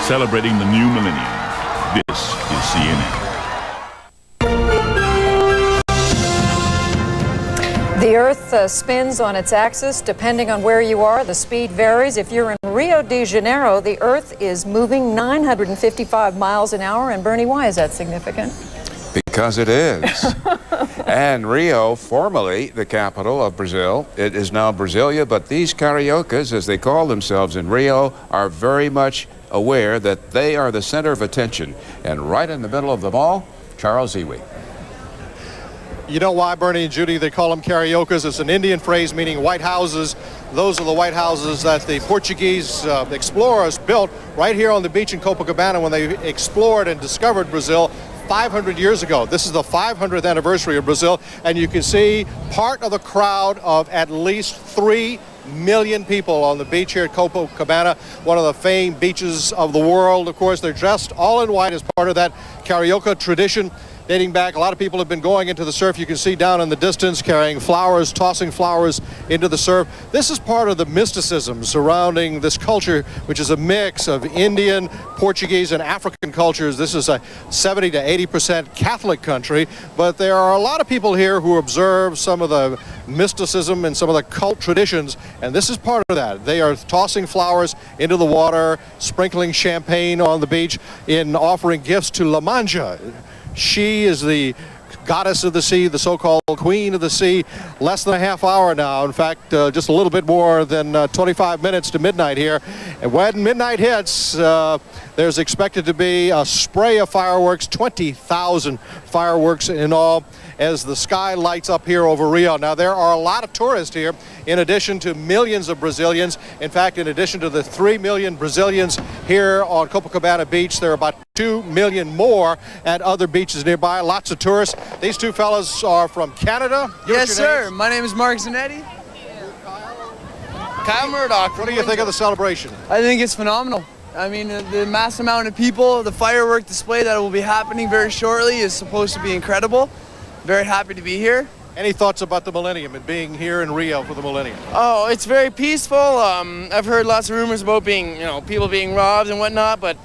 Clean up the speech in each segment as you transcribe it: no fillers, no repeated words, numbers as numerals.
celebrating the new millennium. This is CNN. The Earth spins on its axis depending on where you are. The speed varies. If you're in Rio de Janeiro, the Earth is moving 955 miles an hour. And Bernie, why is that significant? Because it is. And Rio, formerly the capital of Brazil, it is now Brasilia, but these cariocas, as they call themselves in Rio, are very much aware that they are the center of attention. And right in the middle of them all, Charles Iwi. You know why, Bernie and Judy, they call them cariocas? It's an Indian phrase meaning white houses. Those are the white houses that the Portuguese explorers built right here on the beach in Copacabana when they explored and discovered Brazil 500 years ago. This is the 500th anniversary of Brazil, and you can see part of the crowd of at least 3 million people on the beach here at Copacabana, one of the famed beaches of the world. Of course, they're dressed all in white as part of that carioca tradition. Dating back, a lot of people have been going into the surf. You can see down in the distance carrying flowers, tossing flowers into the surf. This is part of the mysticism surrounding this culture, which is a mix of Indian, Portuguese, and African cultures. This is a 70 to 80% Catholic country, but there are a lot of people here who observe some of the mysticism and some of the cult traditions, and this is part of that. They are tossing flowers into the water, sprinkling champagne on the beach, in offering gifts to La Manja. She is the goddess of the sea, the so-called queen of the sea. Less than a half hour now. In fact, just a little bit more than 25 minutes to midnight here. And when midnight hits, there's expected to be a spray of fireworks, 20,000 fireworks in all, as the sky lights up here over Rio. Now, there are a lot of tourists here, in addition to millions of Brazilians. In fact, in addition to the 3 million Brazilians here on Copacabana Beach, there are about 2 million more at other beaches nearby. Lots of tourists. These two fellas are from Canada. Yes, sir. My name is Mark Zanetti. Kyle Murdoch. What do you think of the celebration? I think it's phenomenal. I mean, the mass amount of people, the firework display that will be happening very shortly is supposed to be incredible. Very happy to be here. Any thoughts about the Millennium and being here in Rio for the Millennium? Oh, it's very peaceful. I've heard lots of rumors about being, people being robbed and whatnot, but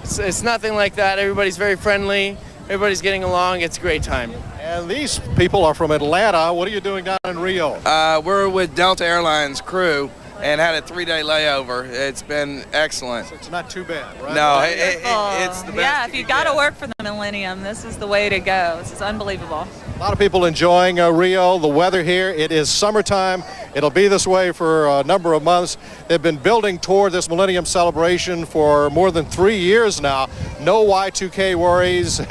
it's nothing like that. Everybody's very friendly. Everybody's getting along. It's a great time. And these people are from Atlanta. What are you doing down in Rio? We're with Delta Airlines crew and had a 3-day layover. It's been excellent. So it's not too bad, right? No, it's the best. Yeah, if you got to work for the Millennium, this is the way to go. This is unbelievable. A lot of people enjoying Rio. The weather here, it is summertime. It'll be this way for a number of months. They've been building toward this Millennium celebration for more than 3 years now. No Y2K worries,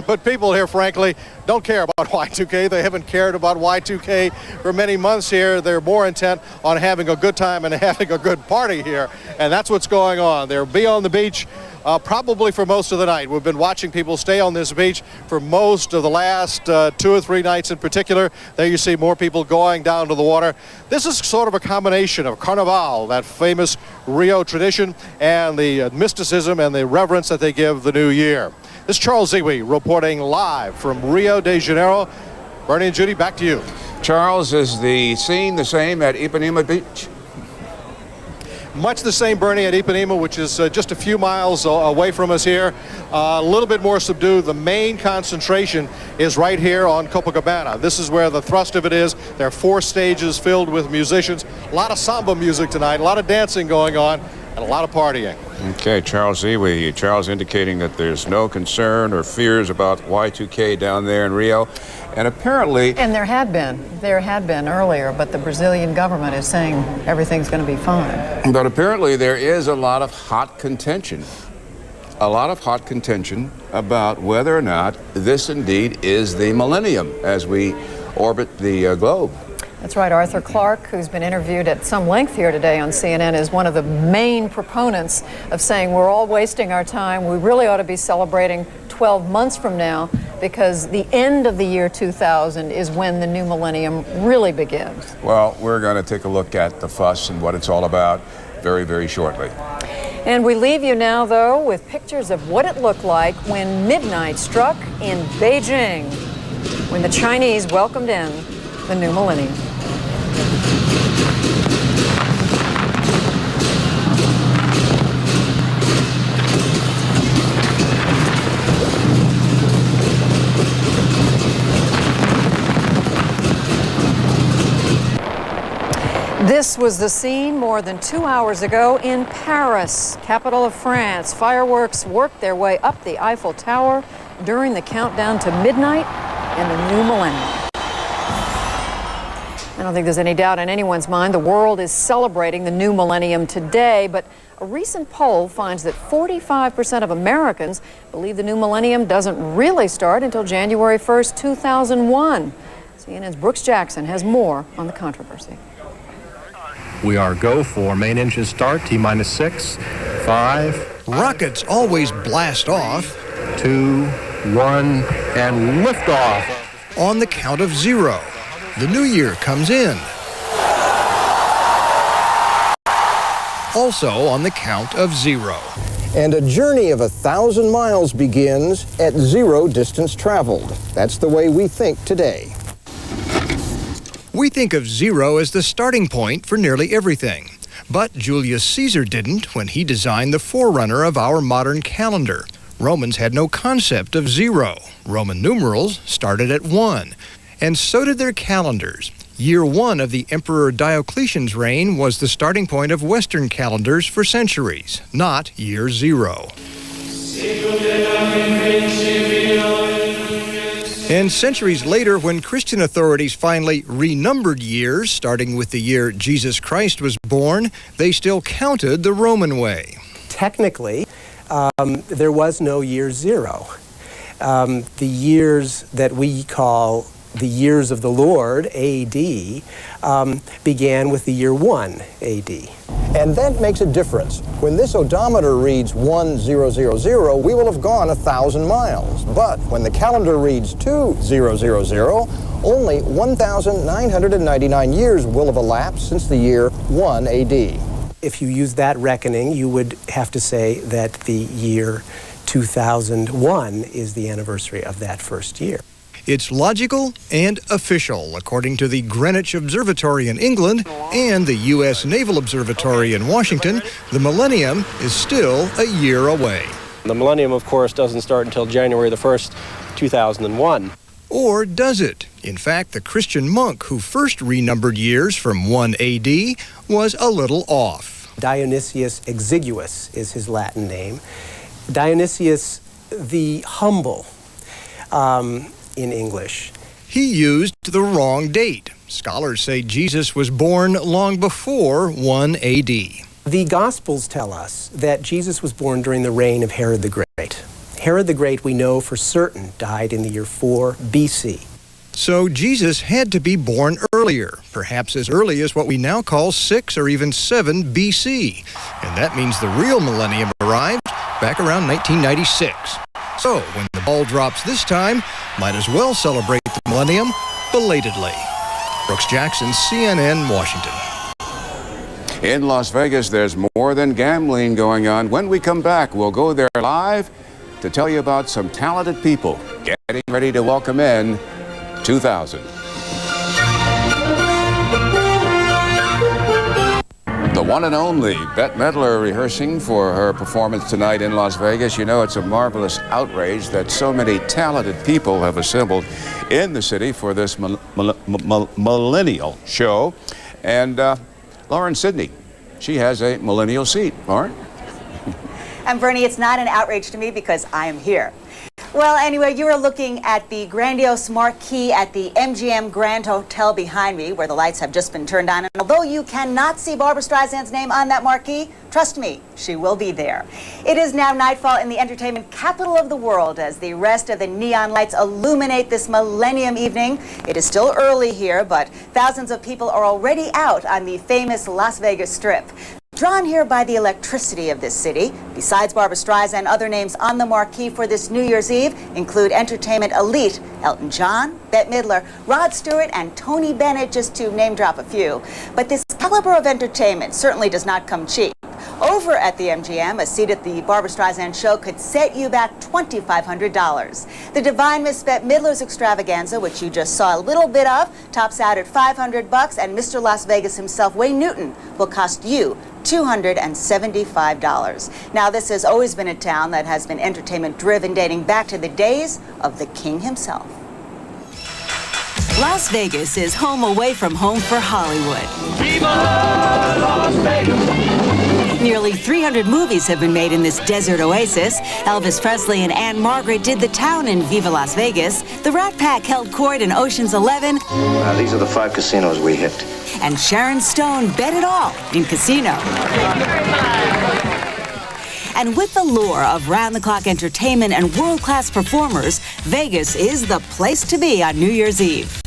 but people here, frankly, don't care about Y2K. They haven't cared about Y2K for many months here. They're more intent on having a good time and having a good party here, and that's what's going on. They'll be on the beach probably for most of the night. We've been watching people stay on this beach for most of the last 2 or 3 nights in particular. There you see more people going down to the water. This is sort of a combination of Carnival, that famous Rio tradition, and the mysticism and the reverence that they give the new year. This is Charles Iwi reporting live from Rio de Janeiro. Bernie and Judy, back to you. Charles, is the scene the same at Ipanema Beach? Much the same, Bernie, at Ipanema, which is just a few miles away from us here. A little bit more subdued. The main concentration is right here on Copacabana. This is where the thrust of it is. There are 4 stages filled with musicians. A lot of samba music tonight, a lot of dancing going on, and a lot of partying. Okay, Charles Iwi. Charles indicating that there's no concern or fears about Y2K down there in Rio. And apparently... And there had been earlier, but the Brazilian government is saying everything's going to be fine. But apparently there is a lot of hot contention. A lot of hot contention about whether or not this indeed is the millennium as we orbit the globe. That's right. Arthur Clarke, who's been interviewed at some length here today on CNN, is one of the main proponents of saying we're all wasting our time. We really ought to be celebrating 12 months from now, because the end of the year 2000 is when the new millennium really begins. Well, we're going to take a look at the fuss and what it's all about very, very shortly. And we leave you now, though, with pictures of what it looked like when midnight struck in Beijing, when the Chinese welcomed in the new millennium. This was the scene more than 2 hours ago in Paris, capital of France. Fireworks worked their way up the Eiffel Tower during the countdown to midnight in the new millennium. I don't think there's any doubt in anyone's mind the world is celebrating the new millennium today, but a recent poll finds that 45% of Americans believe the new millennium doesn't really start until January 1st, 2001. CNN's Brooks Jackson has more on the controversy. We are go for main engine start, T-minus 6, 5. Rockets always blast off 2, 1, and lift off. On the count of 0. The new year comes in. Also on the count of 0. And a journey of 1,000 miles begins at 0 distance traveled. That's the way we think today. We think of 0 as the starting point for nearly everything. But Julius Caesar didn't when he designed the forerunner of our modern calendar. Romans had no concept of 0. Roman numerals started at 1. And so did their calendars. Year 1 of the Emperor Diocletian's reign was the starting point of Western calendars for centuries, not year 0. And centuries later, when Christian authorities finally renumbered years, starting with the year Jesus Christ was born, they still counted the Roman way. Technically, there was no year 0. The years that we call the years of the Lord, A.D., began with the year 1 A.D. And that makes a difference. When this odometer reads 1000, we will have gone 1,000 miles. But when the calendar reads 2000, only 1,999 years will have elapsed since the year 1 A.D. If you use that reckoning, you would have to say that the year 2001 is the anniversary of that first year. It's logical and official, according to the Greenwich Observatory in England and the U.S. Naval Observatory in Washington. The millennium is still a year away. The millennium, of course, doesn't start until January the 1st, 2001. Or does it? In fact, the Christian monk who first renumbered years from 1 A.D. was a little off. Dionysius Exiguus is his Latin name. Dionysius the Humble. In English. He used the wrong date. Scholars say Jesus was born long before 1 A.D. The Gospels tell us that Jesus was born during the reign of Herod the Great. Herod the Great, we know for certain, died in the year 4 B.C. So Jesus had to be born earlier, perhaps as early as what we now call 6 or even 7 B.C. And that means the real millennium arrived back around 1996. So, when the ball drops this time, might as well celebrate the millennium belatedly. Brooks Jackson, CNN, Washington. In Las Vegas, there's more than gambling going on. When we come back, we'll go there live to tell you about some talented people getting ready to welcome in 2000. The one and only Bette Midler rehearsing for her performance tonight in Las Vegas. You know, it's a marvelous outrage that so many talented people have assembled in the city for this millennial show. And Lauren Sidney, she has a millennial seat. Lauren? And Bernie, it's not an outrage to me because I am here. Well, anyway, you are looking at the grandiose marquee at the MGM Grand Hotel behind me, where the lights have just been turned on. And although you cannot see Barbra Streisand's name on that marquee, trust me, she will be there. It is now nightfall in the entertainment capital of the world as the rest of the neon lights illuminate this millennium evening. It is still early here, but thousands of people are already out on the famous Las Vegas Strip. Drawn here by the electricity of this city, besides Barbra Streisand, other names on the marquee for this New Year's Eve include entertainment elite Elton John, Bette Midler, Rod Stewart, and Tony Bennett, just to name drop a few. But this caliber of entertainment certainly does not come cheap. Over at the MGM, a seat at the Barbra Streisand show could set you back $2,500. The Divine Miss Bette Midler's extravaganza, which you just saw a little bit of, tops out at $500, and Mr. Las Vegas himself, Wayne Newton, will cost you $275. Now, this has always been a town that has been entertainment driven, dating back to the days of the king himself. Las Vegas is home away from home for Hollywood. Viva Las Vegas! Nearly 300 movies have been made in this desert oasis. Elvis Presley and Anne Margaret did The Town in Viva Las Vegas. The Rat Pack held court in Ocean's 11. These are the 5 casinos we hit. And Sharon Stone bet it all in Casino. And with the lure of round-the-clock entertainment and world-class performers, Vegas is the place to be on New Year's Eve.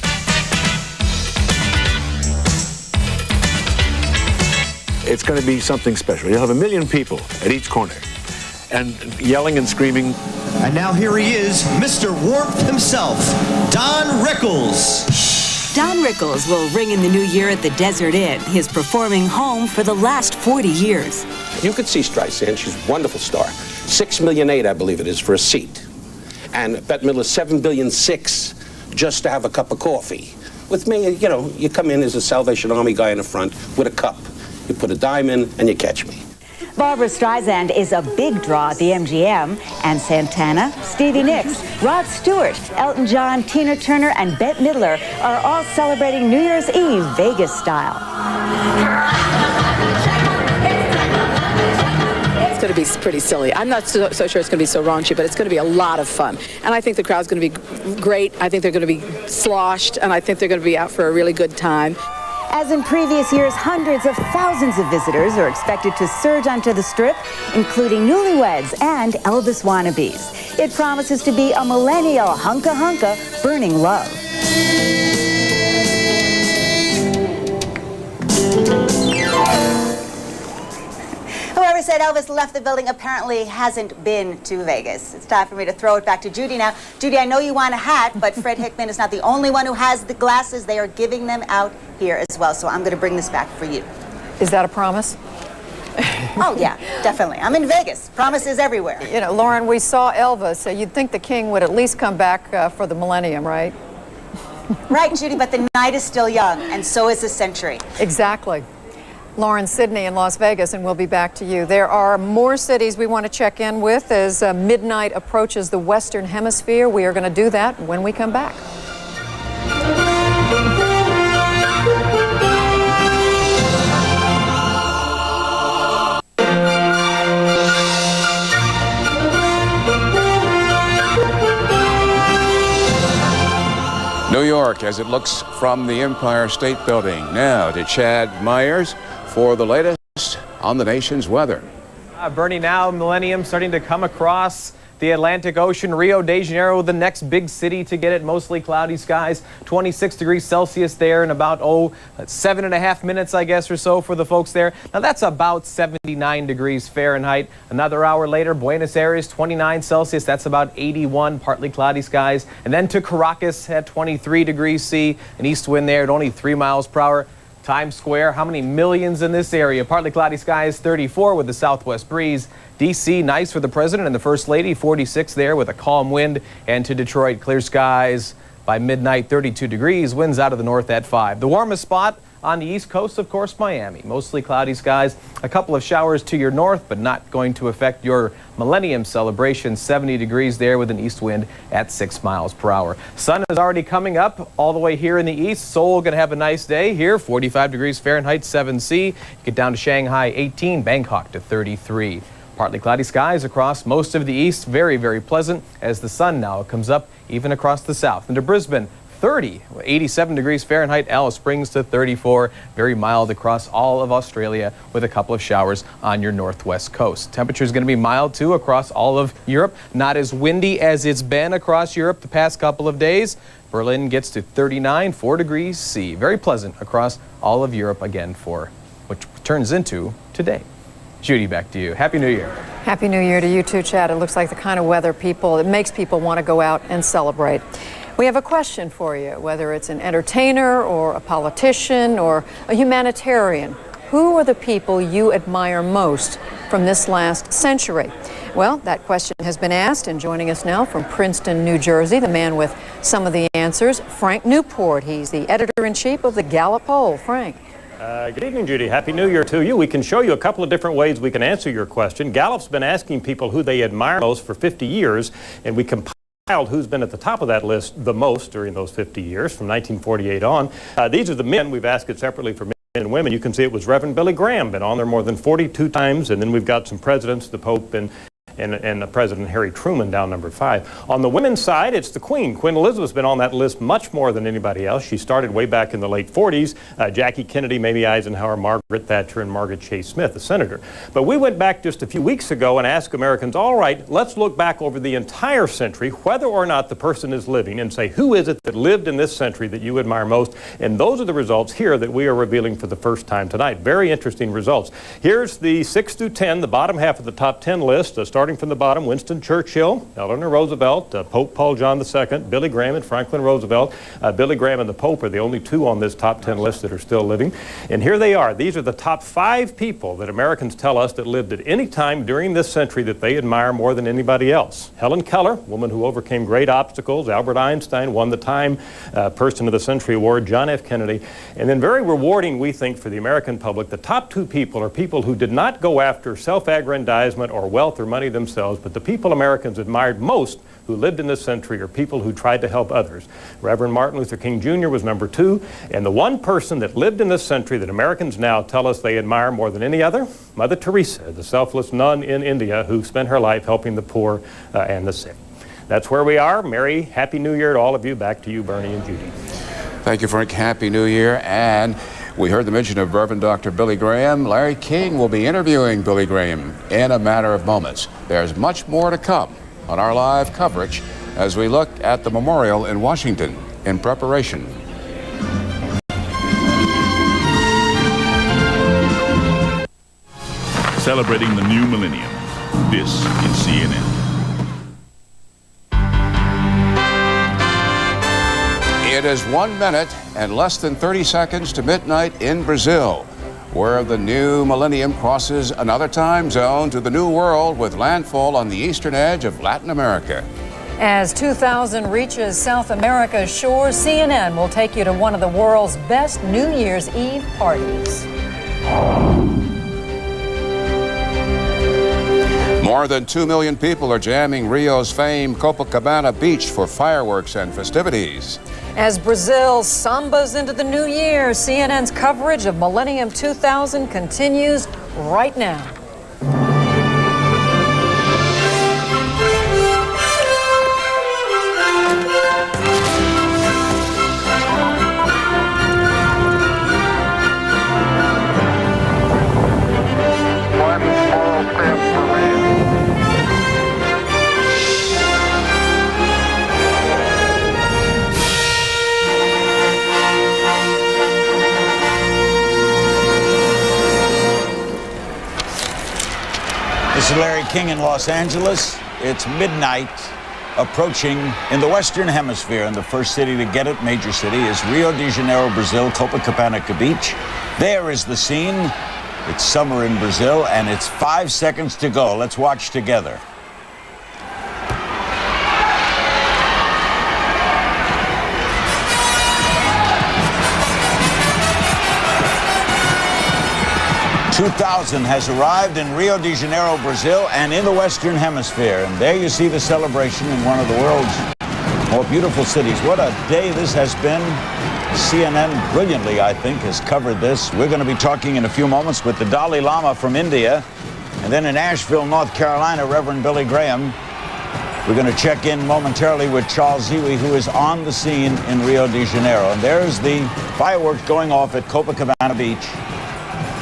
It's going to be something special. You'll have 1 million people at each corner and yelling and screaming. And now here he is, Mr. Warmth himself, Don Rickles. Don Rickles will ring in the new year at the Desert Inn, his performing home for the last 40 years. You could see Streisand. She's a wonderful star. $6.8 million, I believe it is, for a seat. And Bette Midler, $7.6 billion just to have a cup of coffee. With me, you know, you come in as a Salvation Army guy in the front with a cup. You put a dime in and you catch me. Barbra Streisand is a big draw at the MGM, and Santana, Stevie Nicks, Rod Stewart, Elton John, Tina Turner, and Bette Midler are all celebrating New Year's Eve Vegas style. It's going to be pretty silly. I'm not so sure it's going to be so raunchy, but it's going to be a lot of fun. And I think the crowd's going to be great. I think they're going to be sloshed, and I think they're going to be out for a really good time. As in previous years, hundreds of thousands of visitors are expected to surge onto the Strip, including newlyweds and Elvis wannabes. It promises to be a millennial hunka-hunka burning love. Whoever said Elvis left the building apparently hasn't been to Vegas. It's time for me to throw it back to Judy now. Judy, I know you want a hat, but Fred Hickman is not the only one who has the glasses. They are giving them out here as well, so I'm going to bring this back for you. Is that a promise? Oh, yeah, definitely. I'm in Vegas. Promises everywhere. You know, Lauren, we saw Elvis. You'd think the king would at least come back for the millennium, right? Right, Judy, but the night is still young, and so is the century. Exactly. Lauren, Sydney, in Las Vegas, and we'll be back to you. There are more cities we want to check in with as midnight approaches the Western Hemisphere. We are going to do that when we come back. New York, as it looks from the Empire State Building. Now to Chad Myers for the latest on the nation's weather. Bernie, now Millennium starting to come across the Atlantic Ocean. Rio de Janeiro, the next big city to get it. Mostly cloudy skies, 26 degrees Celsius there in about, 7.5 minutes, I guess, or so for the folks there. Now that's about 79 degrees Fahrenheit. Another hour later, Buenos Aires, 29 Celsius. That's about 81, partly cloudy skies. And then to Caracas at 23 degrees C, an east wind there at only 3 miles per hour. Times Square, how many millions in this area? Partly cloudy skies, 34 with the southwest breeze. D.C., nice for the president and the first lady, 46 there with a calm wind. And to Detroit, clear skies by midnight, 32 degrees, winds out of the north at 5. The warmest spot on the east coast, of course, Miami. Mostly cloudy skies, a couple of showers to your north, but not going to affect your Millennium celebration. 70 degrees there with an east wind at 6 miles per hour. Sun is already coming up all the way here in the east. Seoul going to have a nice day here, 45 degrees Fahrenheit, 7°C. Get down to Shanghai, 18, Bangkok to 33. Partly cloudy skies across most of the east. Very, very pleasant as the sun now comes up even across the south. And to Brisbane, 30, 87 degrees Fahrenheit, Alice Springs to 34. Very mild across all of Australia with a couple of showers on your northwest coast. Temperature is going to be mild too across all of Europe. Not as windy as it's been across Europe the past couple of days. Berlin gets to 39, 4 degrees C. Very pleasant across all of Europe again for which turns into today. Judy, back to you. Happy New Year. Happy New Year to you too, Chad. It looks like the kind of weather it makes people want to go out and celebrate. We have a question for you, whether it's an entertainer or a politician or a humanitarian. Who are the people you admire most from this last century? Well, that question has been asked, and joining us now from Princeton, New Jersey, the man with some of the answers, Frank Newport. He's the editor-in-chief of the Gallup poll. Frank. Good evening, Judy. Happy New Year to you. We can show you a couple of different ways we can answer your question. Gallup's been asking people who they admire most for 50 years, and we compiled child who's been at the top of that list the most during those 50 years, from 1948 on. These are the men. We've asked it separately for men and women. You can see it was Reverend Billy Graham, been on there more than 42 times, and then we've got some presidents, the Pope and President Harry Truman down number 5. On the women's side, it's the Queen. Queen Elizabeth's been on that list much more than anybody else. She started way back in the late 40s. Jackie Kennedy, Mamie Eisenhower, Margaret Thatcher, and Margaret Chase Smith, the senator. But we went back just a few weeks ago and asked Americans, all right, let's look back over the entire century, whether or not the person is living, and say, who is it that lived in this century that you admire most? And those are the results here that we are revealing for the first time tonight. Very interesting results. Here's the 6 through 10, the bottom half of the top 10 list, starting from the bottom: Winston Churchill, Eleanor Roosevelt, Pope Paul John II, Billy Graham and Franklin Roosevelt. Billy Graham and the Pope are the only two on this top 10 list that are still living. And here they are. These are the top 5 people that Americans tell us that lived at any time during this century that they admire more than anybody else. Helen Keller, woman who overcame great obstacles. Albert Einstein won the Time Person of the Century Award. John F. Kennedy. And then very rewarding, we think, for the American public, the top 2 people are people who did not go after self-aggrandizement or wealth or money themselves, but the people Americans admired most who lived in this century are people who tried to help others. Reverend Martin Luther King Jr. was number 2, and the one person that lived in this century that Americans now tell us they admire more than any other, Mother Teresa, the selfless nun in India who spent her life helping the poor and the sick. That's where we are. Merry, Happy New Year to all of you. Back to you, Bernie and Judy. Thank you, Frank. Happy New Year. And we heard the mention of Reverend Dr. Billy Graham. Larry King will be interviewing Billy Graham in a matter of moments. There's much more to come on our live coverage as we look at the memorial in Washington in preparation. Celebrating the new millennium, this is CNN. It is 1 minute and less than 30 seconds to midnight in Brazil, where the new millennium crosses another time zone to the new world with landfall on the eastern edge of Latin America. As 2000 reaches South America's shores, CNN will take you to one of the world's best New Year's Eve parties. More than 2 million people are jamming Rio's famed Copacabana beach for fireworks and festivities. As Brazil sambas into the new year, CNN's coverage of Millennium 2000 continues right now. This is Larry King in Los Angeles. It's midnight, approaching in the Western Hemisphere, and the first city to get it, major city, is Rio de Janeiro, Brazil, Copacabana Beach. There is the scene. It's summer in Brazil, and it's 5 seconds to go. Let's watch together. $2,000 has arrived in Rio de Janeiro, Brazil, and in the Western Hemisphere. And there you see the celebration in one of the world's more beautiful cities. What a day this has been. CNN brilliantly, I think, has covered this. We're going to be talking in a few moments with the Dalai Lama from India. And then in Asheville, North Carolina, Reverend Billy Graham. We're going to check in momentarily with Charles Ziwi, who is on the scene in Rio de Janeiro. And there's the fireworks going off at Copacabana Beach.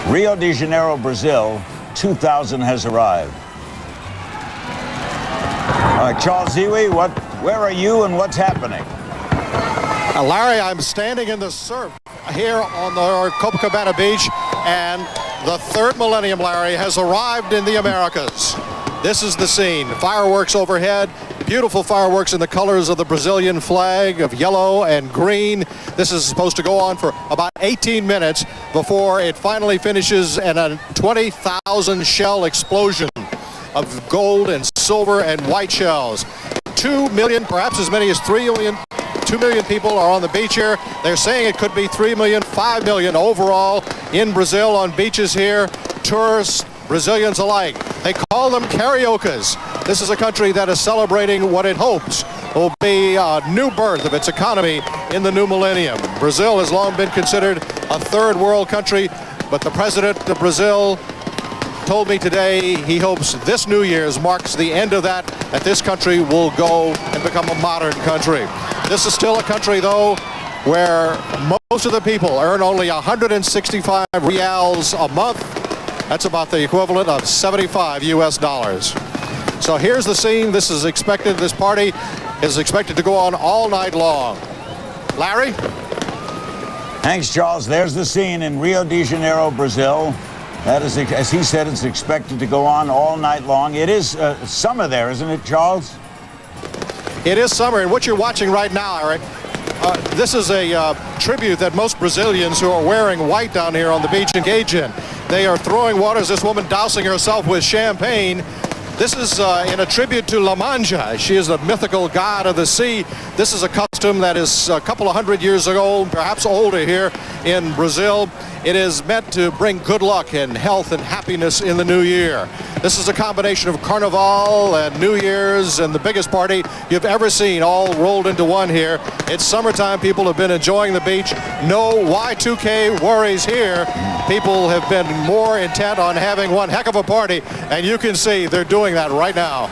Rio de Janeiro, Brazil, 2,000 has arrived. All right, Charles Ziwi, where are you and what's happening? Larry, I'm standing in the surf here on the Copacabana Beach, and the third millennium, Larry, has arrived in the Americas. This is the scene. Fireworks overhead, beautiful fireworks in the colors of the Brazilian flag of yellow and green. This is supposed to go on for about 18 minutes before it finally finishes in a 20,000 shell explosion of gold and silver and white shells. 2 million, perhaps as many as 2 million people are on the beach here. They're saying it could be 3 million, 5 million overall in Brazil on beaches here, tourists, Brazilians alike. They call them Cariocas. This is a country that is celebrating what it hopes will be a new birth of its economy in the new millennium. Brazil has long been considered a third world country, but the president of Brazil told me today he hopes this New Year's marks the end of that this country will go and become a modern country. This is still a country, though, where most of the people earn only 165 reals a month. That's about the equivalent of 75 US dollars. So here's the scene. This is expected, this party is expected to go on all night long. Larry? Thanks, Charles. There's the scene in Rio de Janeiro, Brazil. That is, as he said, it's expected to go on all night long. It is summer there, isn't it, Charles? It is summer, and what you're watching right now, Eric, this is a tribute that most Brazilians who are wearing white down here on the beach engage in. They are throwing waters, this woman dousing herself with champagne. This is in a tribute to La Manja. She is a mythical god of the sea. This is a custom that is a couple of hundred years ago, perhaps older here in Brazil. It is meant to bring good luck and health and happiness in the new year. This is a combination of Carnival and New Year's and the biggest party you've ever seen all rolled into one here. It's summertime. People have been enjoying the beach. No Y2K worries here. People have been more intent on having one heck of a party, and you can see they're doing that right now.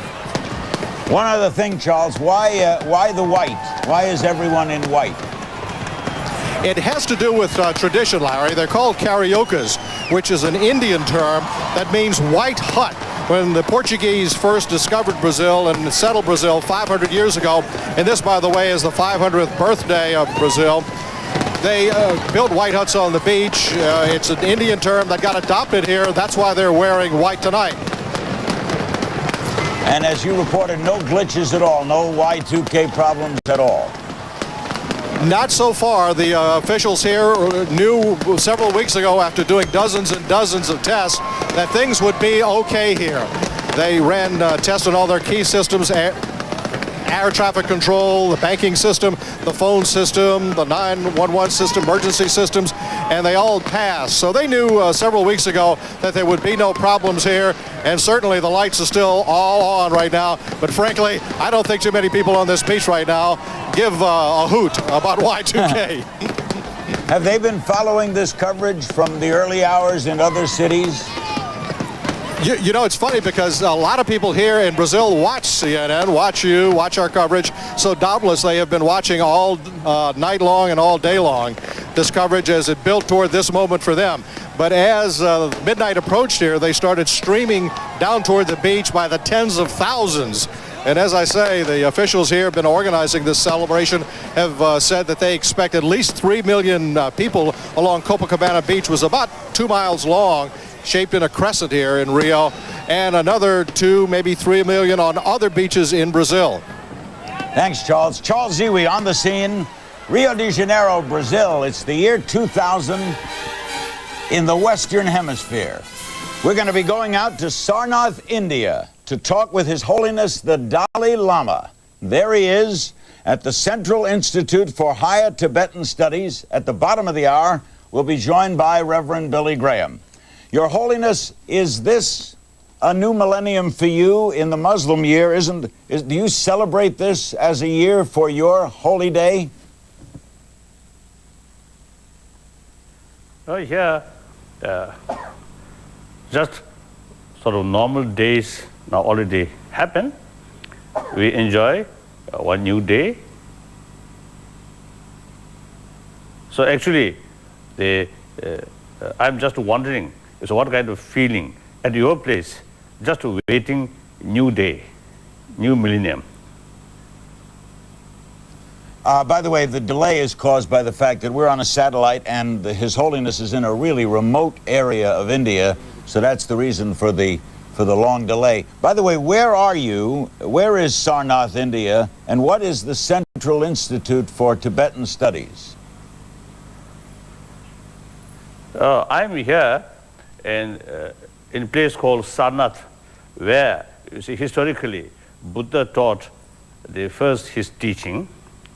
One other thing, Charles, why the white? Why is everyone in white? It has to do with tradition, Larry. They're called Cariocas, which is an Indian term that means white hut. When the Portuguese first discovered Brazil and settled Brazil 500 years ago, and this, by the way, is the 500th birthday of Brazil, they built white huts on the beach. It's an Indian term that got adopted here. That's why they're wearing white tonight. And as you reported, no glitches at all, no Y2K problems at all. Not so far. The officials here knew several weeks ago, after doing dozens and dozens of tests, that things would be okay here. They ran tests on all their key systems, air traffic control, the banking system, the phone system, the 911 system, emergency systems, and they all passed. So they knew several weeks ago that there would be no problems here, and certainly the lights are still all on right now. But frankly, I don't think too many people on this beach right now give a hoot about Y2K. Have they been following this coverage from the early hours in other cities? You know, it's funny because a lot of people here in Brazil watch CNN, watch you, watch our coverage. So doubtless they have been watching all night long and all day long this coverage as it built toward this moment for them. But as midnight approached here, they started streaming down toward the beach by the tens of thousands. And as I say, the officials here have been organizing this celebration, have said that they expect at least 3 million people along Copacabana Beach, was about 2 miles long, shaped in a crescent here in Rio, and another 2, maybe 3 million on other beaches in Brazil. Thanks, Charles. Charles Ziwi on the scene. Rio de Janeiro, Brazil. It's the year 2000 in the Western Hemisphere. We're going to be going out to Sarnath, India, to talk with His Holiness the Dalai Lama. There he is at the Central Institute for Higher Tibetan Studies. At the bottom of the hour, we'll be joined by Reverend Billy Graham. Your Holiness, is this a new millennium for you in the Muslim year? Do you celebrate this as a year for your holy day? Oh, yeah. Just sort of normal days now already happen. We enjoy one new day. So actually, I'm just wondering, so what kind of feeling at your place, just waiting new day, new millennium? By the way, the delay is caused by the fact that we're on a satellite and His Holiness is in a really remote area of India, so that's the reason for the long delay. By the way, where are you? Where is Sarnath, India? And what is the Central Institute for Tibetan Studies? I'm here in a place called Sarnath, where, you see, historically, Buddha taught his teaching,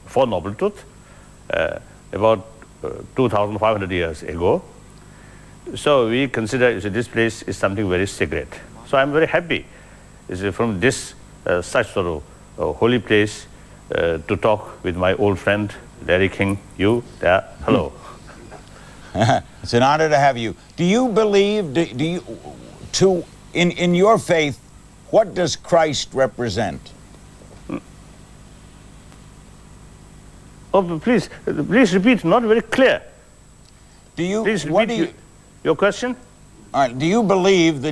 Four Noble Truths, about 2,500 years ago. So we consider this place is something very sacred. So I'm very happy from this such sort of holy place to talk with my old friend Larry King. You there? Hello. It's an honor to have you. Do you believe, in your faith, what does Christ represent? Oh, please repeat, not very clear. Please repeat your question? All right, do you believe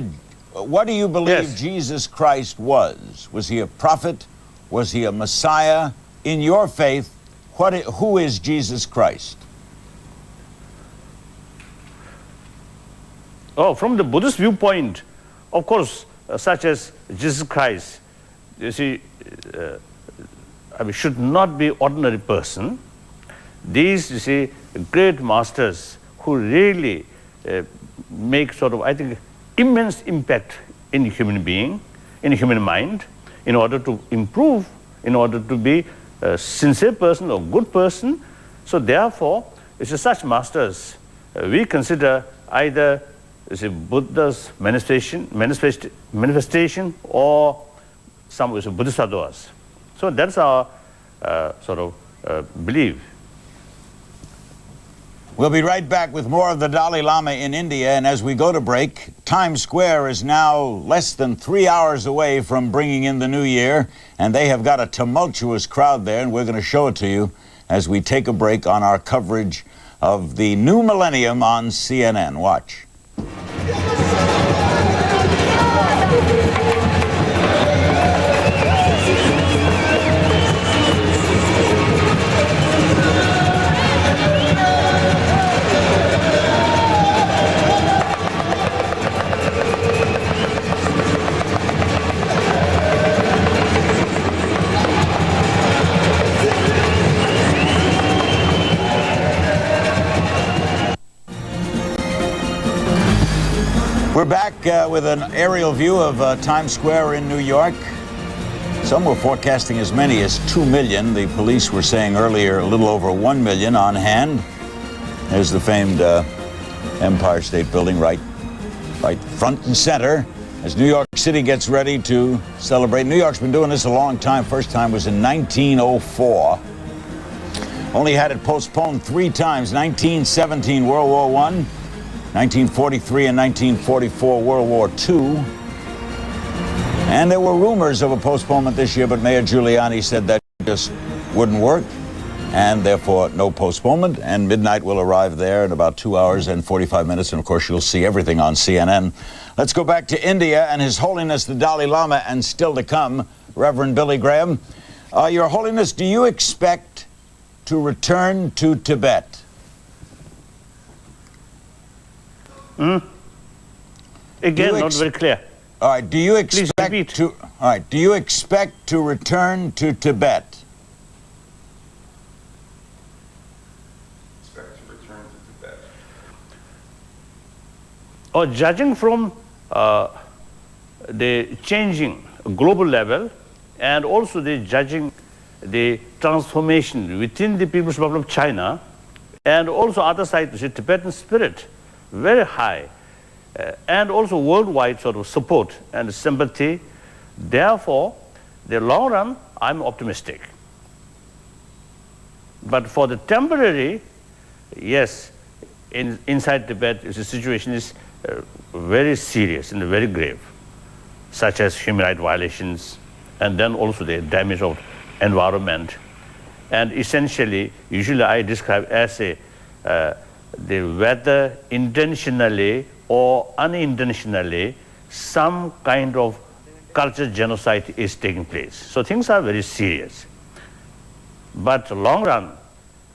what do you believe Yes. Jesus Christ was? Was he a prophet? Was he a Messiah? In your faith, who is Jesus Christ? Oh, from the Buddhist viewpoint, of course, such as Jesus Christ, you see, should not be ordinary person. These, you see, great masters who really make sort of, I think, immense impact in human being, in human mind, in order to improve, in order to be a sincere person or good person. So therefore, it's such masters we consider either Buddha's manifestation or some bodhisattvas. So that's our sort of belief. We'll be right back with more of the Dalai Lama in India, and as we go to break, Times Square is now less than 3 hours away from bringing in the new year, and they have got a tumultuous crowd there, and we're going to show it to you as we take a break on our coverage of the new millennium on CNN. Watch. We're back with an aerial view of Times Square in New York. Some were forecasting as many as 2 million. The police were saying earlier a little over 1 million on hand. There's the famed Empire State Building right front and center as New York City gets ready to celebrate. New York's been doing this a long time. First time was in 1904. Only had it postponed 3 times. 1917, World War I. 1943 and 1944, World War II. And there were rumors of a postponement this year, but Mayor Giuliani said that just wouldn't work, and therefore no postponement. And midnight will arrive there in about 2 hours and 45 minutes, and of course you'll see everything on CNN. Let's go back to India and His Holiness the Dalai Lama, and still to come, Reverend Billy Graham. Your Holiness, do you expect to return to Tibet? Again, not very clear. All right, do you expect do you expect to return to Tibet? Expect to return to Tibet. Or judging from the changing global level, and also the judging the transformation within the People's Republic of China, and also other side, the Tibetan spirit, very high, and also worldwide sort of support and sympathy. Therefore, the long run, I'm optimistic. But for the temporary, yes, inside Tibet, the situation is very serious and very grave, such as human rights violations, and then also the damage of environment. And essentially, usually I describe as whether intentionally or unintentionally, some kind of cultural genocide is taking place. So things are very serious. But long run,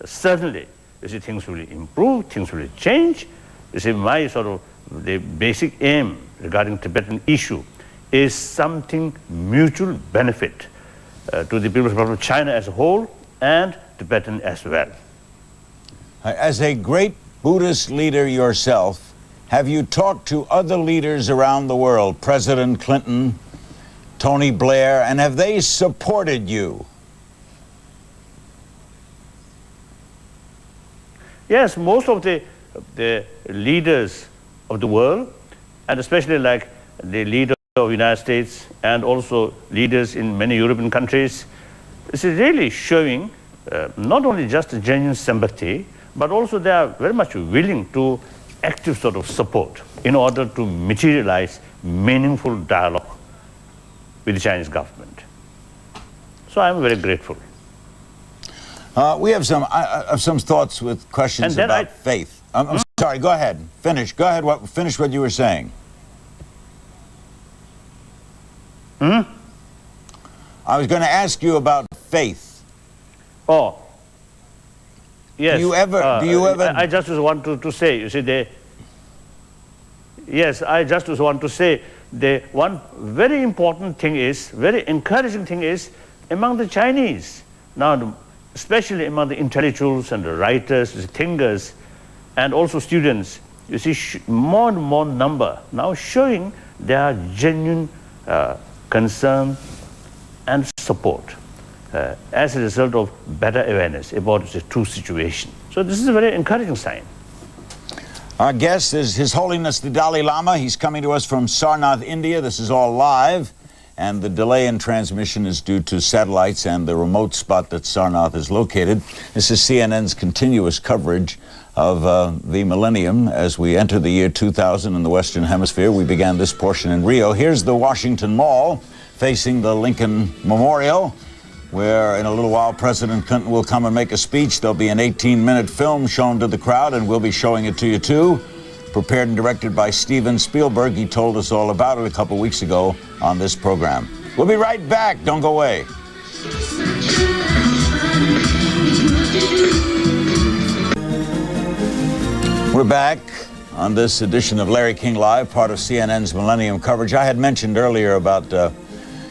certainly, you see, things will improve, things will change. You see, my sort of the basic aim regarding Tibetan issue is something mutual benefit to the People's Republic of China as a whole and Tibetan as well. As a great Buddhist leader yourself, have you talked to other leaders around the world, President Clinton, Tony Blair, and have they supported you? Yes, most of the leaders of the world, and especially like the leader of United States and also leaders in many European countries. This is really showing not only just a genuine sympathy, but also they are very much willing to active sort of support in order to materialize meaningful dialogue with the Chinese government. So I'm very grateful. We have some thoughts with questions about faith. I'm sorry, go ahead. Finish. Go ahead. Finish what you were saying. I was going to ask you about faith. Oh. Yes. Do you ever... I just want to say, you see, yes, I just want to say, one very important thing is, very encouraging thing is, among the Chinese, now especially among the intellectuals and the writers, the thinkers, and also students, you see more and more number now showing their genuine concern and support as a result of better awareness about the true situation. So this is a very encouraging sign. Our guest is His Holiness the Dalai Lama. He's coming to us from Sarnath, India. This is all live, and the delay in transmission is due to satellites and the remote spot that Sarnath is located. This is CNN's continuous coverage of the millennium as we enter the year 2000 in the Western Hemisphere. We began this portion in Rio. Here's the Washington Mall facing the Lincoln Memorial, where in a little while President Clinton will come and make a speech. There'll be an 18-minute film shown to the crowd, and we'll be showing it to you too. Prepared and directed by Steven Spielberg. He told us all about it a couple weeks ago on this program. We'll be right back. Don't go away. We're back on this edition of Larry King Live, part of CNN's Millennium Coverage. I had mentioned earlier about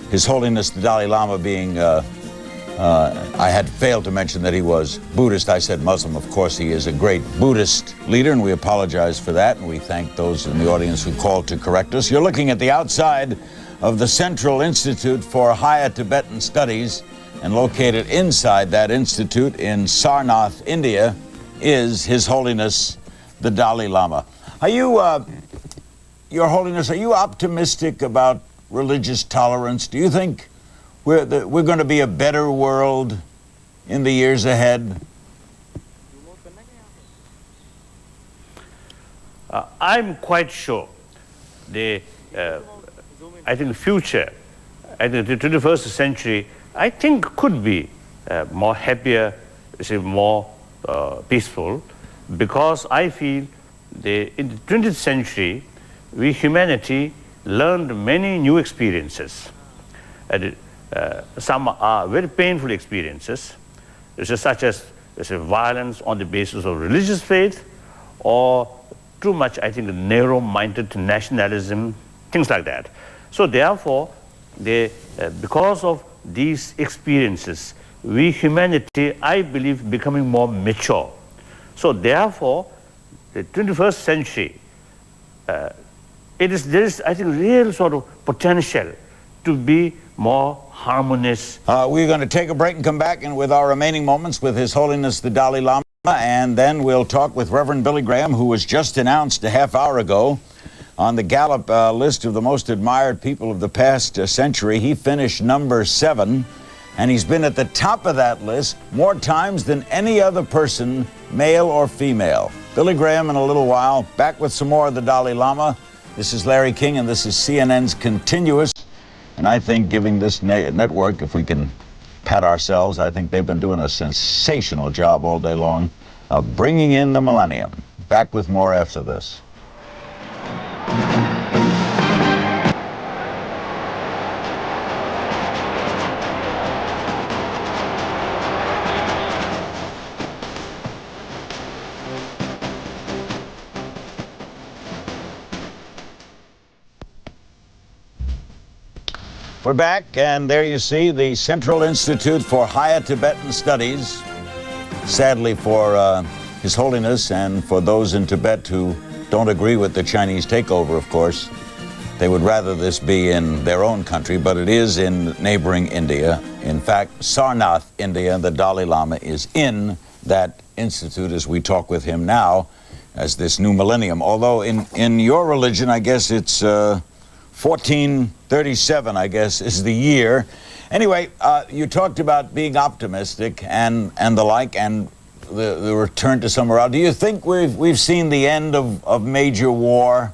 His Holiness the Dalai Lama being, I had failed to mention that he was Buddhist. I said Muslim. Of course, he is a great Buddhist leader, and we apologize for that, and we thank those in the audience who called to correct us. You're looking at the outside of the Central Institute for Higher Tibetan Studies, and located inside that institute in Sarnath, India, is His Holiness the Dalai Lama. Are you, Your Holiness, are you optimistic about religious tolerance? Do you think we're going to be a better world in the years ahead? I'm quite sure I think the future, I think the 21st century, I think could be more happier, more peaceful, because I feel in the 20th century, we humanity learned many new experiences. Some are very painful experiences, such as violence on the basis of religious faith, or too much, I think, narrow-minded nationalism, things like that. So therefore, because of these experiences, we humanity, I believe, becoming more mature. So therefore, the 21st century, there is, I think, real sort of potential to be more harmonious. We're going to take a break and come back with our remaining moments with His Holiness the Dalai Lama, and then we'll talk with Reverend Billy Graham, who was just announced a half hour ago on the Gallup list of the most admired people of the past century. He finished number 7, and he's been at the top of that list more times than any other person, male or female. Billy Graham in a little while. Back with some more of the Dalai Lama. This is Larry King, and this is CNN's Continuous. And I think giving this network, if we can pat ourselves, I think they've been doing a sensational job all day long of bringing in the millennium. Back with more after this. We're back, and there you see the Central Institute for Higher Tibetan Studies. Sadly for His Holiness and for those in Tibet who don't agree with the Chinese takeover, of course, they would rather this be in their own country, but it is in neighboring India. In fact, Sarnath, India, the Dalai Lama is in that institute as we talk with him now as this new millennium. Although in your religion, I guess it's 1437, I guess, is the year. Anyway, you talked about being optimistic and the like, and the return to some morale. Do you think we've seen the end of major war?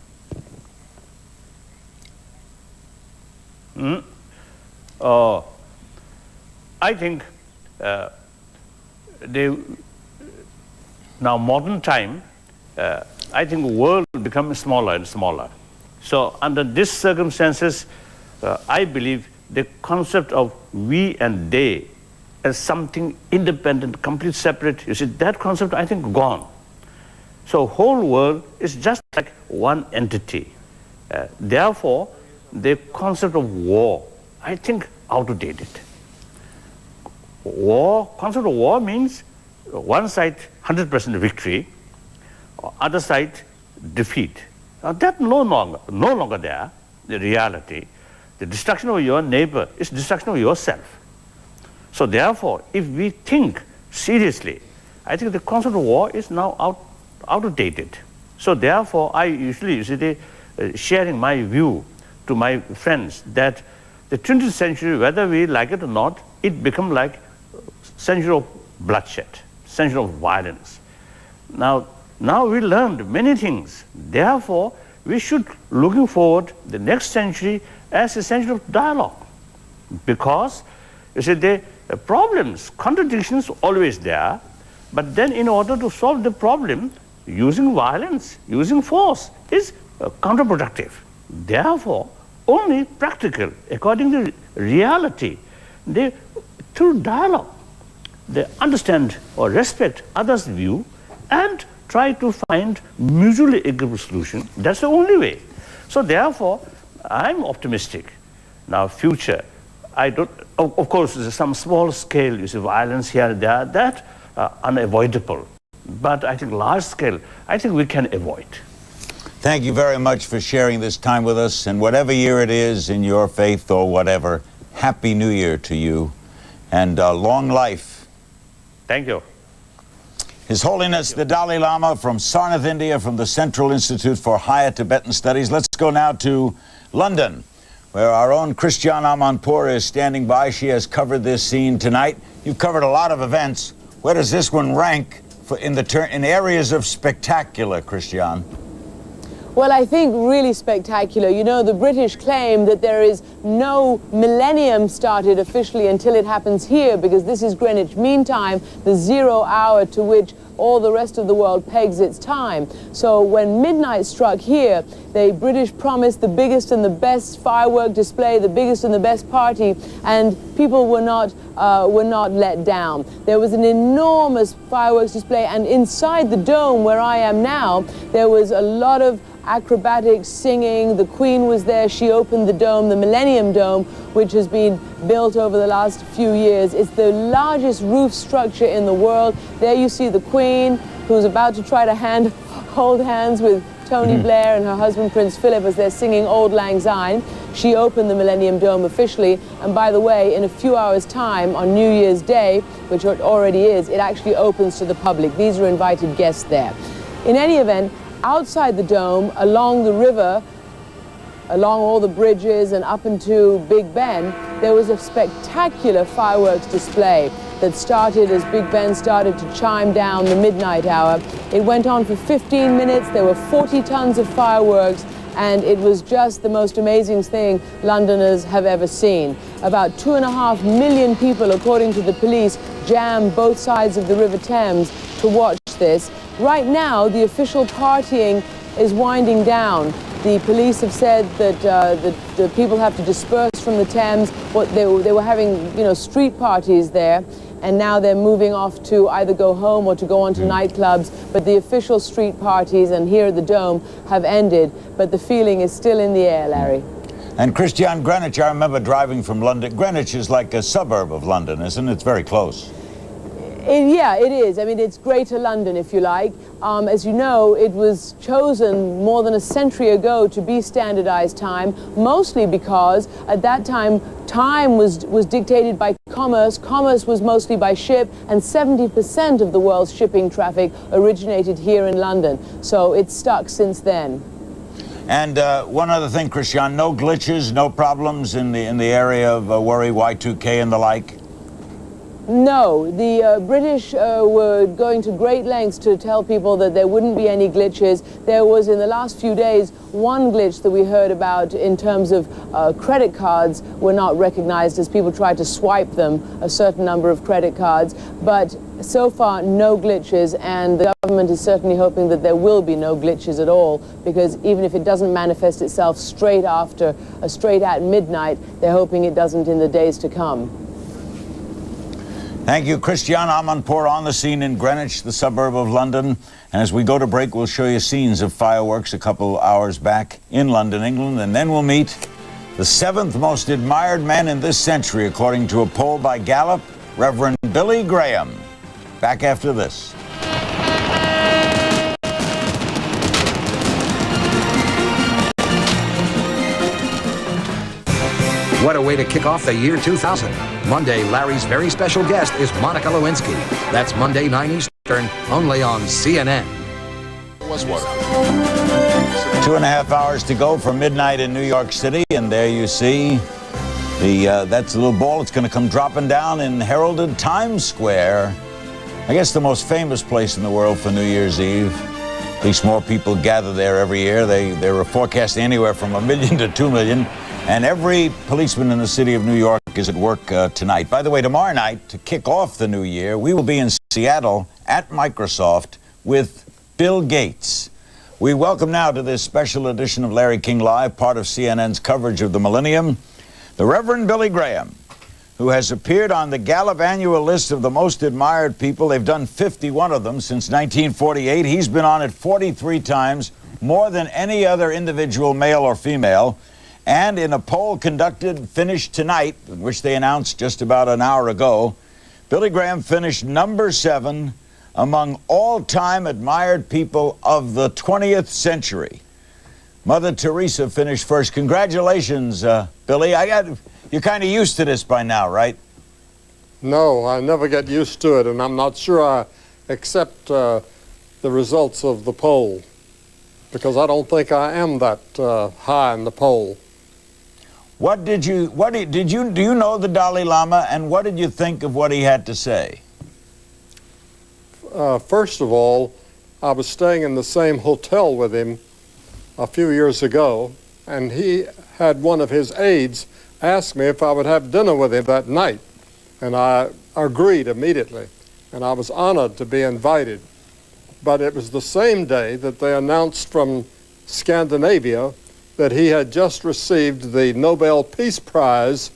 I think now modern time, I think the world becomes smaller and smaller. So under these circumstances, I believe the concept of we and they as something independent, completely separate, you see, that concept I think gone. So whole world is just like one entity. Therefore, the concept of war, I think, outdated. Concept of war means one side 100% victory, other side defeat. Now that no longer there, the reality. The destruction of your neighbor is destruction of yourself. So therefore, if we think seriously, I think the concept of war is now outdated. So therefore, I usually sharing my view to my friends that the 20th century, whether we like it or not, it become like century of bloodshed, century of violence. Now we learned many things. Therefore, we should looking forward the next century as a century of dialogue, because you see the problems, contradictions always there, but then in order to solve the problem, using violence, using force is counterproductive. Therefore, only practical, according to reality, through dialogue, they understand or respect others' view and try to find mutually agreeable solution. That's the only way. So therefore, I'm optimistic. Now, future, I don't. Of course, there's some small scale, you see, violence here and there. That unavoidable. But I think large scale, I think we can avoid. Thank you very much for sharing this time with us. And whatever year it is in your faith or whatever, Happy New Year to you, and long life. Thank you. His Holiness the Dalai Lama from Sarnath, India, from the Central Institute for Higher Tibetan Studies. Let's go now to London, where our own Christiane Amanpour is standing by. She has covered this scene tonight. You've covered a lot of events. Where does this one rank in areas of spectacular, Christiane? Well, I think really spectacular. You know, the British claim that there is no millennium started officially until it happens here, because this is Greenwich Mean Time, the 0 hour to which all the rest of the world pegs its time. So when midnight struck here, the British promised the biggest and the best firework display, the biggest and the best party, and people were not let down. There was an enormous fireworks display, and inside the dome where I am now, there was a lot of acrobatics, singing. The Queen was there. She opened the dome, the Millennium Dome, which has been built over the last few years. It's the largest roof structure in the world. There you see the Queen, who's about to try to hold hands with Tony Blair and her husband Prince Philip as they're singing Auld Lang Syne. She opened the Millennium Dome officially, and by the way, in a few hours' time on New Year's Day, which it already is, it actually opens to the public. These are invited guests there. In any event, outside the dome, along the river, along all the bridges and up into Big Ben, there was a spectacular fireworks display that started as Big Ben started to chime down the midnight hour. It went on for 15 minutes. There were 40 tons of fireworks, and it was just the most amazing thing Londoners have ever seen. About 2.5 million people, according to the police, jammed both sides of the River Thames to watch this. Right now, the official partying is winding down. The police have said that the people have to disperse from the Thames. They were having, street parties there, and now they're moving off to either go home or to go on to nightclubs. But the official street parties and here at the Dome have ended, but the feeling is still in the air, Larry. And Christiane, Greenwich, I remember driving from London. Greenwich is like a suburb of London, isn't it? It's very close. Yeah, it is. I mean, it's Greater London, if you like. As you know, it was chosen more than a century ago to be standardized time, mostly because at that time, time was dictated by commerce. Commerce was mostly by ship, and 70% of the world's shipping traffic originated here in London. So it's stuck since then. And one other thing, Christian, no glitches, no problems in the area of worry, Y2K and the like? No, the British were going to great lengths to tell people that there wouldn't be any glitches. There was, in the last few days, one glitch that we heard about in terms of credit cards were not recognized as people tried to swipe them, a certain number of credit cards. But so far, no glitches, and the government is certainly hoping that there will be no glitches at all, because even if it doesn't manifest itself straight at midnight, they're hoping it doesn't in the days to come. Thank you, Christian Amanpour, on the scene in Greenwich, the suburb of London. And as we go to break, we'll show you scenes of fireworks a couple hours back in London, England. And then we'll meet the 7th most admired man in this century, according to a poll by Gallup, Reverend Billy Graham. Back after this. What a way to kick off the year 2000. Monday, Larry's very special guest is Monica Lewinsky. That's Monday, 9 Eastern, only on CNN. 2.5 hours to go from midnight in New York City, and there you see that's a little ball. It's going to come dropping down in heralded Times Square. I guess the most famous place in the world for New Year's Eve. At least more people gather there every year. They were forecasting anywhere from 1 million to 2 million. And every policeman in the city of New York is at work tonight. By the way, tomorrow night, to kick off the new year, we will be in Seattle at Microsoft with Bill Gates. We welcome now to this special edition of Larry King Live, part of CNN's coverage of the Millennium, the Reverend Billy Graham, who has appeared on the Gallup annual list of the most admired people. They've done 51 of them since 1948. He's been on it 43 times, more than any other individual, male or female. And in a poll finished tonight, which they announced just about an hour ago, Billy Graham finished number 7 among all-time admired people of the 20th century. Mother Teresa finished first. Congratulations, Billy. You're kind of used to this by now, right? No, I never get used to it, and I'm not sure I accept the results of the poll, because I don't think I am that high in the poll. Do you know the Dalai Lama, and what did you think of what he had to say? First of all, I was staying in the same hotel with him a few years ago, and he had one of his aides ask me if I would have dinner with him that night, and I agreed immediately, and I was honored to be invited. But it was the same day that they announced from Scandinavia that he had just received the Nobel Peace Prize,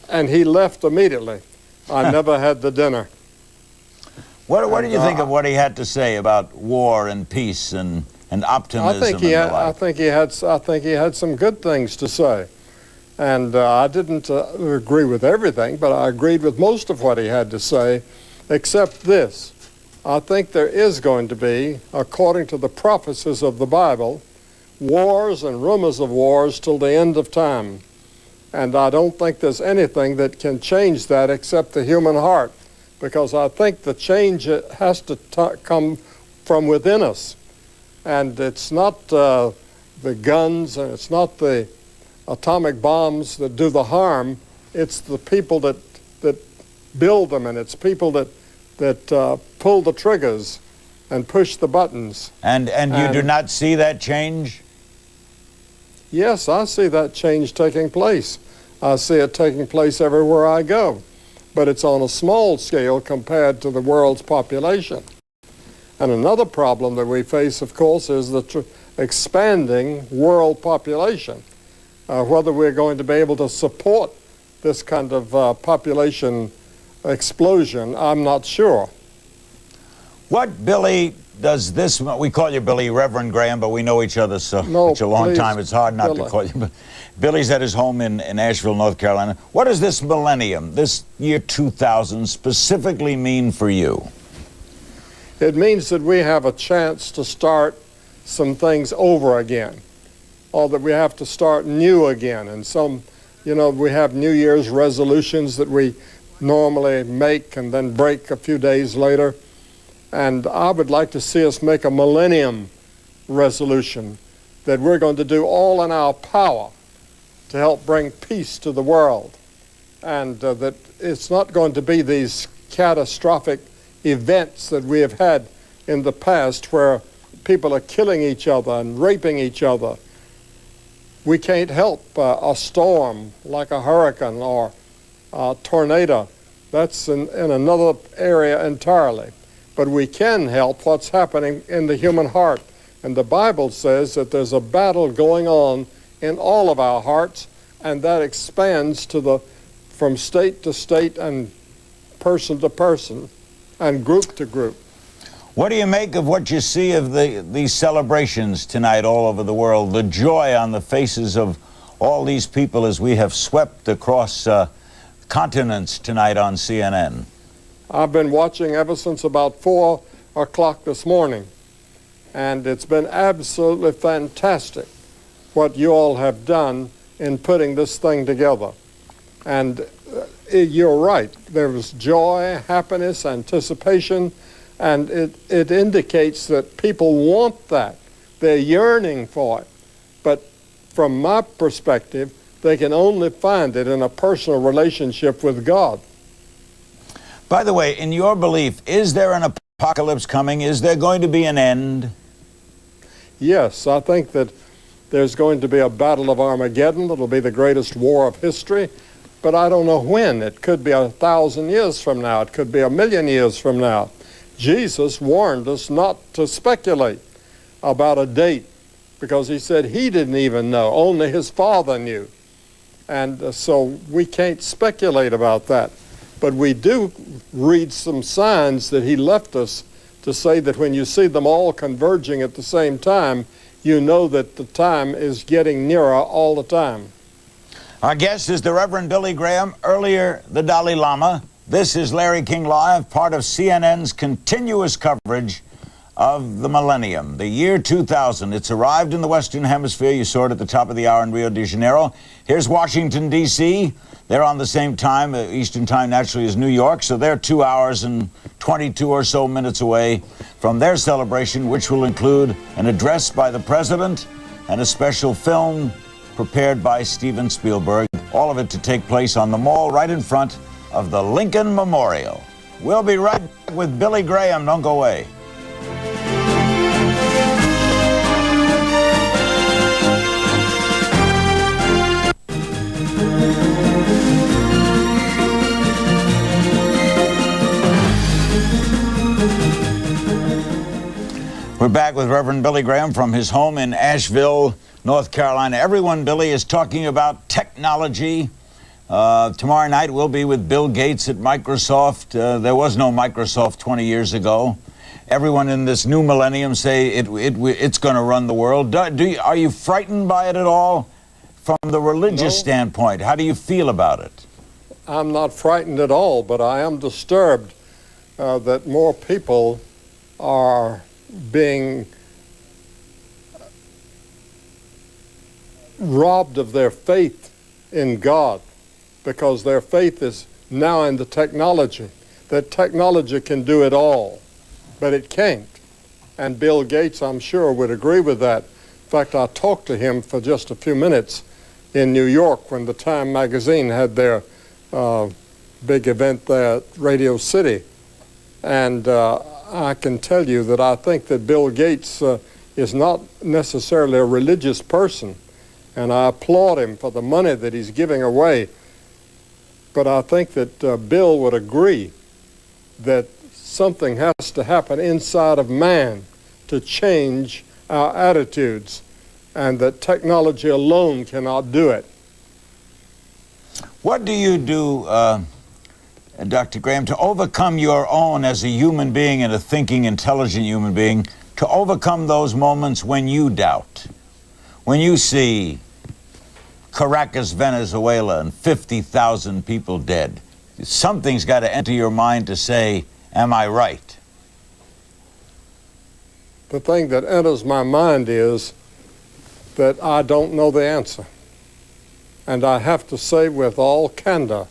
and he left immediately. I never had the dinner. What did you think of what he had to say about war and peace and optimism? I think he had some good things to say, and I didn't agree with everything, but I agreed with most of what he had to say, except this: I think there is going to be, according to the prophecies of the Bible, wars and rumors of wars till the end of time. And I don't think there's anything that can change that except the human heart, because I think the change has to come from within us. And it's not the guns, and it's not the atomic bombs that do the harm. It's the people that build them, and it's people that pull the triggers and push the buttons. And you do not see that change? Yes, I see that change taking place. I see it taking place everywhere I go. But it's on a small scale compared to the world's population. And another problem that we face, of course, is the expanding world population. Whether we're going to be able to support this kind of population explosion, I'm not sure. What, Billy, does this, we call you Billy, Reverend Graham, but we know each other such a long time, it's hard not to call you. But Billy's at his home in Asheville, North Carolina. What does this millennium, this year 2000, specifically mean for you? It means that we have a chance to start some things over again, or that we have to start new again. And we have New Year's resolutions that we normally make and then break a few days later. And I would like to see us make a millennium resolution that we're going to do all in our power to help bring peace to the world, and that it's not going to be these catastrophic events that we have had in the past where people are killing each other and raping each other. We can't help a storm like a hurricane or a tornado. That's in another area entirely. But we can help what's happening in the human heart. And the Bible says that there's a battle going on in all of our hearts, and that expands to from state to state and person to person and group to group. What do you make of what you see of these celebrations tonight all over the world, the joy on the faces of all these people as we have swept across continents tonight on CNN? I've been watching ever since about 4 o'clock this morning, and it's been absolutely fantastic what you all have done in putting this thing together. And you're right, there was joy, happiness, anticipation, and it indicates that people want that. They're yearning for it. But from my perspective, they can only find it in a personal relationship with God. By the way, in your belief, is there an apocalypse coming? Is there going to be an end? Yes, I think that there's going to be a battle of Armageddon. It'll be the greatest war of history, but I don't know when. It could be 1,000 years from now. It could be 1,000,000 years from now. Jesus warned us not to speculate about a date because he said he didn't even know. Only his Father knew. And so we can't speculate about that. But we do read some signs that he left us to say that when you see them all converging at the same time, you know that the time is getting nearer all the time. Our guest is the Reverend Billy Graham, earlier the Dalai Lama. This is Larry King Live, part of CNN's continuous coverage of the millennium, the year 2000. It's arrived in the Western Hemisphere. You saw it at the top of the hour in Rio de Janeiro. Here's Washington, D.C. They're on the same time, Eastern Time naturally, as New York, so they're 2 hours and 22 or so minutes away from their celebration, which will include an address by the president and a special film prepared by Steven Spielberg. All of it to take place on the mall right in front of the Lincoln Memorial. We'll be right back with Billy Graham. Don't go away. We're back with Reverend Billy Graham from his home in Asheville, North Carolina. Everyone, Billy, is talking about technology. Tomorrow night we'll be with Bill Gates at Microsoft. There was no Microsoft 20 years ago. Everyone in this new millennium say it's going to run the world. Are you frightened by it at all from the religious standpoint? How do you feel about it? I'm not frightened at all, but I am disturbed that more people are being robbed of their faith in God because their faith is now in the technology. That technology can do it all, but it can't. And Bill Gates, I'm sure, would agree with that. In fact, I talked to him for just a few minutes in New York when the Time magazine had their big event there at Radio City. And I can tell you that I think that Bill Gates is not necessarily a religious person, and I applaud him for the money that he's giving away. But I think that Bill would agree that something has to happen inside of man to change our attitudes, and that technology alone cannot do it. What do you do, Dr. Graham, to overcome your own as a human being and a thinking, intelligent human being, to overcome those moments when you doubt, when you see Caracas, Venezuela, and 50,000 people dead? Something's got to enter your mind to say, am I right? The thing that enters my mind is that I don't know the answer. And I have to say with all candor,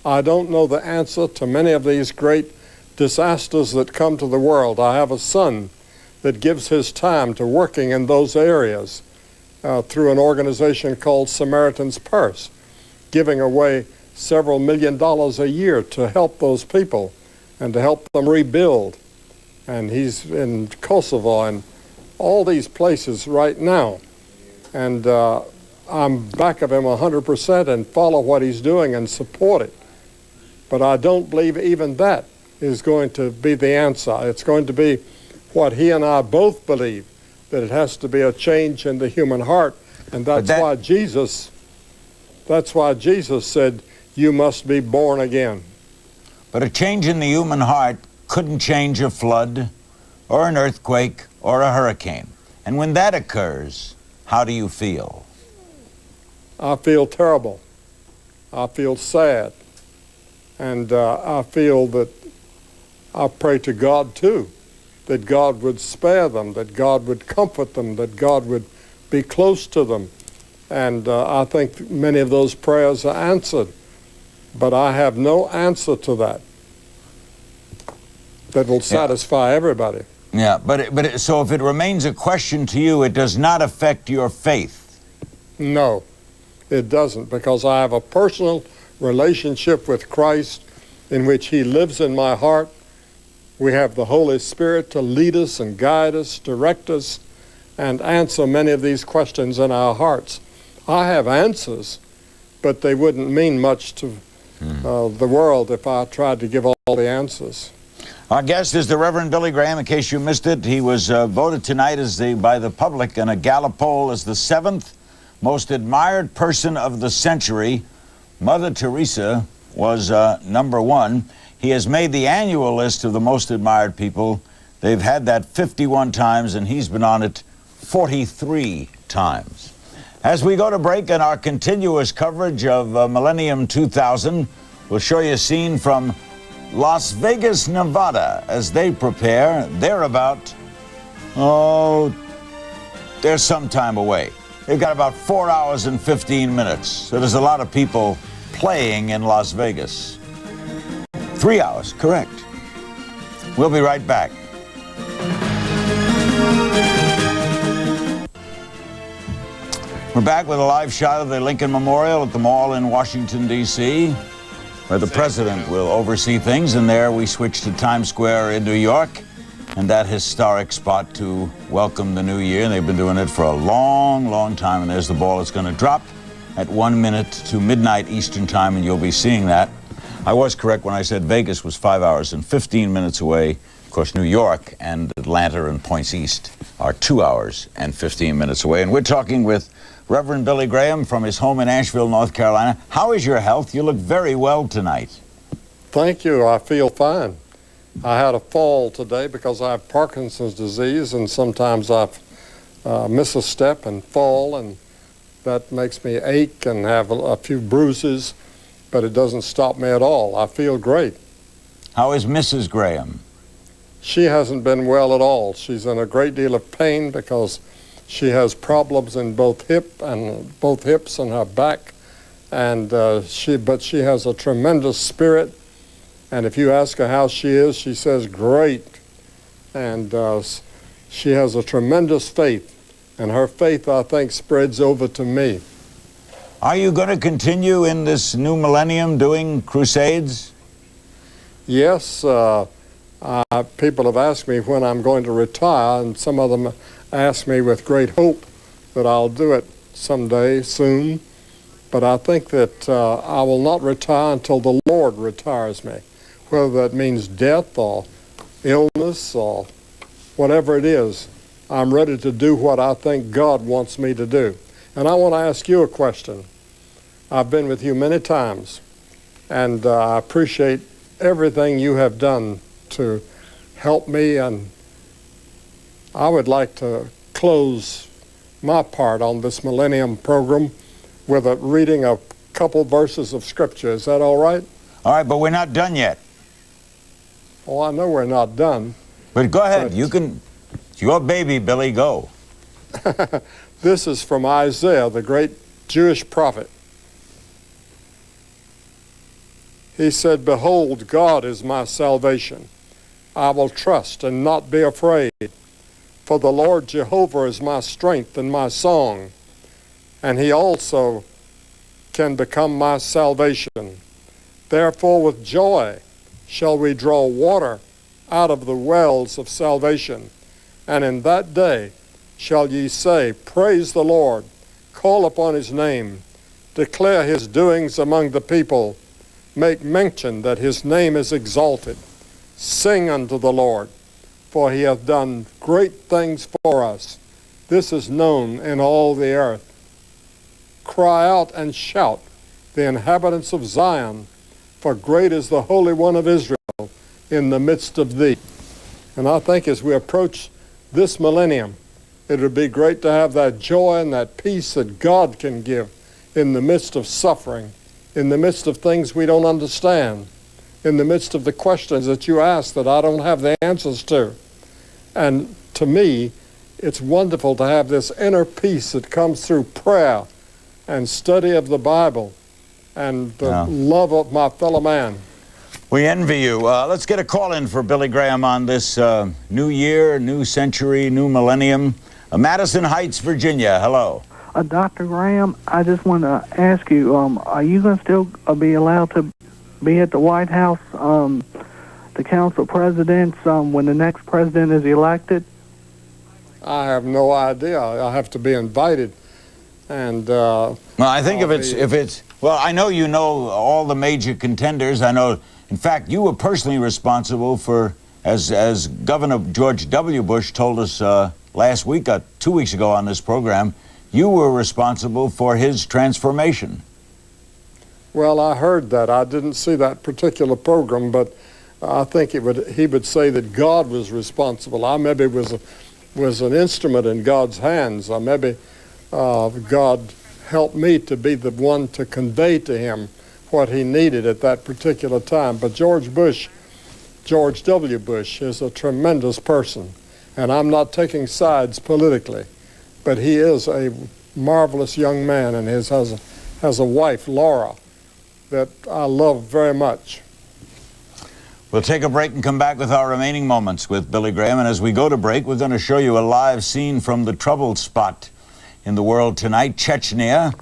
I don't know the answer to many of these great disasters that come to the world. I have a son that gives his time to working in those areas. through an organization called Samaritan's Purse, giving away several $1 million a year to help those people and to help them rebuild. And he's in Kosovo and all these places right now. And I'm back of him 100% and follow what he's doing and support it. But I don't believe even that is going to be the answer. It's going to be what he and I both believe, that it has to be a change in the human heart. And that's why Jesus said, you must be born again. But a change in the human heart couldn't change a flood or an earthquake or a hurricane. And when that occurs, how do you feel? I feel terrible. I feel sad. And I feel that I pray to God too, that God would spare them, that God would comfort them, that God would be close to them. And I think many of those prayers are answered. But I have no answer to that will satisfy everybody. Yeah, so if it remains a question to you, it does not affect your faith? No, it doesn't, because I have a personal relationship with Christ in which he lives in my heart. We have the Holy Spirit to lead us and guide us, direct us, and answer many of these questions in our hearts. I have answers, but they wouldn't mean much to the world if I tried to give all the answers. Our guest is the Reverend Billy Graham. In case you missed it, he was voted tonight by the public in a Gallup poll as the 7th most admired person of the century. Mother Teresa was number 1. He has made the annual list of the most admired people. They've had that 51 times, and he's been on it 43 times. As we go to break in our continuous coverage of Millennium 2000, we'll show you a scene from Las Vegas, Nevada, as they prepare. They're about, they're some time away. They've got about 4 hours and 15 minutes. So there's a lot of people playing in Las Vegas. 3 hours, correct. We'll be right back. We're back with a live shot of the Lincoln Memorial at the Mall in Washington, D.C., where the president will oversee things, and there we switch to Times Square in New York, and that historic spot to welcome the new year. And they've been doing it for a long, long time, and there's the ball. It's going to drop at 1 minute to midnight Eastern time, and you'll be seeing that. I was correct when I said Vegas was 5 hours and 15 minutes away. Of course, New York and Atlanta and points east are 2 hours and 15 minutes away. And we're talking with Reverend Billy Graham from his home in Asheville, North Carolina. How is your health? You look very well tonight. Thank you. I feel fine. I had a fall today because I have Parkinson's disease, and sometimes I miss a step and fall, and that makes me ache and have a few bruises, but it doesn't stop me at all. I feel great. How is Mrs. Graham? She hasn't been well at all. She's in a great deal of pain because she has problems in both hips and her back, and but she has a tremendous spirit. And if you ask her how she is, she says great. And she has a tremendous faith, and her faith, I think, spreads over to me. Are you going to continue in this new millennium doing crusades? Yes. People have asked me when I'm going to retire, and some of them ask me with great hope that I'll do it someday soon. But I think that I will not retire until the Lord retires me, whether that means death or illness or whatever it is. I'm ready to do what I think God wants me to do. And I want to ask you a question. I've been with you many times, and I appreciate everything you have done to help me, and I would like to close my part on this Millennium program with a reading a couple verses of Scripture. Is that all right? All right, but we're not done yet. Oh, I know we're not done. But go ahead. You can. It's your baby, Billy. Go. This is from Isaiah, the great Jewish prophet. He said, "Behold, God is my salvation. I will trust and not be afraid. For the Lord Jehovah is my strength and my song. and he also can become my salvation. Therefore, with joy shall we draw water out of the wells of salvation. And in that day shall ye say, Praise the Lord, call upon his name, declare his doings among the people, make mention that his name is exalted. Sing unto the Lord, for he hath done great things for us. This is known in all the earth. Cry out and shout, the inhabitants of Zion, for great is the Holy One of Israel in the midst of thee. And I think as we approach this millennium, it would be great to have that joy and that peace that God can give in the midst of suffering, in the midst of things we don't understand, in the midst of the questions that you ask that I don't have the answers to. And to me, it's wonderful to have this inner peace that comes through prayer and study of the Bible and the love of my fellow man. We envy you. Let's get a call in for Billy Graham on this new year, new century, new millennium. Madison Heights, Virginia. Hello. Dr. Graham, I just want to ask you, are you going to still be allowed to be at the White House, the Council of Presidents, when the next president is elected? I have no idea. I have to be invited. And well, I think if it's well, I know you know all the major contenders. I know, in fact, you were personally responsible for, as Governor George W. Bush told us last week, 2 weeks ago on this program, you were responsible for his transformation. Well, I heard that. I didn't see that particular program, but I think he would say that God was responsible. I maybe was an instrument in God's hands. Maybe God helped me to be the one to convey to him what he needed at that particular time. But George W. Bush is a tremendous person, and I'm not taking sides politically, but he is a marvelous young man, and has a wife, Laura, that I love very much. We'll take a break and come back with our remaining moments with Billy Graham. And as we go to break, we're going to show you a live scene from the troubled spot in the world tonight, Chechnya,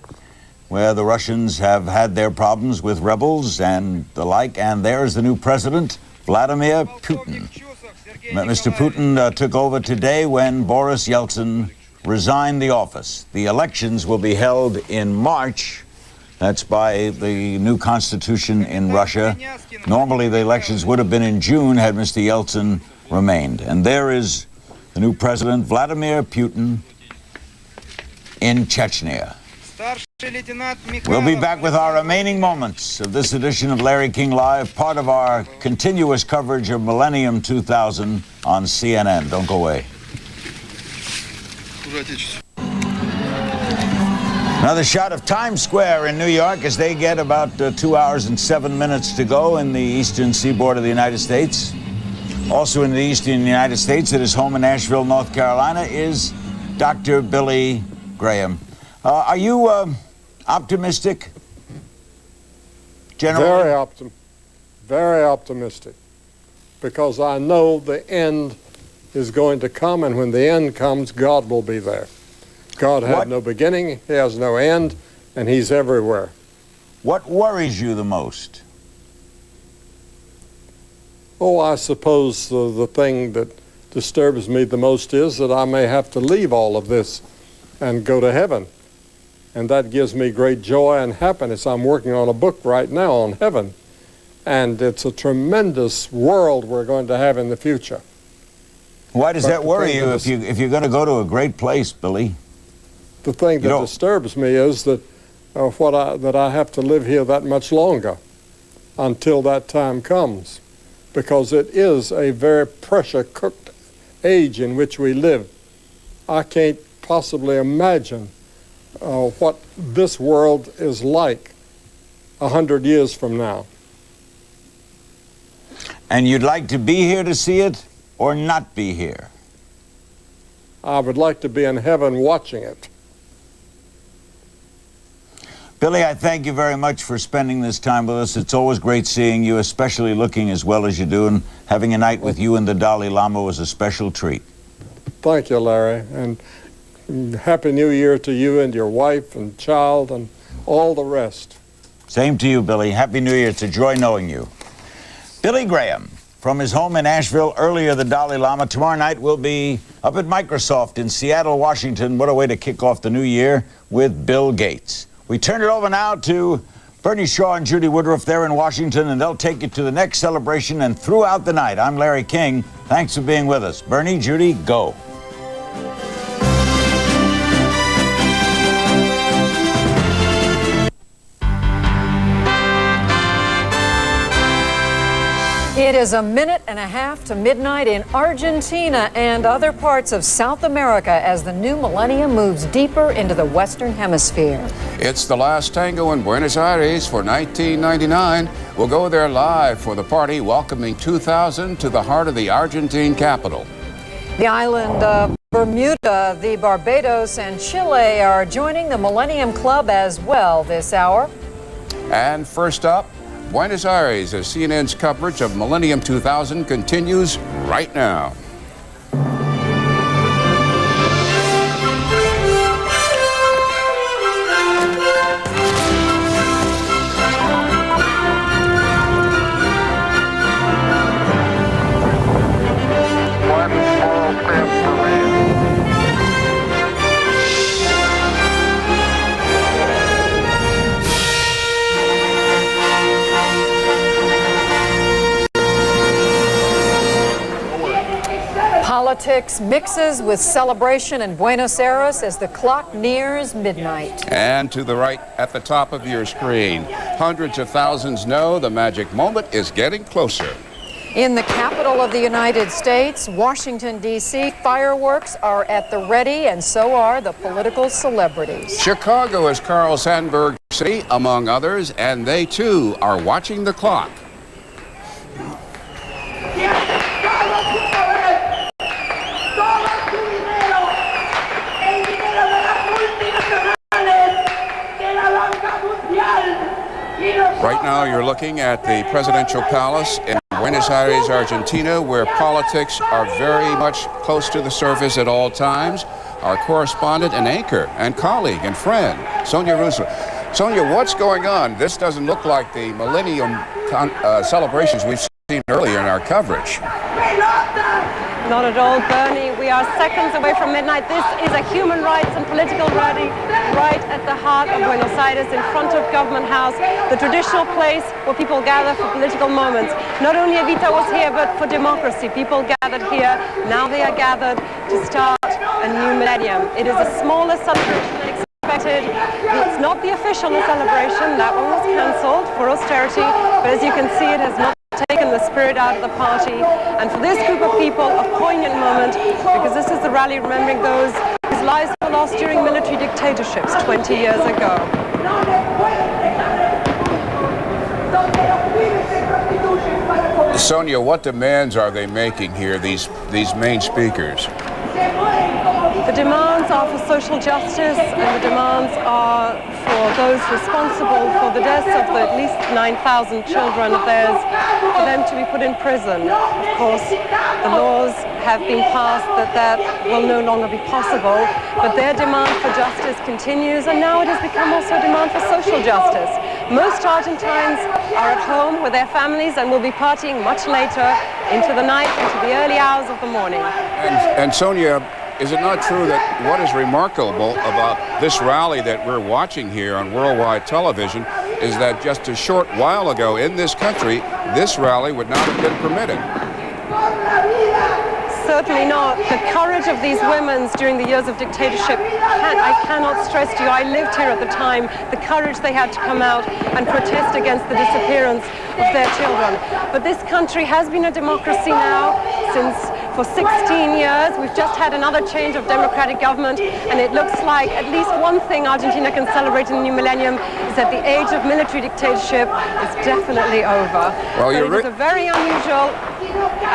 where the Russians have had their problems with rebels and the like. And there's the new president, Vladimir Putin. Mr. Putin took over today when Boris Yeltsin resigned the office. The elections will be held in March. That's by the new constitution in Russia. Normally, the elections would have been in June had Mr. Yeltsin remained. And there is the new president, Vladimir Putin, in Chechnya. We'll be back with our remaining moments of this edition of Larry King Live, part of our continuous coverage of Millennium 2000 on CNN. Don't go away. Another shot of Times Square in New York as they get about 2 hours and 7 minutes to go in the eastern seaboard of the United States. Also in the eastern United States, at his home in Asheville, North Carolina, is Dr. Billy Graham. Are you optimistic? Generally? Very optimistic, because I know the end is going to come, and when the end comes, God will be there. God had no beginning, he has no end, and he's everywhere. What worries you the most? Oh, I suppose the thing that disturbs me the most is that I may have to leave all of this and go to heaven. And that gives me great joy and happiness. I'm working on a book right now on heaven, and it's a tremendous world we're going to have in the future. Why does that worry you if you're going to go to a great place, Billy? The thing that disturbs me is that that I have to live here that much longer until that time comes, because it is a very pressure-cooked age in which we live. I can't possibly imagine what this world is like 100 years from now. And you'd like to be here to see it or not be here? I would like to be in heaven watching it. Billy, I thank you very much for spending this time with us. It's always great seeing you, especially looking as well as you do, and having a night with you and the Dalai Lama was a special treat. Thank you, Larry. And Happy New Year to you and your wife and child and all the rest. Same to you, Billy. Happy New Year. It's a joy knowing you. Billy Graham, from his home in Asheville, earlier the Dalai Lama. Tomorrow night we'll be up at Microsoft in Seattle, Washington. What a way to kick off the new year with Bill Gates. We turn it over now to Bernie Shaw and Judy Woodruff there in Washington, and they'll take you to the next celebration and throughout the night. I'm Larry King. Thanks for being with us. Bernie, Judy, go. It is a minute and a half to midnight in Argentina and other parts of South America as the new millennium moves deeper into the Western Hemisphere. It's the last tango in Buenos Aires for 1999. We'll go there live for the party welcoming 2000 to the heart of the Argentine capital. The island of Bermuda, the Barbados, and Chile are joining the Millennium Club as well this hour. And first up, Buenos Aires, as CNN's coverage of Millennium 2000 continues right now. Politics mixes with celebration in Buenos Aires as the clock nears midnight. And to the right at the top of your screen, hundreds of thousands know the magic moment is getting closer. In the capital of the United States, Washington, D.C., fireworks are at the ready, and so are the political celebrities. Chicago is Carl Sandburg's city, among others, and they too are watching the clock. Right now, you're looking at the presidential palace in Buenos Aires, Argentina, where politics are very much close to the surface at all times. Our correspondent and anchor and colleague and friend, Sonia Roosevelt. Sonia, what's going on? This doesn't look like the Millennium celebrations we've seen earlier in our coverage. Not at all, Bernie. We are seconds away from midnight. This is a human rights and political rally right at the heart of Buenos Aires, in front of Government House, the traditional place where people gather for political moments. Not only Evita was here, but for democracy. People gathered here. Now they are gathered to start a new millennium. It is a smaller celebration than expected. It's not the official celebration. That one was cancelled for austerity. But as you can see, it has not taken the spirit out of the party, and for this group of people a poignant moment, because this is the rally remembering those whose lives were lost during military dictatorships 20 years ago. Sonia, what demands are they making here, these main speakers? The demands are for social justice, and the demands are for those responsible for the deaths of the at least 9,000 children of theirs, for them to be put in prison. Of course, the laws have been passed that will no longer be possible, but their demand for justice continues, and now it has become also a demand for social justice. Most Argentines are at home with their families and will be partying much later into the night, into the early hours of the morning. And Sonia, is it not true that what is remarkable about this rally that we're watching here on worldwide television is that just a short while ago in this country, this rally would not have been permitted? Certainly not. The courage of these women during the years of dictatorship, I cannot stress to you, I lived here at the time, the courage they had to come out and protest against the disappearance of their children. But this country has been a democracy now for 16 years. We've just had another change of democratic government, and it looks like at least one thing Argentina can celebrate in the new millennium is that the age of military dictatorship is definitely over. Well, so it is a very unusual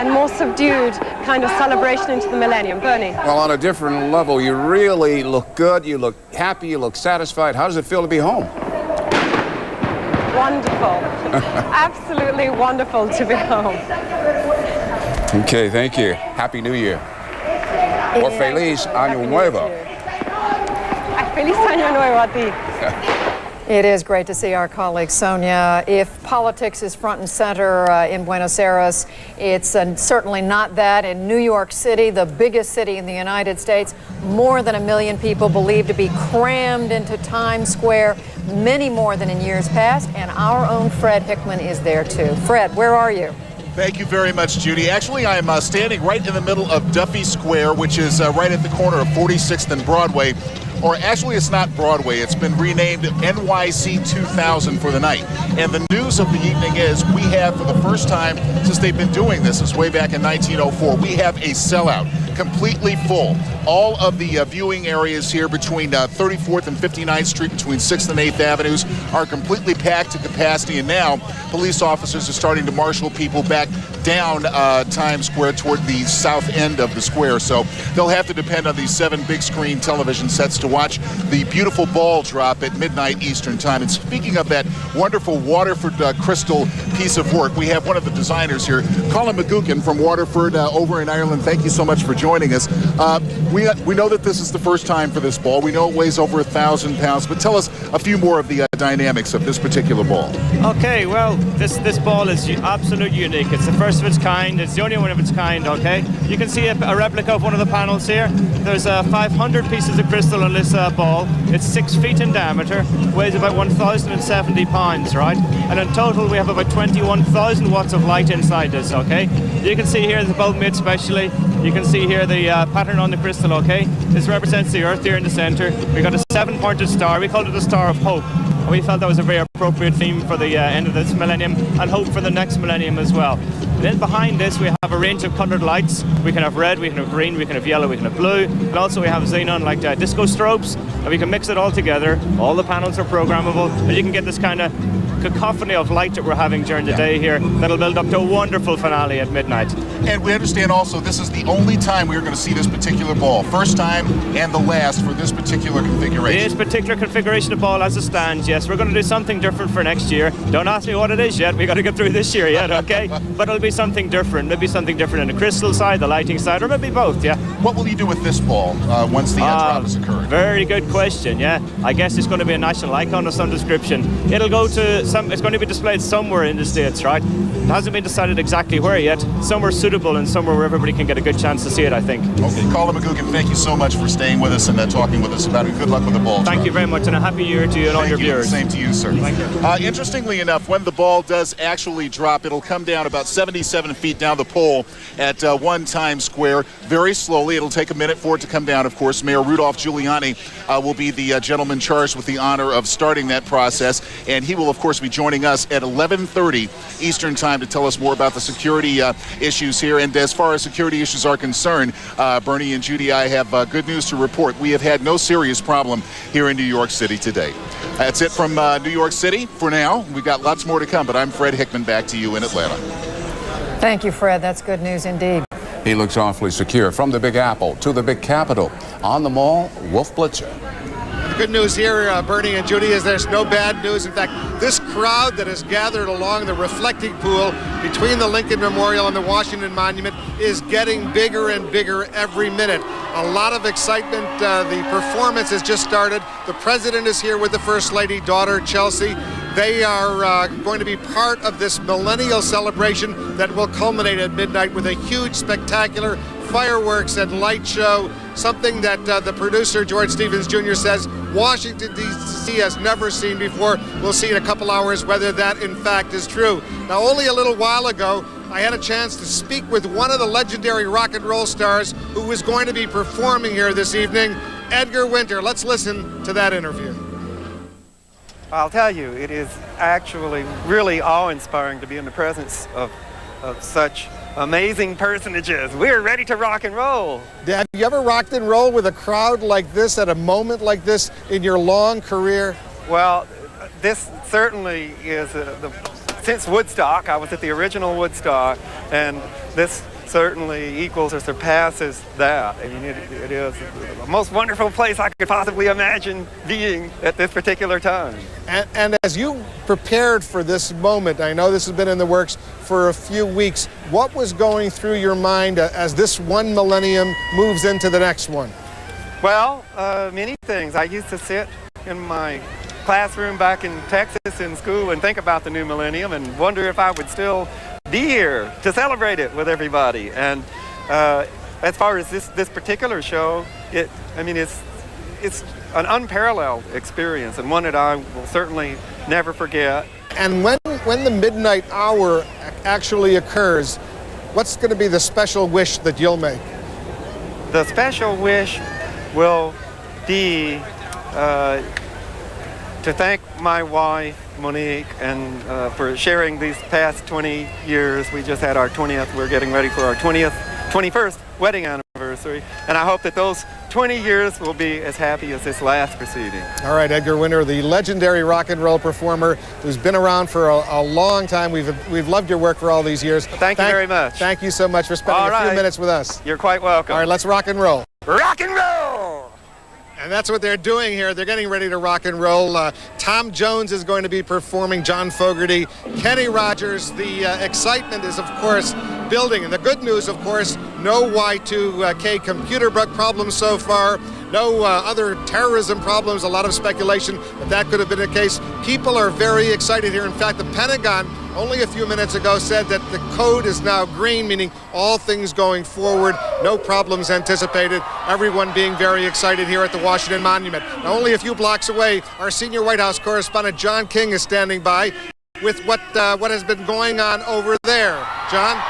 and more subdued kind of celebration into the millennium. Bernie? Well, on a different level, you really look good, you look happy, you look satisfied. How does it feel to be home? Wonderful. Absolutely wonderful to be home. Okay, thank you. Happy New Year. Or Feliz Año Nuevo. Feliz año nuevo a ti. It is great to see our colleague Sonia. If politics is front and center in Buenos Aires, it's certainly not that in New York City, the biggest city in the United States. More than 1 million people believed to be crammed into Times Square, many more than in years past, and our own Fred Hickman is there too. Fred, where are you? Thank you very much, Judy. Actually, I am standing right in the middle of Duffy Square, which is right at the corner of 46th and Broadway. Or actually, it's not Broadway. It's been renamed NYC 2000 for the night. And the news of the evening is we have, for the first time since they've been doing this, since way back in 1904, we have a sellout, completely full. All of the viewing areas here between 34th and 59th Street, between 6th and 8th Avenues, are completely packed to capacity. And now police officers are starting to marshal people back down Times Square toward the south end of the square. So they'll have to depend on these 7 big screen television sets to watch the beautiful ball drop at midnight Eastern time. And speaking of that wonderful Waterford crystal piece of work, we have one of the designers here, Colin McGuckin from Waterford over in Ireland. Thank you so much for joining us. We know that this is the first time for this ball. We know it weighs over 1,000 pounds, but tell us a few more of the dynamics of this particular ball. Okay, well, this ball is absolutely unique. It's the first of its kind. It's the only one of its kind, okay? You can see a replica of one of the panels here. There's 500 pieces of crystal on this ball. It's 6 feet in diameter, weighs about 1,070 pounds, right? And in total, we have about 21,000 watts of light inside this, okay? You can see here the bulb made specially. You can see here the pattern on the crystal, okay? This represents the Earth here in the center. We got a 7-pointed star. We called it the Star of Hope. And we felt that was a very appropriate theme for the end of this millennium and hope for the next millennium as well. And then behind this, we have a range of colored lights. We can have red, we can have green, we can have yellow, we can have blue. And also we have xenon like disco strobes, and we can mix it all together. All the panels are programmable, and you can get this kind of cacophony of light that we're having during the day here that'll build up to a wonderful finale at midnight. And we understand also this is the only time we're going to see this particular ball. First time and the last for this particular configuration. This particular configuration of ball as it stands, yes. We're going to do something different for next year. Don't ask me what it is yet. We got to get through this year yet, okay? But it'll be something different. Maybe something different in the crystal side, the lighting side, or maybe both, yeah. What will you do with this ball once the drop has occurred? Very good question, yeah. I guess it's going to be a national icon of some description. It'll go to it's going to be displayed somewhere in the States, right? It hasn't been decided exactly where yet. Somewhere suitable and somewhere where everybody can get a good chance to see it, I think. Okay, Colin McGuckin, thank you so much for staying with us and talking with us about it. Good luck with the ball. Thank you very much, and a happy year to you and all your viewers. Same to you, sir. Thank you. Interestingly enough, when the ball does actually drop, it'll come down about 77 feet down the pole at 1 Times Square. Very slowly. It'll take a minute for it to come down, of course. Mayor Rudolph Giuliani will be the gentleman charged with the honor of starting that process, and he will, of course, be joining us at 11:30 Eastern time to tell us more about the security issues here. And as far as security issues are concerned, Bernie and Judy, I have good news to report. We have had no serious problem here in New York City today. That's it from New York City for now. We've got lots more to come, but I'm Fred Hickman, back to you in Atlanta. Thank you, Fred. That's good news indeed. He looks awfully secure. From the Big Apple to the Big Capitol. On the Mall, Wolf Blitzer. The good news here, Bernie and Judy, is there's no bad news. In fact, this crowd that has gathered along the reflecting pool between the Lincoln Memorial and the Washington Monument is getting bigger and bigger every minute. A lot of excitement. The performance has just started. The president is here with the First Lady, daughter Chelsea. They are going to be part of this millennial celebration that will culminate at midnight with a huge, spectacular fireworks and light show, something that the producer, George Stevens Jr., says Washington, D.C. has never seen before. We'll see in a couple hours whether that, in fact, is true. Now, only a little while ago, I had a chance to speak with one of the legendary rock and roll stars who was going to be performing here this evening, Edgar Winter. Let's listen to that interview. I'll tell you, it is actually really awe-inspiring to be in the presence of such amazing personages. We're ready to rock and roll. Have you ever rocked and rolled with a crowd like this at a moment like this in your long career? Well, this certainly is since Woodstock. I was at the original Woodstock, and this certainly equals or surpasses that. I mean, it is the most wonderful place I could possibly imagine being at this particular time. And as you prepared for this moment, I know this has been in the works for a few weeks, what was going through your mind as this one millennium moves into the next one? Well, many things. I used to sit in my classroom back in Texas in school and think about the new millennium and wonder if I would still be here to celebrate it with everybody. And as far as this particular show, it's an unparalleled experience and one that I will certainly never forget. And when the midnight hour actually occurs, what's going to be the special wish that you'll make? The special wish will be to thank my wife, Monique, and for sharing these past 20 years. We just had our 20th. We're getting ready for our 21st wedding anniversary. And I hope that those 20 years will be as happy as this last proceeding. All right, Edgar Winter, the legendary rock and roll performer who's been around for a long time. We've loved your work for all these years. Thank you very much. Thank you so much for spending a few minutes with us. You're quite welcome. All right, let's rock and roll. Rock and roll! And that's what they're doing here. They're getting ready to rock and roll. Tom Jones is going to be performing, John Fogerty, Kenny Rogers. The excitement is, of course, building. And the good news, of course, no Y2K computer bug problems so far. No other terrorism problems, a lot of speculation that could have been the case. People are very excited here. In fact, the Pentagon only a few minutes ago said that the code is now green, meaning all things going forward, no problems anticipated. Everyone being very excited here at the Washington Monument. Now, only a few blocks away, our senior White House correspondent John King is standing by with what has been going on over there. John?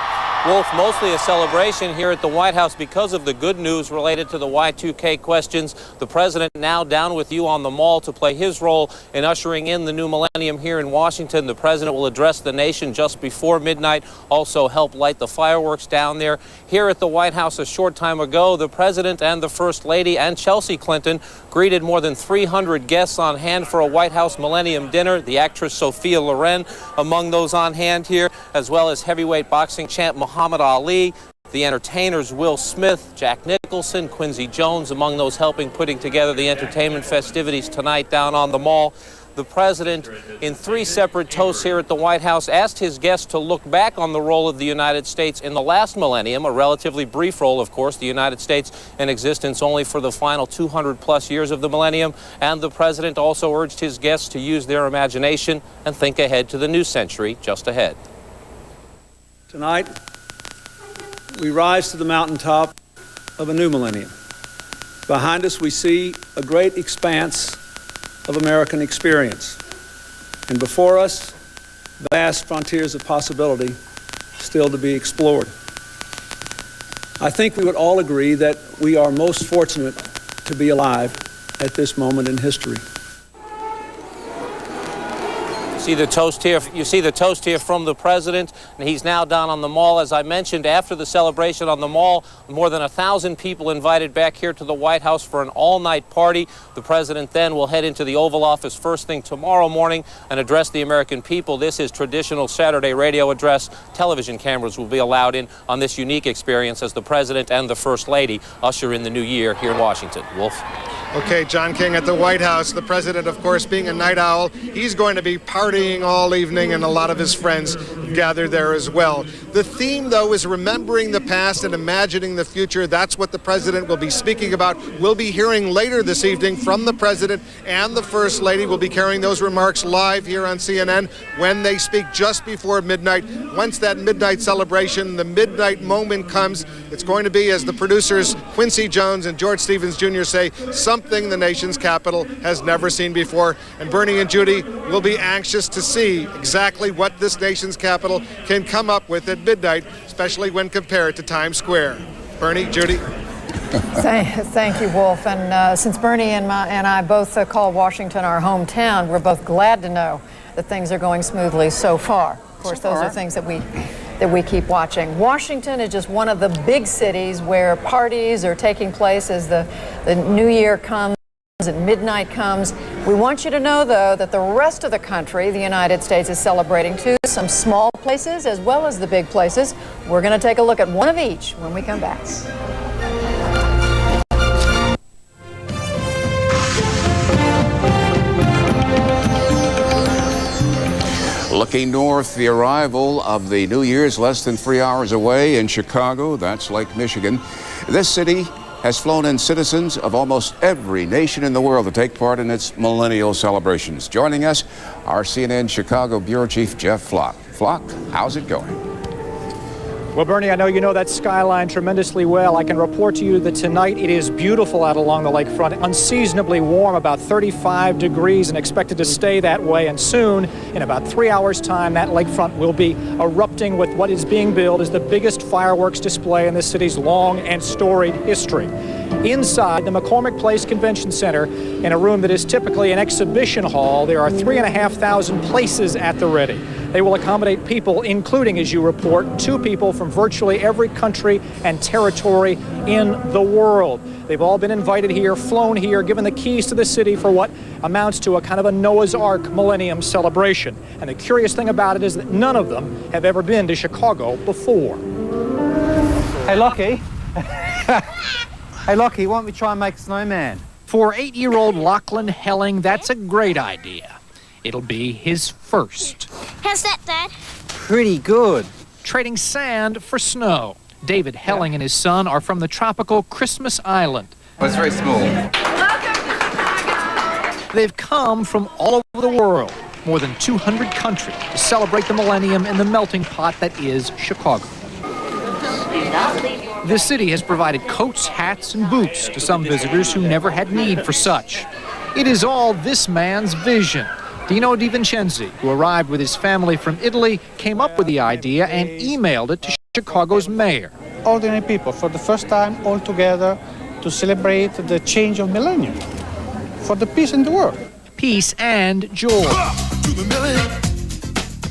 Wolf, mostly a celebration here at the White House because of the good news related to the Y2K questions. The president now down with you on the Mall to play his role in ushering in the new millennium here in Washington. The president will address the nation just before midnight, also help light the fireworks down there. Here at the White House a short time ago, the president and the First Lady and Chelsea Clinton greeted more than 300 guests on hand for a White House Millennium dinner. The actress Sophia Loren among those on hand here, as well as heavyweight boxing champ Muhammad Ali, the entertainers Will Smith, Jack Nicholson, Quincy Jones, among those helping putting together the entertainment festivities tonight down on the Mall. The president, in 3 separate toasts here at the White House, asked his guests to look back on the role of the United States in the last millennium, a relatively brief role, of course, the United States in existence only for the final 200-plus years of the millennium. And the president also urged his guests to use their imagination and think ahead to the new century just ahead. Tonight, we rise to the mountaintop of a new millennium. Behind us, we see a great expanse of American experience. And before us, vast frontiers of possibility still to be explored. I think we would all agree that we are most fortunate to be alive at this moment in history. You see the toast here from the president, and he's now down on the Mall. As I mentioned, after the celebration on the Mall, more than 1,000 people invited back here to the White House for an all-night party. The president then will head into the Oval Office first thing tomorrow morning and address the American people. This is traditional Saturday radio address. Television cameras will be allowed in on this unique experience as the president and the First Lady usher in the new year here in Washington. Wolf? Okay, John King at the White House. The president, of course, being a night owl, he's going to be partying all evening, and a lot of his friends gathered there as well. The theme, though, is remembering the past and imagining the future. That's what the president will be speaking about. We'll be hearing later this evening from the president and the First Lady. We'll be carrying those remarks live here on CNN when they speak just before midnight. Once that midnight celebration, the midnight moment comes, it's going to be, as the producers Quincy Jones and George Stevens Jr. say, something the nation's capital has never seen before. And Bernie and Judy will be anxious to see exactly what this nation's capital can come up with at midnight, especially when compared to Times Square. Bernie, Judy. Thank you, Wolf. And since Bernie and I both call Washington our hometown, we're both glad to know that things are going smoothly so far. Of course, those are things that we keep watching. Washington is just one of the big cities where parties are taking place as the new year comes and midnight comes. We want you to know, though, that the rest of the country, the United States, is celebrating too. Some small places as well as the big places. We're going to take a look at one of each when we come back. Looking north, the arrival of the New Year's less than 3 hours away in Chicago. That's Lake Michigan. This city has flown in citizens of almost every nation in the world to take part in its millennial celebrations. Joining us, our CNN Chicago Bureau Chief Jeff Flock. Flock, how's it going? Well, Bernie, I know you know that skyline tremendously well. I can report to you that tonight it is beautiful out along the lakefront, unseasonably warm, about 35 degrees, and expected to stay that way. And soon, in about 3 hours' time, that lakefront will be erupting with what is being billed as the biggest fireworks display in the city's long and storied history. Inside the McCormick Place Convention Center, in a room that is typically an exhibition hall, there are 3,500 places at the ready. They will accommodate people, including, as you report, 2 people from virtually every country and territory in the world. They've all been invited here, flown here, given the keys to the city for what amounts to a kind of a Noah's Ark Millennium celebration. And the curious thing about it is that none of them have ever been to Chicago before. Hey, Lockie. Hey, Lockie, why don't we try and make a snowman? For 8-year-old Lachlan Helling, that's a great idea. It'll be his first. How's that, Dad? Pretty good. Trading sand for snow. David Helling and his son are from the tropical Christmas Island. Oh, it's very small. They've come from all over the world, more than 200 countries, to celebrate the millennium in the melting pot that is Chicago. The city has provided coats, hats, and boots to some visitors who never had need for such. It is all this man's vision. Dino DiVincenzi, who arrived with his family from Italy, came up with the idea and emailed it to Chicago's mayor. Ordinary people, for the first time, all together to celebrate the change of millennium, for the peace in the world. Peace and joy.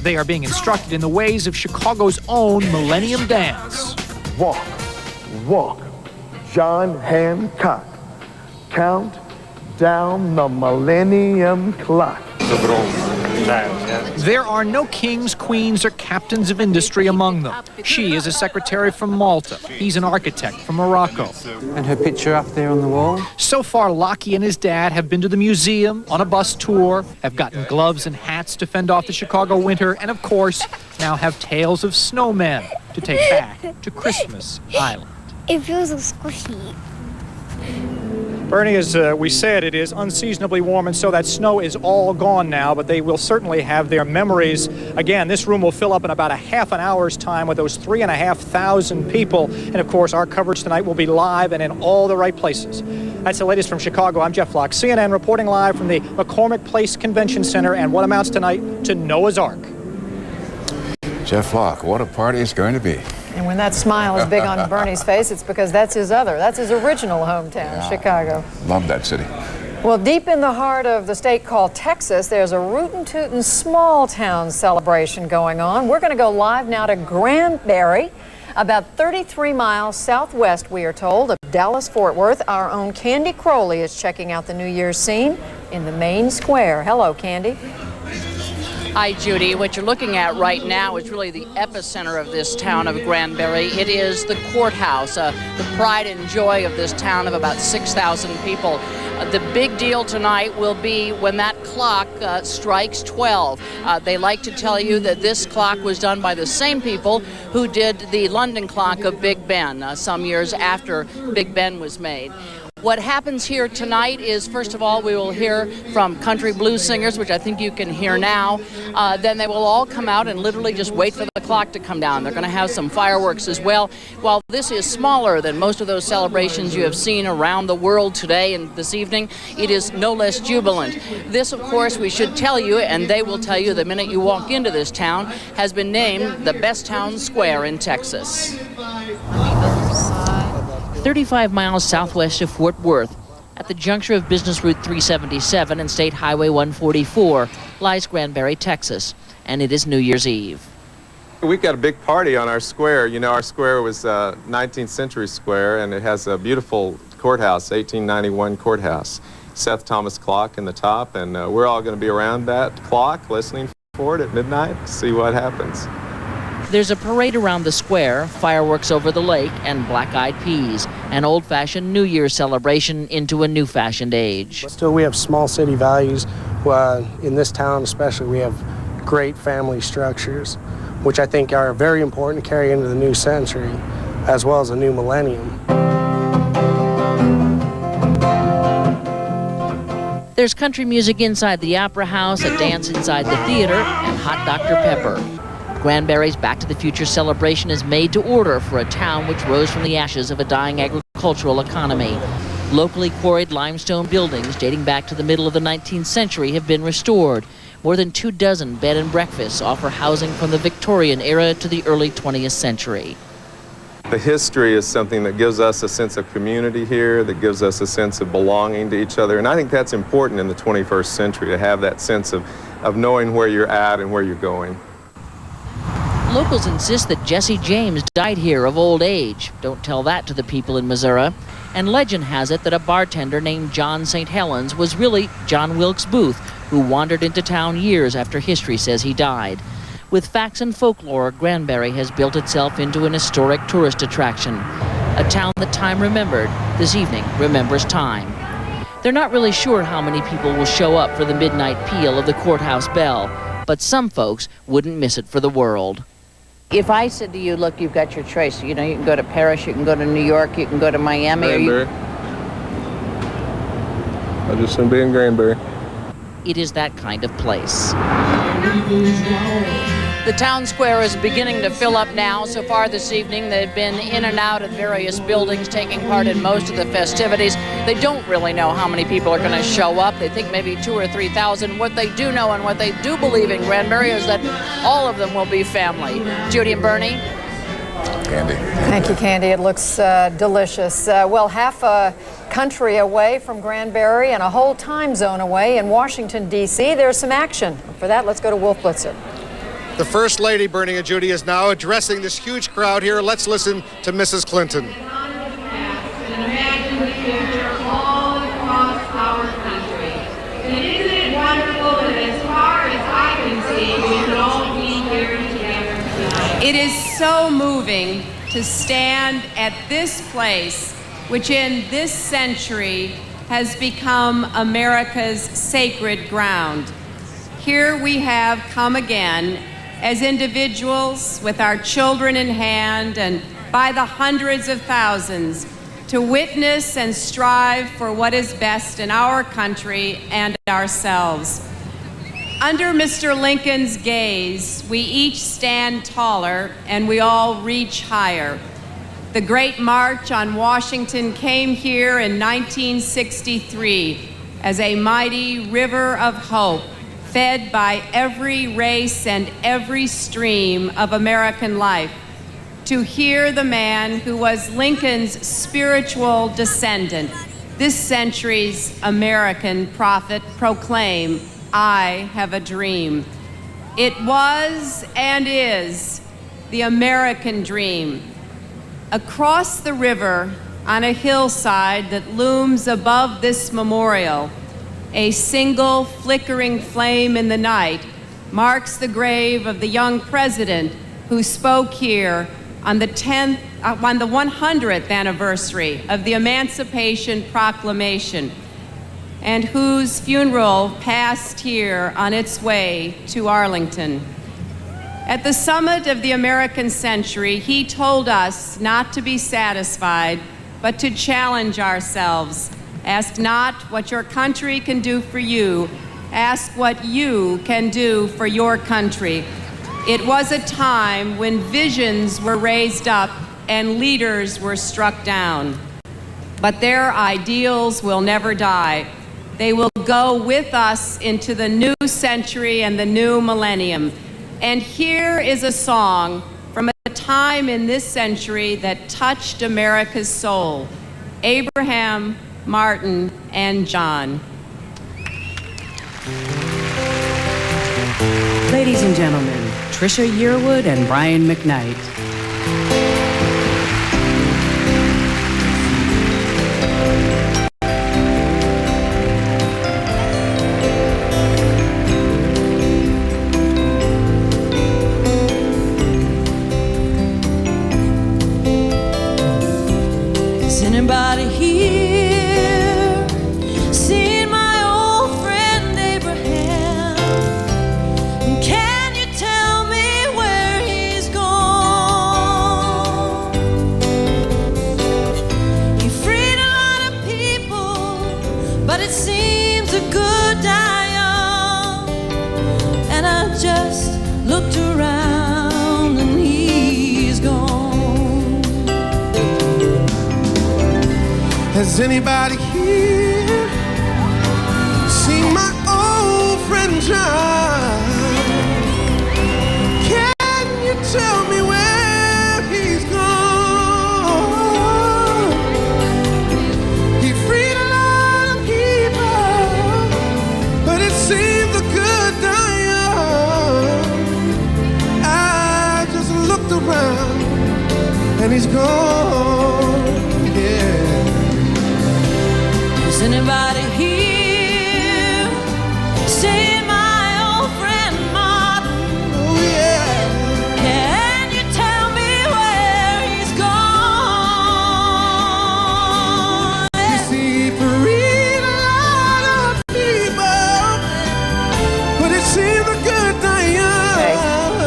They are being instructed in the ways of Chicago's own Millennium Dance. Walk, walk, John Hancock, count down the millennium clock. There are no kings, queens, or captains of industry among them. She is a secretary from Malta. He's an architect from Morocco. And her picture up there on the wall? So far, Lockie and his dad have been to the museum, on a bus tour, have gotten gloves and hats to fend off the Chicago winter, and of course, now have tales of snowmen to take back to Christmas Island. It feels so squishy. Bernie, as we said, it is unseasonably warm, and so that snow is all gone now, but they will certainly have their memories. Again, this room will fill up in about a half an hour's time with those 3,500 people. And, of course, our coverage tonight will be live and in all the right places. That's the latest from Chicago. I'm Jeff Flock, CNN, reporting live from the McCormick Place Convention Center and what amounts tonight to Noah's Ark. Jeff Flock, what a party it's going to be. And when that smile is big on Bernie's face, it's because that's his original hometown, Chicago. Love that city. Well, deep in the heart of the state called Texas, there's a rootin' tootin' small town celebration going on. We're going to go live now to Granbury, about 33 miles southwest, we are told, of Dallas-Fort Worth. Our own Candy Crowley is checking out the New Year's scene in the main square. Hello, Candy. Hi, Judy. What you're looking at right now is really the epicenter of this town of Granbury. It is the courthouse, the pride and joy of this town of about 6,000 people. The big deal tonight will be when that clock strikes 12. They like to tell you that this clock was done by the same people who did the London clock of Big Ben some years after Big Ben was made. What happens here tonight is, first of all, we will hear from country blues singers, which I think you can hear now. Then they will all come out and literally just wait for the clock to come down. They're going to have some fireworks as well. While this is smaller than most of those celebrations you have seen around the world today and this evening, it is no less jubilant. This, of course, we should tell you, and they will tell you the minute you walk into this town, has been named the best town square in Texas. 35 miles southwest of Fort Worth, at the juncture of Business Route 377 and State Highway 144, lies Granbury, Texas, and it is New Year's Eve. We've got a big party on our square. You know, our square was a 19th century square, and it has a beautiful courthouse, 1891 courthouse. Seth Thomas clock in the top, and we're all going to be around that clock listening for it at midnight to see what happens. There's a parade around the square, fireworks over the lake, and black-eyed peas, an old-fashioned New Year's celebration into a new-fashioned age. Still, we have small city values. In this town especially, we have great family structures, which I think are very important to carry into the new century, as well as the new millennium. There's country music inside the Opera House, a dance inside the theater, and hot Dr. Pepper. Granbury's Back to the Future celebration is made to order for a town which rose from the ashes of a dying agricultural economy. Locally quarried limestone buildings dating back to the middle of the 19th century have been restored. More than 24 bed and breakfasts offer housing from the Victorian era to the early 20th century. The history is something that gives us a sense of community here, that gives us a sense of belonging to each other, and I think that's important in the 21st century, to have that sense of knowing where you're at and where you're going. Locals insist that Jesse James died here of old age. Don't tell that to the people in Missouri. And legend has it that a bartender named John St. Helens was really John Wilkes Booth, who wandered into town years after history says he died. With facts and folklore, Granbury has built itself into an historic tourist attraction. A town that time remembered, this evening remembers time. They're not really sure how many people will show up for the midnight peal of the courthouse bell, but some folks wouldn't miss it for the world. If I said to you, look, you've got your choice, you know, you can go to Paris, you can go to New York, you can go to Miami. Granbury. I just want to be in Granbury. It is that kind of place. The town square is beginning to fill up now. So far this evening, they've been in and out of various buildings, taking part in most of the festivities. They don't really know how many people are going to show up. They think maybe 2,000 or 3,000. What they do know and what they do believe in Granbury is that all of them will be family. Judy and Bernie. Candy. Thank you, Candy. It looks delicious. Well, half a country away from Granbury and a whole time zone away in Washington, D.C., there's some action. For that, let's go to Wolf Blitzer. The First Lady, Bernie and Judy, is now addressing this huge crowd here. Let's listen to Mrs. Clinton. And imagine the future all across our country. And isn't it wonderful that as far as I can see, we can all be here together tonight? It is so moving to stand at this place, which in this century has become America's sacred ground. Here we have come again as individuals with our children in hand and by the hundreds of thousands to witness and strive for what is best in our country and ourselves. Under Mr. Lincoln's gaze, we each stand taller and we all reach higher. The Great March on Washington came here in 1963 as a mighty river of hope, fed by every race and every stream of American life, to hear the man who was Lincoln's spiritual descendant, this century's American prophet, proclaim, "I have a dream." It was and is the American dream. Across the river, on a hillside that looms above this memorial, a single flickering flame in the night marks the grave of the young president who spoke here on the 100th anniversary of the Emancipation Proclamation, and whose funeral passed here on its way to Arlington. At the summit of the American century, he told us not to be satisfied, but to challenge ourselves. Ask not what your country can do for you. Ask what you can do for your country. It was a time when visions were raised up and leaders were struck down. But their ideals will never die. They will go with us into the new century and the new millennium. And here is a song from a time in this century that touched America's soul. Abraham, Martin, and John. Ladies and gentlemen, Trisha Yearwood and Brian McKnight. Is anybody here seen my old friend Abraham? Can you tell me where he's gone? He freed a lot of people, but it seems a good Has anybody here seen my old friend John? Can you tell me where he's gone? He freed a lot of people, but it seemed the good die young. I just looked around and he's gone, yeah. Is anybody here seeing my old friend Martin? Oh yeah. Can you tell me where he's gone? You see, freed a lot of people, but it seemed a good die young.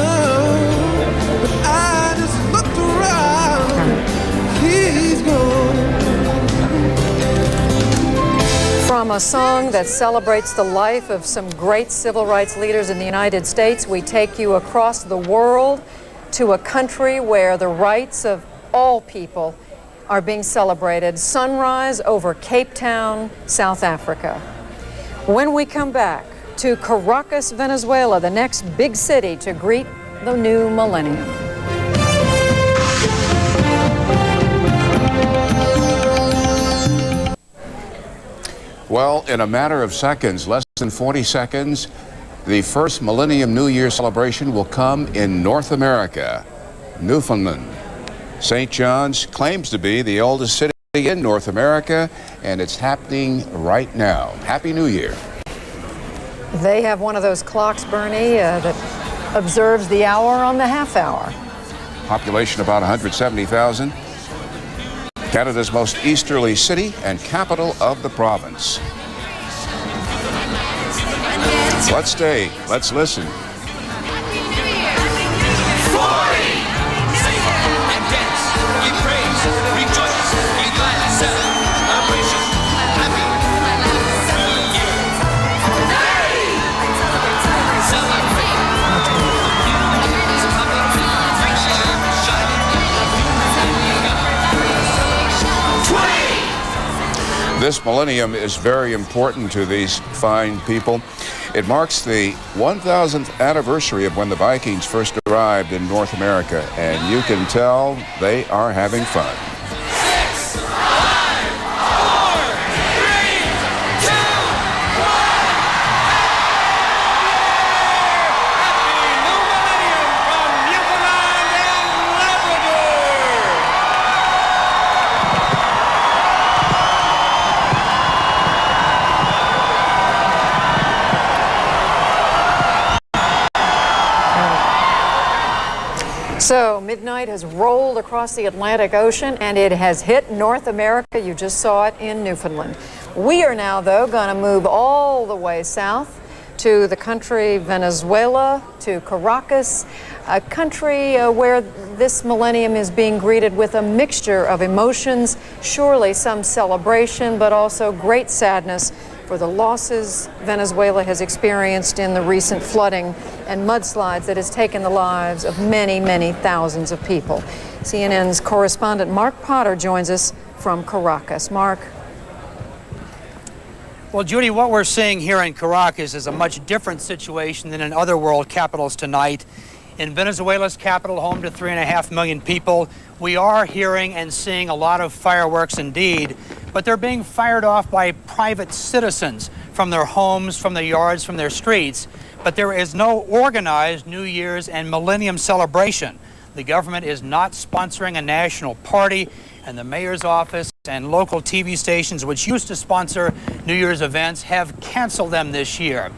But I just looked around, he's gone. From a song that celebrates the life of some great civil rights leaders in the United States, we take you across the world to a country where the rights of all people are being celebrated. Sunrise over Cape Town, South Africa. When we come back to Caracas, Venezuela, the next big city to greet the new millennium. Well, in a matter of seconds, less than 40 seconds, the first Millennium New Year celebration will come in North America, Newfoundland. St. John's claims to be the oldest city in North America, and it's happening right now. Happy New Year. They have one of those clocks, Bernie, that observes the hour on the half hour. Population about 170,000. Canada's most easterly city and capital of the province. Let's stay. Let's listen. This millennium is very important to these fine people. It marks the 1,000th anniversary of when the Vikings first arrived in North America, and you can tell they are having fun. So midnight has rolled across the Atlantic Ocean and it has hit North America. You just saw it in Newfoundland. We are now, though, going to move all the way south to the country Venezuela, to Caracas, a country where this millennium is being greeted with a mixture of emotions, surely some celebration, but also great sadness for the losses Venezuela has experienced in the recent flooding and mudslides that has taken the lives of many, many thousands of people. CNN's correspondent Mark Potter joins us from Caracas. Mark. Well, Judy, what we're seeing here in Caracas is a much different situation than in other world capitals tonight. In Venezuela's capital, home to 3.5 million people, we are hearing and seeing a lot of fireworks indeed, but they're being fired off by private citizens from their homes, from their yards, from their streets. But there is no organized New Year's and Millennium celebration. The government is not sponsoring a national party, and the mayor's office and local TV stations, which used to sponsor New Year's events, have canceled them this year.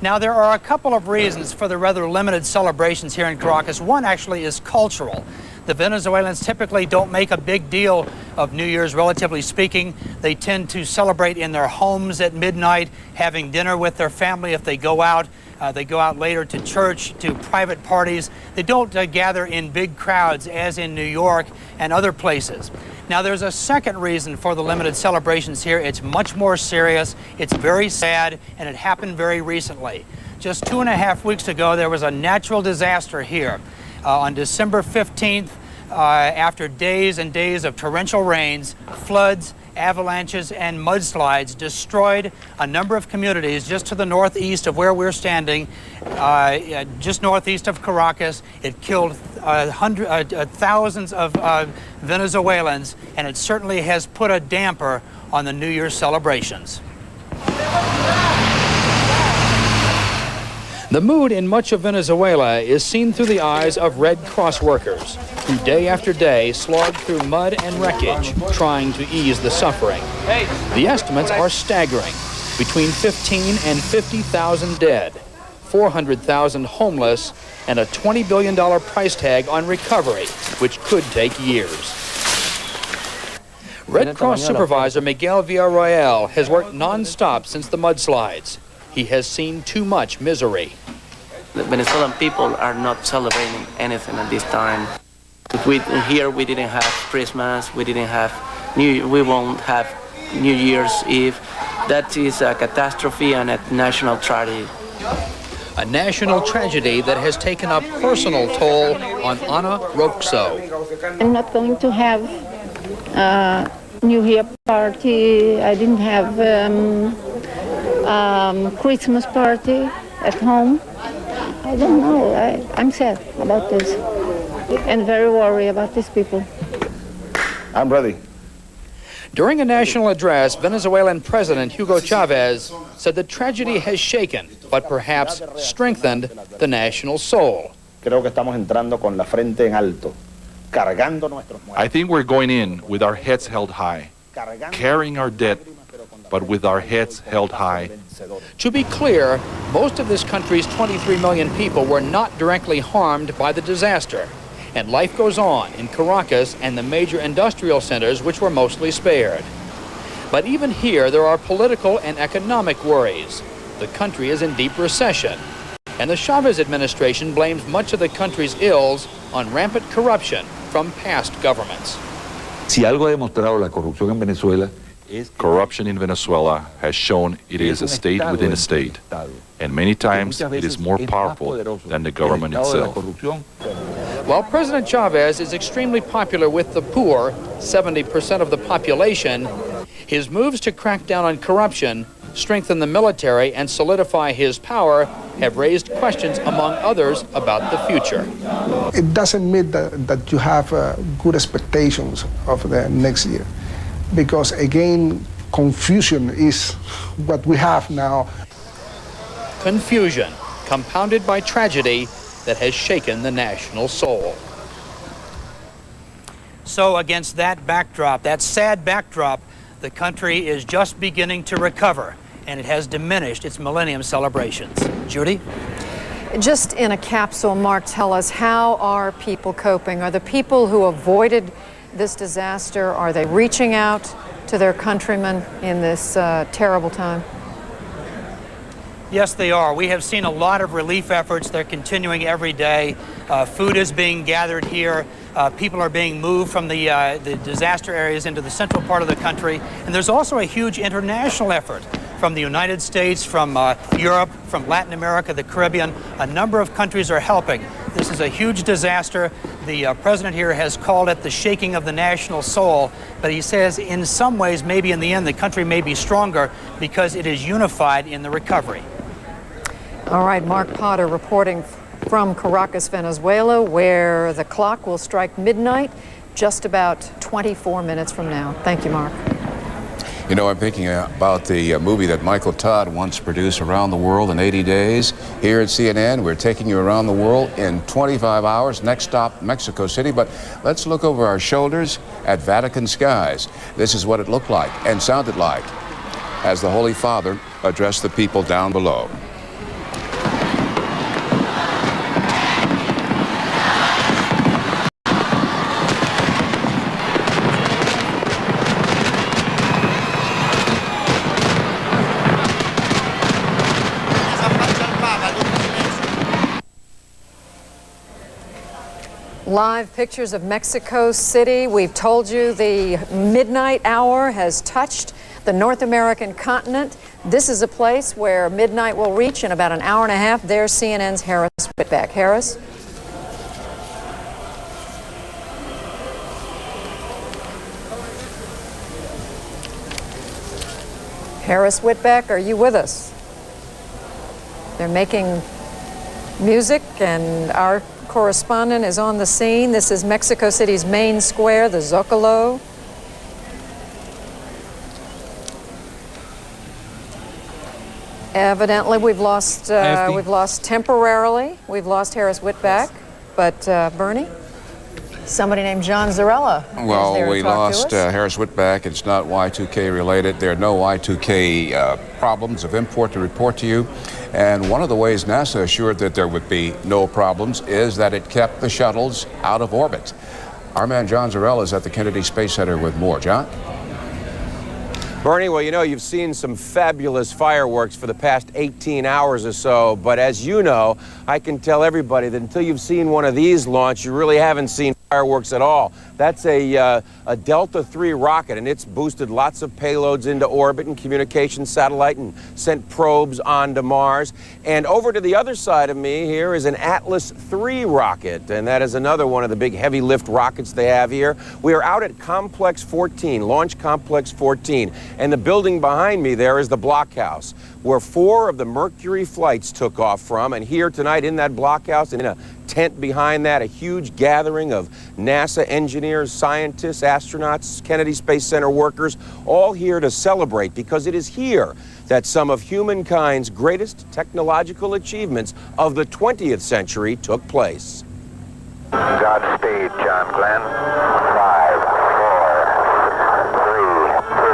Now, there are a couple of reasons for the rather limited celebrations here in Caracas. One actually is cultural. The Venezuelans typically don't make a big deal of New Year's, relatively speaking. They tend to celebrate in their homes at midnight, having dinner with their family if they go out. They go out later to church, to private parties. They don't gather in big crowds as in New York and other places. Now, there's a second reason for the limited celebrations here. It's much more serious, it's very sad, and it happened very recently. Just 2.5 weeks ago, there was a natural disaster here. On December 15th, after days and days of torrential rains, floods, avalanches, and mudslides destroyed a number of communities just to the northeast of where we're standing, just northeast of Caracas. It killed thousands of Venezuelans, and it certainly has put a damper on the New Year's celebrations. The mood in much of Venezuela is seen through the eyes of Red Cross workers, who day after day slog through mud and wreckage, trying to ease the suffering. The estimates are staggering. Between 15 and 50,000 dead, 400,000 homeless, and a $20 billion price tag on recovery, which could take years. Red Cross Supervisor Miguel Villarroel has worked non-stop since the mudslides. He has seen too much misery. The Venezuelan people are not celebrating anything at this time. Here we didn't have Christmas, we won't have New Year's Eve. That is a catastrophe and a national tragedy. A national tragedy that has taken a personal toll on Ana Roxo. I'm not going to have New Year party. I didn't have Christmas party at home. I don't know. I'm sad about this and very worried about these people. I'm ready. During a national address, Venezuelan President Hugo Chavez said the tragedy has shaken, but perhaps strengthened the national soul. I think we're going in with our heads held high, carrying our debt, but with our heads held high. To be clear, most of this country's 23 million people were not directly harmed by the disaster. And life goes on in Caracas and the major industrial centers, which were mostly spared. But even here, there are political and economic worries. The country is in deep recession. And the Chavez administration blames much of the country's ills on rampant corruption from past governments. Si algo ha demostrado la corrupción en Venezuela, corruption in Venezuela has shown it is a state within a state, and many times it is more powerful than the government itself. While President Chavez is extremely popular with the poor, 70% of the population, his moves to crack down on corruption, strengthen the military, and solidify his power have raised questions, among others, about the future. It doesn't mean that you have good expectations of the next year, because again, confusion is what we have now. Confusion, compounded by tragedy that has shaken the national soul. So against that backdrop, that sad backdrop, the country is just beginning to recover, and it has diminished its millennium celebrations. Judy? Just in a capsule, Mark, tell us, how are people coping? Are the people who avoided this disaster, are they reaching out to their countrymen in this terrible time? Yes, they are. We have seen a lot of relief efforts. They're continuing every day. Food is being gathered here. People are being moved from the disaster areas into the central part of the country. And there's also a huge international effort from the United States, from Europe, from Latin America, the Caribbean. A number of countries are helping. This is a huge disaster. The president here has called it the shaking of the national soul, but he says in some ways, maybe in the end, the country may be stronger because it is unified in the recovery. All right, Mark Potter reporting from Caracas, Venezuela, where the clock will strike midnight just about 24 minutes from now. Thank you, Mark. You know, I'm thinking about the movie that Michael Todd once produced, Around the World in 80 Days. Here at CNN, we're taking you around the world in 25 hours. Next stop, Mexico City. But let's look over our shoulders at Vatican skies. This is what it looked like and sounded like as the Holy Father addressed the people down below. Live pictures of Mexico City. We've told you the midnight hour has touched the North American continent. This is a place where midnight will reach in about an hour and a half. There's CNN's Harris Wayback. Harris? Harris Whitbeck, are you with us? They're making music, and our correspondent is on the scene. This is Mexico City's main square, the Zocalo. Evidently, we've lost temporarily. We've lost Harris Whitbeck, but Bernie, somebody named John Zarella. Well, we lost Harris Whitbeck. It's not Y2K related. There are no Y2K problems of import to report to you. And one of the ways NASA assured that there would be no problems is that it kept the shuttles out of orbit. Our man John Zarella is at the Kennedy Space Center with more. John? Bernie, well, you know, you've seen some fabulous fireworks for the past 18 hours or so, but as you know, I can tell everybody that until you've seen one of these launch, you really haven't seen fireworks at all. That's a Delta III rocket, and it's boosted lots of payloads into orbit and communication satellite and sent probes onto Mars. And over to the other side of me here is an Atlas III rocket, and that is another one of the big heavy lift rockets they have here. We are out at Complex 14, Launch Complex 14, and the building behind me there is the blockhouse, where 4 of the Mercury flights took off from. And here tonight in that blockhouse, and in a tent behind that, a huge gathering of NASA engineers, scientists, astronauts, Kennedy Space Center workers, all here to celebrate, because it is here that some of humankind's greatest technological achievements of the 20th century took place. Godspeed, John Glenn. 5, 4, 3, 2,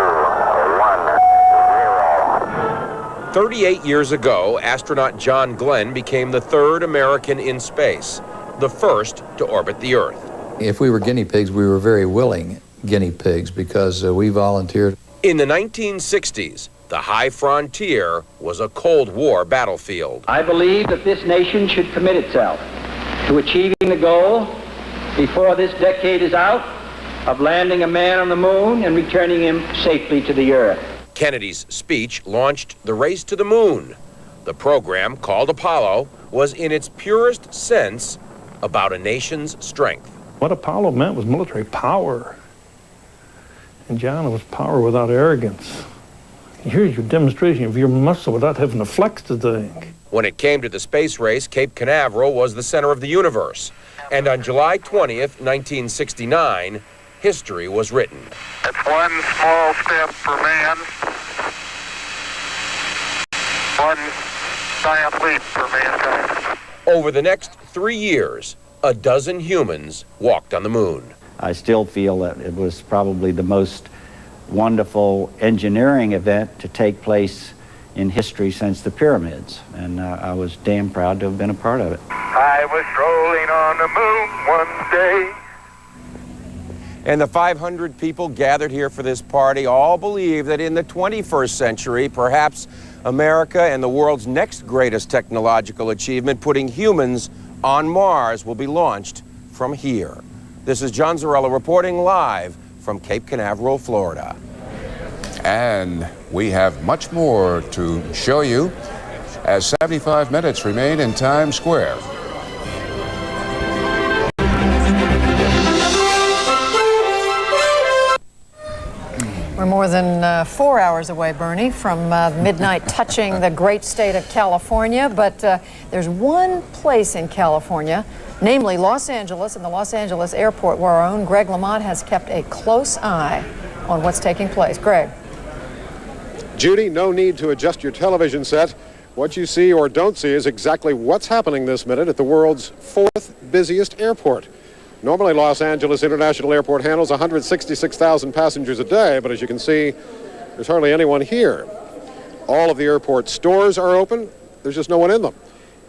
1, 0. 38 years ago, astronaut John Glenn became the 3rd American in space, the first to orbit the Earth. If we were guinea pigs, we were very willing guinea pigs, because we volunteered. In the 1960s, the high frontier was a Cold War battlefield. I believe that this nation should commit itself to achieving the goal before this decade is out of landing a man on the moon and returning him safely to the Earth. Kennedy's speech launched the race to the moon. The program, called Apollo, was in its purest sense about a nation's strength. What Apollo meant was military power. And John, it was power without arrogance. Here's your demonstration of your muscle without having to flex the thing. When it came to the space race, Cape Canaveral was the center of the universe. And on July 20th, 1969, history was written. It's one small step for man, one giant leap for mankind. Over the next 3 years, a dozen humans walked on the moon. I still feel that it was probably the most wonderful engineering event to take place in history since the pyramids, and I was damn proud to have been a part of it. I was strolling on the moon one day. And the 500 people gathered here for this party all believe that in the 21st century, perhaps America and the world's next greatest technological achievement, putting humans on Mars, will be launched from here. This is John Zarella reporting live from Cape Canaveral, Florida. And we have much more to show you as 75 minutes remain in Times Square. We're more than 4 hours away, Bernie, from midnight touching the great state of California. But there's one place in California, namely Los Angeles, and the Los Angeles airport, where our own Greg Lamont has kept a close eye on what's taking place. Greg. Judy, no need to adjust your television set. What you see or don't see is exactly what's happening this minute at the world's 4th busiest airport. Normally, Los Angeles International Airport handles 166,000 passengers a day, but as you can see, there's hardly anyone here. All of the airport stores are open. There's just no one in them.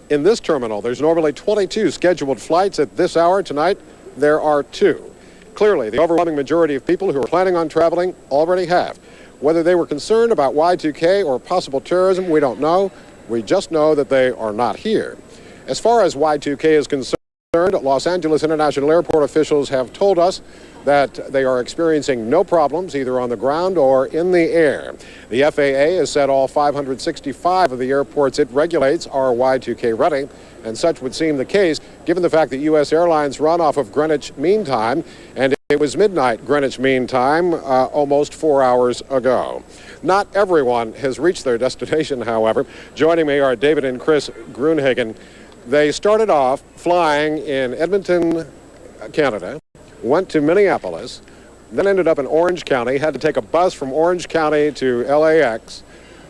In this terminal, there's normally 22 scheduled flights. At this hour tonight, there are 2. Clearly, the overwhelming majority of people who are planning on traveling already have. Whether they were concerned about Y2K or possible terrorism, we don't know. We just know that they are not here. As far as Y2K is concerned, Los Angeles International Airport officials have told us that they are experiencing no problems either on the ground or in the air. The FAA has said all 565 of the airports it regulates are Y2K ready, and such would seem the case given the fact that U.S. airlines run off of Greenwich Mean Time, and It was midnight Greenwich Mean Time almost 4 hours ago. Not everyone has reached their destination, however. Joining me are David and Chris Grunhagen. They started off flying in Edmonton, Canada, went to Minneapolis, then ended up in Orange County, had to take a bus from Orange County to LAX.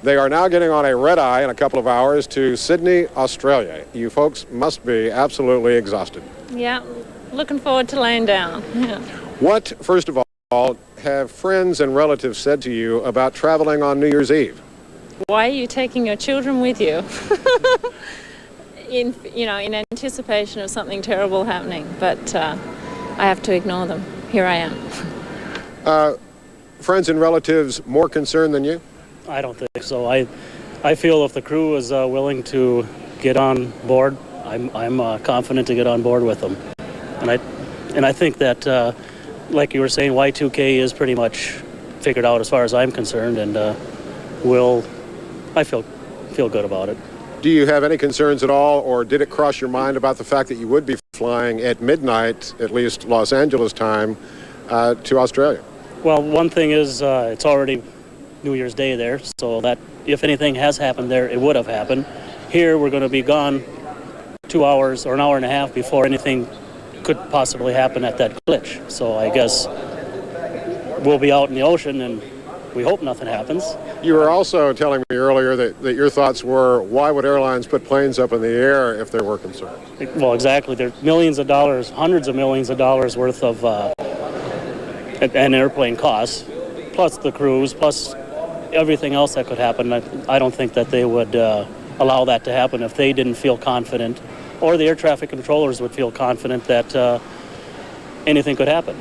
They are now getting on a red-eye in a couple of hours to Sydney, Australia. You folks must be absolutely exhausted. Yeah, looking forward to laying down. Yeah. What, first of all, have friends and relatives said to you about traveling on New Year's Eve? Why are you taking your children with you? in anticipation of something terrible happening, but I have to ignore them. Here I am. Friends and relatives more concerned than you? I don't think so. I feel if the crew is willing to get on board, I'm confident to get on board with them. And I think that, like you were saying, Y2K is pretty much figured out as far as I'm concerned, and I feel good about it. Do you have any concerns at all, or did it cross your mind about the fact that you would be flying at midnight, at least Los Angeles time, to Australia? Well, one thing is it's already New Year's Day there, so that if anything has happened there, it would have happened. Here, we're going to be gone 2 hours or an hour and a half before anything could possibly happen at that glitch. So I guess we'll be out in the ocean, and we hope nothing happens. You were also telling me earlier that your thoughts were, why would airlines put planes up in the air if there were concerns? Well, exactly. There's millions of dollars, hundreds of millions of dollars worth of an airplane costs, plus the crews, plus everything else that could happen. I don't think that they would allow that to happen if they didn't feel confident, or the air traffic controllers would feel confident that anything could happen.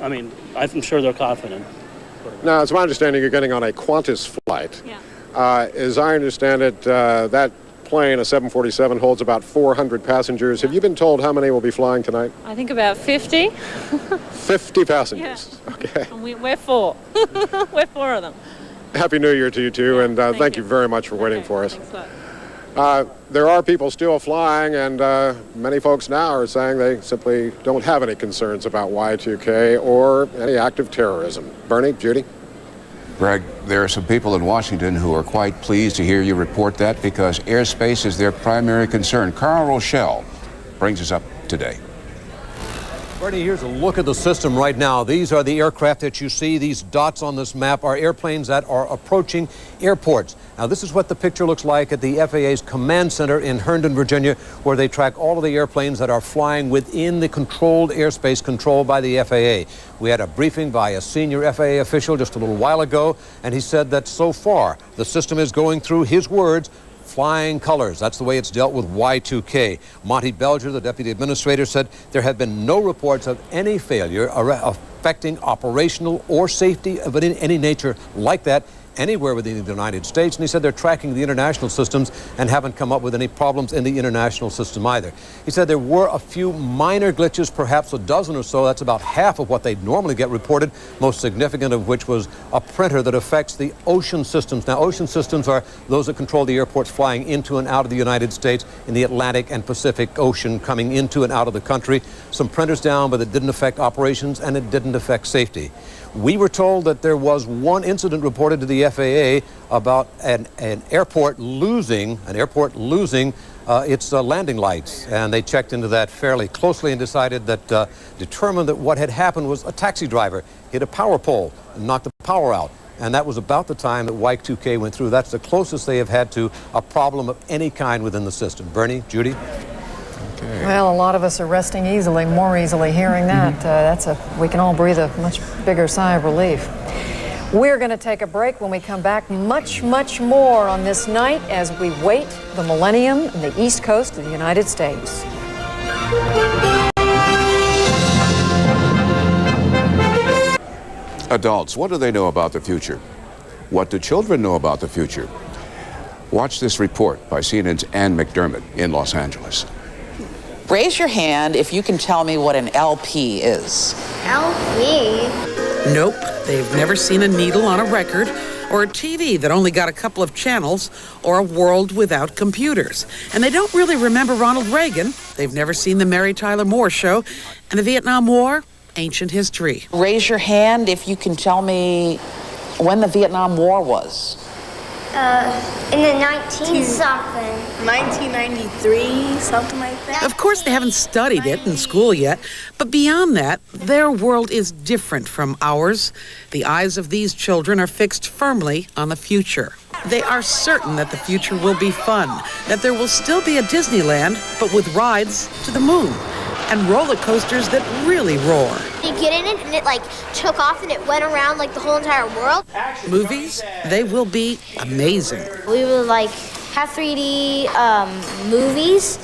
I mean, I'm sure they're confident. Now, it's my understanding you're getting on a Qantas flight. Yeah. As I understand it, that plane, a 747, holds about 400 passengers. Have you been told how many will be flying tonight? I think about 50. 50 passengers. Yeah. Okay. And we're 4. We're 4 of them. Happy New Year to you, too, and thank you very much for waiting for us. There are people still flying, and many folks now are saying they simply don't have any concerns about Y2K or any active terrorism. Bernie, Judy? Greg, there are some people in Washington who are quite pleased to hear you report that because airspace is their primary concern. Carl Rochelle brings us up today. Bernie, here's a look at the system right now. These are the aircraft that you see. These dots on this map are airplanes that are approaching airports. Now, this is what the picture looks like at the FAA's command center in Herndon, Virginia, where they track all of the airplanes that are flying within the controlled airspace controlled by the FAA. We had a briefing by a senior FAA official just a little while ago, and he said that so far the system is going through, his words, flying colors. That's the way it's dealt with Y2K. Monty Belger, the deputy administrator, said there have been no reports of any failure affecting operational or safety of any nature like that anywhere within the United States. And he said they're tracking the international systems and haven't come up with any problems in the international system either. He said there were a few minor glitches, perhaps a dozen or so. That's about half of what they normally get reported, most significant of which was a printer that affects the ocean systems. Now, ocean systems are those that control the airports flying into and out of the United States in the Atlantic and Pacific Ocean, coming into and out of the country. Some printers down, but it didn't affect operations and it didn't affect safety. We were told that there was one incident reported to the FAA about an airport losing its landing lights, and they checked into that fairly closely and decided that determined that what had happened was a taxi driver hit a power pole and knocked the power out. And that was about the time that Y2K went through. That's the closest they have had to a problem of any kind within the system. Bernie, Judy? Okay. Well, a lot of us are resting more easily hearing that. We can all breathe a much bigger sigh of relief. We're going to take a break. When we come back, much, much more on this night as we wait the Millennium on the East Coast of the United States. Adults, what do they know about the future? What do children know about the future? Watch this report by CNN's Ann McDermott in Los Angeles. Raise your hand if you can tell me what an LP is. LP? Nope, they've never seen a needle on a record, or a TV that only got a couple of channels, or a world without computers. And they don't really remember Ronald Reagan. They've never seen the Mary Tyler Moore Show, and the Vietnam War, ancient history. Raise your hand if you can tell me when the Vietnam War was. In the 19-something. 1993, something like that. Of course, they haven't studied it in school yet, but beyond that, their world is different from ours. The eyes of these children are fixed firmly on the future. They are certain that the future will be fun, that there will still be a Disneyland, but with rides to the moon and roller coasters that really roar. You get in it and it like took off and it went around like the whole entire world. Movies, they will be amazing. We would like have 3D movies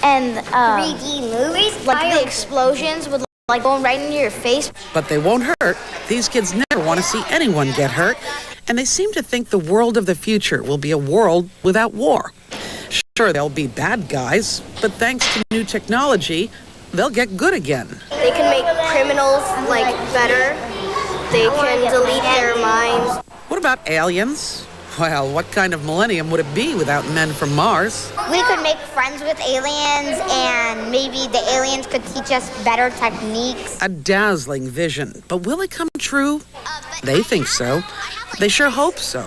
and 3D movies? Like the explosions would like go right into your face. But they won't hurt. These kids never want to see anyone get hurt, and they seem to think the world of the future will be a world without war. Sure, there'll be bad guys, but thanks to new technology, they'll get good again. They can make criminals like better. They can delete their minds. What about aliens? Well, what kind of millennium would it be without men from Mars? We could make friends with aliens and maybe the aliens could teach us better techniques. A dazzling vision, but will it come true? They think so. They sure hope so.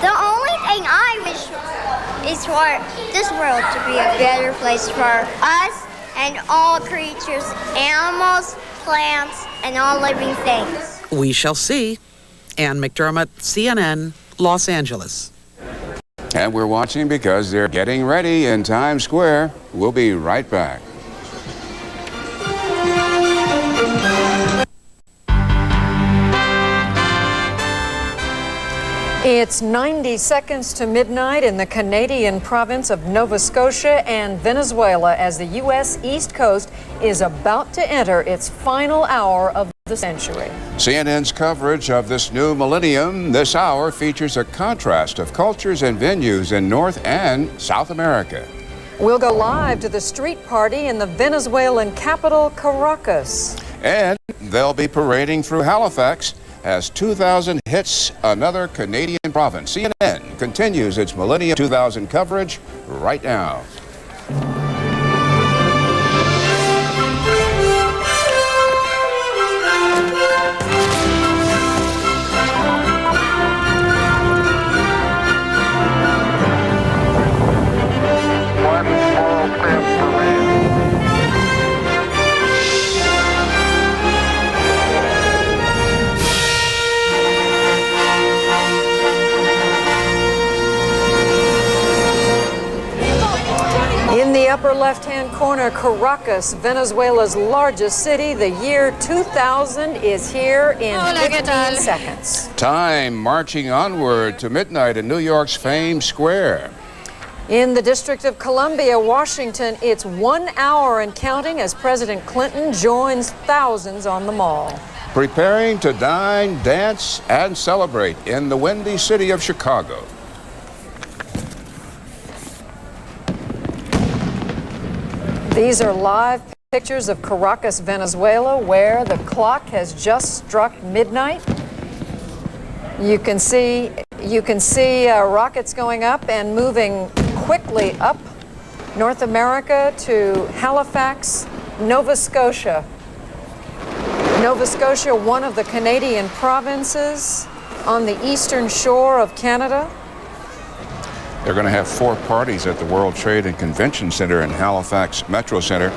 The only thing I wish is for this world to be a better place for us and all creatures, animals, plants, and all living things. We shall see. Ann McDermott, CNN, Los Angeles. And we're watching because they're getting ready in Times Square. We'll be right back. It's 90 seconds to midnight in the Canadian province of Nova Scotia and Venezuela as the U.S. East Coast is about to enter its final hour of the century. CNN's coverage of this new millennium this hour features a contrast of cultures and venues in North and South America. We'll go live to the street party in the Venezuelan capital, Caracas. And they'll be parading through Halifax as 2000 hits another Canadian province. CNN continues its Millennium 2000 coverage right now. In the upper left-hand corner, Caracas, Venezuela's largest city. The year 2000 is here in 15 seconds. Time marching onward to midnight in New York's famed square. In the District of Columbia, Washington, it's 1 hour and counting as President Clinton joins thousands on the mall. Preparing to dine, dance, and celebrate in the windy city of Chicago. These are live pictures of Caracas, Venezuela, where the clock has just struck midnight. You can see rockets going up and moving quickly up North America to Halifax, Nova Scotia. Nova Scotia, one of the Canadian provinces on the eastern shore of Canada. They're going to have 4 parties at the World Trade and Convention Center in Halifax Metro Center,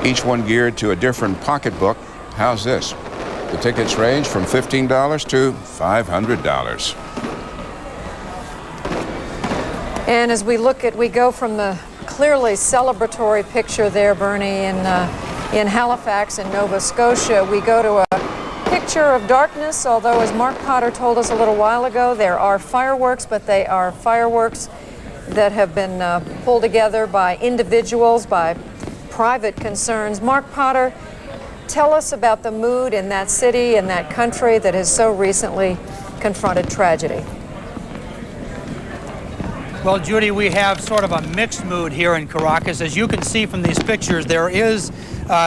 each one geared to a different pocketbook. How's this? The tickets range from $15 to $500. And as we go from the clearly celebratory picture there, Bernie, in Halifax in Nova Scotia, we go to a picture of darkness, although as Mark Potter told us a little while ago, there are fireworks, but they are fireworks that have been pulled together by individuals, by private concerns. Mark Potter, tell us about the mood in that city and that country that has so recently confronted tragedy. Well, Judy, we have sort of a mixed mood here in Caracas. As you can see from these pictures, there is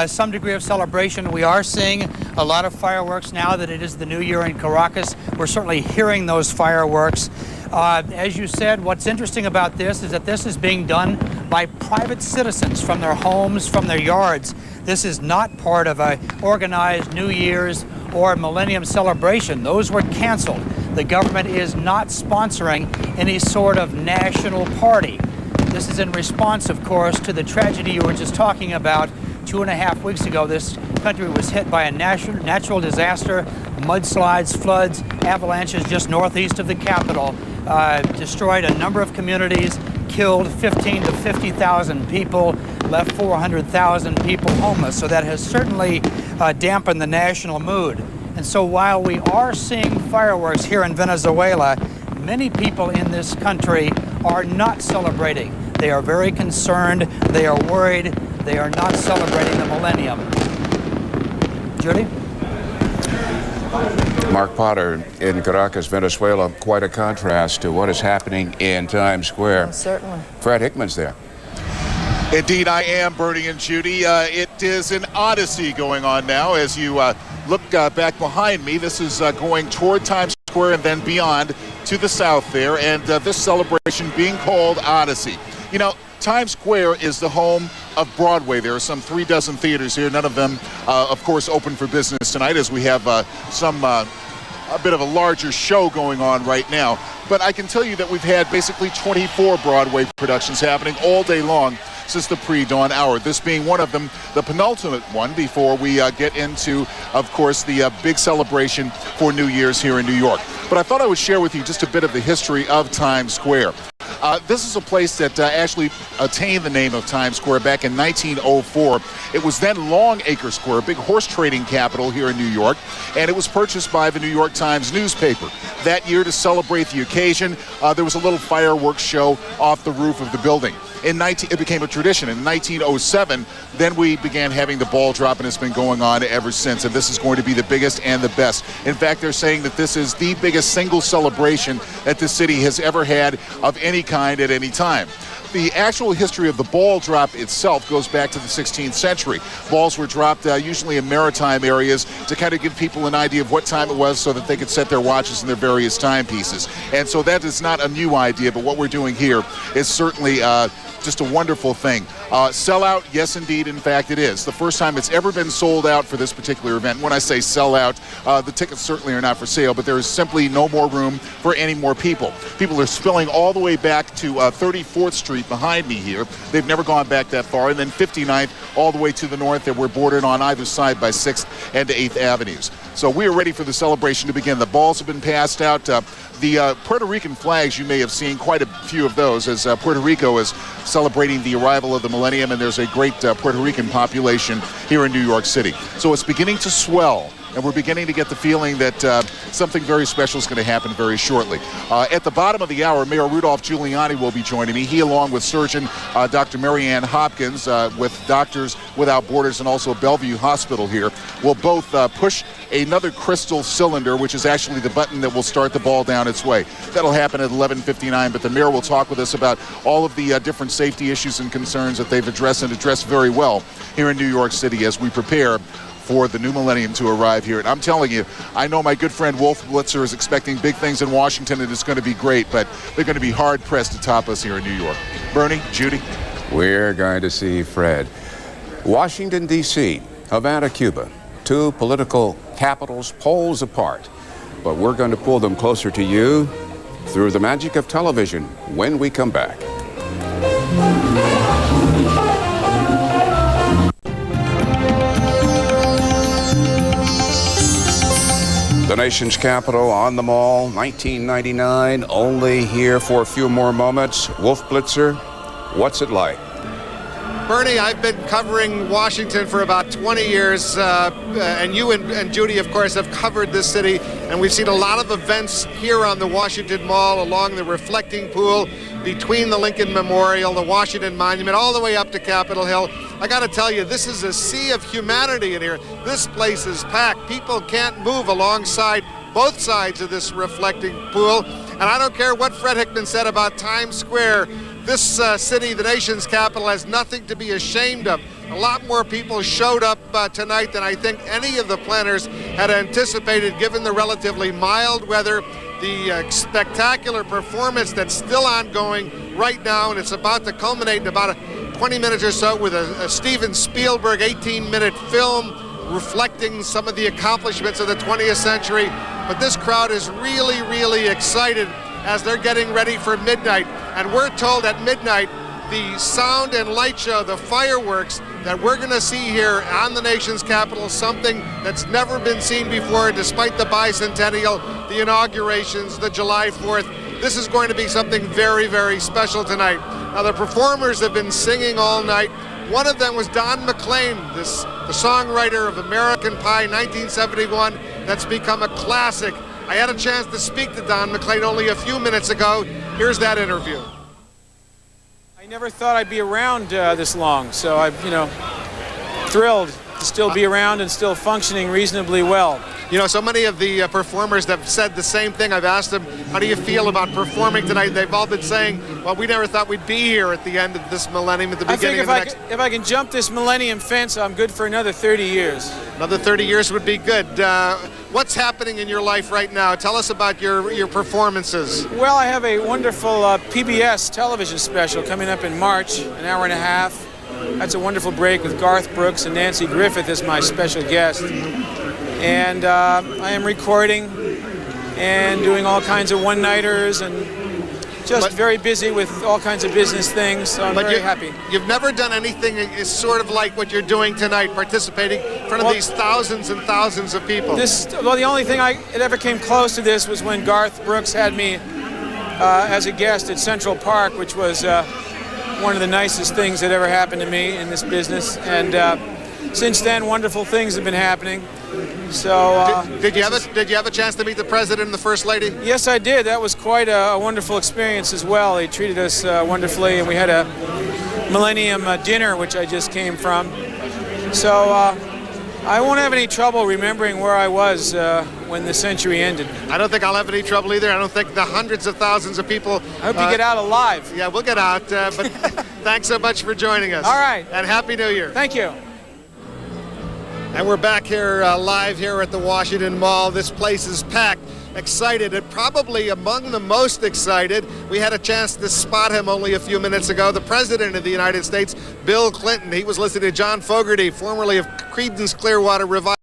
some degree of celebration. We are seeing a lot of fireworks now that it is the new year in Caracas. We're certainly hearing those fireworks. As you said, what's interesting about this is that this is being done by private citizens from their homes, from their yards. This is not part of a organized New Year's or Millennium celebration. Those were canceled. The government is not sponsoring any sort of national party. This is in response, of course, to the tragedy you were just talking about. 2.5 weeks ago, this country was hit by a natural disaster, mudslides, floods, avalanches just northeast of the capital, destroyed a number of communities, killed 15 to 50,000 people, left 400,000 people homeless. So that has certainly dampened the national mood. And so while we are seeing fireworks here in Venezuela, many people in this country are not celebrating. They are very concerned. They are worried. They are not celebrating the millennium. Judy? Mark Potter in Caracas, Venezuela. Quite a contrast to what is happening in Times Square. Certainly. Fred Hickman's there. Indeed, I am, Bernie and Judy. It is an odyssey going on now. As you look back behind me, this is going toward Times Square and then beyond to the south there, and this celebration being called Odyssey. You know, Times Square is the home of Broadway. There are some 36 theaters here, none of them, of course, open for business tonight, as we have a bit of a larger show going on right now. But I can tell you that we've had basically 24 Broadway productions happening all day long since the pre-dawn hour, this being one of them, the penultimate one, before we get into, of course, the big celebration for New Year's here in New York. But I thought I would share with you just a bit of the history of Times Square. This is a place that actually attained the name of Times Square back in 1904. It was then Longacre Square, a big horse trading capital here in New York, and it was purchased by the New York Times newspaper. That year, to celebrate the occasion, there was a little fireworks show off the roof of the building. It became a tradition. In 1907, then we began having the ball drop, and it's been going on ever since, and this is going to be the biggest and the best. In fact, they're saying that this is the biggest single celebration that the city has ever had of any kind at any time. The actual history of the ball drop itself goes back to the 16th century. Balls were dropped usually in maritime areas to kind of give people an idea of what time it was so that they could set their watches and their various timepieces. And so that is not a new idea, but what we're doing here is certainly just a wonderful thing. Sell out, yes indeed, in fact it is. The first time it's ever been sold out for this particular event. When I say sell out, the tickets certainly are not for sale, but there is simply no more room for any more people. People are spilling all the way back to 34th Street behind me here. They've never gone back that far, and then 59th all the way to the north, that we're bordered on either side by 6th and 8th Avenues. So we are ready for the celebration to begin. The balls have been passed out. The Puerto Rican flags, you may have seen quite a few of those, as Puerto Rico is celebrating the arrival of the millennium, and there's a great Puerto Rican population here in New York City. So it's beginning to swell, and we're beginning to get the feeling that something very special is going to happen very shortly. At the bottom of the hour, Mayor Rudolph Giuliani will be joining me. He, along with surgeon Dr. Mary Ann Hopkins, with Doctors Without Borders and also Bellevue Hospital here, will both push another crystal cylinder, which is actually the button that will start the ball down its way. That'll happen at 11:59, but the mayor will talk with us about all of the different safety issues and concerns that they've addressed, and addressed very well here in New York City as we prepare for the new millennium to arrive here. And I'm telling you, I know my good friend Wolf Blitzer is expecting big things in Washington, and it's going to be great, but they're going to be hard-pressed to top us here in New York. Bernie, Judy? We're going to see Fred. Washington, D.C., Havana, Cuba. Two political capitals poles apart, but we're going to pull them closer to you through the magic of television when we come back. The nation's capital on the Mall, 1999, only here for a few more moments. Wolf Blitzer, what's it like? Bernie, I've been covering Washington for about 20 years, and you and Judy, of course, have covered this city, and we've seen a lot of events here on the Washington Mall, along the reflecting pool, between the Lincoln Memorial, the Washington Monument, all the way up to Capitol Hill. I got to tell you, this is a sea of humanity in here. This place is packed. People can't move alongside both sides of this reflecting pool, and I don't care what Fred Hickman said about Times Square. This city, the nation's capital, has nothing to be ashamed of. A lot more people showed up tonight than I think any of the planners had anticipated, given the relatively mild weather, the spectacular performance that's still ongoing right now, and it's about to culminate in about 20 minutes or so with a Steven Spielberg 18-minute film reflecting some of the accomplishments of the 20th century. But this crowd is really, really excited as they're getting ready for midnight. And we're told at midnight, the sound and light show, the fireworks that we're going to see here on the nation's capital, something that's never been seen before, despite the bicentennial, the inaugurations, the July 4th. This is going to be something very, very special tonight. Now, the performers have been singing all night. One of them was Don McLean, the songwriter of American Pie, 1971, that's become a classic. I had a chance to speak to Don McLean only a few minutes ago. Here's that interview. I never thought I'd be around this long, so I'm, thrilled to still be around and still functioning reasonably well. You know, so many of the performers have said the same thing. I've asked them, how do you feel about performing tonight? They've all been saying, well, we never thought we'd be here at the end of this millennium, at the beginning of the next. If I can jump this millennium fence, I'm good for another 30 years. Another 30 years would be good. What's happening in your life right now? Tell us about your performances. Well, I have a wonderful PBS television special coming up in March, an hour and a half. That's a wonderful break with Garth Brooks and Nancy Griffith as my special guest. And I am recording and doing all kinds of one-nighters and just very busy with all kinds of business things, so I'm very happy. You've never done anything is sort of like what you're doing tonight, participating in front of these thousands and thousands of people. The only thing that ever came close to this was when Garth Brooks had me as a guest at Central Park, which was one of the nicest things that ever happened to me in this business. And since then, wonderful things have been happening. So, did you have a chance to meet the president and the first lady? Yes, I did. That was quite a wonderful experience as well. They treated us wonderfully, and we had a Millennium dinner, which I just came from. So I won't have any trouble remembering where I was when the century ended. I don't think I'll have any trouble either. I don't think the hundreds of thousands of people. I hope you get out alive. Yeah, we'll get out. But thanks so much for joining us. All right. And Happy New Year. Thank you. And we're back here live here at the Washington Mall. This place is packed, excited, and probably among the most excited. We had a chance to spot him only a few minutes ago. The President of the United States, Bill Clinton. He was listening to John Fogerty, formerly of Creedence Clearwater Revival.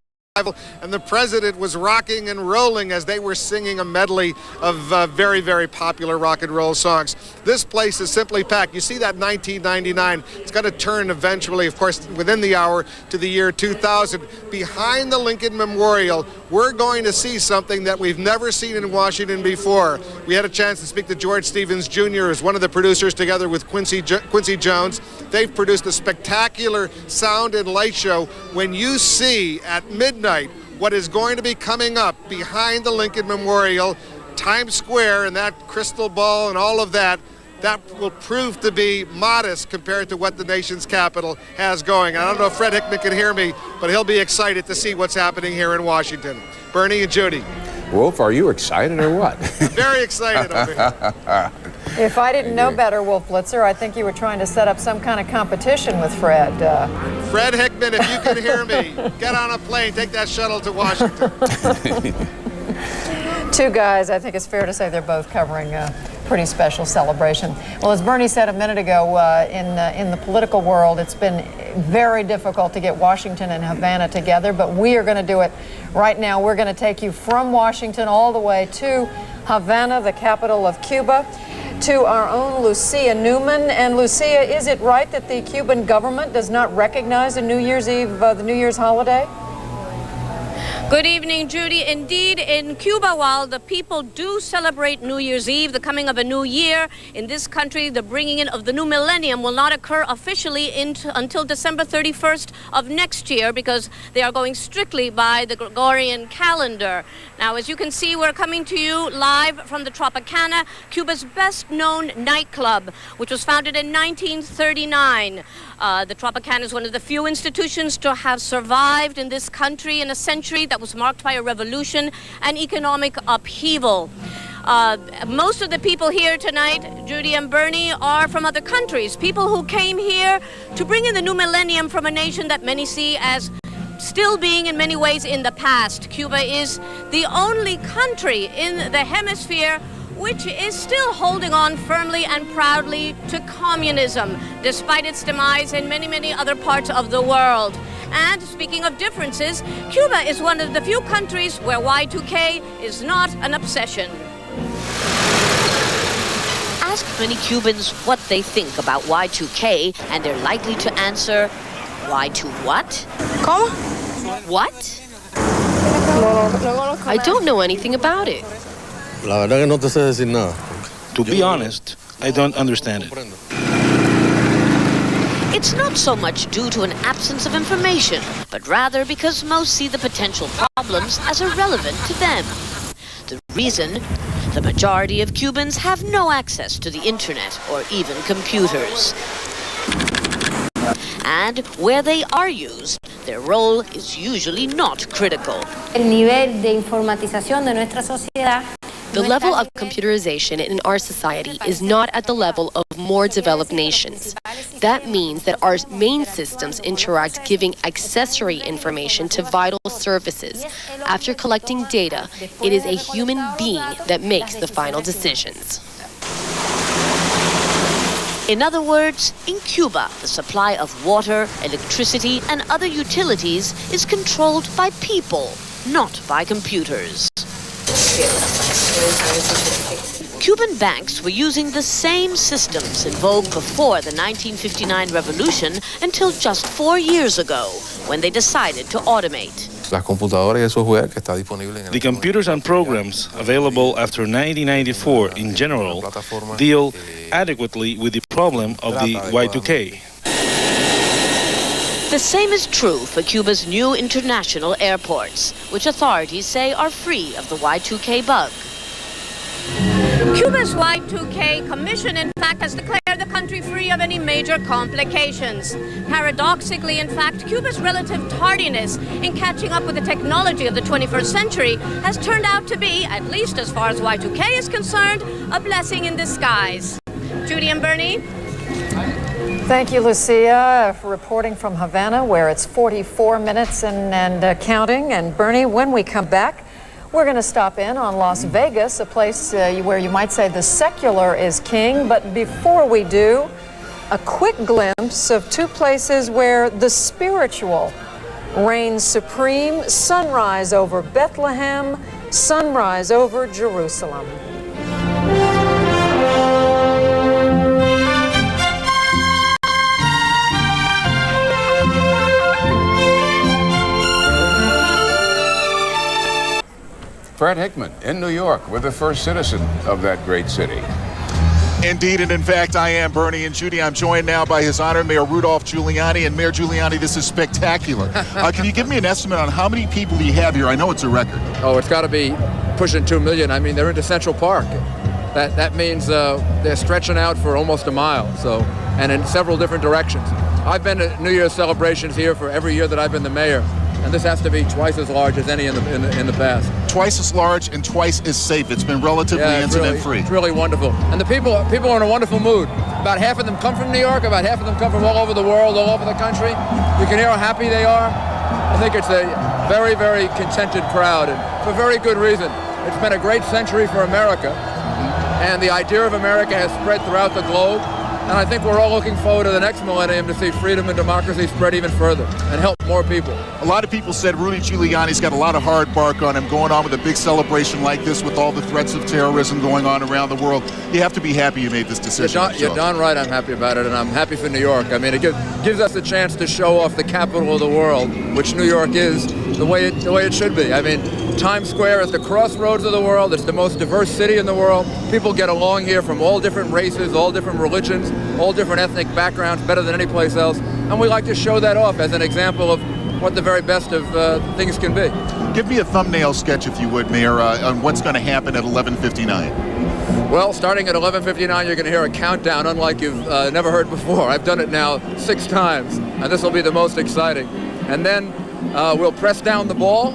And the president was rocking and rolling as they were singing a medley of very, very popular rock and roll songs. This place is simply packed. You see that 1999. It's going to turn eventually, of course, within the hour to the year 2000. Behind the Lincoln Memorial, we're going to see something that we've never seen in Washington before. We had a chance to speak to George Stevens Jr., who's one of the producers, together with Quincy Jones. They've produced a spectacular sound and light show. When you see at midnight what is going to be coming up behind the Lincoln Memorial, Times Square, and that crystal ball and all of that, that will prove to be modest compared to what the nation's capital has going. I don't know if Fred Hickman can hear me, but he'll be excited to see what's happening here in Washington. Bernie and Judy. Wolf, are you excited or what? I'm very excited over here. If I didn't know better, Wolf Blitzer, I think you were trying to set up some kind of competition with Fred. Fred Hickman, if you can hear me, get on a plane, take that shuttle to Washington. Two guys, I think it's fair to say they're both covering a pretty special celebration. Well, as Bernie said a minute ago, in the political world, it's been very difficult to get Washington and Havana together, but we are going to do it right now. We're going to take you from Washington all the way to Havana, the capital of Cuba, to our own Lucia Newman. And Lucia, is it right that the Cuban government does not recognize the New Year's Eve, the New Year's holiday? Good evening, Judy. Indeed, in Cuba, while the people do celebrate New Year's Eve, the coming of a new year, in this country, the bringing in of the new millennium will not occur officially until December 31st of next year, because they are going strictly by the Gregorian calendar. Now, as you can see, we're coming to you live from the Tropicana, Cuba's best-known nightclub, which was founded in 1939. The Tropicana is one of the few institutions to have survived in this country in a century that was marked by a revolution and economic upheaval. Most of the people here tonight, Judy and Bernie, are from other countries. People who came here to bring in the new millennium from a nation that many see as still being in many ways in the past. Cuba is the only country in the hemisphere which is still holding on firmly and proudly to communism, despite its demise in many, many other parts of the world. And speaking of differences, Cuba is one of the few countries where Y2K is not an obsession. Ask many Cubans what they think about Y2K, and they're likely to answer, Y2 what? ¿Cómo? What? I don't know anything about it. La verdad que no te sé decir nada. To be honest, I don't understand it. It's not so much due to an absence of information, but rather because most see the potential problems as irrelevant to them. The reason? The majority of Cubans have no access to the internet or even computers. And where they are used, their role is usually not critical. El nivel de informatización de nuestra sociedad. The level of computerization in our society is not at the level of more developed nations. That means that our main systems interact, giving accessory information to vital services. After collecting data, it is a human being that makes the final decisions. In other words, in Cuba, the supply of water, electricity, and other utilities is controlled by people, not by computers. Cuban banks were using the same systems in vogue before the 1959 revolution until just 4 years ago, when they decided to automate. The computers and programs available after 1994 in general deal adequately with the problem of the Y2K. The same is true for Cuba's new international airports, which authorities say are free of the Y2K bug. Cuba's Y2K Commission, in fact, has declared the country free of any major complications. Paradoxically, in fact, Cuba's relative tardiness in catching up with the technology of the 21st century has turned out to be, at least as far as Y2K is concerned, a blessing in disguise. Judy and Bernie? Thank you, Lucia, for reporting from Havana, where it's 44 minutes and counting. And Bernie, when we come back, we're going to stop in on Las Vegas, a place where you might say the secular is king. But before we do, a quick glimpse of two places where the spiritual reigns supreme: sunrise over Bethlehem, sunrise over Jerusalem. Fred Hickman in New York with the first citizen of that great city. Indeed, and in fact, I am Bernie and Judy. I'm joined now by His Honor Mayor Rudolph Giuliani. And Mayor Giuliani, this is spectacular. Can you give me an estimate on how many people you have here? I know it's a record. Oh, it's got to be pushing 2 million. I mean, they're into Central Park. That means they're stretching out for almost a mile, and in several different directions. I've been to New Year's celebrations here for every year that I've been the mayor. And this has to be twice as large as any in the past. Twice as large and twice as safe. It's been relatively incident-free. It's really wonderful. And the people are in a wonderful mood. About half of them come from New York. About half of them come from all over the world, all over the country. You can hear how happy they are. I think it's a very, very contented crowd, and for very good reason. It's been a great century for America, and the idea of America has spread throughout the globe. And I think we're all looking forward to the next millennium to see freedom and democracy spread even further and help more people. A lot of people said Rudy Giuliani's got a lot of hard bark on him going on with a big celebration like this with all the threats of terrorism going on around the world. You have to be happy you made this decision. You're darn right I'm happy about it, and I'm happy for New York. I mean, it gives us a chance to show off the capital of the world, which New York is, the way it should be. I mean, Times Square is the crossroads of the world. It's the most diverse city in the world. People get along here from all different races, all different religions, all different ethnic backgrounds, better than any place else. And we like to show that off as an example of what the very best of things can be. Give me a thumbnail sketch, if you would, Mayor, on what's going to happen at 11:59. Well, starting at 11:59, you're going to hear a countdown unlike you've never heard before. I've done it now 6 times, and this will be the most exciting. And then we'll press down the ball,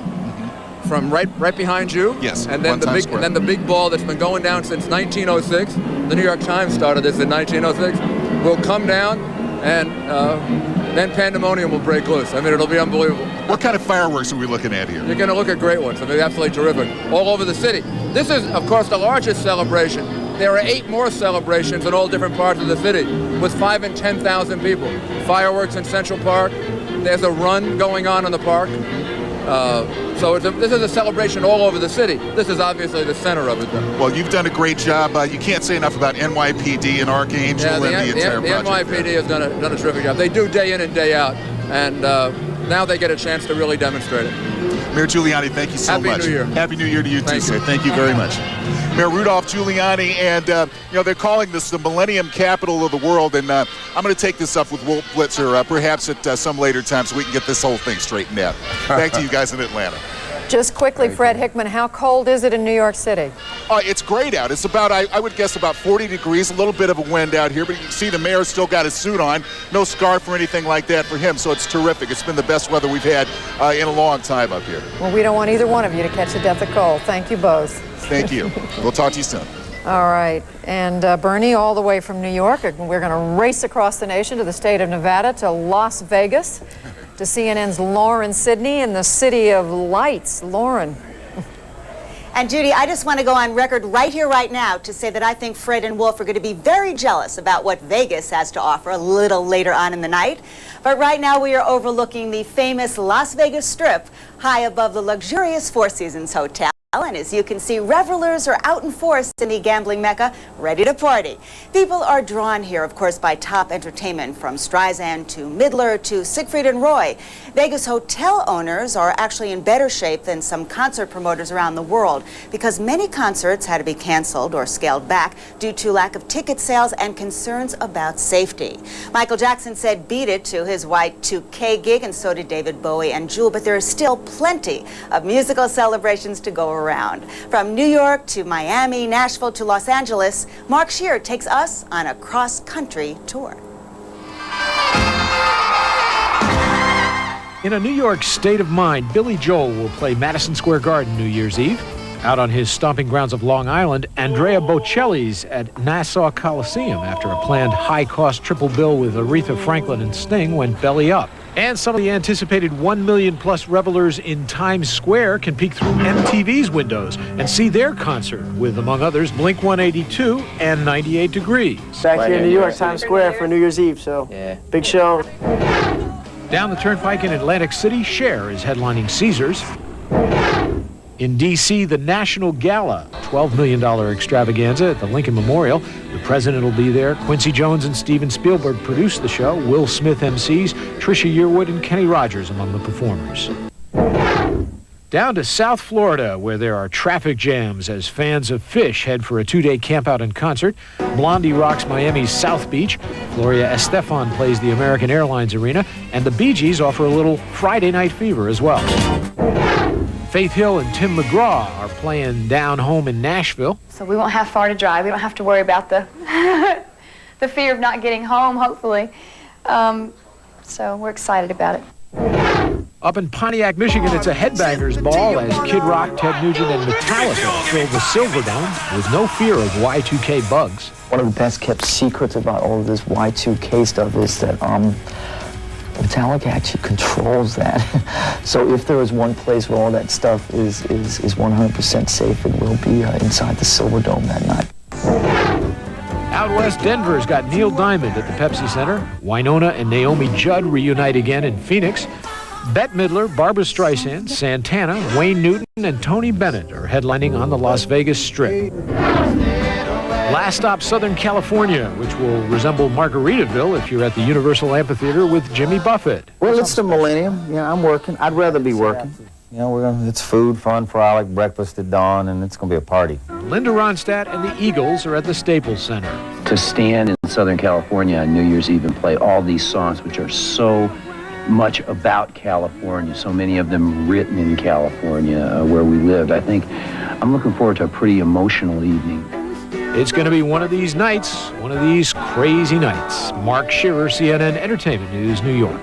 from right behind you. Yes. And then the big ball that's been going down since 1906. The New York Times started this in 1906. Will come down, and then pandemonium will break loose. I mean, it'll be unbelievable. What kind of fireworks are we looking at here? You're going to look at great ones. I mean, absolutely terrific. All over the city. This is, of course, the largest celebration. There are 8 more celebrations in all different parts of the city with 5,000 and 10,000 people. Fireworks in Central Park. There's a run going on in the park. So this is a celebration all over the city. This is obviously the center of it, though. Well, you've done a great job. You can't say enough about NYPD and Archangel and the entire project. The NYPD has done a terrific job. They do day in and day out, and now they get a chance to really demonstrate it. Mayor Giuliani, thank you so much. Happy New Year. Happy New Year to you too, sir. Thank you very much. Mayor Rudolph Giuliani, and they're calling this the Millennium Capital of the World, and I'm going to take this up with Walt Blitzer perhaps at some later time so we can get this whole thing straightened out. Back to you guys in Atlanta. Just quickly, Fred Hickman, how cold is it in New York City? It's great out. It's about, I would guess, about 40 degrees, a little bit of a wind out here, but you can see the mayor's still got his suit on. No scarf or anything like that for him, so it's terrific. It's been the best weather we've had in a long time up here. Well, we don't want either one of you to catch the death of cold. Thank you both. Thank you. We'll talk to you soon. All right. And Bernie, all the way from New York, we're going to race across the nation to the state of Nevada, to Las Vegas, to CNN's Lauren Sidney in the City of Lights. Lauren. And Judy, I just want to go on record right here, right now, to say that I think Fred and Wolf are going to be very jealous about what Vegas has to offer a little later on in the night. But right now we are overlooking the famous Las Vegas Strip, high above the luxurious Four Seasons Hotel. And as you can see, revelers are out in force in the gambling mecca, ready to party. People are drawn here, of course, by top entertainment, from Streisand to Midler to Siegfried and Roy. Vegas hotel owners are actually in better shape than some concert promoters around the world, because many concerts had to be canceled or scaled back due to lack of ticket sales and concerns about safety. Michael Jackson said beat it to his Y2K gig, and so did David Bowie and Jewel, but there is still plenty of musical celebrations to go around. From New York to Miami, Nashville to Los Angeles, Mark Shear takes us on a cross-country tour. In a New York state of mind, Billy Joel will play Madison Square Garden New Year's Eve. Out on his stomping grounds of Long Island, Andrea Bocelli's at Nassau Coliseum after a planned high-cost triple bill with Aretha Franklin and Sting went belly up. And some of the anticipated 1 million-plus revelers in Times Square can peek through MTV's windows and see their concert with, among others, Blink-182 and 98 Degrees. Back here in New York, Times Square for New Year's Eve, so big show. Down the turnpike in Atlantic City, Cher is headlining Caesars. In D.C., the National Gala, $12 million extravaganza at the Lincoln Memorial. The president will be there. Quincy Jones and Steven Spielberg produce the show. Will Smith MCs, Trisha Yearwood and Kenny Rogers among the performers. Down to South Florida, where there are traffic jams as fans of Phish head for a 2-day campout and concert. Blondie rocks Miami's South Beach. Gloria Estefan plays the American Airlines Arena. And the Bee Gees offer a little Friday Night Fever as well. Faith Hill and Tim McGraw are playing down home in Nashville. So we won't have far to drive. We don't have to worry about the the fear of not getting home, hopefully. So we're excited about it. Up in Pontiac, Michigan, it's a headbangers ball as Kid Rock, Ted Nugent, and Metallica fill the Silverdome with no fear of Y2K bugs. One of the best kept secrets about all of this Y2K stuff is that Metallica actually controls that. So if there is one place where all that stuff is 100% safe, it will be inside the Silverdome that night. Out west, Denver's got Neil Diamond at the Pepsi Center. Winona and Naomi Judd reunite again in Phoenix. Bette Midler, Barbra Streisand, Santana, Wayne Newton, and Tony Bennett are headlining on the Las Vegas Strip. Last stop, Southern California, which will resemble Margaritaville if you're at the Universal Amphitheater with Jimmy Buffett. Well, it's the Millennium. Yeah, I'm working. I'd rather be working. You know, it's food, fun, frolic, breakfast at dawn, and it's going to be a party. Linda Ronstadt and the Eagles are at the Staples Center. To stand in Southern California on New Year's Eve and play all these songs, which are so much about California, so many of them written in California, where we lived, I think I'm looking forward to a pretty emotional evening. It's going to be one of these nights, one of these crazy nights. Mark Shearer, CNN Entertainment News, New York.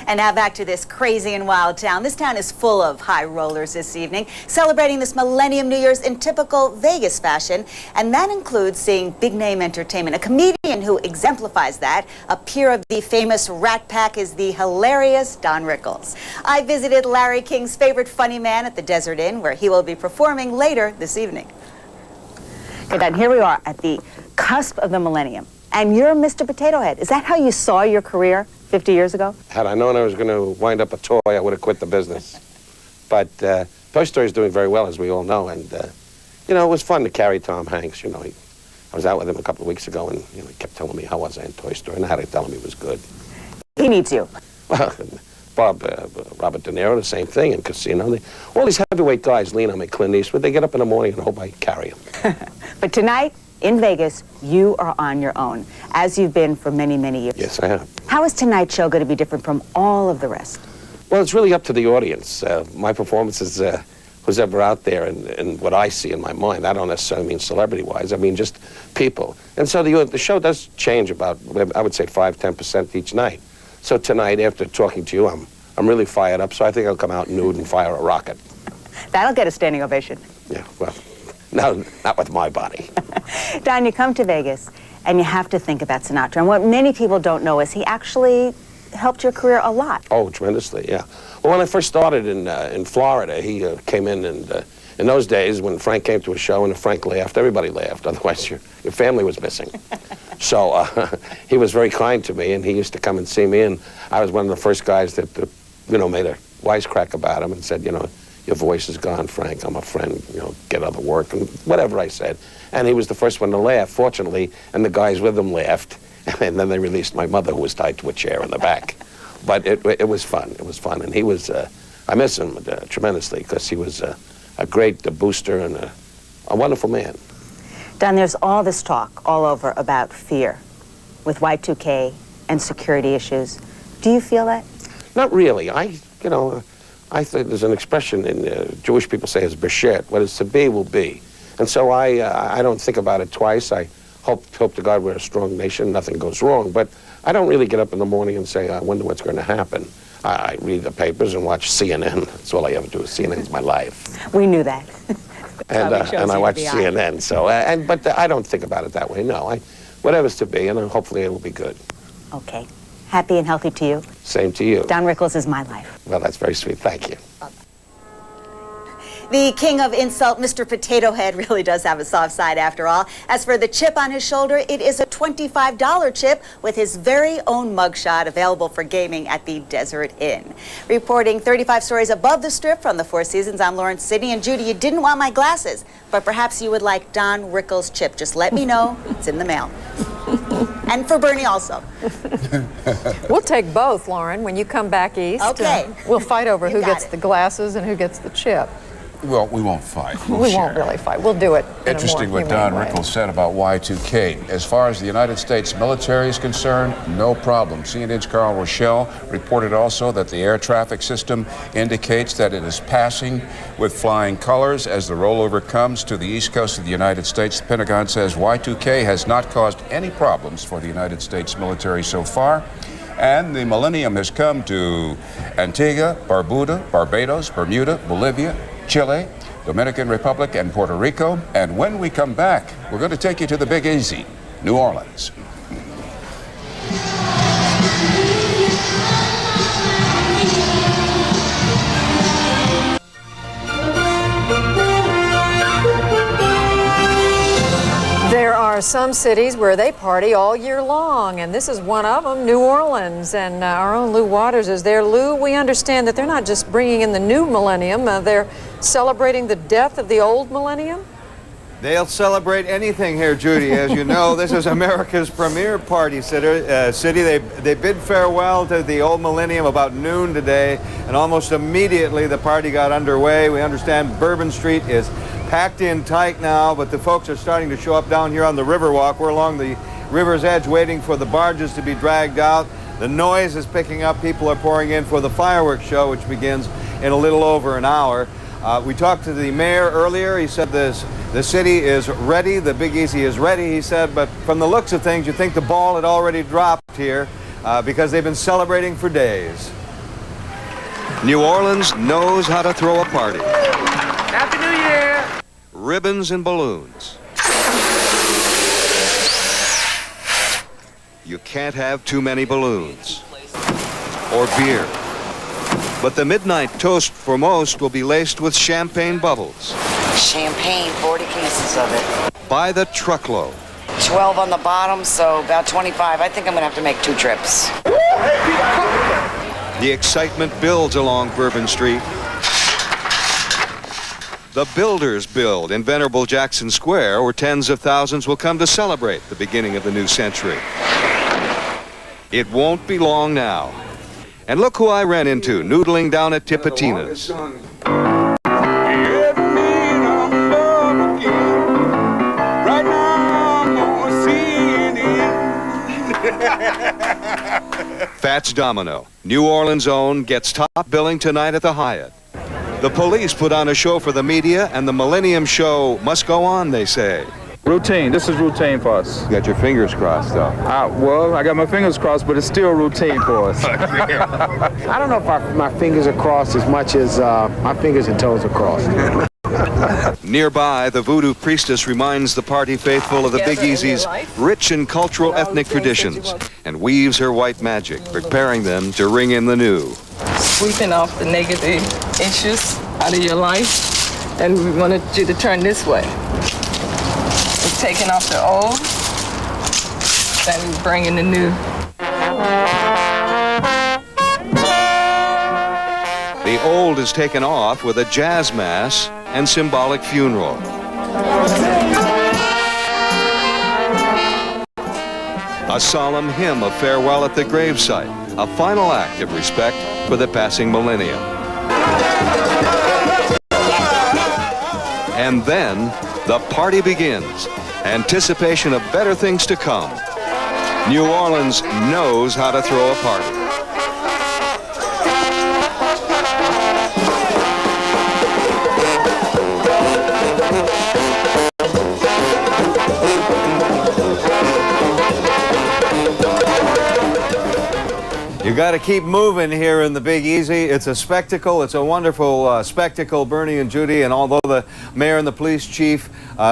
And now back to this crazy and wild town. This town is full of high rollers this evening, celebrating this Millennium New Year's in typical Vegas fashion. And that includes seeing big-name entertainment. A comedian who exemplifies that, a peer of the famous Rat Pack, is the hilarious Don Rickles. I visited Larry King's favorite funny man at the Desert Inn, where he will be performing later this evening. Okay, Don, here we are at the cusp of the millennium. And you're Mr. Potato Head. Is that how you saw your career 50 years ago? Had I known I was going to wind up a toy, I would have quit the business. But Toy Story is doing very well, as we all know. And, you know, it was fun to carry Tom Hanks. You know, I was out with him a couple of weeks ago, and you know, he kept telling me how was I in Toy Story, and I had to tell him he was good. He needs you. Well, Robert De Niro, the same thing in Casino. All these heavyweight guys lean on me, Clint Eastwood. They get up in the morning and hope I carry them. But tonight, in Vegas, you are on your own, as you've been for many, many years. Yes, I have. How is tonight's show going to be different from all of the rest? Well, it's really up to the audience. My performance is who's ever out there and what I see in my mind. I don't necessarily mean celebrity-wise. I mean just people. And so the show does change about, I would say, 5–10% each night. So tonight, after talking to you, I'm really fired up, so I think I'll come out nude and fire a rocket. That'll get a standing ovation. Yeah, well, no, not with my body. Don, you come to Vegas, and you have to think about Sinatra. And what many people don't know is he actually helped your career a lot. Oh, tremendously, yeah. Well, when I first started in Florida, he came in, and in those days, when Frank came to a show and if Frank laughed, everybody laughed. Otherwise, your family was missing. So he was very kind to me, and he used to come and see me, and I was one of the first guys that, you know, made a wisecrack about him and said, you know, your voice is gone, Frank. I'm a friend, you know, get other work, and whatever I said. And he was the first one to laugh, fortunately, and the guys with him laughed. And then they released my mother, who was tied to a chair in the back. But it was fun. It was fun. And he was, I miss him tremendously, because he was a great booster and a wonderful man. Don, there's all this talk all over about fear with Y2K and security issues. Do you feel that? Not really. I think there's an expression in Jewish people say is beshet. What is to be will be. And so I don't think about it twice. I hope to God we're a strong nation, nothing goes wrong. But I don't really get up in the morning and say, I wonder what's going to happen. I read the papers and watch CNN. That's all I ever do. CNN's my life. We knew that. And I watch CNN. So, but I don't think about it that way. No, whatever's to be, and hopefully it will be good. Okay. Happy and healthy to you. Same to you. Don Rickles is my life. Well, that's very sweet. Thank you. The king of insult, Mr. Potato Head, really does have a soft side after all. As for the chip on his shoulder, it is a $25 chip with his very own mugshot available for gaming at the Desert Inn. Reporting 35 stories above the strip from the Four Seasons, I'm Lawrence Sidney. And Judy, you didn't want my glasses, but perhaps you would like Don Rickles' chip. Just let me know. It's in the mail. And for Bernie also. We'll take both, Lauren, when you come back east. Okay. We'll fight over who gets the glasses and who gets the chip. Well, we won't fight. We won't really fight. We'll do it in Interesting a more what Don humane way. Rickles said about Y2K. As far as the United States military is concerned, no problem. CNN's Carl Rochelle reported also that the air traffic system indicates that it is passing with flying colors as the rollover comes to the east coast of the United States. The Pentagon says Y2K has not caused any problems for the United States military so far. And the millennium has come to Antigua, Barbuda, Barbados, Bermuda, Bolivia, Chile, Dominican Republic, and Puerto Rico. And when we come back, we're going to take you to the Big Easy, New Orleans. There are some cities where they party all year long, and this is one of them, New Orleans. And our own Lou Waters is there. Lou, we understand that they're not just bringing in the new millennium, they're celebrating the death of the old millennium? They'll celebrate anything here, Judy. As you know, this is America's premier party city. They bid farewell to the old millennium about noon today, and almost immediately the party got underway. We understand Bourbon Street is packed in tight now, but the folks are starting to show up down here on the Riverwalk. We're along the river's edge waiting for the barges to be dragged out. The noise is picking up. People are pouring in for the fireworks show, which begins in a little over an hour. We talked to the mayor earlier. He said the city is ready. The Big Easy is ready, he said. But from the looks of things, you think the ball had already dropped here because they've been celebrating for days. New Orleans knows how to throw a party. Happy New Year! Ribbons and balloons. You can't have too many balloons. Or beer. But the midnight toast for most will be laced with champagne bubbles. Champagne, 40 cases of it. By the truckload. 12 on the bottom, so about 25. I think I'm gonna have to make 2 trips. The excitement builds along Bourbon Street. The builders build in venerable Jackson Square, where tens of thousands will come to celebrate the beginning of the new century. It won't be long now. And look who I ran into, noodling down at Tipitina's. Fats Domino, New Orleans' own, gets top billing tonight at the Hyatt. The police put on a show for the media, and the Millennium show must go on, they say. Routine. This is routine for us. You got your fingers crossed, though. Well, I got my fingers crossed, but it's still routine for us. I don't know if my fingers are crossed as much as my fingers and toes are crossed. Nearby, the voodoo priestess reminds the party faithful of the Big Easy's rich and cultural ethnic traditions and weaves her white magic, preparing them to ring in the new. Sweeping off the negative issues out of your life, and we wanted you to turn this way. We're taking off the old, and bringing the new. The old is taken off with a jazz mass and symbolic funeral. A solemn hymn of farewell at the gravesite, a final act of respect for the passing millennium. And then the party begins, anticipation of better things to come. New Orleans knows how to throw a party. You got to keep moving here in the Big Easy. It's a spectacle. It's a wonderful spectacle, Bernie and Judy. And although the mayor and the police chief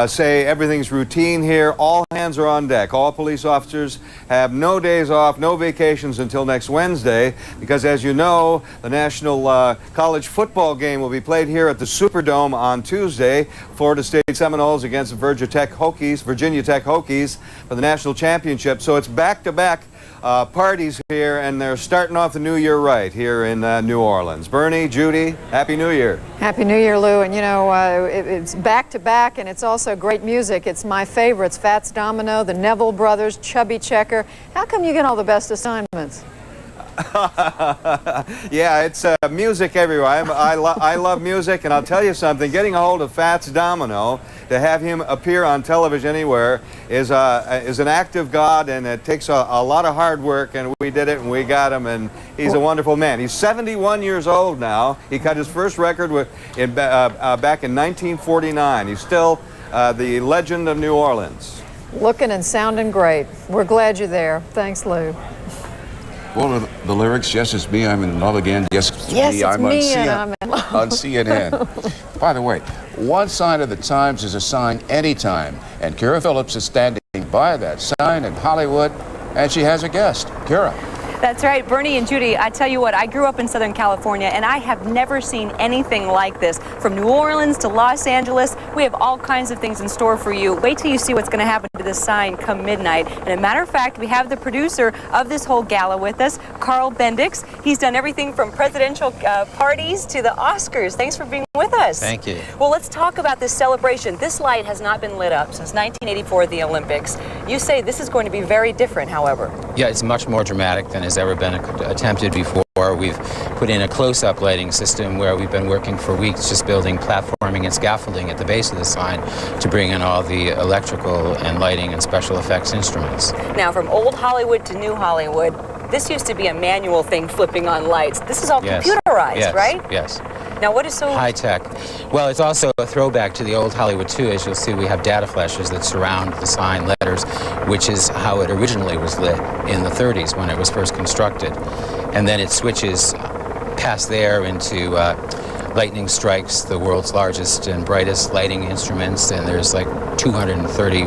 say everything's routine here, all hands are on deck. All police officers have no days off, no vacations until next Wednesday, because as you know, the National College football game will be played here at the Superdome on Tuesday. Florida State Seminoles against Virginia Tech Hokies for the national championship. So it's back-to-back parties here, and they're starting off the new year right here in New Orleans. Bernie, Judy, Happy New Year. Happy New Year, Lou. And you know, it's back-to-back, and it's also great music. It's my favorites, Fats Domino, the Neville Brothers, Chubby Checker. How come you get all the best assignments? Yeah, it's music everywhere. I love music, and I'll tell you something. Getting a hold of Fats Domino to have him appear on television anywhere is an act of God, and it takes a lot of hard work, and we did it, and we got him, and he's a wonderful man. He's 71 years old now. He cut his first record back in 1949. He's still the legend of New Orleans. Looking and sounding great. We're glad you're there. Thanks, Lou. Well, the lyrics, yes, it's me, I'm in love again. Yes, it's me, I'm on CNN. By the way, one sign of the times is a sign anytime, and Kira Phillips is standing by that sign in Hollywood, and she has a guest. Kira. That's right, Bernie and Judy, I tell you what, I grew up in Southern California, and I have never seen anything like this. From New Orleans to Los Angeles, we have all kinds of things in store for you. Wait till you see what's going to happen to this sign come midnight. And as a matter of fact, we have the producer of this whole gala with us, Carl Bendix. He's done everything from presidential parties to the Oscars. Thanks for being with us. Thank you. Well, let's talk about this celebration. This light has not been lit up since 1984 at the Olympics. You say this is going to be very different, however. Yeah, it's much more dramatic than has ever been attempted before. We've put in a close-up lighting system where we've been working for weeks just building platforming and scaffolding at the base of the sign to bring in all the electrical and lighting and special effects instruments. Now, from old Hollywood to new Hollywood, this used to be a manual thing flipping on lights. This is all computerized, right? Yes. Now, what is so... High tech. Well, it's also a throwback to the old Hollywood, too. As you'll see, we have data flashes that surround the sign letters, which is how it originally was lit in the 30s when it was first constructed. And then it switches pass there into lightning strikes the world's largest and brightest lighting instruments, and there's like 230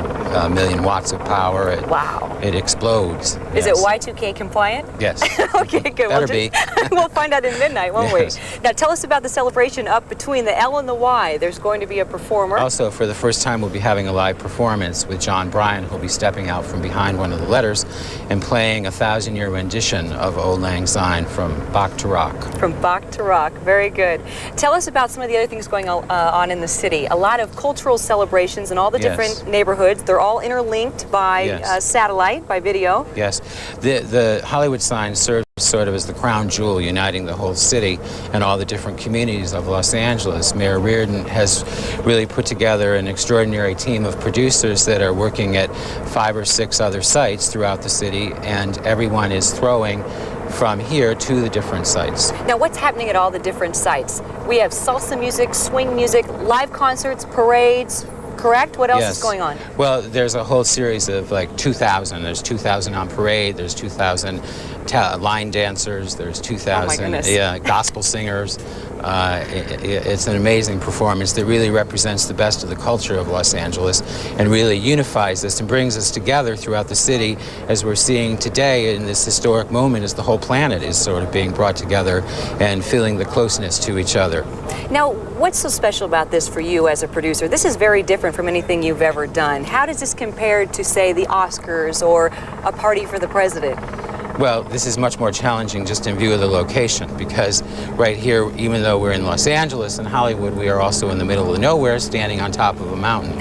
million watts of power. Wow. It explodes. Is it Y2K compliant? Yes. Okay, good. Better be. We'll find out in midnight, won't Yes. we? Now tell us about the celebration up between the L and the Y. There's going to be a performer. Also, for the first time, we'll be having a live performance with John Bryan, who'll be stepping out from behind one of the letters and playing a 1,000-year rendition of Auld Lang Syne from Bach to Rock. From Bach to Rock. Very good. Tell us about some of the other things going on in the city. A lot of cultural celebrations in all the Yes. different neighborhoods. They're all interlinked by Yes. satellite, by video. Yes. The Hollywood sign serves sort of as the crown jewel uniting the whole city and all the different communities of Los Angeles. Mayor Reardon has really put together an extraordinary team of producers that are working at 5 or 6 other sites throughout the city, and everyone is throwing from here to the different sites. Now, what's happening at all the different sites? We have salsa music, swing music, live concerts, parades, correct? What else Yes. is going on? Well, there's a whole series of like 2,000. There's 2,000 on parade. There's 2,000 line dancers. There's 2,000 gospel singers. It's an amazing performance that really represents the best of the culture of Los Angeles and really unifies us and brings us together throughout the city, as we're seeing today in this historic moment as the whole planet is sort of being brought together and feeling the closeness to each other. Now, what's so special about this for you as a producer? This is very different from anything you've ever done. How does this compare to, say, the Oscars or a party for the president? Well, this is much more challenging just in view of the location, because right here, even though we're in Los Angeles and Hollywood, we are also in the middle of nowhere, standing on top of a mountain.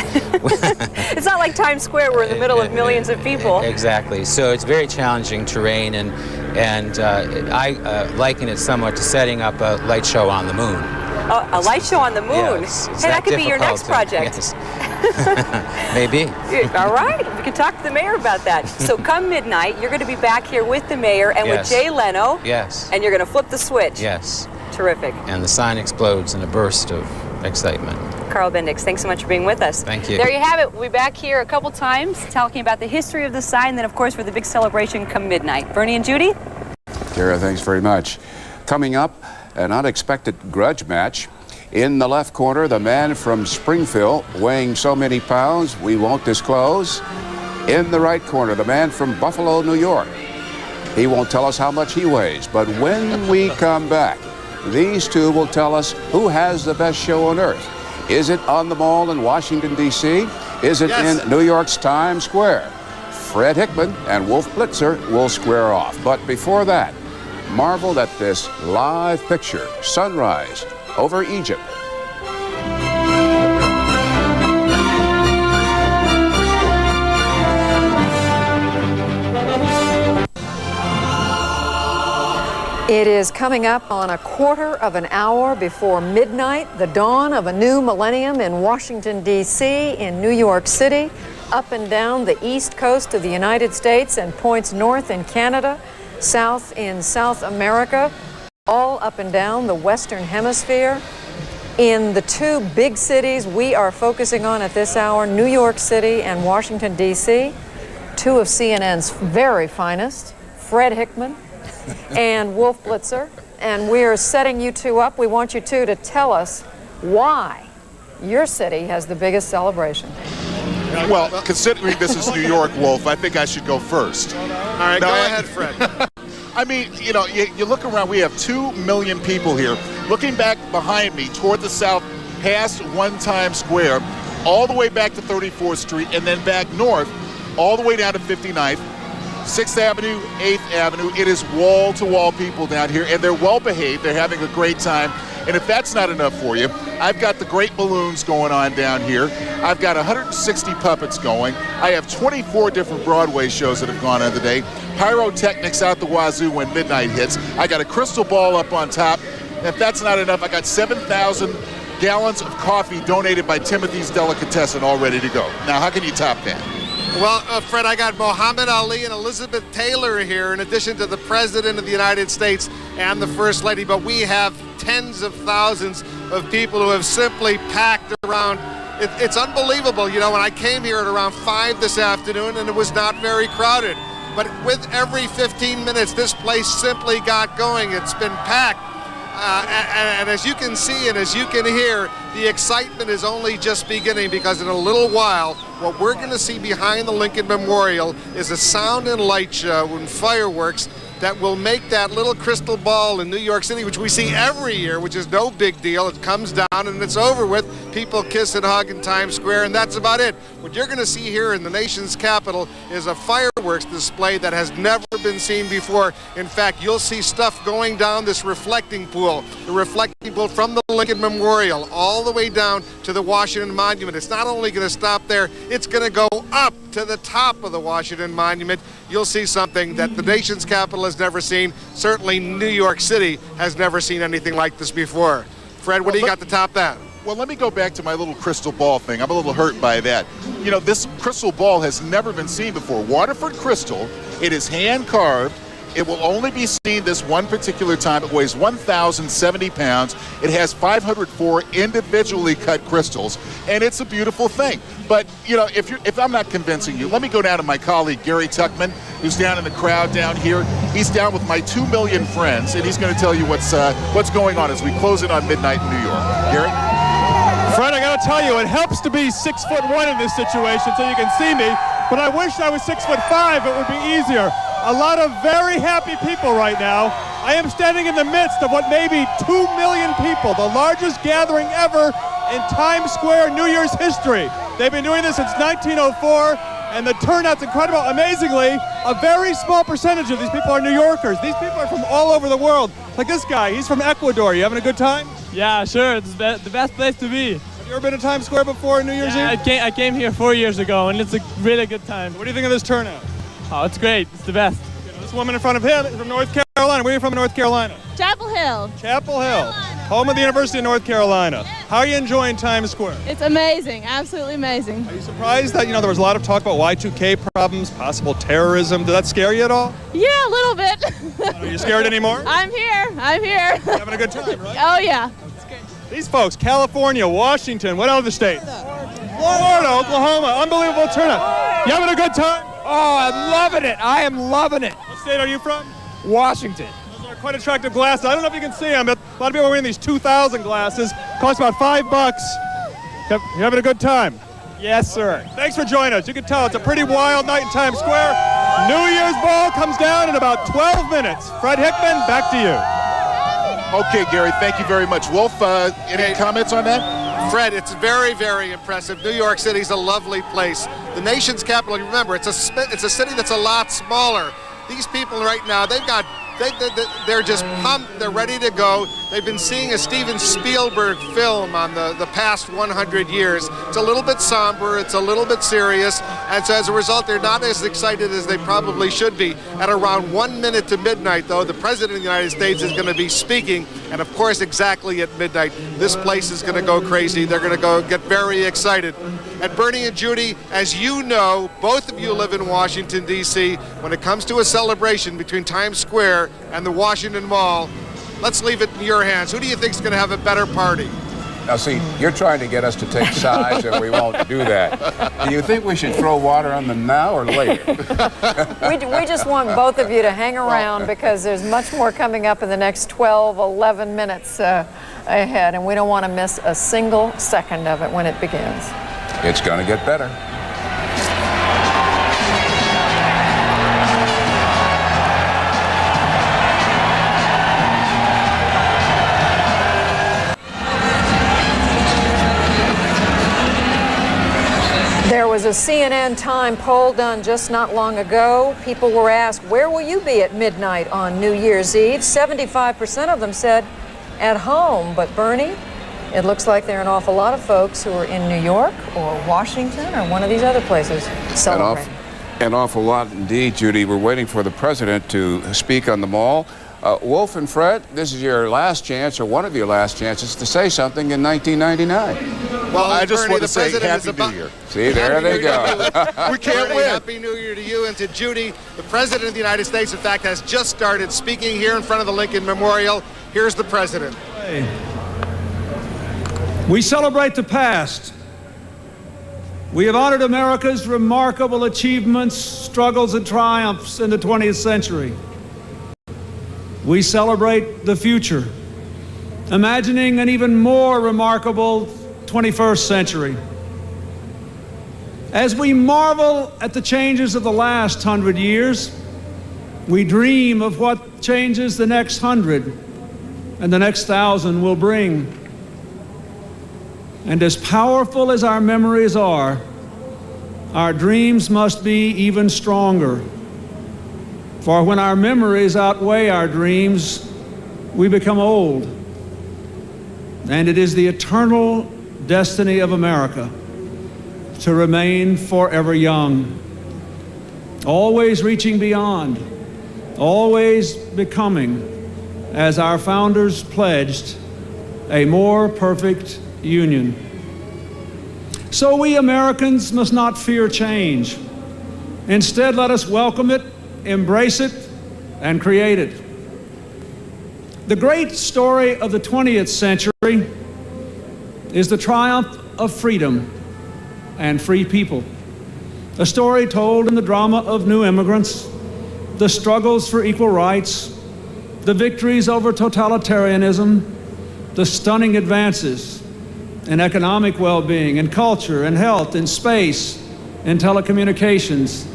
It's not like Times Square, we're in the middle of millions of people. Exactly. So it's very challenging terrain, and I liken it somewhat to setting up a light show on the moon. A light show on the moon? Yes, Hey, that could be your next project. Yes. Maybe. All right, we can talk to the mayor about that. So come midnight, you're going to be back here with the mayor and Yes. with Jay Leno. Yes. And you're going to flip the switch. Yes. Terrific. And the sign explodes in a burst of excitement. Carl Bendix, thanks so much for being with us. Thank you. There you have it. We'll be back here a couple times talking about the history of the sign, then of course for the big celebration come midnight. Bernie and Judy? Kara, thanks very much. Coming up, an unexpected grudge match. In the left corner, the man from Springfield, weighing so many pounds we won't disclose. In the right corner, the man from Buffalo, New York. He won't tell us how much he weighs, but when we come back, these two will tell us who has the best show on earth. Is it on the Mall in Washington, D.C.? Is it in New York's Times Square? Fred Hickman and Wolf Blitzer will square off. But before that, marveled at this live picture, sunrise over Egypt. It is coming up on a quarter of an hour before midnight, the dawn of a new millennium in Washington, D.C., in New York City, up and down the east coast of the United States and points north in Canada, south in South America, all up and down the Western Hemisphere. In the two big cities we are focusing on at this hour, New York City and Washington, D.C., two of CNN's very finest, Fred Hickman and Wolf Blitzer, and we're setting you two up. We want you two to tell us why your city has the biggest celebration. Well, considering this is New York, Wolf, I think I should go first. All right, go ahead, Fred. I mean, you know, you look around, we have 2 million people here. Looking back behind me toward the south, past One Times Square, all the way back to 34th Street, and then back north, all the way down to 59th, 6th Avenue, 8th Avenue. It is wall-to-wall people down here, and they're well-behaved. They're having a great time. And if that's not enough for you, I've got the great balloons going on down here. I've got 160 puppets going. I have 24 different Broadway shows that have gone on today. Pyrotechnics out the wazoo when midnight hits. I got a crystal ball up on top. And if that's not enough, I got 7,000 gallons of coffee donated by Timothy's Delicatessen all ready to go. Now, how can you top that? Well, Fred, I got Muhammad Ali and Elizabeth Taylor here, in addition to the President of the United States and the First Lady. But we have tens of thousands of people who have simply packed around. It's unbelievable. You know, when I came here at around 5 this afternoon, and it was not very crowded. But with every 15 minutes, this place simply got going. It's been packed. And as you can see and as you can hear, the excitement is only just beginning, because in a little while, what we're going to see behind the Lincoln Memorial is a sound and light show and fireworks that will make that little crystal ball in New York City, which we see every year, which is no big deal. It comes down and it's over with. People kiss and hug in Times Square, and that's about it. What you're going to see here in the nation's capital is a fireworks display that has never been seen before. In fact, you'll see stuff going down this reflecting pool, the reflecting pool from the Lincoln Memorial all the way down to the Washington Monument. It's not only going to stop there, it's going to go up to the top of the Washington Monument. You'll see something that the nation's capital has never seen. Certainly New York City has never seen anything like this before. Fred, what do you got to top that? Well, let me go back to my little crystal ball thing. I'm a little hurt by that. You know, this crystal ball has never been seen before. Waterford crystal, it is hand carved. It will only be seen this one particular time. It weighs 1,070 pounds. It has 504 individually cut crystals, and it's a beautiful thing. But, you know, if I'm not convincing you, let me go down to my colleague, Gary Tuckman, who's down in the crowd down here. He's down with my 2 million friends, and he's going to tell you what's going on as we close in on midnight in New York. Gary? Fred, I got to tell you, it helps to be 6'1" in this situation so you can see me, but I wish I was 6'5". It would be easier. A lot of very happy people right now. I am standing in the midst of what may be 2 million people, the largest gathering ever in Times Square New Year's history. They've been doing this since 1904, and the turnout's incredible. Amazingly, a very small percentage of these people are New Yorkers. These people are from all over the world. Like this guy, he's from Ecuador. You having a good time? Yeah, sure. It's the best place to be. Have you ever been to Times Square before New Year's Eve? I came here 4 years ago, and it's a really good time. What do you think of this turnout? Oh, it's great. It's the best. This woman in front of him is from North Carolina. Where are you from in North Carolina? Chapel Hill. Chapel Hill, home of the University of North Carolina. How are you enjoying Times Square? It's amazing, absolutely amazing. Are you surprised that, there was a lot of talk about Y2K problems, possible terrorism? Did that scare you at all? Yeah, a little bit. Are you scared anymore? I'm here. You're having a good time, right? Oh, yeah. These folks, California, Washington, what other state? Florida, Oklahoma, unbelievable turnout. You having a good time? Oh, I'm loving it. I am loving it. What state are you from? Washington. Those are quite attractive glasses. I don't know if you can see them, but a lot of people are wearing these 2,000 glasses. Cost about $5. You having a good time? Yes, sir. Thanks for joining us. You can tell it's a pretty wild night in Times Square. New Year's ball comes down in about 12 minutes. Fred Hickman, back to you. Okay, Gary, thank you very much. Wolf, any comments on that? Fred, it's very, very impressive. New York City's a lovely place. The nation's capital, remember, it's a city that's a lot smaller. These people right now, they're just pumped. They're ready to go. They've been seeing a Steven Spielberg film on the past 100 years. It's a little bit somber. It's a little bit serious. And so as a result, they're not as excited as they probably should be. At around 1 minute to midnight, though, the President of the United States is going to be speaking. And, of course, exactly at midnight, this place is going to go crazy. They're going to go get very excited. And Bernie and Judy, as you know, both of you live in Washington, D.C. When it comes to a celebration between Times Square and the Washington Mall, let's leave it in your hands. Who do you think is going to have a better party? Now, see, you're trying to get us to take sides, and we won't do that. Do you think we should throw water on them now or later? We just want both of you to hang around because there's much more coming up in the next 12, 11 minutes ahead, and we don't want to miss a single second of it when it begins. It's going to get better. There was a CNN Time poll done just not long ago. People were asked, where will you be at midnight on New Year's Eve? 75% of them said at home. But Bernie, it looks like there are an awful lot of folks who are in New York or Washington or one of these other places celebrating. An awful lot indeed, Judy. We're waiting for the president to speak on the mall. Wolf and Fred, this is your last chance, or one of your last chances, to say something in 1999. Well, I just Bernie, want to say Happy Happy New Year. See, there they go. We can't Bernie, win. Happy New Year to you and to Judy. The President of the United States, in fact, has just started speaking here in front of the Lincoln Memorial. Here's the President. We celebrate the past. We have honored America's remarkable achievements, struggles, and triumphs in the 20th century. We celebrate the future. imagining an even more remarkable 21st century. As we marvel at the changes of the last 100 years, we dream of what changes the next 100 and the next 1,000 will bring. And as powerful as our memories are, our dreams must be even stronger. For when our memories outweigh our dreams, we become old. And it is the eternal destiny of America to remain forever young, always reaching beyond, always becoming, as our founders pledged, a more perfect union. So we Americans must not fear change. Instead, let us welcome it, embrace it, and create it. The great story of the 20th century is the triumph of freedom and free people. A story told in the drama of new immigrants, the struggles for equal rights, the victories over totalitarianism, the stunning advances in economic well-being, in culture, in health, in space, in telecommunications,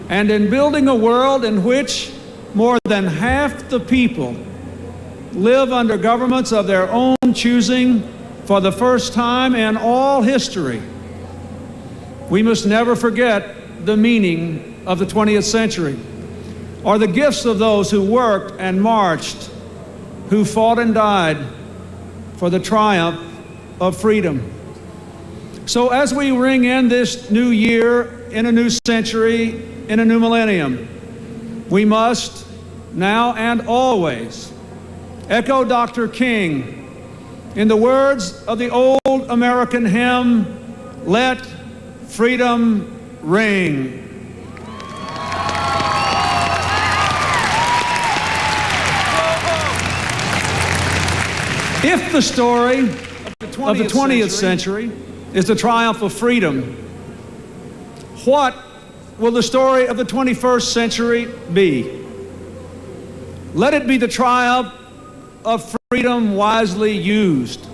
and in building a world in which more than half the people live under governments of their own choosing for the first time in all history. We must never forget the meaning of the 20th century, or the gifts of those who worked and marched, who fought and died for the triumph of freedom. So as we ring in this new year, in a new century, in a new millennium, we must, now and always, echo Dr. King in the words of the old American hymn, "Let Freedom Ring." If the story of the 20th century is the triumph of freedom, what will the story of the 21st century be? Let it be the triumph of freedom wisely used,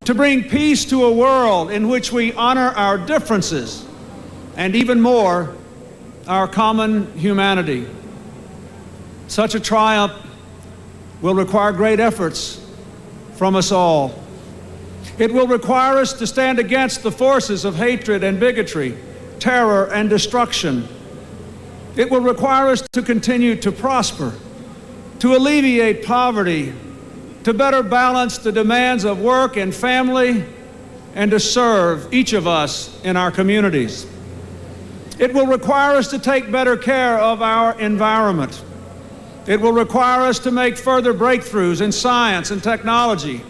to bring peace to a world in which we honor our differences and, even more, our common humanity. Such a triumph will require great efforts from us all. It will require us to stand against the forces of hatred and bigotry, terror and destruction. It will require us to continue to prosper, to alleviate poverty, to better balance the demands of work and family, and to serve each of us in our communities. It will require us to take better care of our environment. It will require us to make further breakthroughs in science and technology,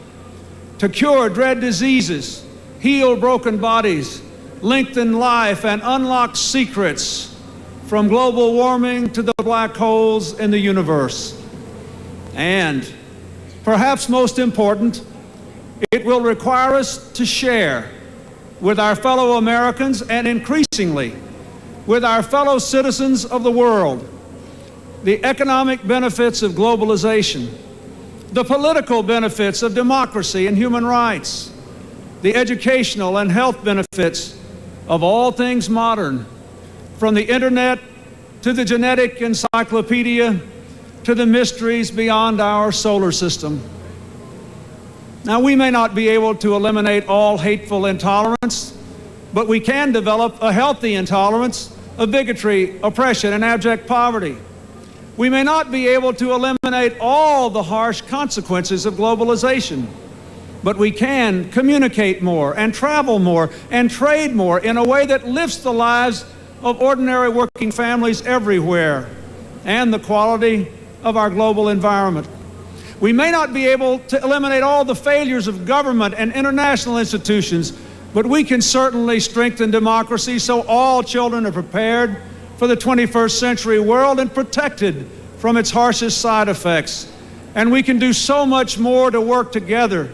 to cure dread diseases, heal broken bodies, lengthen life, and unlock secrets from global warming to the black holes in the universe. And, perhaps most important, it will require us to share with our fellow Americans, and increasingly with our fellow citizens of the world, the economic benefits of globalization, the political benefits of democracy and human rights, the educational and health benefits of all things modern, from the internet to the genetic encyclopedia to the mysteries beyond our solar system. Now, we may not be able to eliminate all hateful intolerance, but we can develop a healthy intolerance of bigotry, oppression, and abject poverty. We may not be able to eliminate all the harsh consequences of globalization, but we can communicate more and travel more and trade more in a way that lifts the lives of ordinary working families everywhere and the quality of our global environment. We may not be able to eliminate all the failures of government and international institutions, but we can certainly strengthen democracy so all children are prepared for the 21st century world and protected from its harshest side effects. And we can do so much more to work together,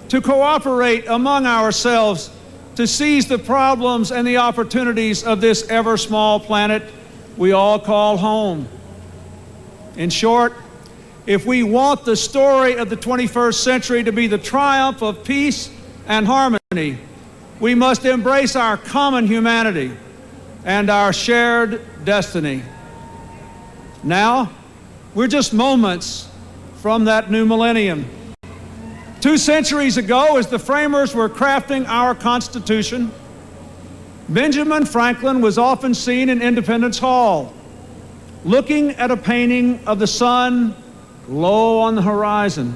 to cooperate among ourselves, to seize the problems and the opportunities of this ever-small planet we all call home. In short, if we want the story of the 21st century to be the triumph of peace and harmony, we must embrace our common humanity and our shared destiny. Now, we're just moments from that new millennium. 2 centuries ago, as the framers were crafting our Constitution, Benjamin Franklin was often seen in Independence Hall, looking at a painting of the sun low on the horizon.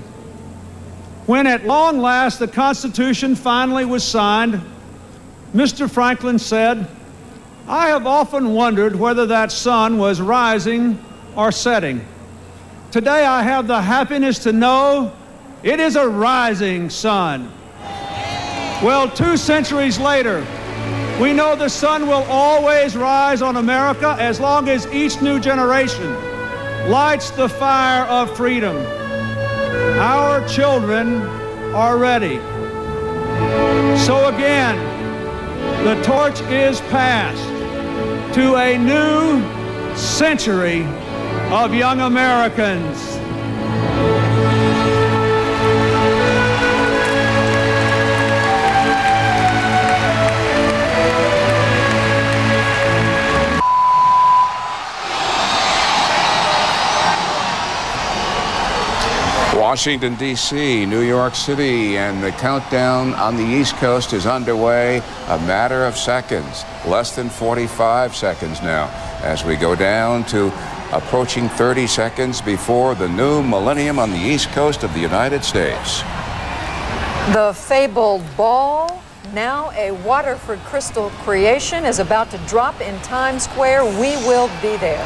When at long last the Constitution finally was signed, Mr. Franklin said, "I have often wondered whether that sun was rising or setting. Today I have the happiness to know it is a rising sun." Well, 2 centuries later, we know the sun will always rise on America as long as each new generation lights the fire of freedom. Our children are ready. So again, the torch is passed to a new century of young Americans. Washington, D.C., New York City, and the countdown on the East Coast is underway. A matter of seconds, less than 45 seconds now, as we go down to approaching 30 seconds before the new millennium on the East Coast of the United States. The fabled ball, now a Waterford crystal creation, is about to drop in Times Square. We will be there.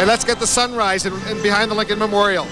And let's get the sunrise in behind the Lincoln Memorial.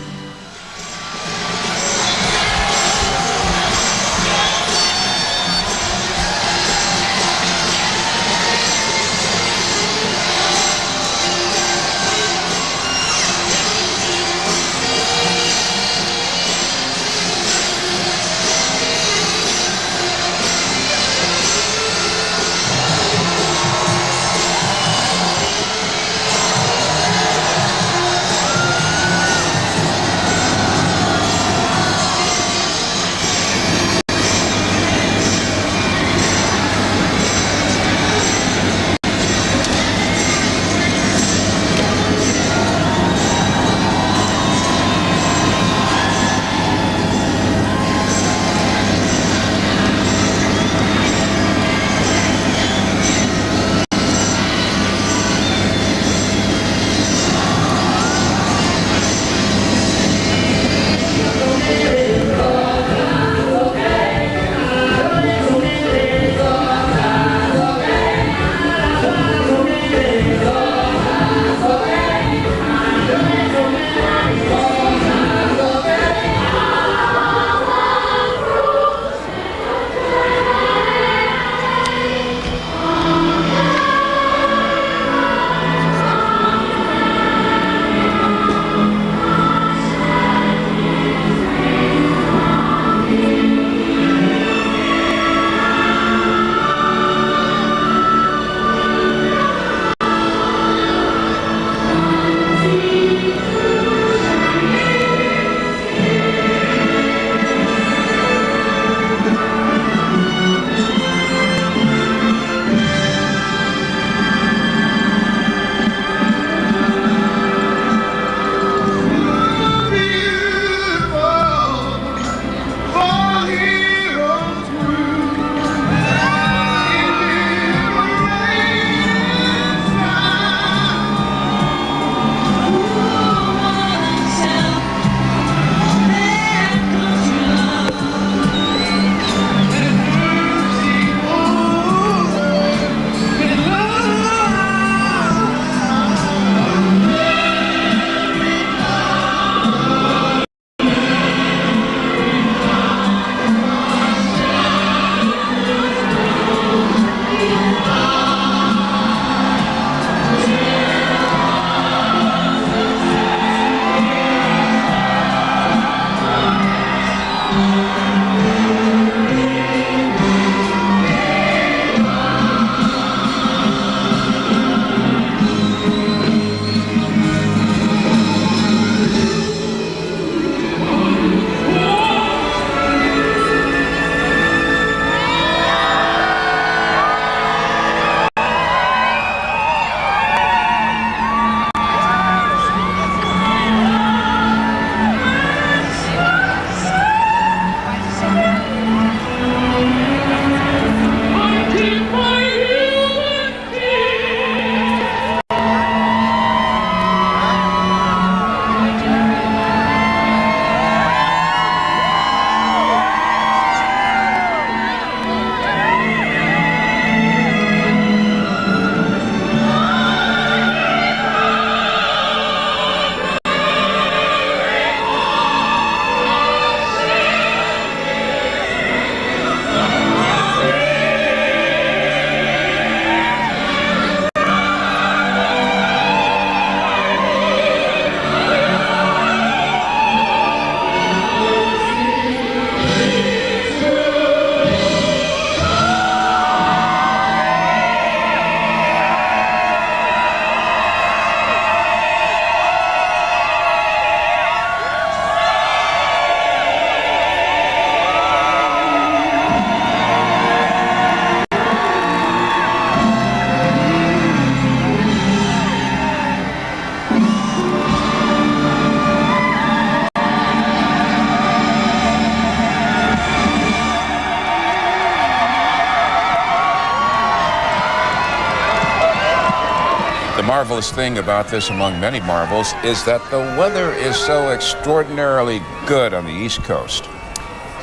The marvelous thing about this, among many marvels, is that the weather is so extraordinarily good on the East Coast.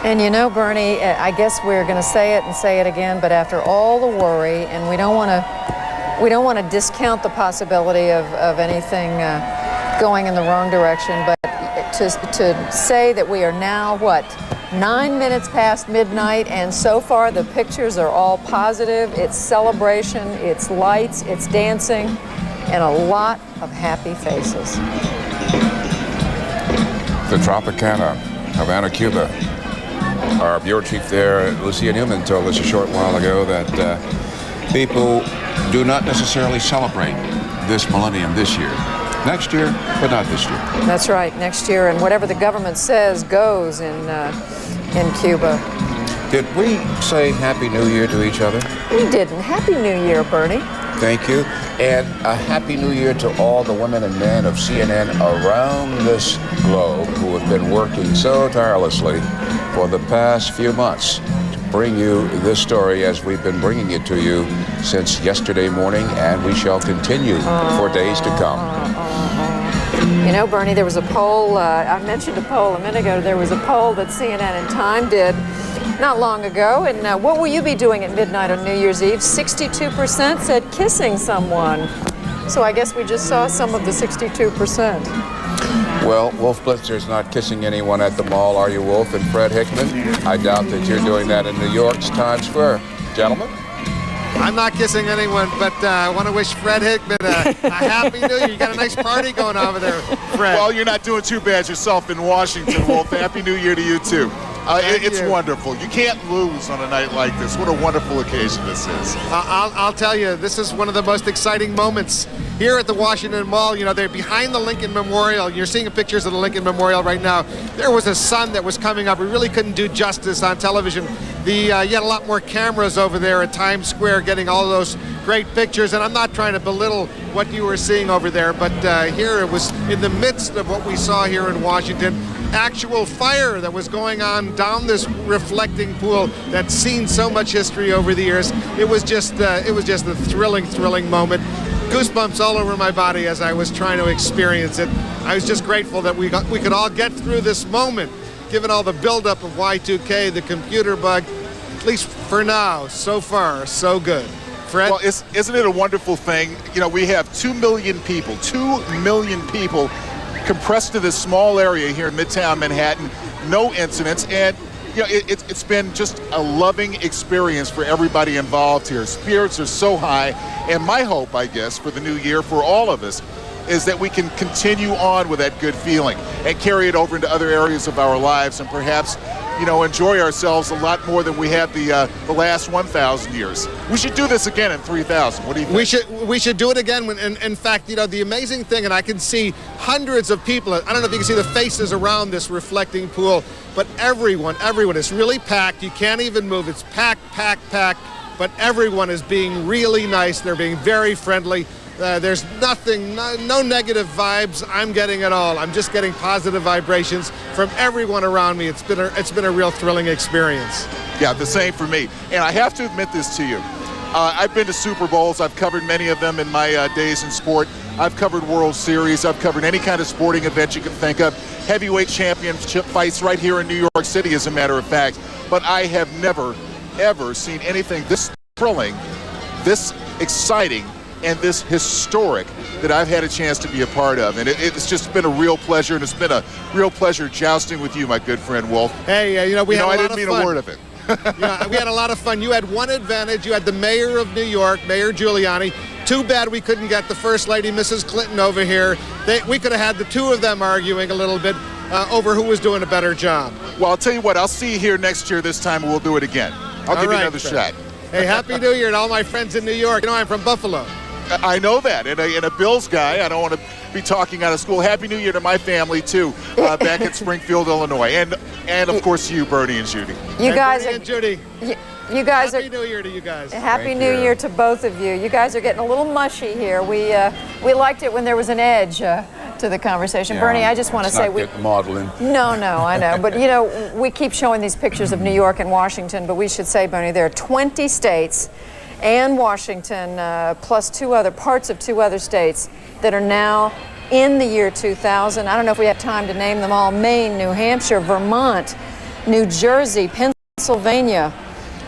And you know, Bernie, I guess we're going to say it and say it again, but after all the worry, and we don't want to we don't want to discount the possibility of anything going in the wrong direction, but to say that we are now, what, 9 minutes past midnight, and so far the pictures are all positive. It's celebration, it's lights, it's dancing, and a lot of happy faces. The Tropicana, Havana, Cuba. Our bureau chief there, Lucia Newman, told us a short while ago that people do not necessarily celebrate this millennium this year. Next year, but not this year. That's right, next year, and whatever the government says goes in Cuba. Did we say Happy New Year to each other? We didn't. Happy New Year, Bernie. Thank you. And a Happy New Year to all the women and men of CNN around this globe who have been working so tirelessly for the past few months to bring you this story as we've been bringing it to you since yesterday morning, and we shall continue for days to come. You know, Bernie, there was a poll, I mentioned a poll a minute ago, there was a poll that CNN and Time did not long ago, and what will you be doing at midnight on New Year's Eve? 62% said kissing someone. So I guess we just saw some of the 62%. Well, Wolf Blitzer's not kissing anyone at the mall, are you, Wolf? And Fred Hickman? I doubt that you're doing that in New York's Times Square. Gentlemen? I'm not kissing anyone, but I want to wish Fred Hickman a Happy New Year. You got a nice party going over there, Fred. Well, you're not doing too bad yourself in Washington, Wolf. Happy New Year to you, too. It's wonderful. You can't lose on a night like this. What a wonderful occasion this is. I'll tell you, this is one of the most exciting moments here at the Washington Mall. You know, they're behind the Lincoln Memorial. You're seeing pictures of the Lincoln Memorial right now. There was a sun that was coming up. We really couldn't do justice on television. You had a lot more cameras over there at Times Square getting all of those great pictures. And I'm not trying to belittle what you were seeing over there, but here it was in the midst of what we saw here in Washington. Actual fire that was going on down this reflecting pool that's seen so much history over the years. It was just a thrilling moment. Goosebumps all over my body as I was trying to experience it. I was just grateful that we could all get through this moment, given all the buildup of Y2K, the computer bug. At least for now, so far, so good. Fred? Well, isn't it a wonderful thing? You know, we have 2 million people compressed to this small area here in Midtown Manhattan, no incidents, and you know, it's been just a loving experience for everybody involved here. Spirits are so high, and my hope, I guess, for the new year for all of us is that we can continue on with that good feeling and carry it over into other areas of our lives and perhaps, you know, enjoy ourselves a lot more than we have the last 1,000 years. We should do this again in 3,000. What do you think? We should do it again. In fact, you know, the amazing thing, and I can see hundreds of people. I don't know if you can see the faces around this reflecting pool, but everyone is really packed. You can't even move. It's packed. But everyone is being really nice. They're being very friendly. There's nothing, no negative vibes. I'm getting it all. I'm just getting positive vibrations from everyone around me. It's been a real thrilling experience. Yeah, the same for me. And I have to admit this to you. I've been to Super Bowls. I've covered many of them in my days in sport. I've covered World Series. I've covered any kind of sporting event you can think of. Heavyweight championship fights right here in New York City, as a matter of fact. But I have never, ever seen anything this thrilling, this exciting, and this historic that I've had a chance to be a part of. And it's just been a real pleasure, and it's been a real pleasure jousting with you, my good friend Wolf. Hey, you know, we had a lot of fun. I didn't mean a word of it. Yeah, we had a lot of fun. You had one advantage. You had the mayor of New York, Mayor Giuliani. Too bad we couldn't get the First Lady, Mrs. Clinton, over here. We could have had the two of them arguing a little bit over who was doing a better job. Well, I'll tell you what, I'll see you here next year this time, and we'll do it again. I'll give you another shot. Hey, Happy New Year to all my friends in New York. You know, I'm from Buffalo. I know that, and a Bills guy. I don't want to be talking out of school. Happy New Year to my family too, back in Springfield, Illinois, and of course you, Bernie and Judy. You guys Bernie and Judy. You guys Happy New Year to you guys. Happy New Year to both of you. You guys are getting a little mushy here. We liked it when there was an edge to the conversation. Yeah, Bernie, I just want to say modeling. No, I know. But, you know, we keep showing these pictures of New York and Washington, but we should say, Bernie, there are 20 states and Washington, plus two other states that are now in the year 2000. I don't know if we have time to name them all. Maine, New Hampshire, Vermont, New Jersey, Pennsylvania,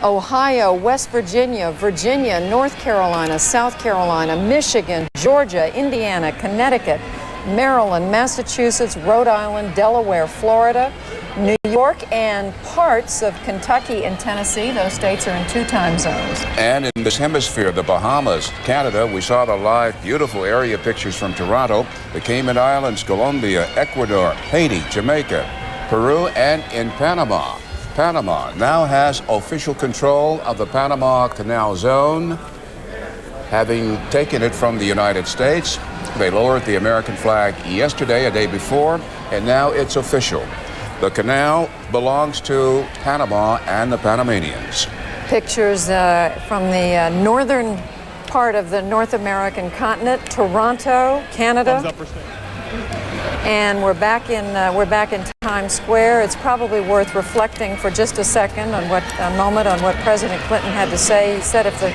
Ohio, West Virginia, Virginia, North Carolina, South Carolina, Michigan, Georgia, Indiana, Connecticut, Maryland, Massachusetts, Rhode Island, Delaware, Florida, New York, and parts of Kentucky and Tennessee. Those states are in 2 time zones. And in this hemisphere, the Bahamas, Canada, we saw the live, beautiful area pictures from Toronto, the Cayman Islands, Colombia, Ecuador, Haiti, Jamaica, Peru, and in Panama. Panama now has official control of the Panama Canal Zone, having taken it from the United States. They lowered the American flag yesterday, a day before, and now it's official. The canal belongs to Panama and the Panamanians. Pictures from the northern part of the North American continent, Toronto, Canada. And we're back in Times Square. It's probably worth reflecting for just a moment on what President Clinton had to say. He said if the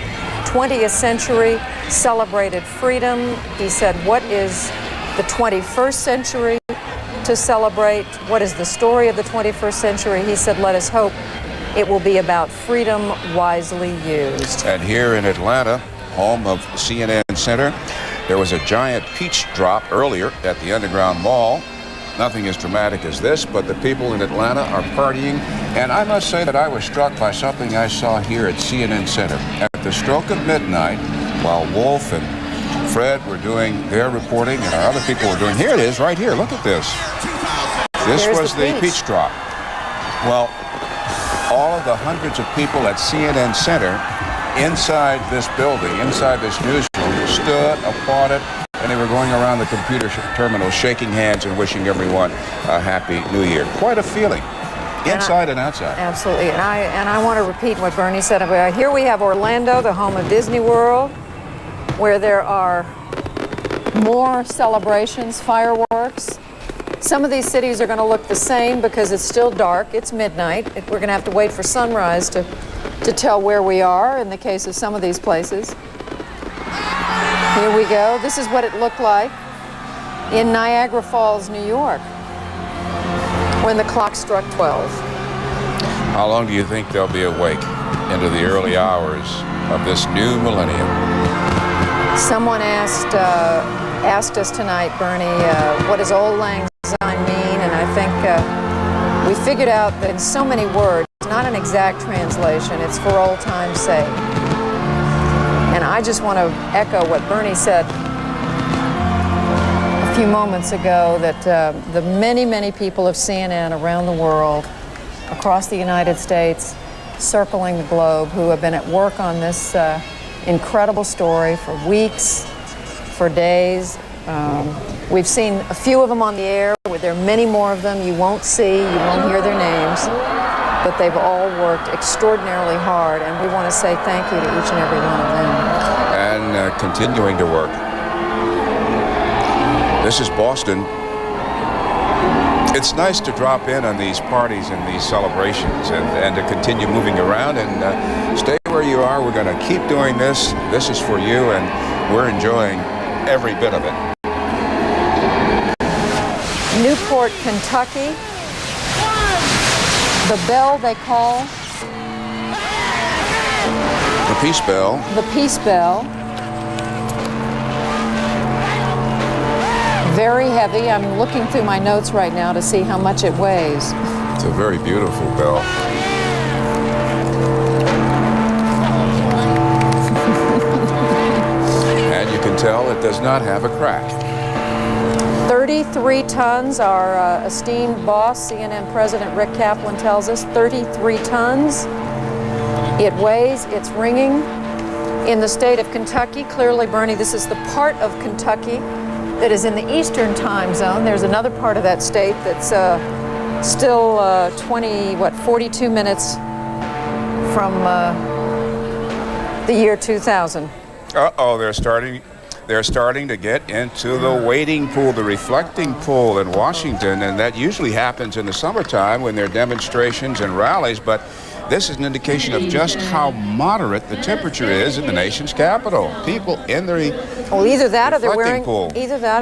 20th century celebrated freedom, he said, what is the 21st century to celebrate? What is the story of the 21st century? He said, let us hope it will be about freedom wisely used. And here in Atlanta, home of CNN Center, there was a giant peach drop earlier at the Underground Mall. Nothing as dramatic as this, but the people in Atlanta are partying. And I must say that I was struck by something I saw here at CNN Center. At the stroke of midnight, while Wolf and Fred were doing their reporting and our other people were doing, here it is right here, look at this. This was the peach drop. Well, all of the hundreds of people at CNN Center inside this building, inside this newsroom, stood, applauded, and they were going around the computer terminal shaking hands and wishing everyone a happy new year. Quite a feeling, inside and outside. Absolutely, and I want to repeat what Bernie said. Here we have Orlando, the home of Disney World, where there are more celebrations, fireworks. Some of these cities are going to look the same because it's still dark. It's midnight. We're going to have to wait for sunrise to tell where we are in the case of some of these places. Here we go. This is what it looked like in Niagara Falls, New York, when the clock struck 12. How long do you think they'll be awake into the early hours of this new millennium? Someone asked us tonight, Bernie, what does Auld Lang Syne mean? And I think we figured out that in so many words, it's not an exact translation. It's for old time's sake. And I just want to echo what Bernie said a few moments ago, that the many, many people of CNN around the world, across the United States, circling the globe, who have been at work on this incredible story for weeks, for days. We've seen a few of them on the air. There are many more of them you won't see, you won't hear their names, but they've all worked extraordinarily hard, and we want to say thank you to each and every one of them. And continuing to work. This is Boston. It's nice to drop in on these parties and these celebrations and to continue moving around and stay where you are. We're going to keep doing this. This is for you, and we're enjoying every bit of it. Newport, Kentucky. The bell they call the Peace Bell. The Peace Bell. Very heavy. I'm looking through my notes right now to see how much it weighs. It's a very beautiful bell. And you can tell it does not have a crack. 33 tons, our esteemed boss, CNN President Rick Kaplan tells us, 33 tons. It weighs, it's ringing. In the state of Kentucky, clearly, Bernie, this is the part of Kentucky that is in the eastern time zone. There's another part of that state that's still 42 minutes from the year 2000. Uh-oh, they're starting to get into the waiting pool, the reflecting pool in Washington, and that usually happens in the summertime when there are demonstrations and rallies, but this is an indication of just how moderate the temperature is in the nation's capital. People in the either that or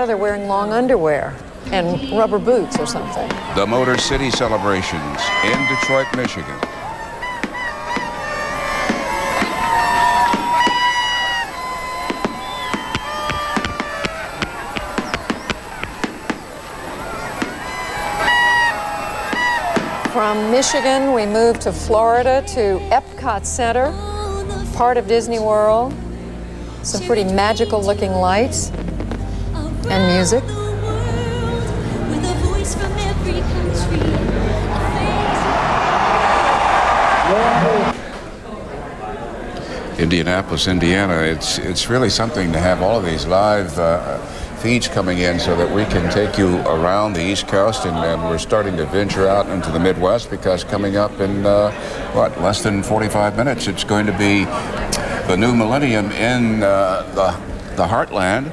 they're wearing long underwear and rubber boots or something. The Motor City celebrations in Detroit, Michigan. From Michigan, we moved to Florida to Epcot Center, part of Disney World. Some pretty magical looking lights and music. Indianapolis, Indiana, it's really something to have all of these live feeds coming in so that we can take you around the East Coast, and we're starting to venture out into the Midwest, because coming up in, less than 45 minutes, it's going to be the new millennium in the heartland.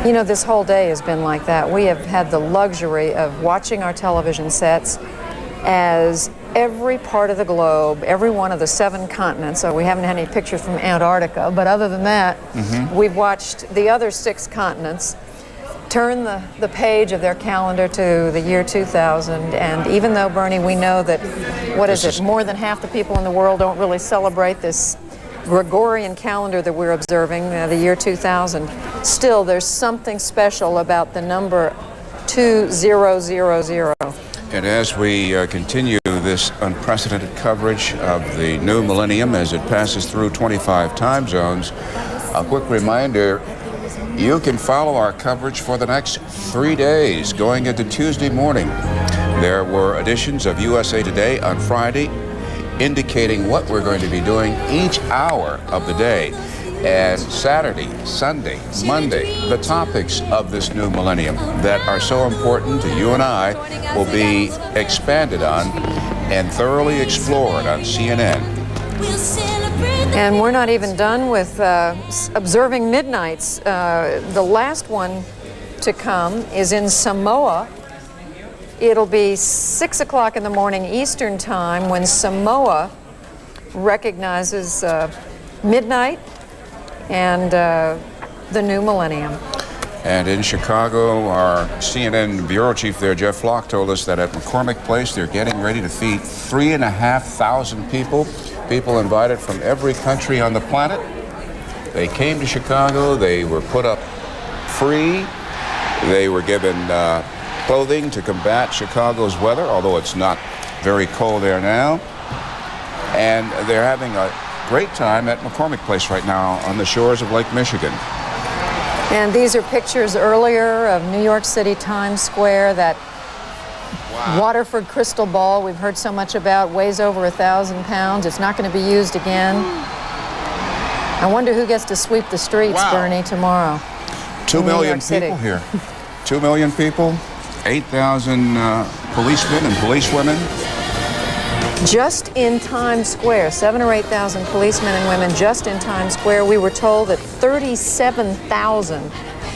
You know, this whole day has been like that. We have had the luxury of watching our television sets as every part of the globe, every one of the 7 continents, so we haven't had any pictures from Antarctica, but other than that, we've watched the other 6 continents turn the page of their calendar to the year 2000, and even though, Bernie, we know that, more than half the people in the world don't really celebrate this Gregorian calendar that we're observing, the year 2000, still there's something special about the number 2000. And as we continue this unprecedented coverage of the new millennium as it passes through 25 time zones, a quick reminder, you can follow our coverage for the next 3 days, going into Tuesday morning. There were editions of USA Today on Friday, indicating what we're going to be doing each hour of the day. And Saturday, Sunday, Monday, the topics of this new millennium that are so important to you and I will be expanded on and thoroughly explored on CNN. And we're not even done with observing midnights. The last one to come is in Samoa. It'll be 6 o'clock in the morning Eastern Time when Samoa recognizes midnight and the new millennium. And in Chicago, our CNN bureau chief there, Jeff Flock, told us that at McCormick Place, they're getting ready to feed 3,500 people invited from every country on the planet. They came to Chicago, they were put up free, they were given clothing to combat Chicago's weather, although it's not very cold there now. And they're having a great time at McCormick Place right now on the shores of Lake Michigan. And these are pictures earlier of New York City Times Square. That Waterford crystal ball we've heard so much about weighs over 1,000 pounds. It's not going to be used again. I wonder who gets to sweep the streets, Bernie, tomorrow. 2 million people here. 2 million people, 8,000 policemen and policewomen. Just in Times Square, 7,000 or 8,000 policemen and women just in Times Square. We were told that 37,000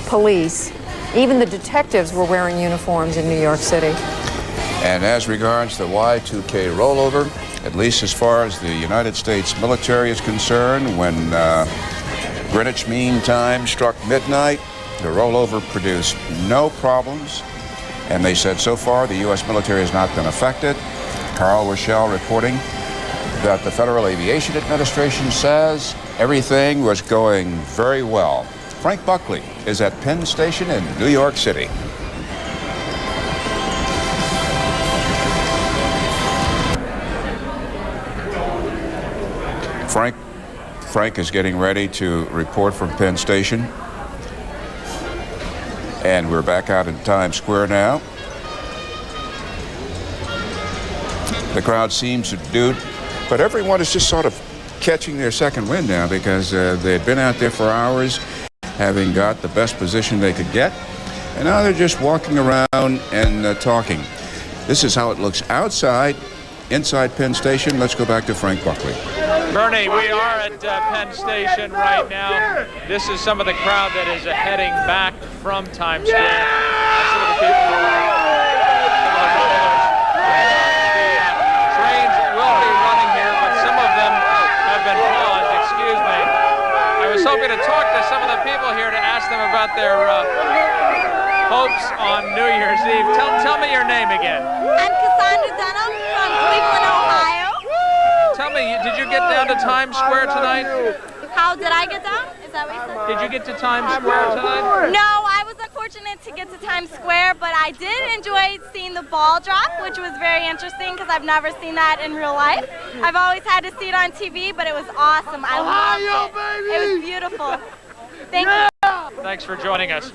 police, even the detectives, were wearing uniforms in New York City. And as regards the Y2K rollover, at least as far as the United States military is concerned, when Greenwich Mean Time struck midnight, the rollover produced no problems. And they said so far the U.S. military has not been affected. Carl Rochelle reporting that the Federal Aviation Administration says everything was going very well. Frank Buckley is at Penn Station in New York City. Frank is getting ready to report from Penn Station. And we're back out in Times Square now. The crowd seems subdued, but everyone is just sort of catching their second wind now, because they'd been out there for hours, having got the best position they could get, and now they're just walking around and talking. This is how it looks outside. Inside Penn Station, let's go back to Frank Buckley. Bernie, we are at Penn Station right now. This is some of the crowd that is heading back from Times Square. That's some of the people who are hoping to talk to some of the people here to ask them about their hopes on New Year's Eve. Tell me your name again. I'm Cassandra Dunham from Cleveland, Ohio. Tell me, did you get down to Times Square tonight? How did I get down? Is that what you said? Did you get to Times Square tonight? No, I was unfortunate to get to Times Square, but I did enjoy seeing the ball drop, which was very interesting because I've never seen that in real life. I've always had to see it on TV, but it was awesome. I loved it. It was beautiful. Thank you. Thanks for joining us.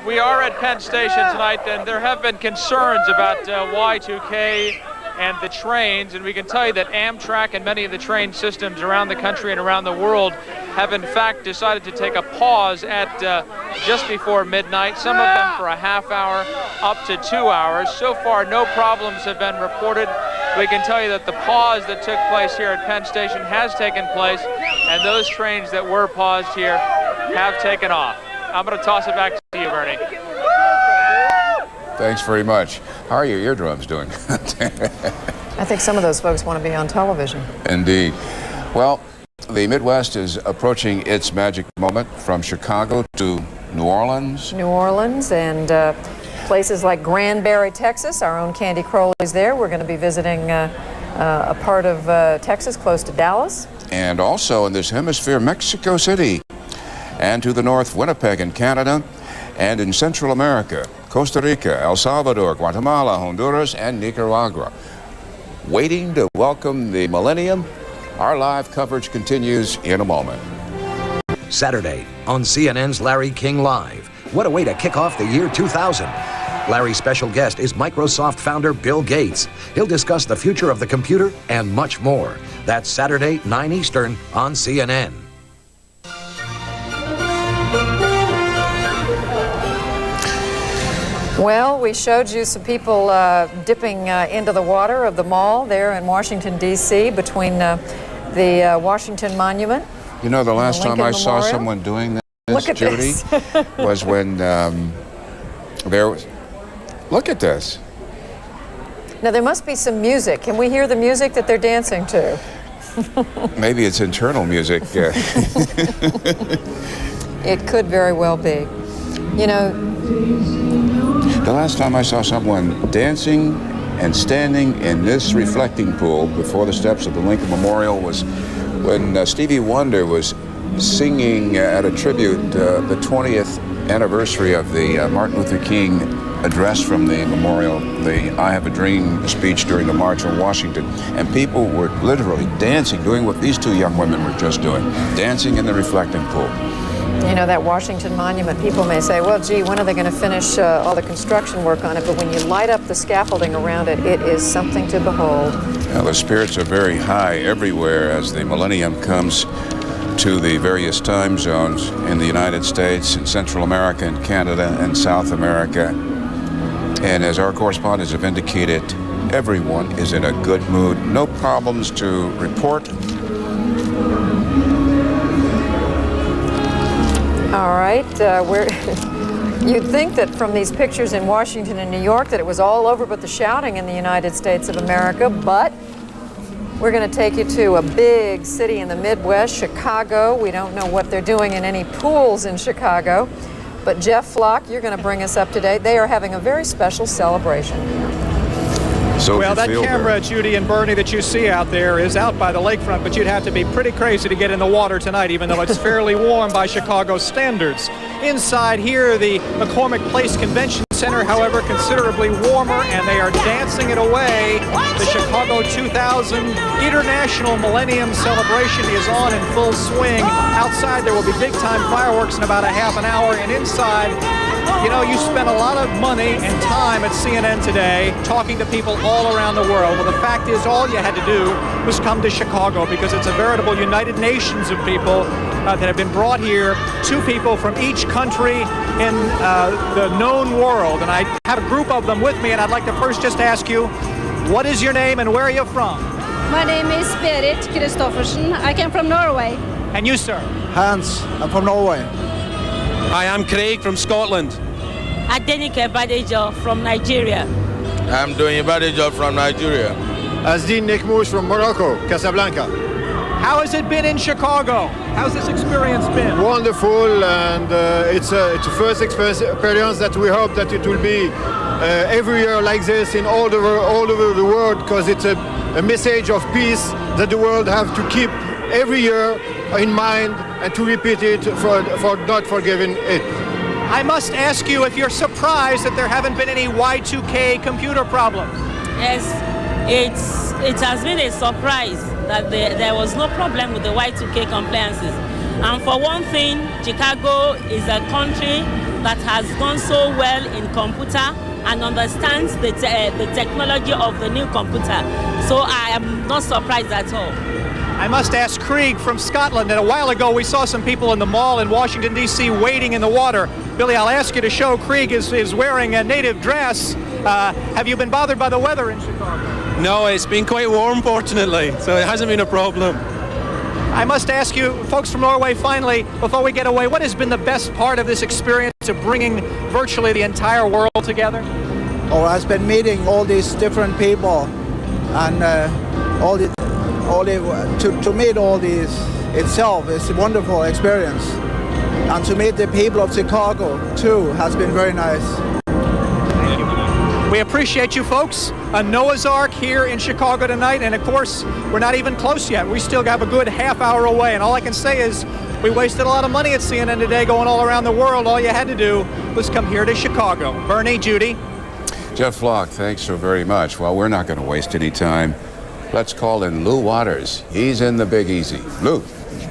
We are at Penn Station tonight, and there have been concerns about Y2K and the trains, and we can tell you that Amtrak and many of the train systems around the country and around the world have in fact decided to take a pause at just before midnight, some of them for a half hour up to 2 hours. So far, no problems have been reported. We can tell you that the pause that took place here at Penn Station has taken place, and those trains that were paused here have taken off. I'm going to toss it back to you, Bernie. Thanks very much. How are your eardrums doing? I think some of those folks want to be on television. Indeed. Well, the Midwest is approaching its magic moment from Chicago to New Orleans. New Orleans and places like Granbury, Texas. Our own Candy Crowley's there. We're going to be visiting a part of Texas close to Dallas. And also in this hemisphere, Mexico City. And to the north, Winnipeg in Canada. And in Central America, Costa Rica, El Salvador, Guatemala, Honduras, and Nicaragua. Waiting to welcome the Millennium. Our live coverage continues in a moment. Saturday on CNN's Larry King Live. What a way to kick off the year 2000. Larry's special guest is Microsoft founder Bill Gates. He'll discuss the future of the computer and much more. That's Saturday, 9 Eastern on CNN. Well, we showed you some people dipping into the water of the mall there in Washington, D.C., between the Washington Monument. You know, the last time I saw Memorial. someone doing this, Look at Judy, this. was when there was... Look at this. Now, there must be some music. Can we hear the music that they're dancing to? Maybe it's internal music. It could very well be. You know... The last time I saw someone dancing and standing in this reflecting pool before the steps of the Lincoln Memorial was when Stevie Wonder was singing at a tribute, the 20th anniversary of the Martin Luther King address from the memorial, the I Have a Dream speech during the March on Washington. And people were literally dancing, doing what these two young women were just doing, dancing in the reflecting pool. You know, that Washington Monument, people may say, well, gee, when are they going to finish all the construction work on it? But when you light up the scaffolding around it, it is something to behold. Now, the spirits are very high everywhere as the Millennium comes to the various time zones in the United States, in Central America, and Canada, and South America. And as our correspondents have indicated, everyone is in a good mood. No problems to report. All right, you'd think that from these pictures in Washington and New York that it was all over but the shouting in the United States of America, but we're going to take you to a big city in the Midwest, Chicago. We don't know what they're doing in any pools in Chicago, but Jeff Flock, you're going to bring us up to date. They are having a very special celebration here. Well, that camera, Judy and Bernie, that you see out there is out by the lakefront, but you'd have to be pretty crazy to get in the water tonight, even though it's fairly warm by Chicago standards. Inside here, the McCormick Place Convention Center, however, considerably warmer, and they are dancing it away. The Chicago 2000 International Millennium Celebration is on in full swing. Outside, there will be big-time fireworks in about a half an hour, and inside, you know, you spent a lot of money and time at CNN today talking to people all around the world. Well, the fact is, all you had to do was come to Chicago because it's a veritable United Nations of people that have been brought here, two people from each country in the known world. And I have a group of them with me, and I'd like to first just ask you, what is your name and where are you from? My name is Berit Kristoffersen. I came from Norway. And you, sir? Hans, I'm from Norway. Hi, I'm Craig from Scotland. Adenike Badejo from Nigeria. I'm doing a better job from Nigeria. Azdin Nekmouche from Morocco, Casablanca. How has it been in Chicago? How's this experience been? Wonderful, and it's a first experience that we hope that it will be every year like this in all over the world, because it's a message of peace that the world have to keep every year in mind and to repeat it for not forgiving it. I must ask you if you're surprised that there haven't been any Y2K computer problems. Yes, it has been a surprise that there was no problem with the Y2K compliances. And for one thing, Chicago is a country that has gone so well in computer and understands the technology of the new computer. So I am not surprised at all. I must ask Krieg from Scotland, and a while ago we saw some people in the mall in Washington, D.C. wading in the water. Billy, I'll ask you to show Krieg is wearing a native dress. Have you been bothered by the weather in Chicago? No, it's been quite warm, fortunately, so it hasn't been a problem. I must ask you, folks from Norway, finally, before we get away, what has been the best part of this experience of bringing virtually the entire world together? Oh, I've been meeting all these different people, and to meet all these itself is a wonderful experience. And to meet the people of Chicago, too, has been very nice. We appreciate you folks. A Noah's Ark here in Chicago tonight, and of course, we're not even close yet. We still have a good half hour away, and all I can say is we wasted a lot of money at CNN today going all around the world. All you had to do was come here to Chicago. Bernie, Judy. Jeff Flock, thanks so very much. Well, we're not going to waste any time. Let's call in Lou Waters. He's in the Big Easy. Lou.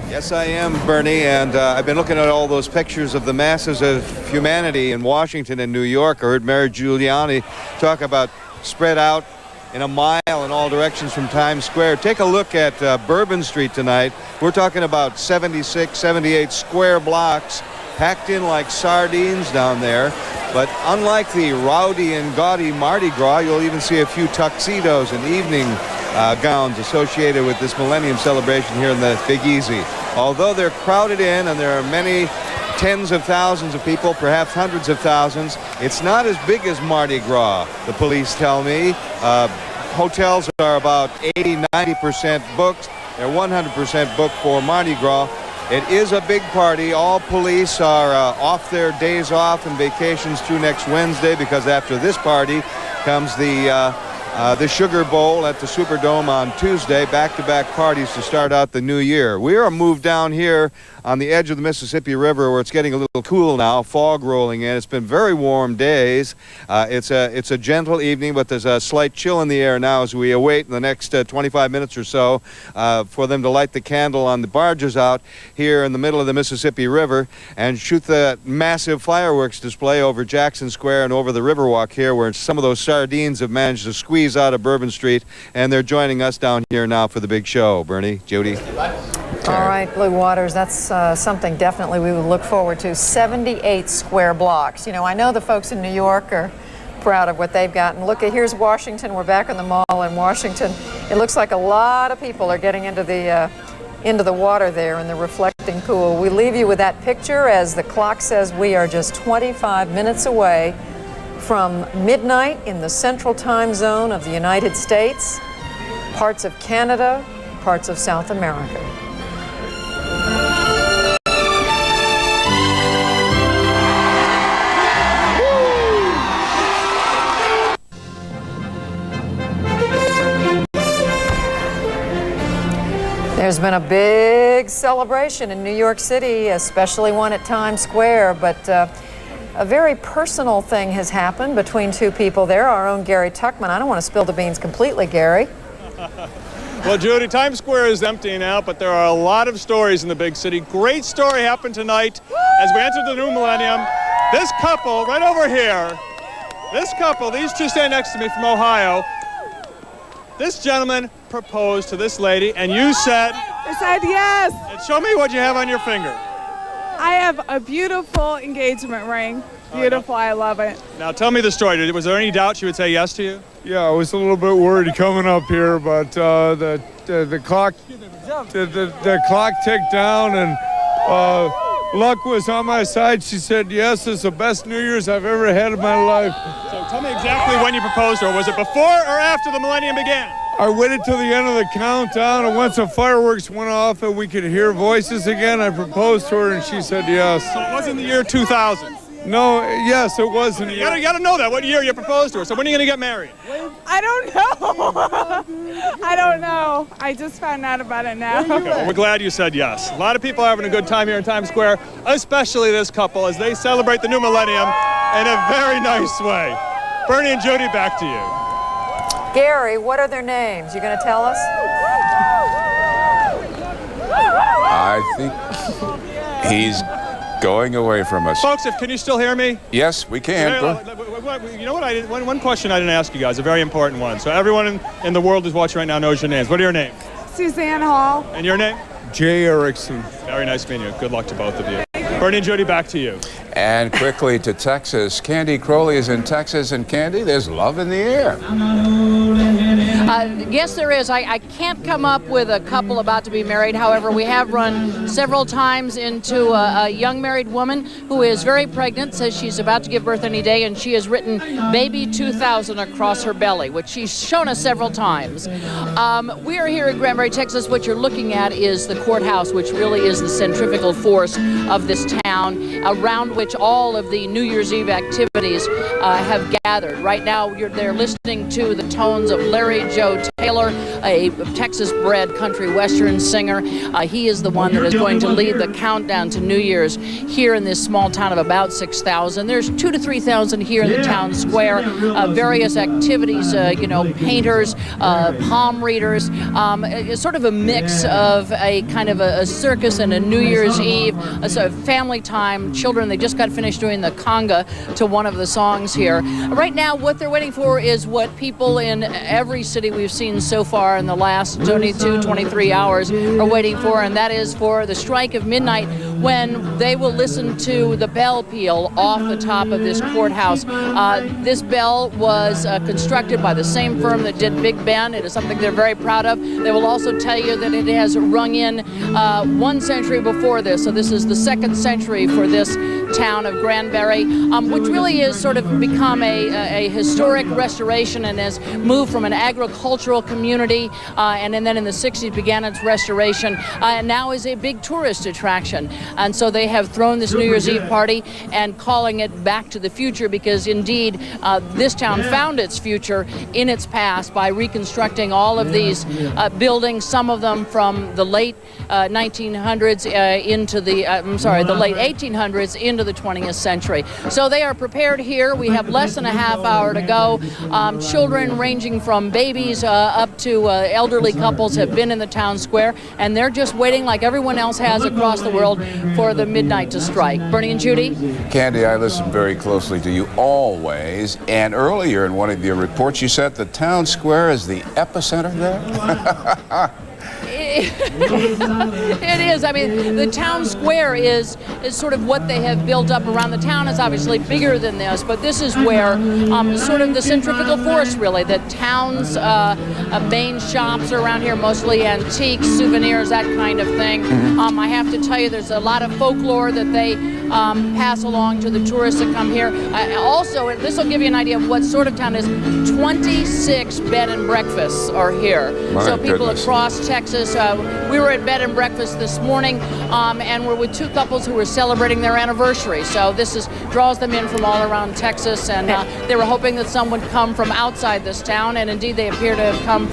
Yes, I am, Bernie, and I've been looking at all those pictures of the masses of humanity in Washington and New York. I heard Mayor Giuliani talk about spread out in a mile in all directions from Times Square. Take a look at Bourbon Street tonight. We're talking about 76, 78 square blocks packed in like sardines down there. But unlike the rowdy and gaudy Mardi Gras, you'll even see a few tuxedos and evening gowns associated with this Millennium celebration here in the Big Easy. Although they're crowded in and there are many tens of thousands of people, perhaps hundreds of thousands, it's not as big as Mardi Gras, the police tell me. Hotels are about 80-90% booked. They're 100% booked for Mardi Gras. It is a big party. All police are off their days off and vacations through next Wednesday, because after this party comes the Sugar Bowl at the Superdome on Tuesday. Back-to-back parties to start out the new year. We are moved down here on the edge of the Mississippi River, where it's getting a little cool now, fog rolling in. It's been very warm days. It's a gentle evening, but there's a slight chill in the air now as we await in the next 25 minutes or so for them to light the candle on the barges out here in the middle of the Mississippi River and shoot the massive fireworks display over Jackson Square and over the Riverwalk here, where some of those sardines have managed to squeeze out of Bourbon Street, and they're joining us down here now for the big show. Bernie, Judy. All right, Blue Waters, that's something definitely we would look forward to. 78 square blocks. You know, I know the folks in New York are proud of what they've gotten. Look, here's Washington. We're back in the mall in Washington. It looks like a lot of people are getting into the water there in the reflecting pool. We leave you with that picture as the clock says we are just 25 minutes away from midnight in the central time zone of the United States, parts of Canada, parts of South America. There's been a big celebration in New York City, especially one at Times Square, but a very personal thing has happened between two people there. Our own Gary Tuckman. I don't want to spill the beans completely, Gary. Well, Judy, Times Square is emptying out, but there are a lot of stories in the big city. Great story happened tonight as we entered the new millennium. This couple right over here, these two stand next to me from Ohio. This gentleman proposed to this lady, and you said... I said yes. And show me what you have on your finger. I have a beautiful engagement ring. Beautiful, I love it. Now tell me the story. Was there any doubt she would say yes to you? Yeah, I was a little bit worried coming up here, but the clock ticked down, and luck was on my side. She said yes. It's the best New Year's I've ever had in my life. So tell me exactly when you proposed to her. Was it before or after the millennium began? I waited till the end of the countdown, and once the fireworks went off and we could hear voices again, I proposed to her, and she said yes. So it was in the year 2000? No, yes, it was in the You gotta know that. What year you proposed to her? So when are you gonna get married? I don't know. I don't know. I just found out about it now. Okay, well, we're glad you said yes. A lot of people are having a good time here in Times Square, especially this couple as they celebrate the new millennium in a very nice way. Bernie and Judy, back to you. Gary, what are their names? You going to tell us? I think he's going away from us. Folks, can you still hear me? Yes, we can. You know what? One question I didn't ask you guys, a very important one. So everyone in the world who's watching right now knows your names. What are your names? Suzanne Hall. And your name? Jay Erickson. Very nice meeting you. Good luck to both of you. Bernie and Judy, back to you. And quickly to Texas. Candy Crowley is in Texas, and Candy, there's love in the air. Yes, there is. I can't come up with a couple about to be married. However, we have run several times into a young married woman who is very pregnant, says she's about to give birth any day, and she has written Baby 2000 across her belly, which she's shown us several times. We are here in Granbury, Texas. What you're looking at is the courthouse, which really is the centrifugal force of this town, around which all of the New Year's Eve activities have gathered. Right now, they're listening to the tones of Larry Joe Taylor, a Texas-bred country western singer. He is the one that is going to lead the countdown to New Year's here in this small town of about 6,000. There's 2,000 to 3,000 here in the town square. Various activities, painters, palm readers, sort of a mix of a kind of a circus and a New Year's Eve, a sort of family time. Children, they just got finished doing the conga to one of the songs here. Right now, what they're waiting for is what people in every city we've seen so far in the last 22, 23 hours are waiting for, and that is for the strike of midnight, when they will listen to the bell peal off the top of this courthouse. This bell was constructed by the same firm that did Big Ben. It is something they're very proud of. They will also tell you that it has rung in 1 century before this, so this is the 2nd century for this town of Granbury, which really is sort of become a historic restoration and has moved from an agricultural community, and then in the 60s began its restoration, and now is a big tourist attraction. And so they have thrown this New Year's Eve party and calling it Back to the Future, because indeed this town found its future in its past by reconstructing all of these buildings, some of them from the late 1900s into the late 1800s into the 20th century. So they are prepared here. We have less than a half hour to go. Children ranging from babies up to elderly couples have been in the town square, and they're just waiting, like everyone else has across the world, for the midnight to strike. Bernie and Judy? Candy, I listen very closely to you always, and earlier in one of your reports you said the town square is the epicenter there? It is. I mean, the town square is sort of what they have built up around the town. Is obviously bigger than this, but this is where sort of the centrifugal force, really. The town's main shops are around here, mostly antiques, souvenirs, that kind of thing. I have to tell you, there's a lot of folklore that they pass along to the tourists that come here. Also, this will give you an idea of what sort of town it is. 26 bed and breakfasts are here. So people across Texas. We were at bed and breakfast this morning, and we're with 2 couples who were celebrating their anniversary. So this draws them in from all around Texas, and they were hoping that some would come from outside this town, and indeed they appear to have come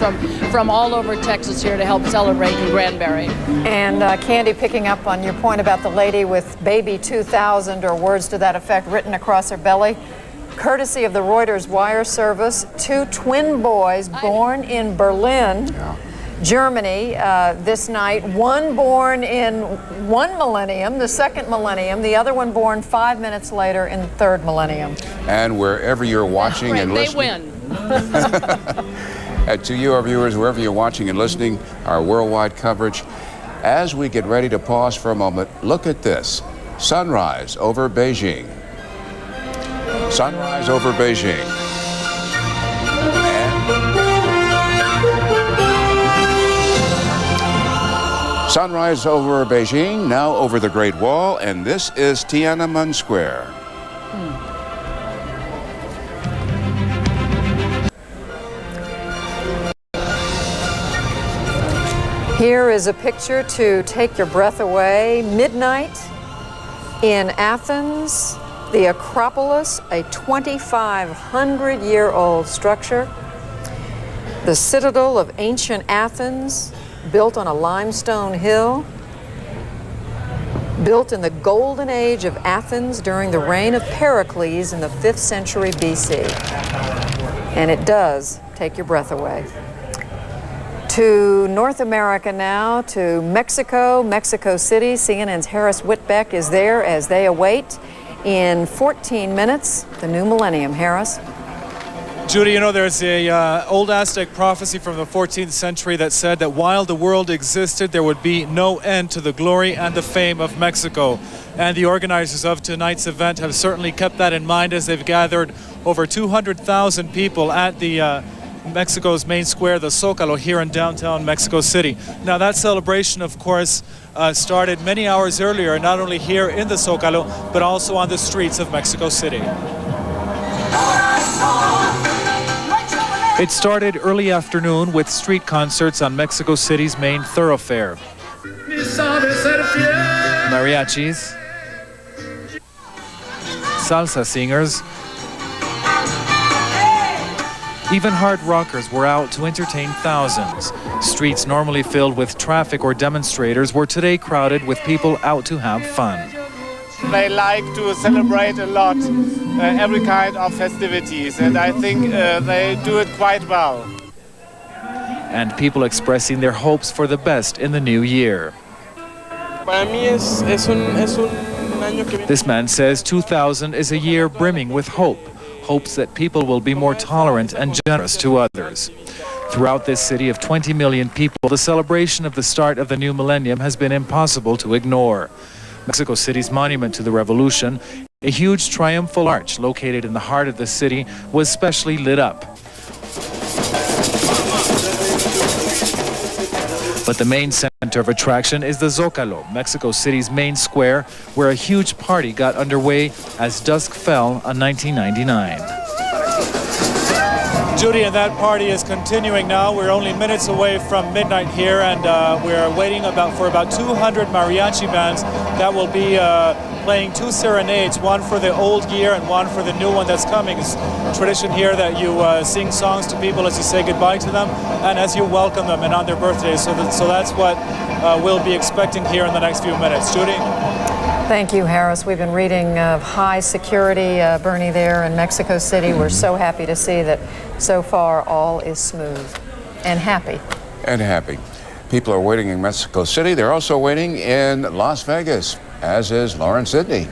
from all over Texas here to help celebrate in Granbury. And Candy, picking up on your point about the lady with Baby 2000, or words to that effect, written across her belly, courtesy of the Reuters wire service, 2 twin boys born in Berlin, Germany, this night. One born in one millennium, the 2nd millennium, the other one born 5 minutes later in the 3rd millennium. And wherever you're watching and listening. They win. To you, our viewers, wherever you're watching and listening, our worldwide coverage. As we get ready to pause for a moment, look at this. Sunrise over Beijing. Sunrise over Beijing. Sunrise over Beijing, now over the Great Wall, and this is Tiananmen Square. Here is a picture to take your breath away. Midnight in Athens, The Acropolis, a 2,500-year-old structure. The citadel of ancient Athens, built on a limestone hill. Built in the golden age of Athens during the reign of Pericles in the 5th century BC. And it does take your breath away. To North America now, to Mexico, Mexico City. CNN's Harris Wayback is there as they await in 14 minutes the new millennium. Harris. Judy, you know, there's a old Aztec prophecy from the 14th century that said that while the world existed, there would be no end to the glory and the fame of Mexico. And the organizers of tonight's event have certainly kept that in mind as they've gathered over 200,000 people at the Mexico's main square, the Zócalo, here in downtown Mexico City. Now, that celebration, of course, started many hours earlier, not only here in the Zócalo, but also on the streets of Mexico City. It started early afternoon with street concerts on Mexico City's main thoroughfare. Mariachis, salsa singers, even hard rockers were out to entertain thousands. Streets normally filled with traffic or demonstrators were today crowded with people out to have fun. They like to celebrate a lot, every kind of festivities, and I think they do it quite well. And people expressing their hopes for the best in the new year. This man says 2000 is a year brimming with hope. Hopes that people will be more tolerant and generous to others. Throughout this city of 20 million people, the celebration of the start of the new millennium has been impossible to ignore. Mexico City's monument to the revolution, a huge triumphal arch located in the heart of the city, was specially lit up. But the main center of attraction is the Zócalo, Mexico City's main square, where a huge party got underway as dusk fell on 1999. Judy, and that party is continuing now. We're only minutes away from midnight here, and we're waiting for about 200 mariachi bands that will be playing two serenades, one for the old year and one for the new one that's coming. It's a tradition here that you sing songs to people as you say goodbye to them and as you welcome them and on their birthdays. So that's what we'll be expecting here in the next few minutes. Judy? Thank you, Harris. We've been reading of high security, Bernie, there in Mexico City. We're so happy to see that so far all is smooth and happy. And happy. People are waiting in Mexico City. They're also waiting in Las Vegas, as is Lauren Sidney.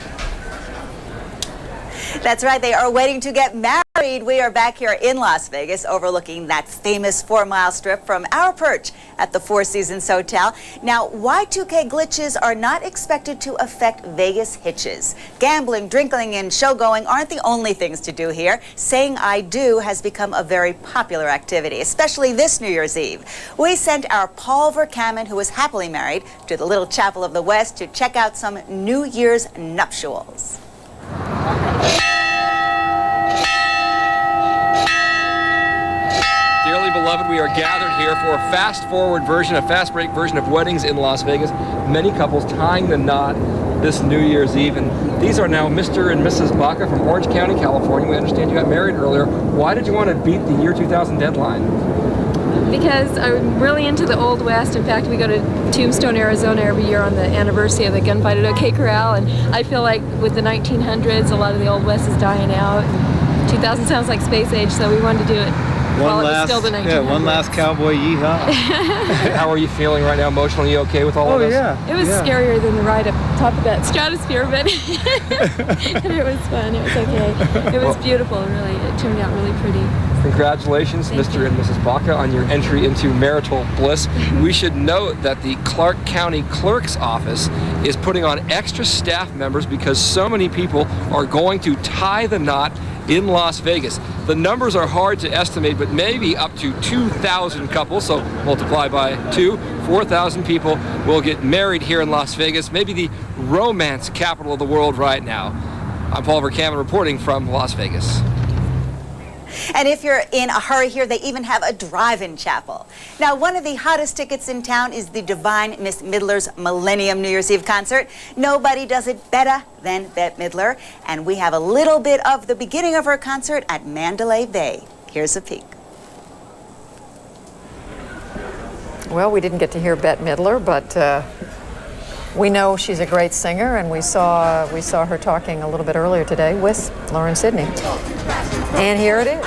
That's right. They are waiting to get married. We are back here in Las Vegas overlooking that famous 4-mile strip from our perch at the Four Seasons Hotel. Now, Y2K glitches are not expected to affect Vegas hitches. Gambling, drinking, and showgoing aren't the only things to do here. Saying I do has become a very popular activity, especially this New Year's Eve. We sent our Paul Verkaman, who is happily married, to the Little Chapel of the West to check out some New Year's nuptials. Dearly beloved, we are gathered here for a fast-forward version, a fast-break version of weddings in Las Vegas. Many couples tying the knot this New Year's Eve. And these are now Mr. and Mrs. Baca from Orange County, California. We understand you got married earlier. Why did you want to beat the year 2000 deadline? Because I'm really into the Old West. In fact, we go to Tombstone, Arizona every year on the anniversary of the gunfight at OK Corral, and I feel like with the 1900s, a lot of the Old West is dying out. 2000 sounds like space age, so we wanted to do it while it was still the 1900s. Yeah, one last cowboy yeehaw. How are you feeling right now emotionally? You okay with all of this? It was scarier than the ride up top of that stratosphere, but and it was fun. It was okay. It was beautiful, really. It turned out really pretty. Congratulations, Mr. and Mrs. Baca, on your entry into marital bliss. We should note that the Clark County Clerk's Office is putting on extra staff members because so many people are going to tie the knot in Las Vegas. The numbers are hard to estimate, but maybe up to 2,000 couples, so multiply by 2, 4,000 people will get married here in Las Vegas, maybe the romance capital of the world right now. I'm Paul Verkaman reporting from Las Vegas. And if you're in a hurry here, they even have a drive-in chapel. Now, one of the hottest tickets in town is the Divine Miss Midler's Millennium New Year's Eve concert. Nobody does it better than Bette Midler. And we have a little bit of the beginning of her concert at Mandalay Bay. Here's a peek. Well, we didn't get to hear Bette Midler, but we know she's a great singer, and we saw her talking a little bit earlier today with Lauren Sidney. And here it is. Ain't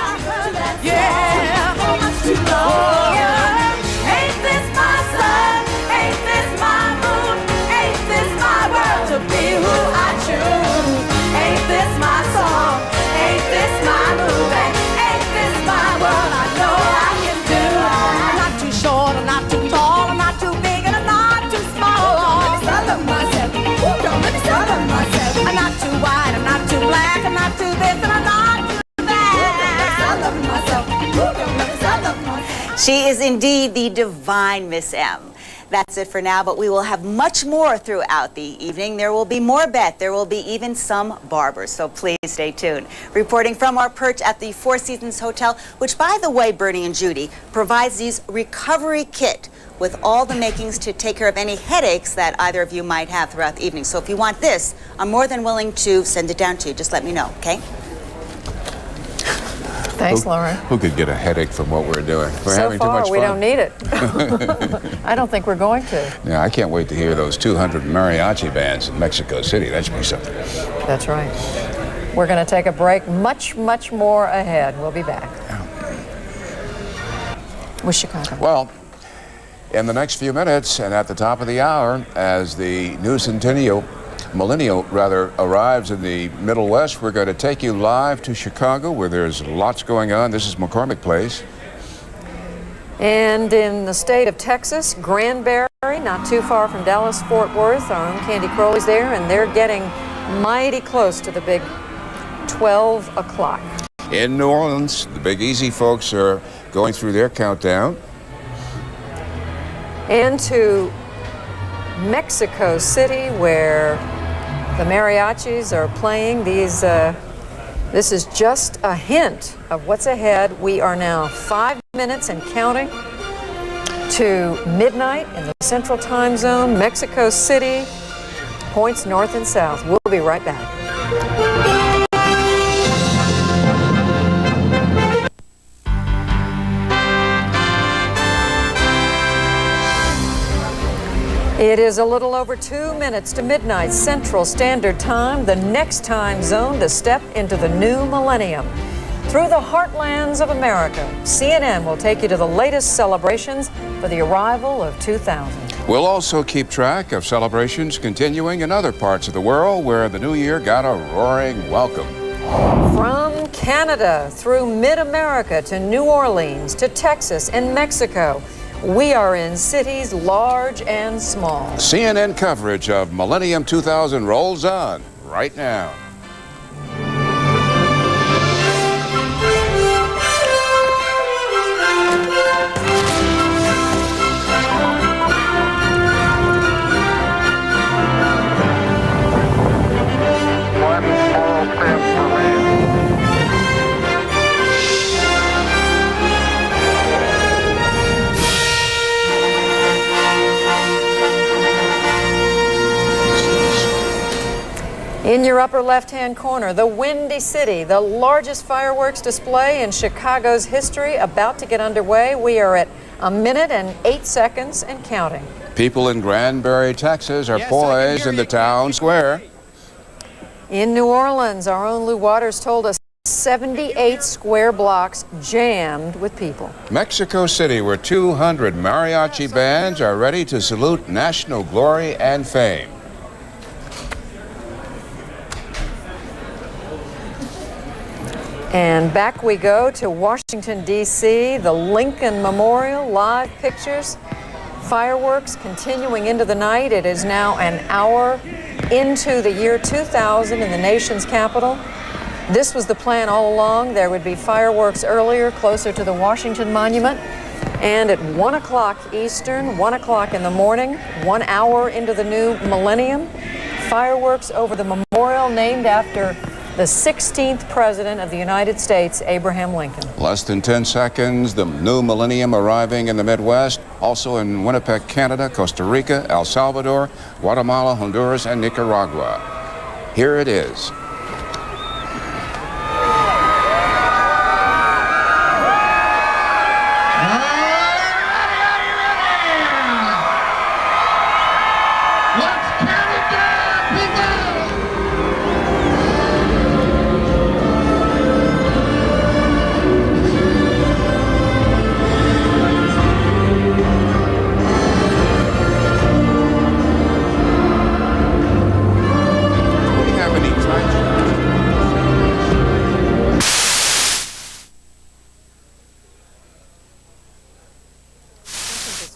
this my sun? Ain't this my moon? Ain't this my world to be who I choose? Ain't this my song? Ain't this my movie? Ain't this my world? I know I can do. I'm not too short, I'm not too tall, I'm not too big, and I'm not too small. I love myself. Don't let me say I love myself. I'm not too white, I'm not too black, I'm not too this, and I'm not too that. I love myself. Don't let me say I love myself. She is indeed the Divine Miss M. That's it for now, but we will have much more throughout the evening. There will be more Bette. There will be even some barbers, so please stay tuned. Reporting from our perch at the Four Seasons Hotel, which, by the way, Bernie and Judy, provides these recovery kit with all the makings to take care of any headaches that either of you might have throughout the evening. So if you want this, I'm more than willing to send it down to you. Just let me know, okay? Thanks, Lauren. Who could get a headache from what we're doing? We're So having too far, much fun. we don't need it. I don't think we're going to. Yeah, I can't wait to hear those 200 mariachi bands in Mexico City. That should be something. That's right. We're going to take a break. Much, much more ahead. We'll be back. With Chicago. Well, in the next few minutes and at the top of the hour, as the new millennial arrives in the Middle West, we're going to take you live to Chicago, where there's lots going on. This is McCormick Place. And in the state of Texas, Granbury, not too far from Dallas-Fort Worth, our own Candy Crowley's there, and they're getting mighty close to the big 12 o'clock. In New Orleans, the Big Easy folks are going through their countdown. And to Mexico City, where the mariachis are playing these. This is just a hint of what's ahead. We are now 5 minutes and counting to midnight in the Central Time Zone. Mexico City, points north and south. We'll be right back. It is a little over 2 minutes to midnight Central Standard Time, the next time zone to step into the new millennium. Through the heartlands of America, CNN will take you to the latest celebrations for the arrival of 2000. We'll also keep track of celebrations continuing in other parts of the world where the new year got a roaring welcome. From Canada through mid-America to New Orleans to Texas and Mexico, we are in cities large and small. CNN coverage of Millennium 2000 rolls on right now. In your upper left-hand corner, the Windy City, the largest fireworks display in Chicago's history, about to get underway. We are at 1 minute and 8 seconds and counting. People in Granbury, Texas are poised in the town square. In New Orleans, our own Lou Waters told us 78 square blocks jammed with people. Mexico City, where 200 mariachi bands are ready to salute national glory and fame. And back we go to Washington, D.C., the Lincoln Memorial, live pictures, fireworks continuing into the night. It is now an hour into the year 2000 in the nation's capital. This was the plan all along. There would be fireworks earlier, closer to the Washington Monument. And at 1 o'clock Eastern, 1 o'clock in the morning, 1 hour into the new millennium, fireworks over the memorial named after the 16th President of the United States, Abraham Lincoln. Less than 10 seconds, the new millennium arriving in the Midwest, also in Winnipeg, Canada, Costa Rica, El Salvador, Guatemala, Honduras, and Nicaragua. Here it is.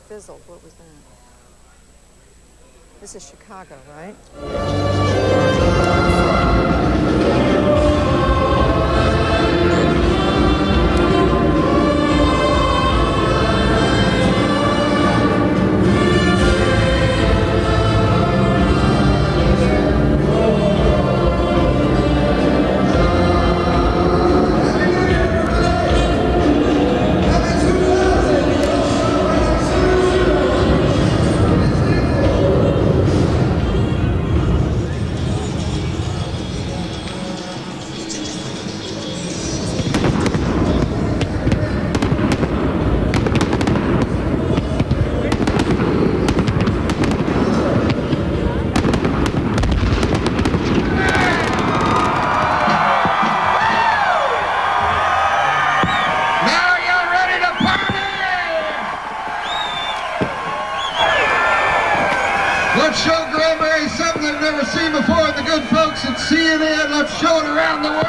Fizzled. What was that? This is Chicago, right? Let's show Granbury something they've never seen before. The good folks at CNN, let's show it around the world.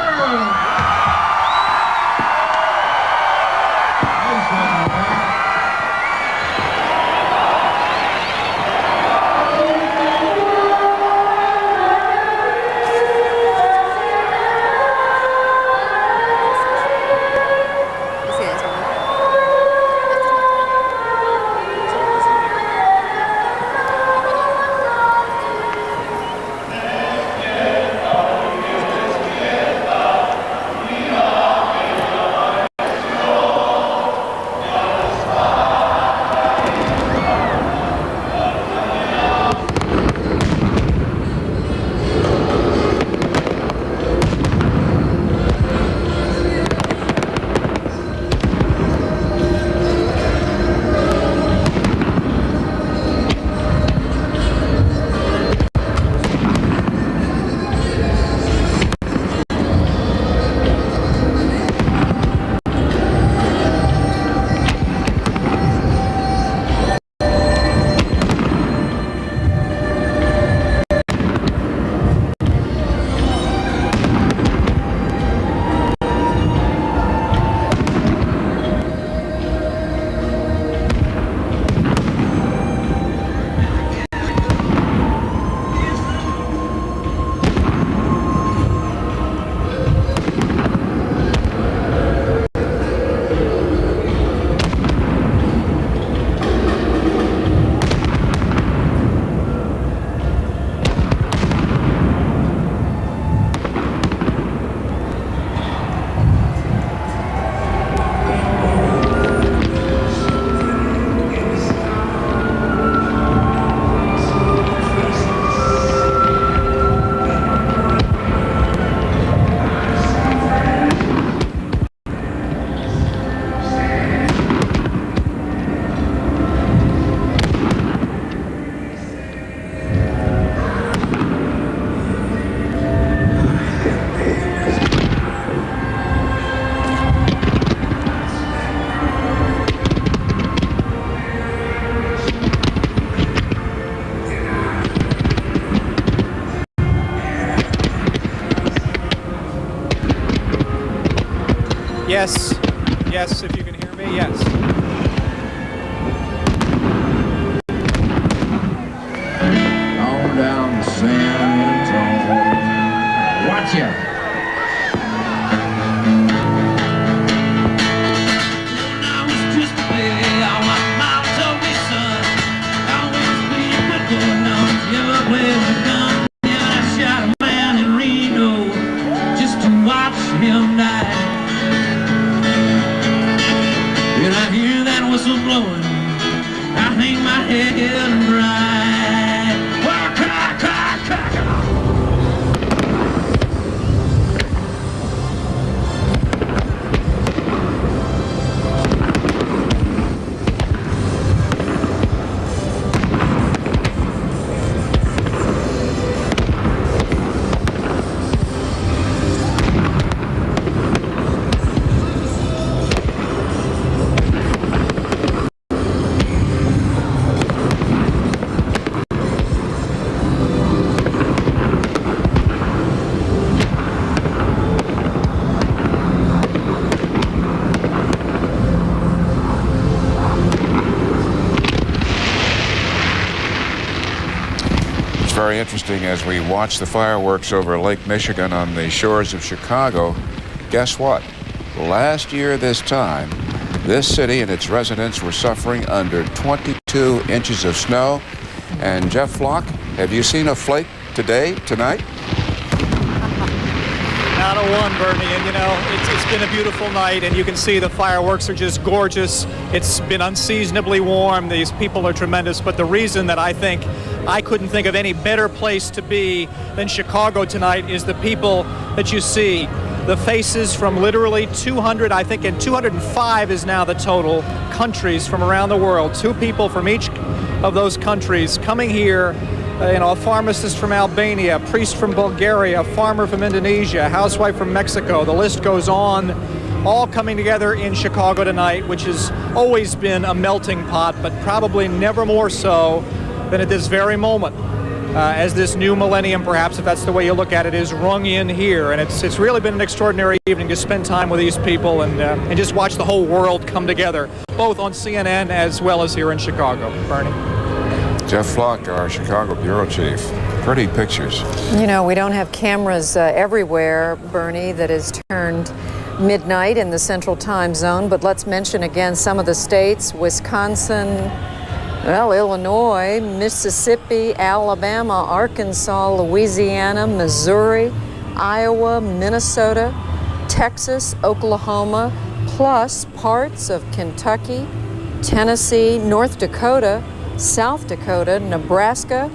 Yes, yes, if you can hear me, yes. On down to San Antonio. Watch ya. him die. When I hear that whistle blowing, I hang my head and cry. Well, cry, cry, cry. Very interesting as we watch the fireworks over Lake Michigan on the shores of Chicago. Guess what? Last year this time, this city and its residents were suffering under 22 inches of snow. And Jeff Flock, have you seen a flake tonight? Not a one, Bernie, and you know, it's been a beautiful night, and you can see the fireworks are just gorgeous. It's been unseasonably warm. These people are tremendous, but the reason that I think I couldn't think of any better place to be than Chicago tonight is the people that you see. The faces from literally 200, I think, and 205 is now the total, countries from around the world. 2 people from each of those countries coming here. A pharmacist from Albania, a priest from Bulgaria, a farmer from Indonesia, a housewife from Mexico. The list goes on, all coming together in Chicago tonight, which has always been a melting pot, but probably never more so than at this very moment, as this new millennium, perhaps, if that's the way you look at it, is rung in here. And it's really been an extraordinary evening to spend time with these people and just watch the whole world come together, both on CNN as well as here in Chicago. Bernie. Jeff Flock, our Chicago bureau chief. Pretty pictures. You know, we don't have cameras everywhere, Bernie, that is turned midnight in the Central Time Zone, but let's mention again some of the states: Wisconsin, well, Illinois, Mississippi, Alabama, Arkansas, Louisiana, Missouri, Iowa, Minnesota, Texas, Oklahoma, plus parts of Kentucky, Tennessee, North Dakota, South Dakota, Nebraska,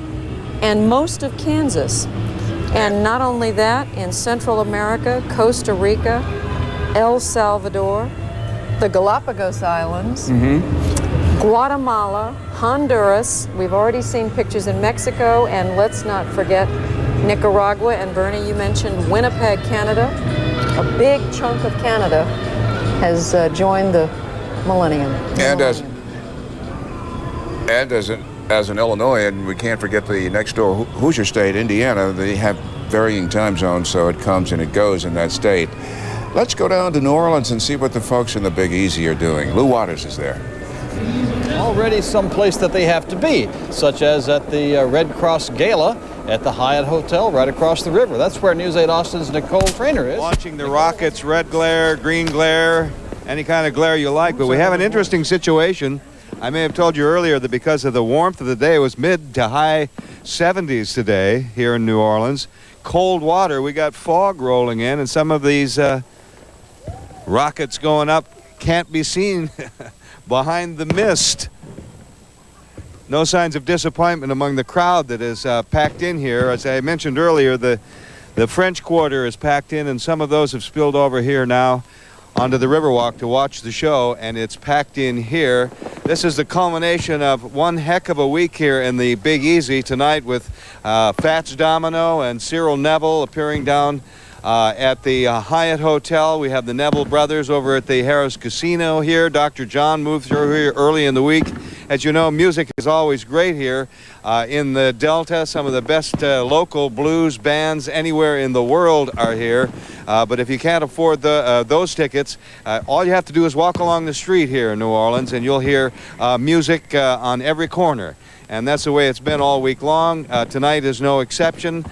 and most of Kansas. And not only that, in Central America, Costa Rica, El Salvador, the Galapagos Islands, Guatemala, Honduras. We've already seen pictures in Mexico, and let's not forget Nicaragua. And Bernie, you mentioned Winnipeg, Canada. A big chunk of Canada has joined the millennium. And as an Illinoisan, we can't forget the next door Hoosier state, Indiana. They have varying time zones, so it comes and it goes in that state. Let's go down to New Orleans and see what the folks in the Big Easy are doing. Lou Waters is there. Already someplace that they have to be, such as at the Red Cross Gala at the Hyatt Hotel right across the river. That's where News 8 Austin's Nicole Traynor is. Watching the Rockets, red glare, green glare, any kind of glare you like, but we have an interesting situation. I may have told you earlier that because of the warmth of the day, it was mid to high 70s today here in New Orleans. Cold water, we got fog rolling in, and some of these rockets going up can't be seen behind the mist. No signs of disappointment among the crowd that is packed in here. As I mentioned earlier, the French Quarter is packed in, and some of those have spilled over here now onto the Riverwalk to watch the show, and it's packed in here. This is the culmination of one heck of a week here in the Big Easy tonight, with Fats Domino and Cyril Neville appearing down at the Hyatt Hotel. We have the Neville brothers over at the Harrah's Casino here. Dr. John moved through here early in the week. As you know, music is always great here in the Delta. Some of the best local blues bands anywhere in the world are here. But if you can't afford those tickets, all you have to do is walk along the street here in New Orleans, and you'll hear music on every corner. And that's the way it's been all week long. Tonight is no exception.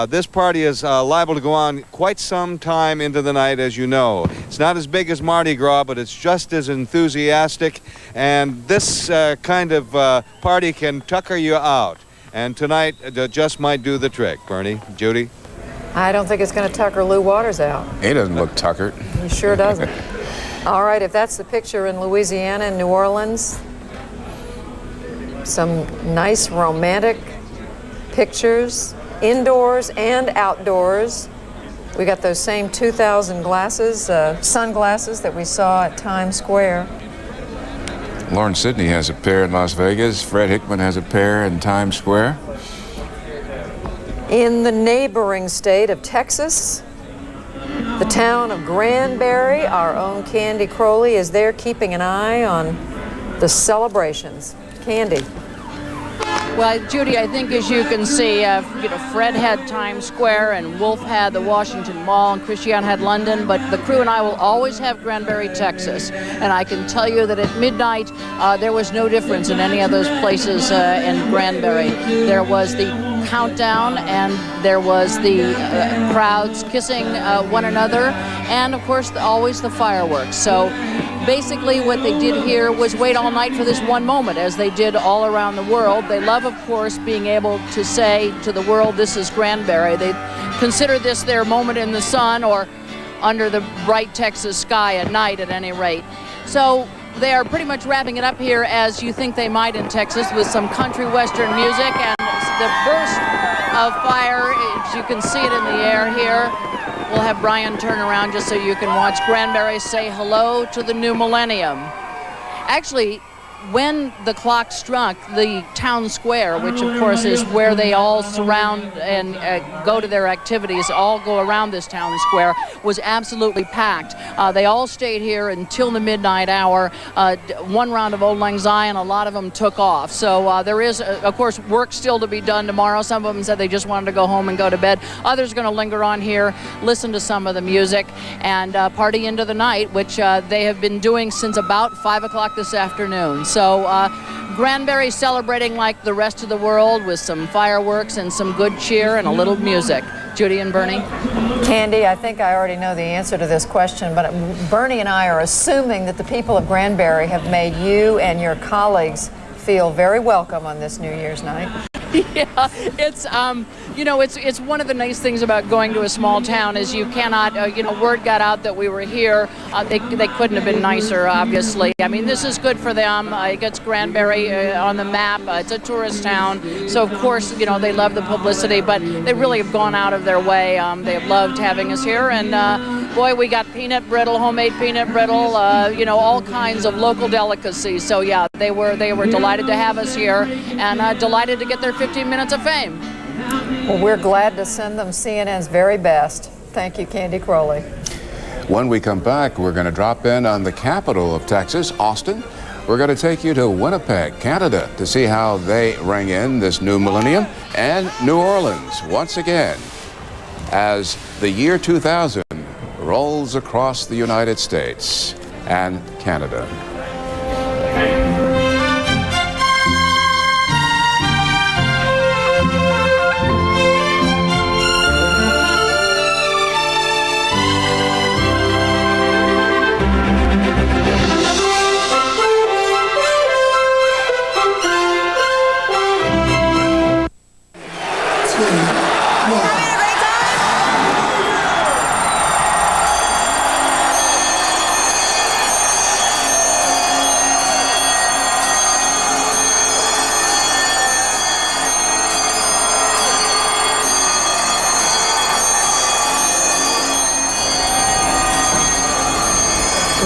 This party is liable to go on quite some time into the night, as you know. It's not as big as Mardi Gras, but it's just as enthusiastic. And this kind of party can tucker you out. And tonight just might do the trick. Bernie, Judy? I don't think it's going to tucker Lou Waters out. He doesn't look tuckered. He sure doesn't. All right, if that's the picture in Louisiana and New Orleans, some nice romantic pictures, indoors and outdoors. We got those same 2,000 glasses, sunglasses that we saw at Times Square. Lauren Sidney has a pair in Las Vegas. Fred Hickman has a pair in Times Square. In the neighboring state of Texas, the town of Granbury, our own Candy Crowley is there keeping an eye on the celebrations. Candy. Well, Judy, I think as you can see, Fred had Times Square and Wolf had the Washington Mall and Christiane had London, but the crew and I will always have Granbury, Texas. And I can tell you that at midnight, there was no difference in any of those places in Granbury. There was the countdown and there was the crowds kissing one another and, of course, always the fireworks. So basically what they did here was wait all night for this one moment, as they did all around the world. They love, of course, being able to say to the world, this is Granbury. They consider this their moment in the sun or under the bright Texas sky at night, at any rate. So they are pretty much wrapping it up here as you think they might in Texas, with some country western music and the burst of fire, as you can see it in the air here. We'll have Brian turn around just so you can watch Granbury say hello to the new millennium. Actually, when the clock struck, the town square, which of course is where they all surround and go to their activities, all go around this town square, was absolutely packed. They all stayed here until the midnight hour. One round of Old Lang Syne, a lot of them took off. So there is, of course, work still to be done tomorrow. Some of them said they just wanted to go home and go to bed. Others are going to linger on here, listen to some of the music, and party into the night, which they have been doing since about 5 o'clock this afternoon. So Granbury celebrating like the rest of the world with some fireworks and some good cheer and a little music. Judy and Bernie? Candy, I think I already know the answer to this question, but Bernie and I are assuming that the people of Granbury have made you and your colleagues feel very welcome on this New Year's night. Yeah, it's it's one of the nice things about going to a small town is you cannot, word got out that we were here. They couldn't have been nicer, obviously. I mean, this is good for them. It gets Granbury on the map. It's a tourist town, so of course, they love the publicity, but they really have gone out of their way. They have loved having us here, and boy, we got peanut brittle, homemade peanut brittle, all kinds of local delicacies. So yeah, they were delighted to have us here and delighted to get their 15 minutes of fame. Well, we're glad to send them CNN's very best. Thank you, Candy Crowley. When we come back, we're going to drop in on the capital of Texas, Austin. We're going to take you to Winnipeg, Canada, to see how they ring in this new millennium, and New Orleans once again as the year 2000 rolls across the United States and Canada.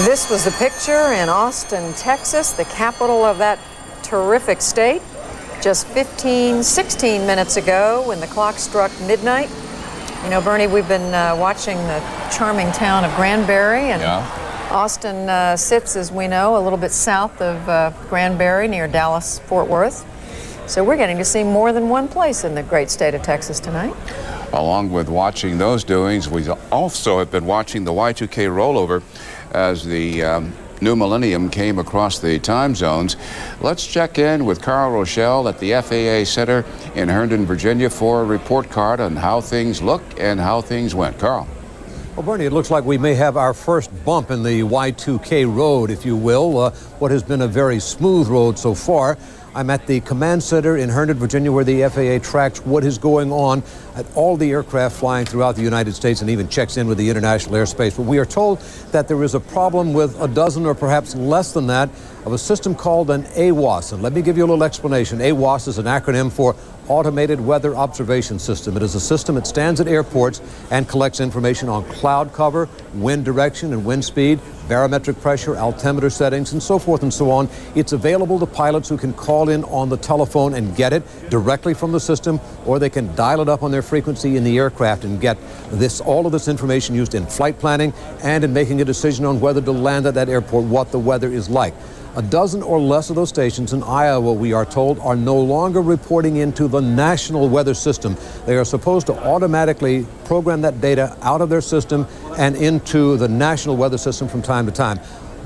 This was the picture in Austin, Texas, the capital of that terrific state, just 16 minutes ago when the clock struck midnight. Bernie, we've been watching the charming town of Granbury, and Austin sits, as we know, a little bit south of Granbury near Dallas-Fort Worth. So we're getting to see more than one place in the great state of Texas tonight. Along with watching those doings, we also have been watching the Y2K rollover as the new millennium came across the time zones. Let's check in with Carl Rochelle at the FAA Center in Herndon, Virginia for a report card on how things look and how things went. Carl. Well, Bernie, it looks like we may have our first bump in the Y2K road, if you will, what has been a very smooth road so far. I'm at the command center in Herndon, Virginia, where the FAA tracks what is going on at all the aircraft flying throughout the United States and even checks in with the international airspace. But we are told that there is a problem with a dozen or perhaps less than that of a system called an AWOS. And let me give you a little explanation. AWOS is an acronym for Automated Weather Observation System. It is a system that stands at airports and collects information on cloud cover, wind direction and wind speed, barometric pressure, altimeter settings, and so forth and so on. It's available to pilots who can call in on the telephone and get it directly from the system, or they can dial it up on their frequency in the aircraft and get all of this information used in flight planning and in making a decision on whether to land at that airport, what the weather is like. A dozen or less of those stations in Iowa, we are told, are no longer reporting into the National Weather System. They are supposed to automatically program that data out of their system and into the National Weather System from time to time.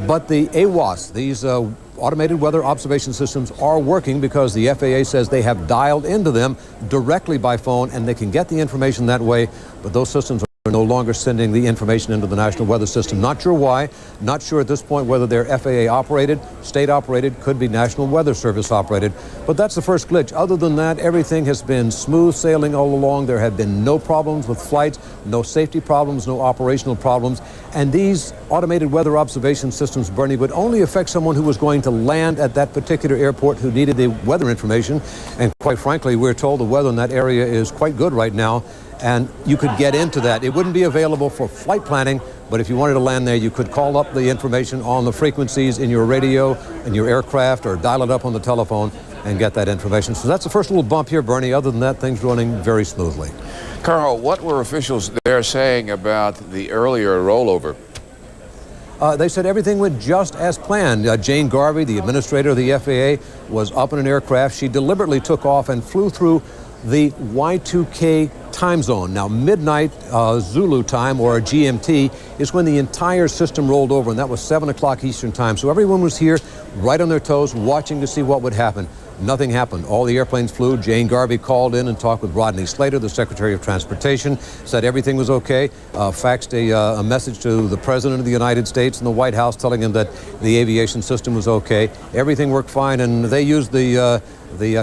But the AWOS, these automated weather observation systems, are working because the FAA says they have dialed into them directly by phone and they can get the information that way, but those systems are no longer sending the information into the National Weather System. Not sure why, not sure at this point whether they're FAA operated, state operated, could be National Weather Service operated, but that's the first glitch. Other than that, everything has been smooth sailing all along. There have been no problems with flights, no safety problems, no operational problems, and these automated weather observation systems, Bernie, would only affect someone who was going to land at that particular airport who needed the weather information, and quite frankly, we're told the weather in that area is quite good right now, and you could get into that. It wouldn't be available for flight planning, but if you wanted to land there, you could call up the information on the frequencies in your radio, in your aircraft, or dial it up on the telephone and get that information. So that's the first little bump here, Bernie. Other than that, things running very smoothly. Carl, what were officials there saying about the earlier rollover? They said everything went just as planned. Jane Garvey, the administrator of the FAA, was up in an aircraft. She deliberately took off and flew through the Y2K time zone. Now, midnight Zulu time, or GMT, is when the entire system rolled over, and that was 7 o'clock Eastern time. So everyone was here right on their toes watching to see what would happen. Nothing happened. All the airplanes flew. Jane Garvey called in and talked with Rodney Slater, the Secretary of Transportation, said everything was okay, faxed a message to the President of the United States and the White House telling him that the aviation system was okay. Everything worked fine, and they used the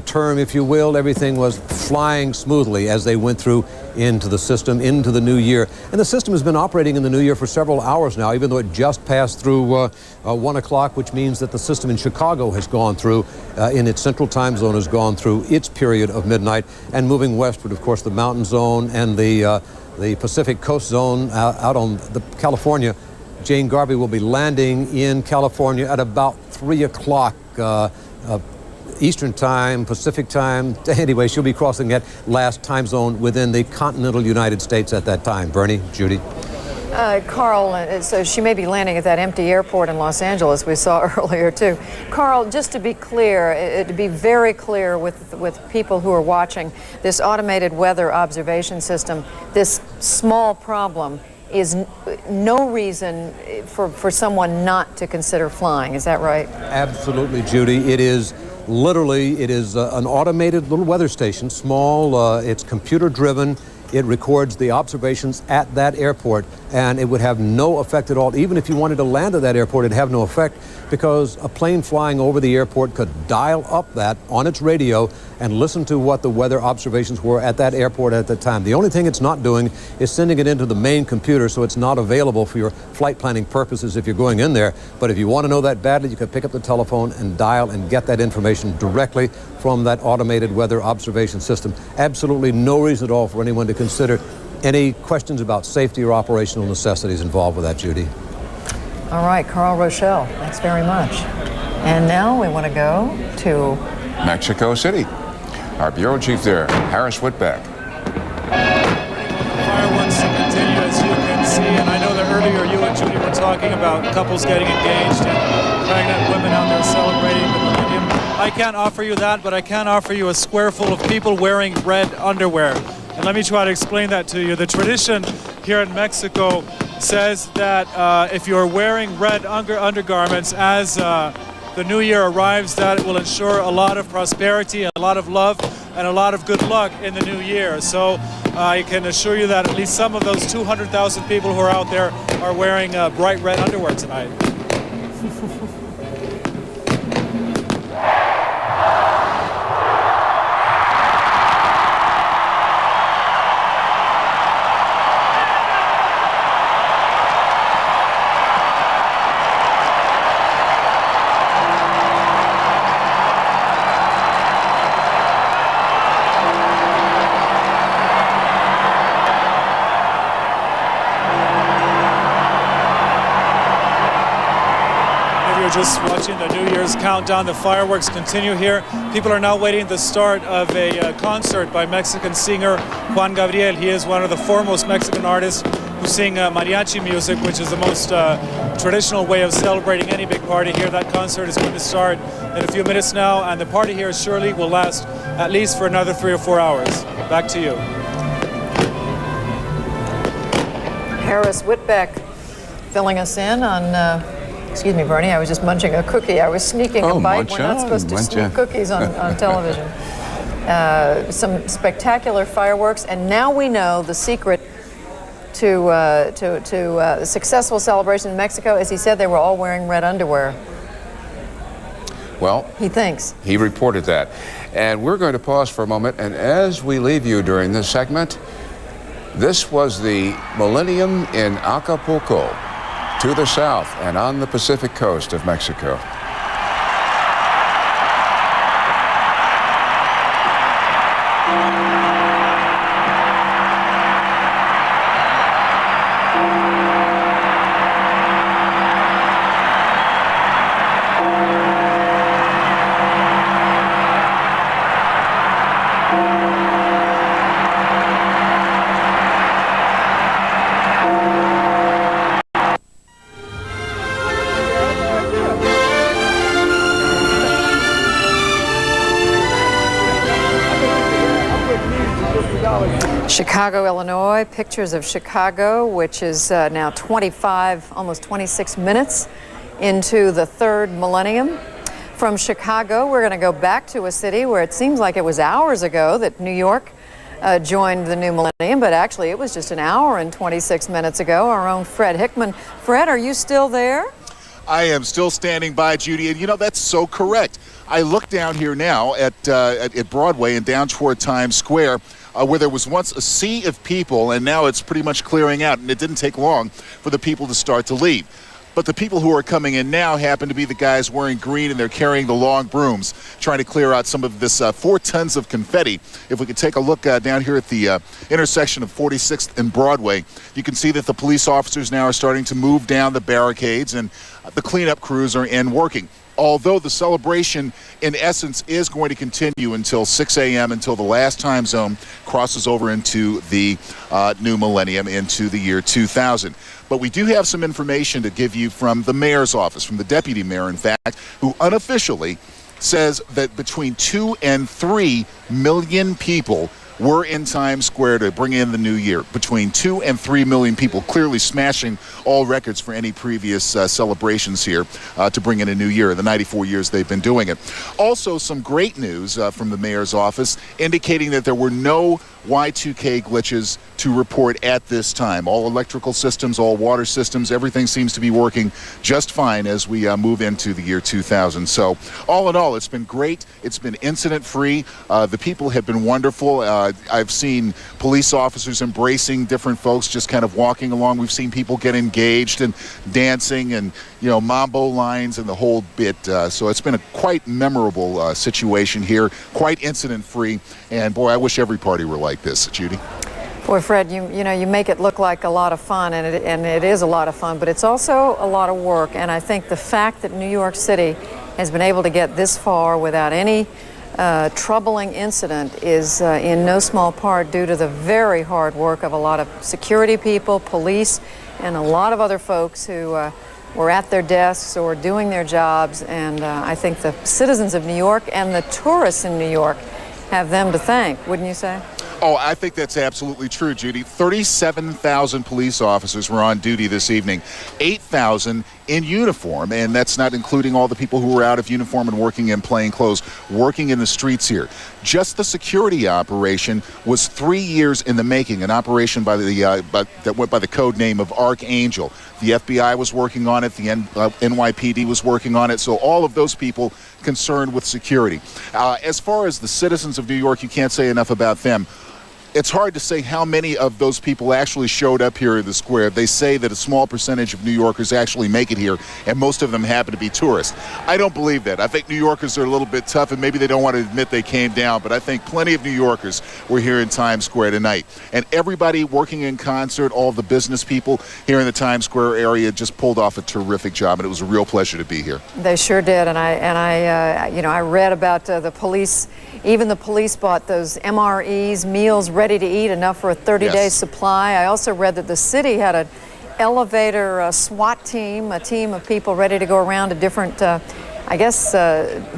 term, if you will, everything was flying smoothly as they went through into the system, into the new year. And the system has been operating in the new year for several hours now, even though it just passed through 1 o'clock, which means that the system in Chicago has gone through, in its central time zone, has gone through its period of midnight. And moving westward, of course, the mountain zone and the Pacific coast zone out on the California. Jane Garvey will be landing in California at about 3 o'clock Eastern time, Pacific time. Anyway, she'll be crossing that last time zone within the continental United States at that time. Bernie, Judy. Carl, so she may be landing at that empty airport in Los Angeles we saw earlier too. Carl, just to be clear, to be very clear with people who are watching, this automated weather observation system, this small problem is no reason for someone not to consider flying. Is that right? Absolutely, Judy. It is literally, it is an automated little weather station, small, it's computer driven. It records the observations at that airport, and it would have no effect at all. Even if you wanted to land at that airport, it'd have no effect because a plane flying over the airport could dial up that on its radio and listen to what the weather observations were at that airport at that time. The only thing it's not doing is sending it into the main computer, so it's not available for your flight planning purposes if you're going in there. But if you want to know that badly, you can pick up the telephone and dial and get that information directly from that automated weather observation system. Absolutely no reason at all for anyone to consider any questions about safety or operational necessities involved with that, Judy. All right, Carl Rochelle, thanks very much. And now we want to go to Mexico City. Our bureau chief there, Harris Whitback. Fireworks continue, as you can see, and I know that earlier you and Judy were talking about couples getting engaged and pregnant women out there celebrating the Millennium. I can't offer you that, but I can offer you a square full of people wearing red underwear. And let me try to explain that to you. The tradition here in Mexico says that if you're wearing red undergarments as the new year arrives, that it will ensure a lot of prosperity, a lot of love, and a lot of good luck in the new year. So I can assure you that at least some of those 200,000 people who are out there are wearing bright red underwear tonight. We're just watching the New Year's countdown. The fireworks continue here. People are now waiting the start of a concert by Mexican singer Juan Gabriel. He is one of the foremost Mexican artists who sing mariachi music, which is the most traditional way of celebrating any big party here. That concert is going to start in a few minutes now, and the party here surely will last at least for another 3 or 4 hours. Back to you. Harris Whitbeck filling us in on, excuse me, Bernie, I was just munching a cookie. I was sneaking a bite. We're not supposed to sneak cookies on television. Some spectacular fireworks, and now we know the secret to a successful celebration in Mexico. As he said, they were all wearing red underwear. Well, he thinks. He reported that. And we're going to pause for a moment, and as we leave you during this segment, this was the Millennium in Acapulco, to the south and on the Pacific coast of Mexico. Chicago, Illinois, pictures of Chicago, which is now 25, almost 26 minutes into the third millennium. From Chicago, we're going to go back to a city where it seems like it was hours ago that New York joined the new millennium, but actually it was just an hour and 26 minutes ago. Our own Fred Hickman. Fred, are you still there? I am still standing by, Judy, and you know, that's so correct. I look down here now at Broadway and down toward Times Square, where there was once a sea of people, and now it's pretty much clearing out, and it didn't take long for the people to start to leave. But the people who are coming in now happen to be the guys wearing green, and they're carrying the long brooms, trying to clear out some of this 4 tons of confetti. If we could take a look down here at the intersection of 46th and Broadway, you can see that the police officers now are starting to move down the barricades, and the cleanup crews are in working. Although the celebration, in essence, is going to continue until 6 a.m., until the last time zone crosses over into the new millennium, into the year 2000. But we do have some information to give you from the mayor's office, from the deputy mayor, in fact, who unofficially says that between 2 and 3 million people were in Times Square to bring in the new year. Between 2 and 3 million people, clearly smashing all records for any previous celebrations here to bring in a new year in the 94 years they've been doing it. Also, some great news from the mayor's office indicating that there were no Y2K glitches to report at this time. All electrical systems, all water systems, everything seems to be working just fine as we move into the year 2000. So all in all, it's been great. It's been incident-free. The people have been wonderful. I've seen police officers embracing different folks, just kind of walking along. We've seen people get engaged and dancing and, you know, mambo lines and the whole bit. So it's been a quite memorable situation here, quite incident-free. And boy, I wish every party were like this. Judy? Boy, Fred, you know, you make it look like a lot of fun, and it is a lot of fun, but it's also a lot of work. And I think the fact that New York City has been able to get this far without any troubling incident is in no small part due to the very hard work of a lot of security people, police, and a lot of other folks who were at their desks or doing their jobs. And I think the citizens of New York and the tourists in New York have them to thank, wouldn't you say? Oh, I think that's absolutely true, Judy. 37,000 police officers were on duty this evening, 8,000 in uniform, and that's not including all the people who were out of uniform and working in plain clothes, working in the streets here. Just the security operation was 3 years in the making, an operation by the that went by the code name of Archangel. The FBI was working on it, the NYPD was working on it, so all of those people concerned with security. As far as the citizens of New York, you can't say enough about them. It's hard to say how many of those people actually showed up here in the square. They say that a small percentage of New Yorkers actually make it here, and most of them happen to be tourists. I don't believe that. I think New Yorkers are a little bit tough, and maybe they don't want to admit they came down, but I think plenty of New Yorkers were here in Times Square tonight. And everybody working in concert, all the business people here in the Times Square area just pulled off a terrific job, and it was a real pleasure to be here. They sure did, and I read about the police. Even the police bought those MREs, meals ready to eat, enough for a 30-day supply. I also read that the city had an elevator SWAT team, a team of people ready to go around to different,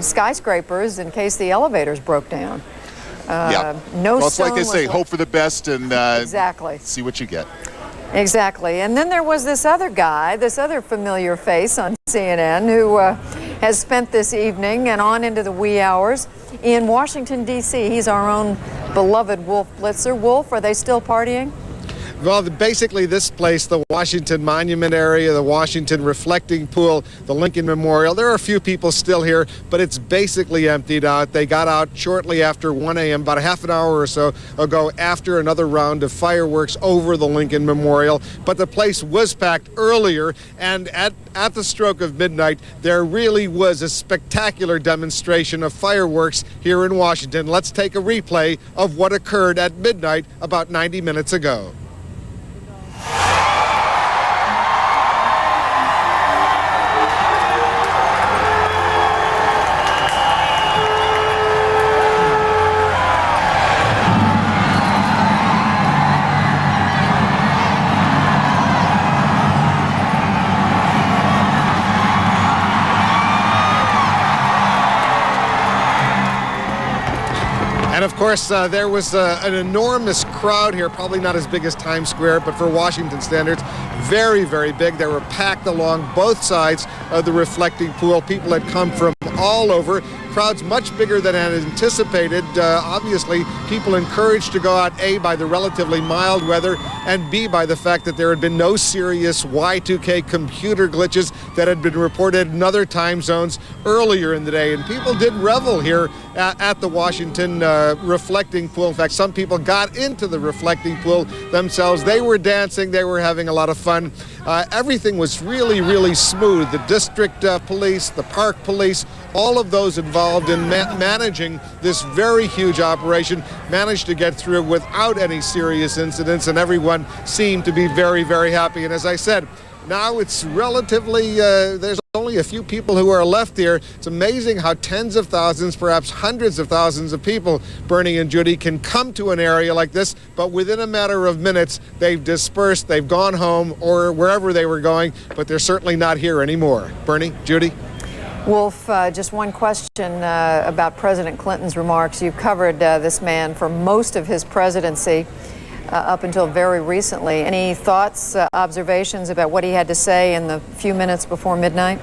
skyscrapers in case the elevators broke down. No, well, it's like they say, hope for the best and exactly. See what you get. Exactly. And then there was this other guy, this other familiar face on CNN who has spent this evening and on into the wee hours in Washington, D.C. He's our own beloved Wolf Blitzer. Wolf, are they still partying? Well, basically this place, the Washington Monument area, the Washington Reflecting Pool, the Lincoln Memorial, there are a few people still here, but it's basically emptied out. They got out shortly after 1 a.m., about a half an hour or so ago, after another round of fireworks over the Lincoln Memorial. But the place was packed earlier, and at the stroke of midnight, there really was a spectacular demonstration of fireworks here in Washington. Let's take a replay of what occurred at midnight about 90 minutes ago. And of course, there was an enormous crowd here, probably not as big as Times Square, but for Washington standards, very, very big. They were packed along both sides of the reflecting pool. People had come from all over. Crowds much bigger than I had anticipated. Obviously, people encouraged to go out, A, by the relatively mild weather, and B, by the fact that there had been no serious Y2K computer glitches that had been reported in other time zones earlier in the day. And people did revel here at the Washington reflecting pool. In fact, some people got into the reflecting pool themselves. They were dancing. They were having a lot of fun. Everything was really, really smooth. The district police, the park police, all of those involved in managing this very huge operation managed to get through without any serious incidents, and everyone seemed to be very, very happy. And as I said, now it's relatively, there's only a few people who are left here. It's amazing how tens of thousands, perhaps hundreds of thousands of people, Bernie and Judy, can come to an area like this, but within a matter of minutes, they've dispersed, they've gone home or wherever they were going, but they're certainly not here anymore. Bernie, Judy? Wolf, just one question about President Clinton's remarks. You covered this man for most of his presidency up until very recently. Any thoughts, observations about what he had to say in the few minutes before midnight?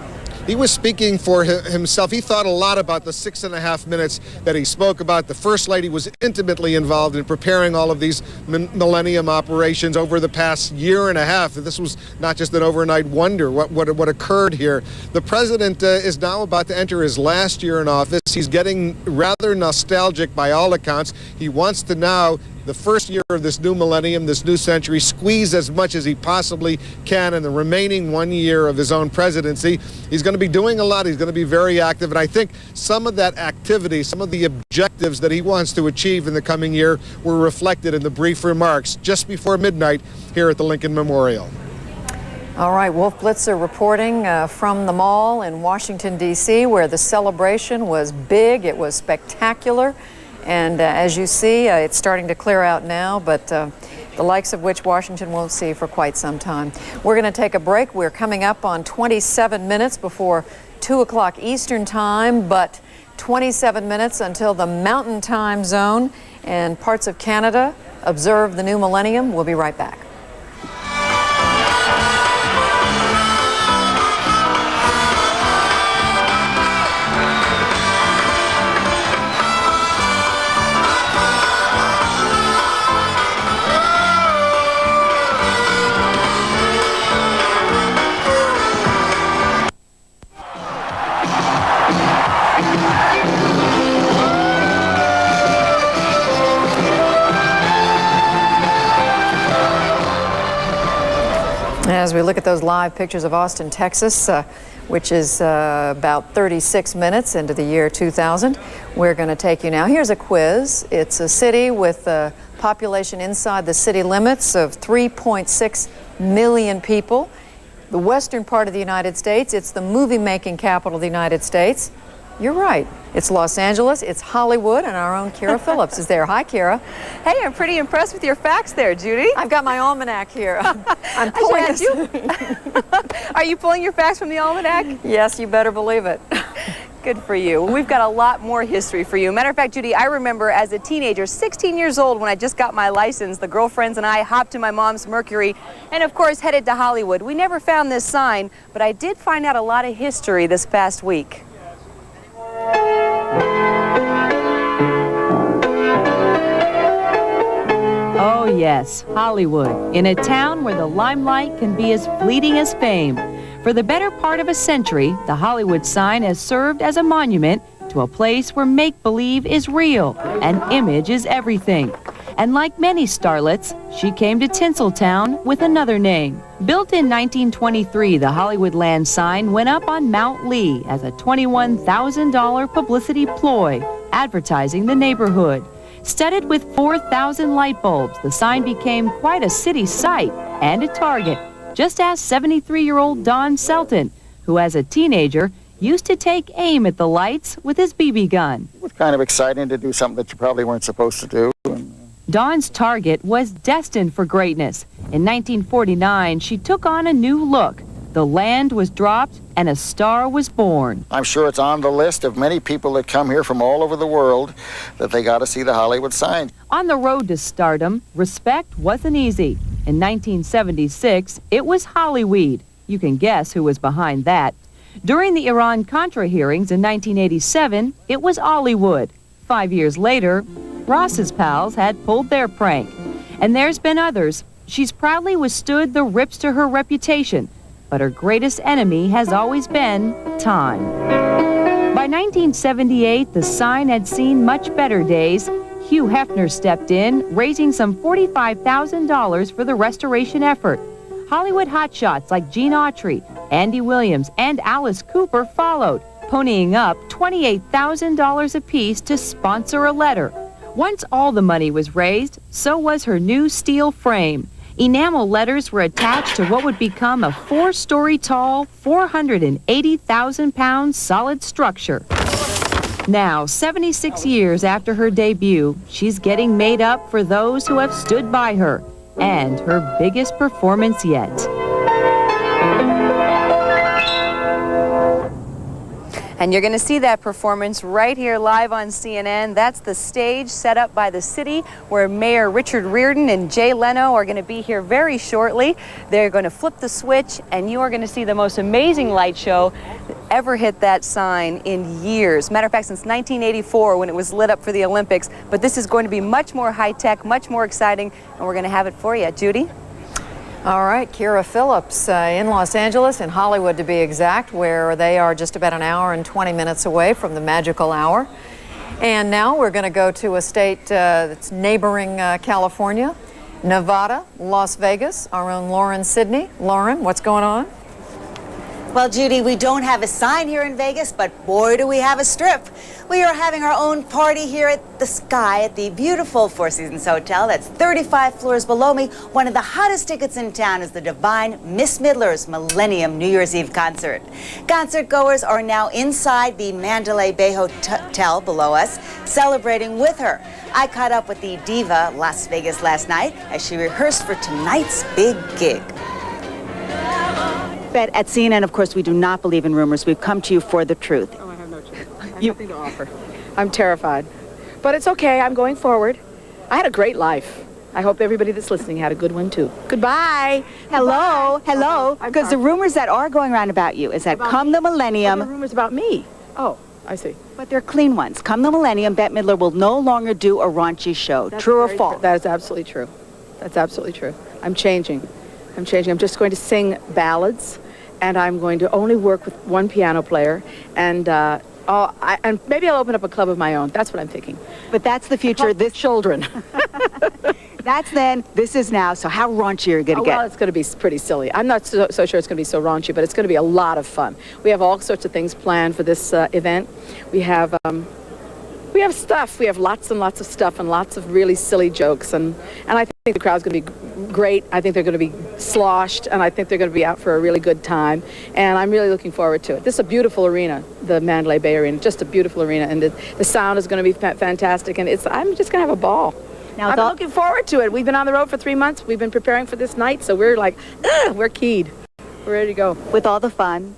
He was speaking for himself. He thought a lot about the 6.5 minutes that he spoke about. The First Lady was intimately involved in preparing all of these Millennium operations over the past year and a half. This was not just an overnight wonder, what occurred here. The president is now about to enter his last year in office. He's getting rather nostalgic by all accounts. He wants to now, the first year of this new millennium, this new century, squeeze as much as he possibly can in the remaining 1 year of his own presidency. He's going to be doing a lot. He's going to be very active. And I think some of that activity, some of the objectives that he wants to achieve in the coming year were reflected in the brief remarks just before midnight here at the Lincoln Memorial. All right, Wolf Blitzer reporting from the mall in Washington, D.C., where the celebration was big. It was spectacular. And as you see, it's starting to clear out now, but the likes of which Washington won't see for quite some time. We're going to take a break. We're coming up on 27 minutes before 2 o'clock Eastern Time, but 27 minutes until the Mountain Time Zone and parts of Canada observe the new millennium. We'll be right back. As we look at those live pictures of Austin, Texas, which is about 36 minutes into the year 2000, we're going to take you now. Here's a quiz. It's a city with a population inside the city limits of 3.6 million people. The western part of the United States. It's the movie-making capital of the United States. You're right. It's Los Angeles, it's Hollywood, and our own Kira Phillips is there. Hi, Kira. Hey, I'm pretty impressed with your facts there, Judy. I've got my almanac here. I'm pulling this. Are you pulling your facts from the almanac? Yes, you better believe it. Good for you. We've got a lot more history for you. Matter of fact, Judy, I remember as a teenager, 16 years old, when I just got my license, the girlfriends and I hopped in my mom's Mercury and, of course, headed to Hollywood. We never found this sign, but I did find out a lot of history this past week. Oh yes, Hollywood, in a town where the limelight can be as fleeting as fame. For the better part of a century, the Hollywood sign has served as a monument to a place where make-believe is real and image is everything. And like many starlets, she came to Tinseltown with another name. Built in 1923, the Hollywoodland sign went up on Mount Lee as a $21,000 publicity ploy, advertising the neighborhood. Studded with 4,000 light bulbs, the sign became quite a city sight and a target. Just ask 73-year-old Don Selton, who as a teenager used to take aim at the lights with his BB gun. It was kind of exciting to do something that you probably weren't supposed to do. Don's target was destined for greatness. In 1949, she took on a new look. The land was dropped and a star was born. I'm sure it's on the list of many people that come here from all over the world that they got to see the Hollywood sign. On the road to stardom, respect wasn't easy. In 1976, it was Hollyweed. You can guess who was behind that. During the Iran-Contra hearings in 1987, it was Hollywood. 5 years later, Ross's pals had pulled their prank. And there's been others. She's proudly withstood the rips to her reputation, but her greatest enemy has always been time. By 1978, the sign had seen much better days. Hugh Hefner stepped in, raising some $45,000 for the restoration effort. Hollywood hotshots like Gene Autry, Andy Williams, and Alice Cooper followed, ponying up $28,000 apiece to sponsor a letter. Once all the money was raised, so was her new steel frame. Enamel letters were attached to what would become a 4-story tall, 480,000-pound solid structure. Now, 76 years after her debut, she's getting made up for those who have stood by her, and her biggest performance yet. And you're going to see that performance right here live on CNN. That's the stage set up by the city where Mayor Richard Riordan and Jay Leno are going to be here very shortly. They're going to flip the switch and you are going to see the most amazing light show that ever hit that sign in years. Matter of fact, since 1984 when it was lit up for the Olympics. But this is going to be much more high-tech, much more exciting, and we're going to have it for you. Judy? All right, Kira Phillips in Los Angeles, in Hollywood to be exact, where they are just about an hour and 20 minutes away from the magical hour. And now we're going to go to a state that's neighboring California, Nevada, Las Vegas, our own Lauren Sidney. Lauren, what's going on? Well, Judy, we don't have a sign here in Vegas, but boy, do we have a strip. We are having our own party here at the Sky at the beautiful Four Seasons Hotel. That's 35 floors below me. One of the hottest tickets in town is the divine Miss Midler's Millennium New Year's Eve concert. Concert goers are now inside the Mandalay Bay Hotel below us, celebrating with her. I caught up with the diva Las Vegas last night as she rehearsed for tonight's big gig. But at CNN, of course, we do not believe in rumors. We've come to you for the truth. Oh, I have no truth. I have nothing to offer. I'm terrified. But it's okay. I'm going forward. I had a great life. I hope everybody that's listening had a good one, too. Goodbye. Hello. Hello. Because the rumors that are going around about you is that come the millennium... The rumors about me. Oh, I see. But they're clean ones. Come the millennium, Bette Midler will no longer do a raunchy show. True or false? That is absolutely true. That's absolutely true. I'm changing. I'm just going to sing ballads, and I'm going to only work with one piano player, and maybe I'll open up a club of my own. That's what I'm thinking. But that's the future. This children. That's then, this is now, so how raunchy are you going to get? Well, it's going to be pretty silly. I'm not so sure it's going to be so raunchy, but it's going to be a lot of fun. We have all sorts of things planned for this event. We have stuff. We have lots and lots of stuff and lots of really silly jokes. And I think the crowd's going to be great. I think they're going to be sloshed, and I think they're going to be out for a really good time. And I'm really looking forward to it. This is a beautiful arena, the Mandalay Bay Arena, just a beautiful arena. And the sound is going to be fantastic. And I'm just going to have a ball. Now, I'm looking forward to it. We've been on the road for 3 months. We've been preparing for this night, so we're like, we're keyed. We're ready to go. With all the fun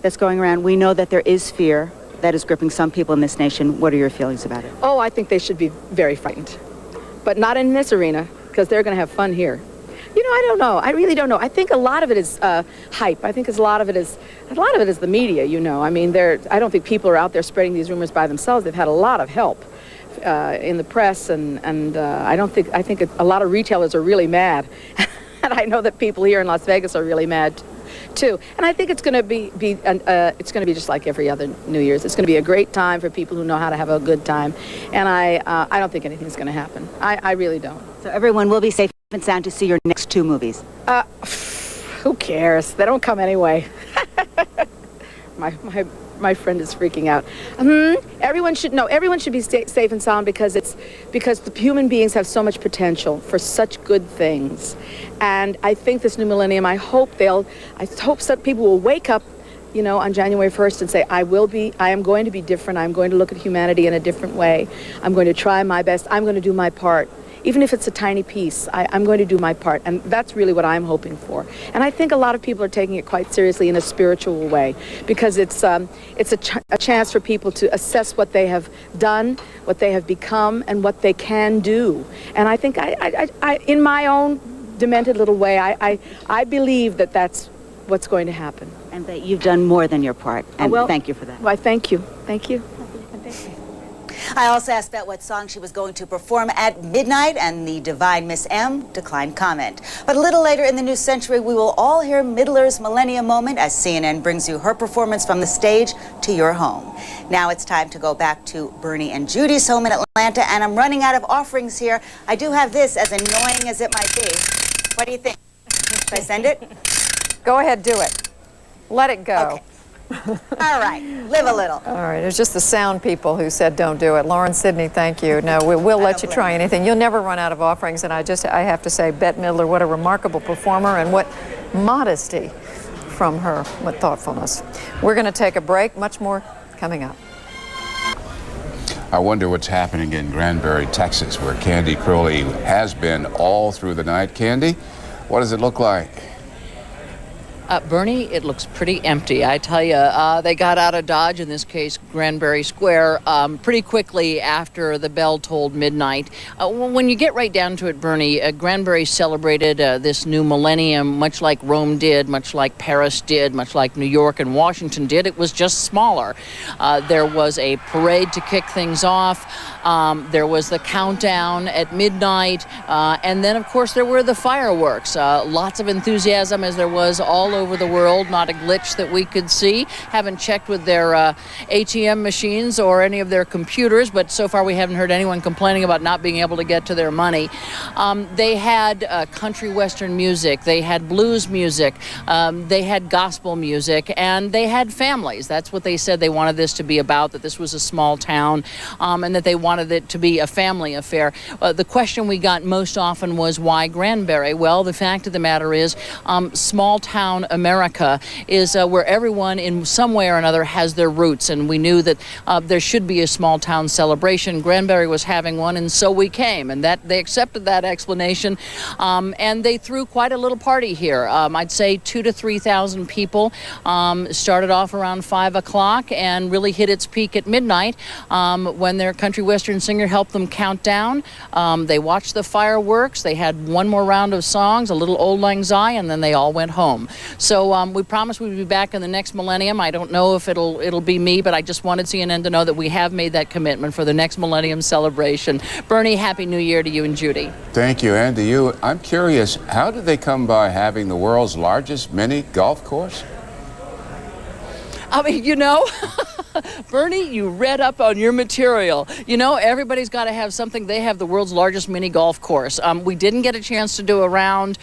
that's going around, we know that there is fear that is gripping some people in this nation. What are your feelings about it? Oh, I think they should be very frightened. But not in this arena, because they're going to have fun here. You know, I don't know. I really don't know. I think a lot of it is hype. I think a lot of it is the media, you know. I mean, I don't think people are out there spreading these rumors by themselves. They've had a lot of help in the press, and I think a lot of retailers are really mad. And I know that people here in Las Vegas are really mad too. And I think it's going to be just like every other New Year's. It's going to be a great time for people who know how to have a good time. And I don't think anything's going to happen. I really don't. So everyone will be safe and sound to see your next 2 movies. Who cares? They don't come anyway. My friend is freaking out. Everyone should be safe and sound because the human beings have so much potential for such good things. And I think this new millennium, I hope some people will wake up, you know, on January 1st and say, I am going to be different. I'm going to look at humanity in a different way. I'm going to try my best. I'm going to do my part. Even if it's a tiny piece, I'm going to do my part. And that's really what I'm hoping for. And I think a lot of people are taking it quite seriously in a spiritual way, because it's a chance for people to assess what they have done, what they have become, and what they can do. And I think I in my own demented little way, I believe that that's what's going to happen. And that you've done more than your part. And thank you for that. Why, thank you. Thank you. I also asked Bette what song she was going to perform at midnight, and the divine Miss M declined comment. But a little later in the new century, we will all hear Midler's Millennium Moment as CNN brings you her performance from the stage to your home. Now it's time to go back to Bernie and Judy's home in Atlanta, and I'm running out of offerings here. I do have this, as annoying as it might be. What do you think? Should I send it? Go ahead, do it. Let it go. Okay. All right, live a little. All right, it's just the sound people who said don't do it. Lauren, Sidney, thank you. No, we'll let you try anything. You'll never run out of offerings, and I have to say, Bette Midler, what a remarkable performer, and what modesty from her, what thoughtfulness. We're going to take a break, much more coming up. I wonder what's happening in Granbury, Texas, where Candy Crowley has been all through the night. Candy, what does it look like? Bernie, it looks pretty empty. I tell you, they got out of Dodge, in this case Granbury Square, pretty quickly after the bell tolled midnight. When you get right down to it, Bernie, Granbury celebrated this new millennium much like Rome did, much like Paris did, much like New York and Washington did. It was just smaller. There was a parade to kick things off. There was the countdown at midnight. And then, of course, there were the fireworks. Lots of enthusiasm, as there was all over the world. Not a glitch that we could see. Haven't checked with their ATM machines or any of their computers, but so far we haven't heard anyone complaining about not being able to get to their money. They had country western music. They had blues music. They had gospel music, and they had families. That's what they said they wanted this to be about, that this was a small town, and that they wanted it to be a family affair. The question we got most often was, why Granbury? Well, the fact of the matter is, small town America is where everyone in some way or another has their roots, and we knew that there should be a small town celebration. Granbury was having one, and so we came, and that they accepted that explanation, and they threw quite a little party here. I'd say 2,000 to 3,000 people. Started off around 5 o'clock and really hit its peak at midnight when their country western singer helped them count down. They watched the fireworks. They had one more round of songs, a little Auld Lang Syne, and then they all went home. So we promised we'd be back in the next millennium. I don't know if it'll be me, but I just wanted CNN to know that we have made that commitment for the next millennium celebration. Bernie, Happy New Year to you and Judy. Thank you, and to you. I'm curious, how did they come by having the world's largest mini golf course? I mean, you know, Bernie, you read up on your material. You know, everybody's got to have something. They have the world's largest mini golf course. We didn't get a chance to do a round.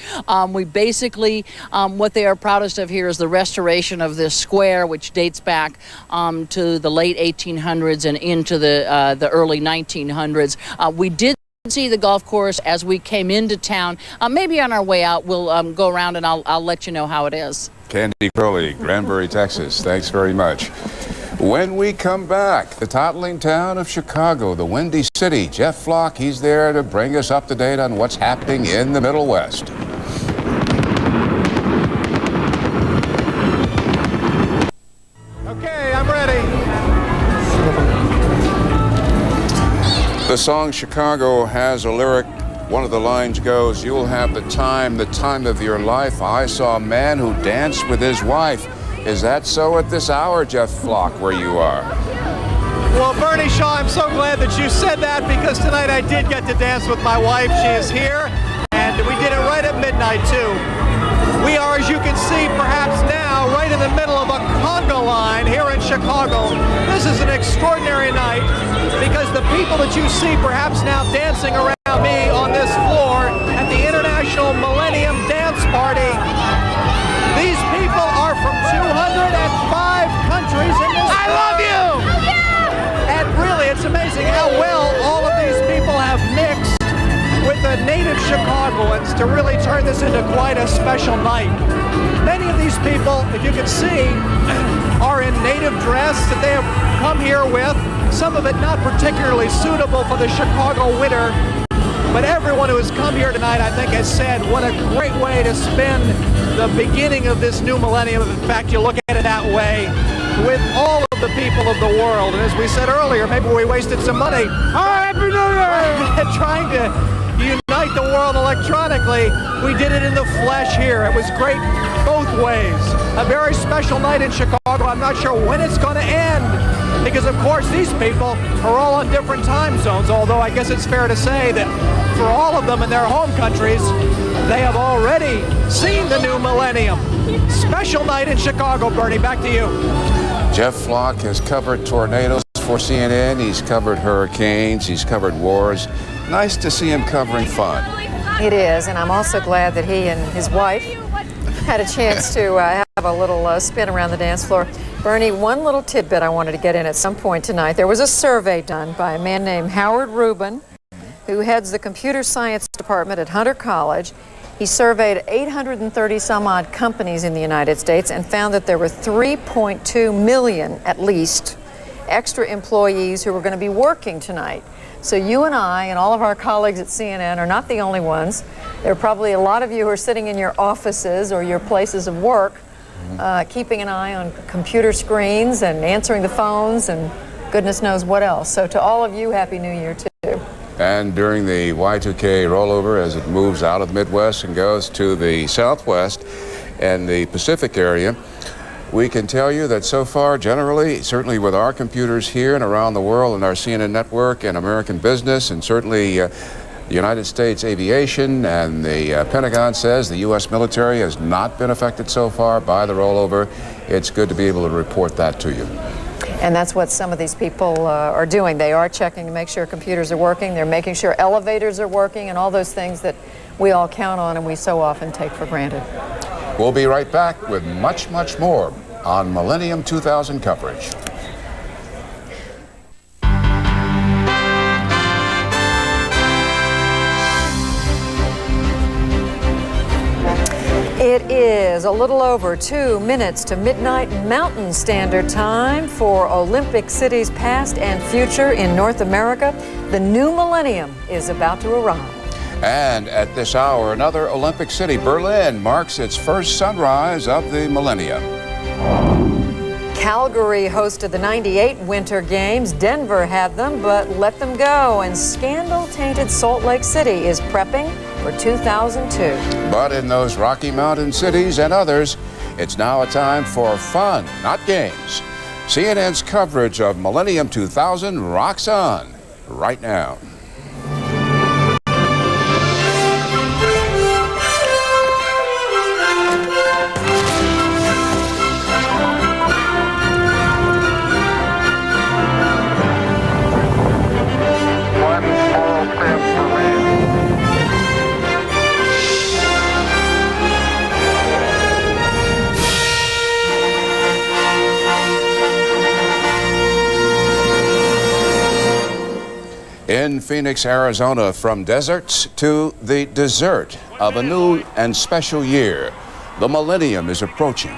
We basically, what they are proudest of here is the restoration of this square, which dates back to the late 1800s and into the early 1900s. We did see the golf course as we came into town. Maybe on our way out, we'll go around and I'll let you know how it is. Candy Crowley, Granbury, Texas. Thanks very much. When we come back, the toddling town of Chicago, the Windy City. Jeff Flock, he's there to bring us up to date on what's happening in the Middle West. Okay, I'm ready. The song Chicago has a lyric. One of the lines goes, "You'll have the time of your life. I saw a man who danced with his wife." Is that so at this hour, Jeff Flock, where you are? Well, Bernie Shaw, I'm so glad that you said that, because tonight I did get to dance with my wife. She is here, and we did it right at midnight, too. We are, as you can see, perhaps now, right in the middle of a conga line here in Chicago. This is an extraordinary night, because the people that you see perhaps now dancing around me on this floor at the International Millennium Dance Party, these people are from 205 countries in this world. I love you! And really, it's amazing how well all of these people have mixed with the native Chicagoans to really turn this into quite a special night. Many of these people, if you can see, are in native dress that they have come here with, some of it not particularly suitable for the Chicago winter. But everyone who has come here tonight, I think, has said, what a great way to spend the beginning of this new millennium. In fact, you look at it that way, with all of the people of the world. And as we said earlier, maybe we wasted some money. Happy New Year! Trying to unite the world electronically. We did it in the flesh here. It was great both ways. A very special night in Chicago. I'm not sure when it's going to end, because of course these people are all on different time zones, although I guess it's fair to say that for all of them in their home countries, they have already seen the new millennium. Special night in Chicago. Bernie, back to you. Jeff Flock has covered tornadoes for CNN. He's covered hurricanes. He's covered wars. Nice to see him covering fun. It is, and I'm also glad that he and his wife had a chance to have a little spin around the dance floor. Bernie, one little tidbit I wanted to get in at some point tonight. There was a survey done by a man named Howard Rubin, who heads the computer science department at Hunter College. He surveyed 830 some odd companies in the United States and found that there were 3.2 million, at least, extra employees who were going to be working tonight. So you and I and all of our colleagues at CNN are not the only ones. There are probably a lot of you who are sitting in your offices or your places of work, keeping an eye on computer screens and answering the phones and goodness knows what else. So to all of you, Happy New Year too. And during the Y2K rollover, as it moves out of the Midwest and goes to the Southwest and the Pacific area, we can tell you that so far, generally, certainly with our computers here and around the world and our CNN network and American business, and certainly the United States aviation and the Pentagon says the U.S. military has not been affected so far by the rollover. It's good to be able to report that to you. And that's what some of these people are doing. They are checking to make sure computers are working. They're making sure elevators are working and all those things that we all count on and we so often take for granted. We'll be right back with much, much more on Millennium 2000 coverage. It is a little over 2 minutes to midnight Mountain Standard Time for Olympic cities past and future in North America. The new millennium is about to arrive. And at this hour, another Olympic city, Berlin, marks its first sunrise of the millennium. Calgary hosted the '98 Winter Games. Denver had them, but let them go. And scandal-tainted Salt Lake City is prepping for 2002. But in those Rocky Mountain cities and others, it's now a time for fun, not games. CNN's coverage of Millennium 2000 rocks on right now. In Phoenix, Arizona, from deserts to the dessert of a new and special year, the millennium is approaching.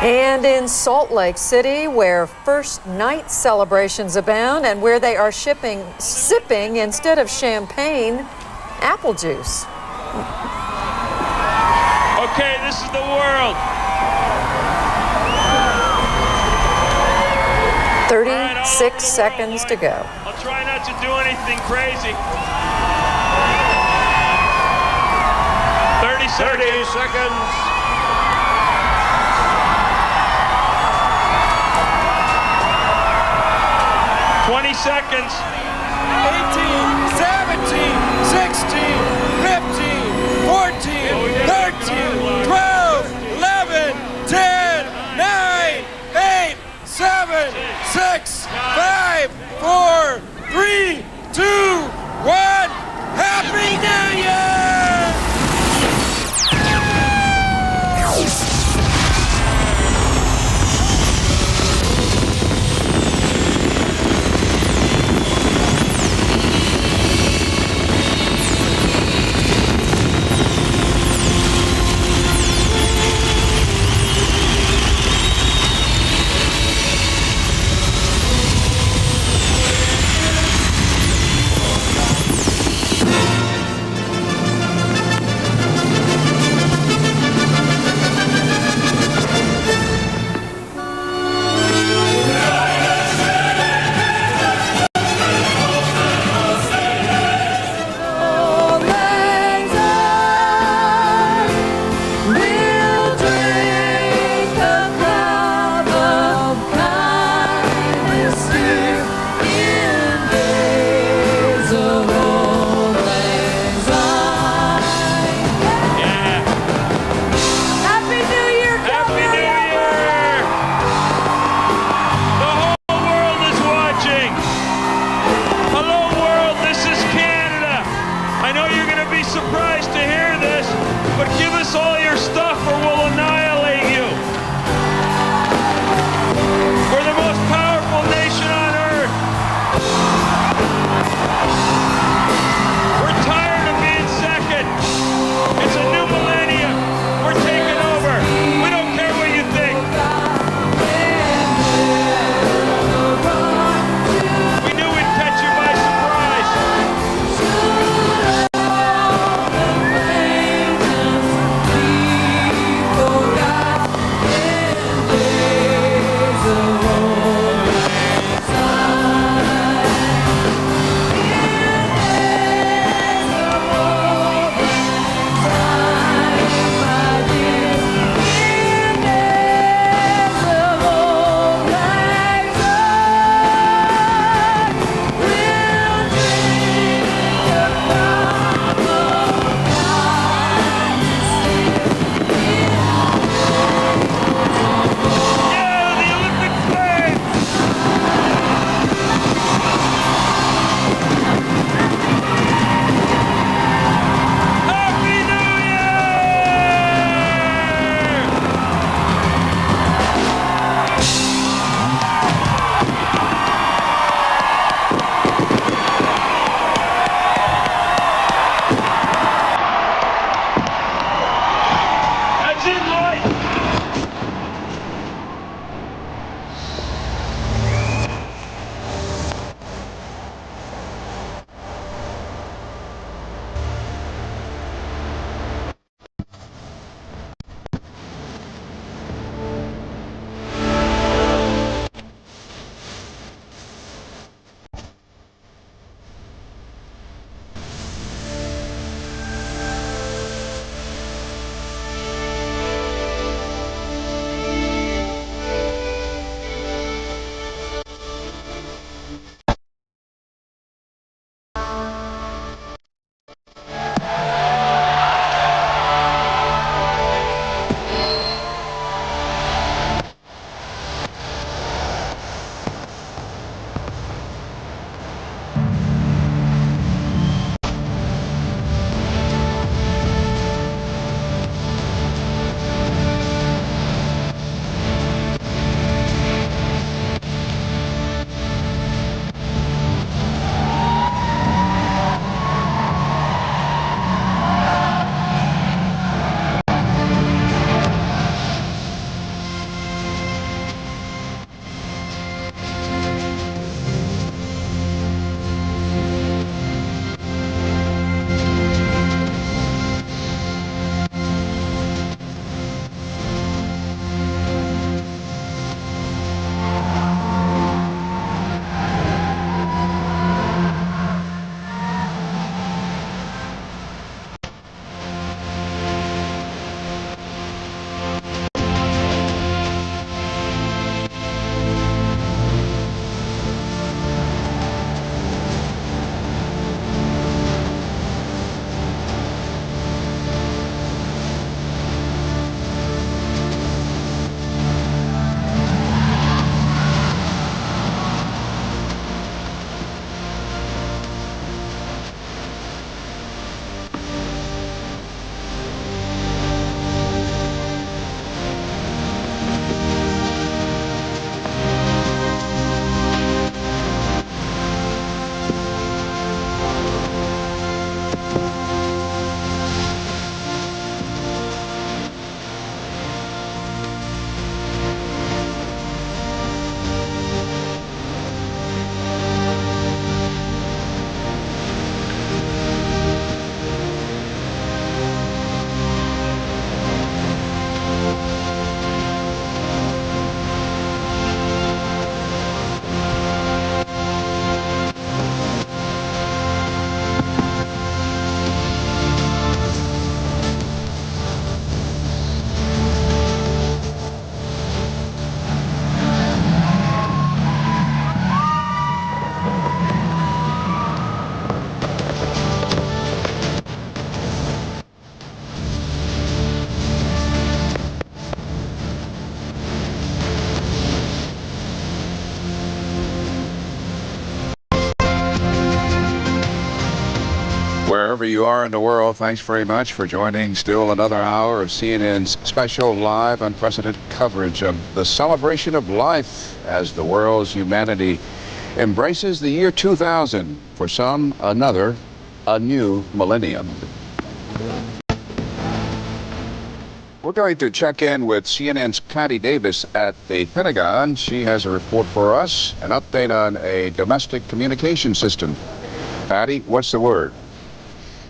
And in Salt Lake City, where first night celebrations abound and where they are sipping instead of champagne, apple juice. Okay, this is the world. 36 seconds to go. I'll try not to do anything crazy. 30 seconds. 20 seconds. 18, 17, 16, 15, 14, 13, 12, 11, 10, 9, 8, 7, 6, 5, 4, 3, 2, 1. Happy New Year! Wherever you are in the world, thanks very much for joining still another hour of CNN's special live unprecedented coverage of the celebration of life as the world's humanity embraces the year 2000. For some, a new millennium. We're going to check in with CNN's Patty Davis at the Pentagon. She has a report for us, an update on a domestic communication system. Patty, what's the word?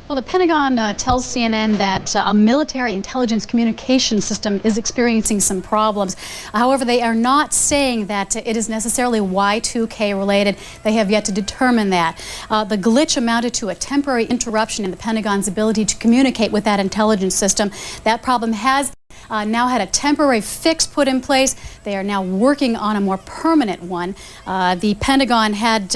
Well, the Pentagon tells CNN that a military intelligence communication system is experiencing some problems. However, they are not saying that it is necessarily Y2K related. They have yet to determine that. The glitch amounted to a temporary interruption in the Pentagon's ability to communicate with that intelligence system. That problem has now had a temporary fix put in place. They are now working on a more permanent one. The Pentagon had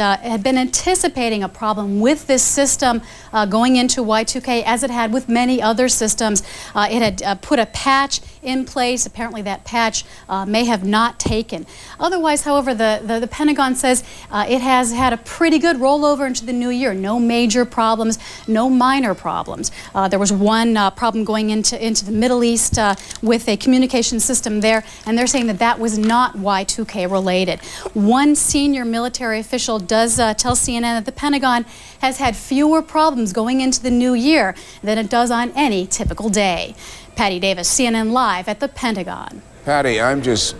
been anticipating a problem with this system going into Y2K, as it had with many other systems. It had put a patch in place. Apparently that patch may have not taken. Otherwise, however, the Pentagon says it has had a pretty good rollover into the new year. No major problems, no minor problems. There was one problem going into the Middle East with a communication system there, and they're saying that was not Y2K related. One senior military official does tell CNN that the Pentagon has had fewer problems going into the new year than it does on any typical day. Patty Davis, CNN Live at the Pentagon. Patty, I'm just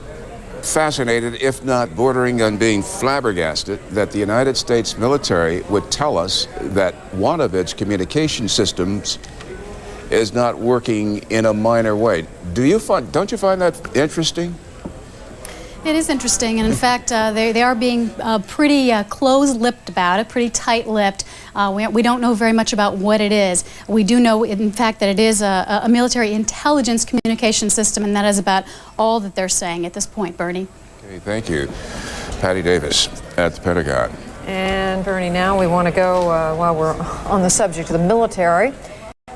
fascinated, if not bordering on being flabbergasted, that the United States military would tell us that one of its communication systems is not working in a minor way. Don't you find that interesting? It is interesting, and in fact, they are being pretty close-lipped about it, pretty tight-lipped. We don't know very much about what it is. We do know, in fact, that it is a military intelligence communication system, and that is about all that they're saying at this point, Bernie. Okay, thank you. Patty Davis at the Pentagon. And Bernie, now we want to go, while we're on the subject of the military,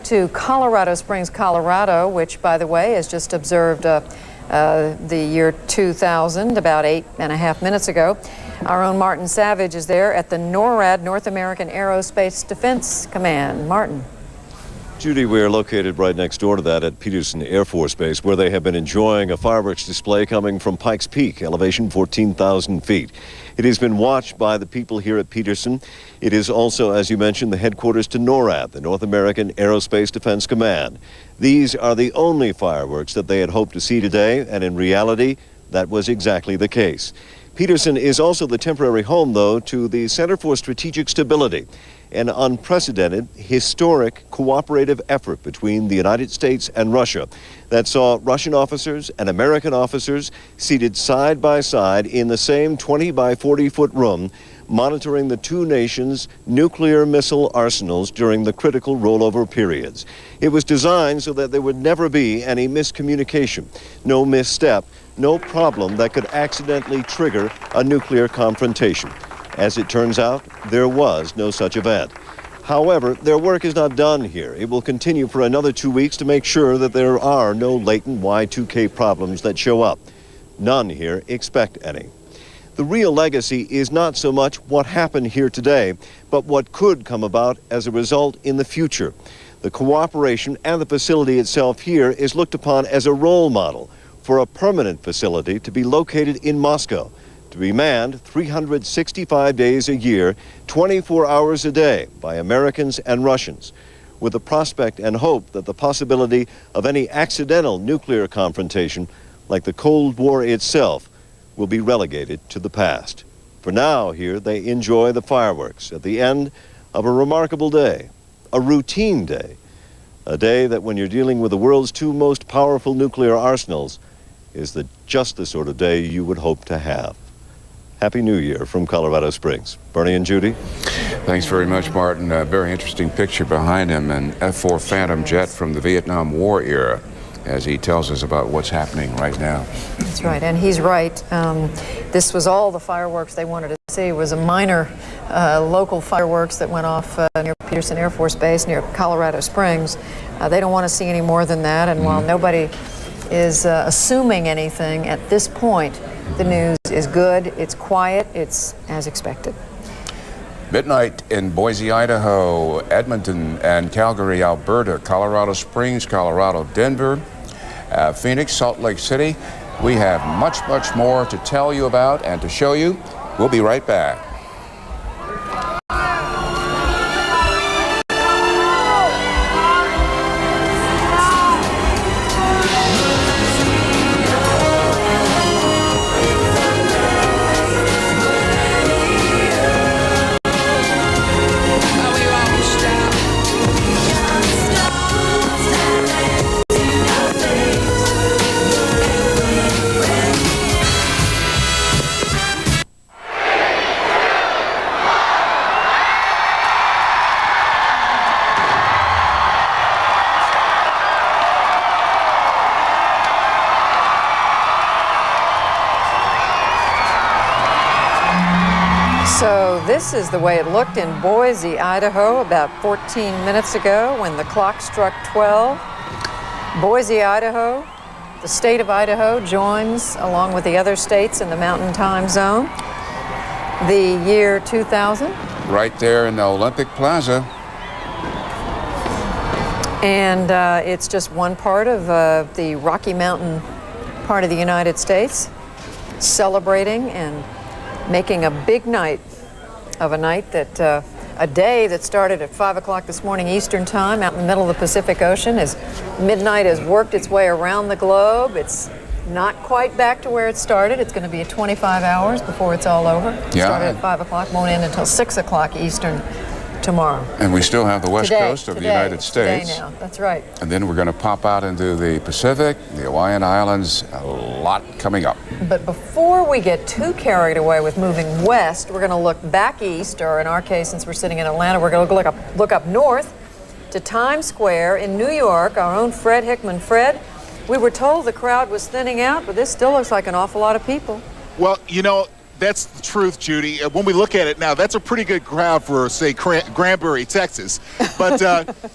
to Colorado Springs, Colorado, which, by the way, has just observed the year 2000, about 8.5 minutes ago. Our own Martin Savage is there at the NORAD, North American Aerospace Defense Command. Martin. Judy, we are located right next door to that at Peterson Air Force Base, where they have been enjoying a fireworks display coming from Pikes Peak, elevation 14,000 feet. It has been watched by the people here at Peterson. It is also, as you mentioned, the headquarters to NORAD, the North American Aerospace Defense Command. These are the only fireworks that they had hoped to see today, and in reality, that was exactly the case. Peterson is also the temporary home, though, to the Center for Strategic Stability, an unprecedented, historic, cooperative effort between the United States and Russia that saw Russian officers and American officers seated side by side in the same 20 by 40-foot room, monitoring the two nations' nuclear missile arsenals during the critical rollover periods. It was designed so that there would never be any miscommunication, no misstep, no problem that could accidentally trigger a nuclear confrontation. As it turns out, there was no such event. However, their work is not done here. It will continue for another 2 weeks to make sure that there are no latent Y2K problems that show up. None here expect any. The real legacy is not so much what happened here today, but what could come about as a result in the future. The cooperation and the facility itself here is looked upon as a role model for a permanent facility to be located in Moscow, to be manned 365 days a year, 24 hours a day by Americans and Russians, with the prospect and hope that the possibility of any accidental nuclear confrontation, like the Cold War itself, will be relegated to the past. For now, here they enjoy the fireworks at the end of a remarkable day, a routine day, a day that when you're dealing with the world's two most powerful nuclear arsenals is just the sort of day you would hope to have. Happy New Year from Colorado Springs. Bernie and Judy. Thanks very much, Martin. A very interesting picture behind him, an F-4 Phantom jet from the Vietnam War era, as he tells us about what's happening right now. That's right, and he's right. This was all the fireworks they wanted to see. It was a minor local fireworks that went off near Peterson Air Force Base, near Colorado Springs. They don't want to see any more than that, and while nobody is assuming anything at this point, the news is good, it's quiet, it's as expected. Midnight in Boise, Idaho, Edmonton and Calgary, Alberta, Colorado Springs, Colorado, Denver, Phoenix, Salt Lake City. We have much, much more to tell you about and to show you. We'll be right back. So this is the way it looked in Boise, Idaho about 14 minutes ago when the clock struck 12. Boise, Idaho, the state of Idaho joins along with the other states in the Mountain Time Zone. The year 2000. Right there in the Olympic Plaza. And it's just one part of the Rocky Mountain part of the United States, celebrating and making a big night of a night that, a day that started at 5 o'clock this morning Eastern Time out in the middle of the Pacific Ocean. As midnight has worked its way around the globe, it's not quite back to where it started. It's going to be 25 hours before it's all over. It started at 5 o'clock, won't end until 6 o'clock Eastern tomorrow. And we still have the west coast of the United States. Today now, that's right. And then we're going to pop out into the Pacific, the Hawaiian Islands, a lot coming up. But before we get too carried away with moving west, we're going to look back east, or in our case, since we're sitting in Atlanta, we're going to look up north to Times Square in New York. Our own Fred Hickman. Fred, we were told the crowd was thinning out, but this still looks like an awful lot of people. Well, you know, that's the truth, Judy. When we look at it now, that's a pretty good crowd for, say, Granbury, Texas. But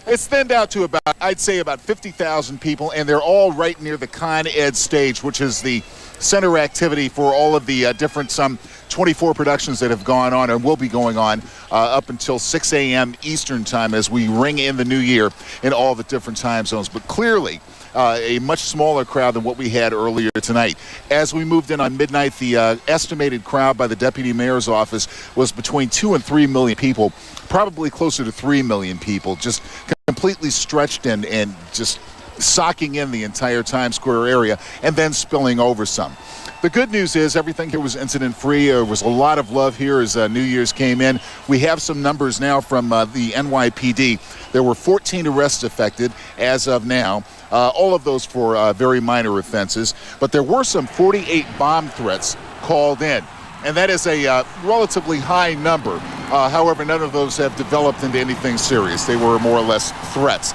it's thinned out to about, I'd say, about 50,000 people, and they're all right near the Con Ed stage, which is the center activity for all of the different, some 24 productions that have gone on and will be going on up until 6 a.m. Eastern Time as we ring in the new year in all the different time zones. But clearly, a much smaller crowd than what we had earlier tonight. As we moved in on midnight, the estimated crowd by the Deputy Mayor's office was between 2 and 3 million people, probably closer to 3 million people, just completely stretched and just socking in the entire Times Square area and then spilling over some. The good news is everything here was incident-free. There was a lot of love here as New Year's came in. We have some numbers now from the NYPD. There were 14 arrests affected as of now. All of those for very minor offenses. But there were some 48 bomb threats called in. And that is a relatively high number. However, none of those have developed into anything serious. They were more or less threats.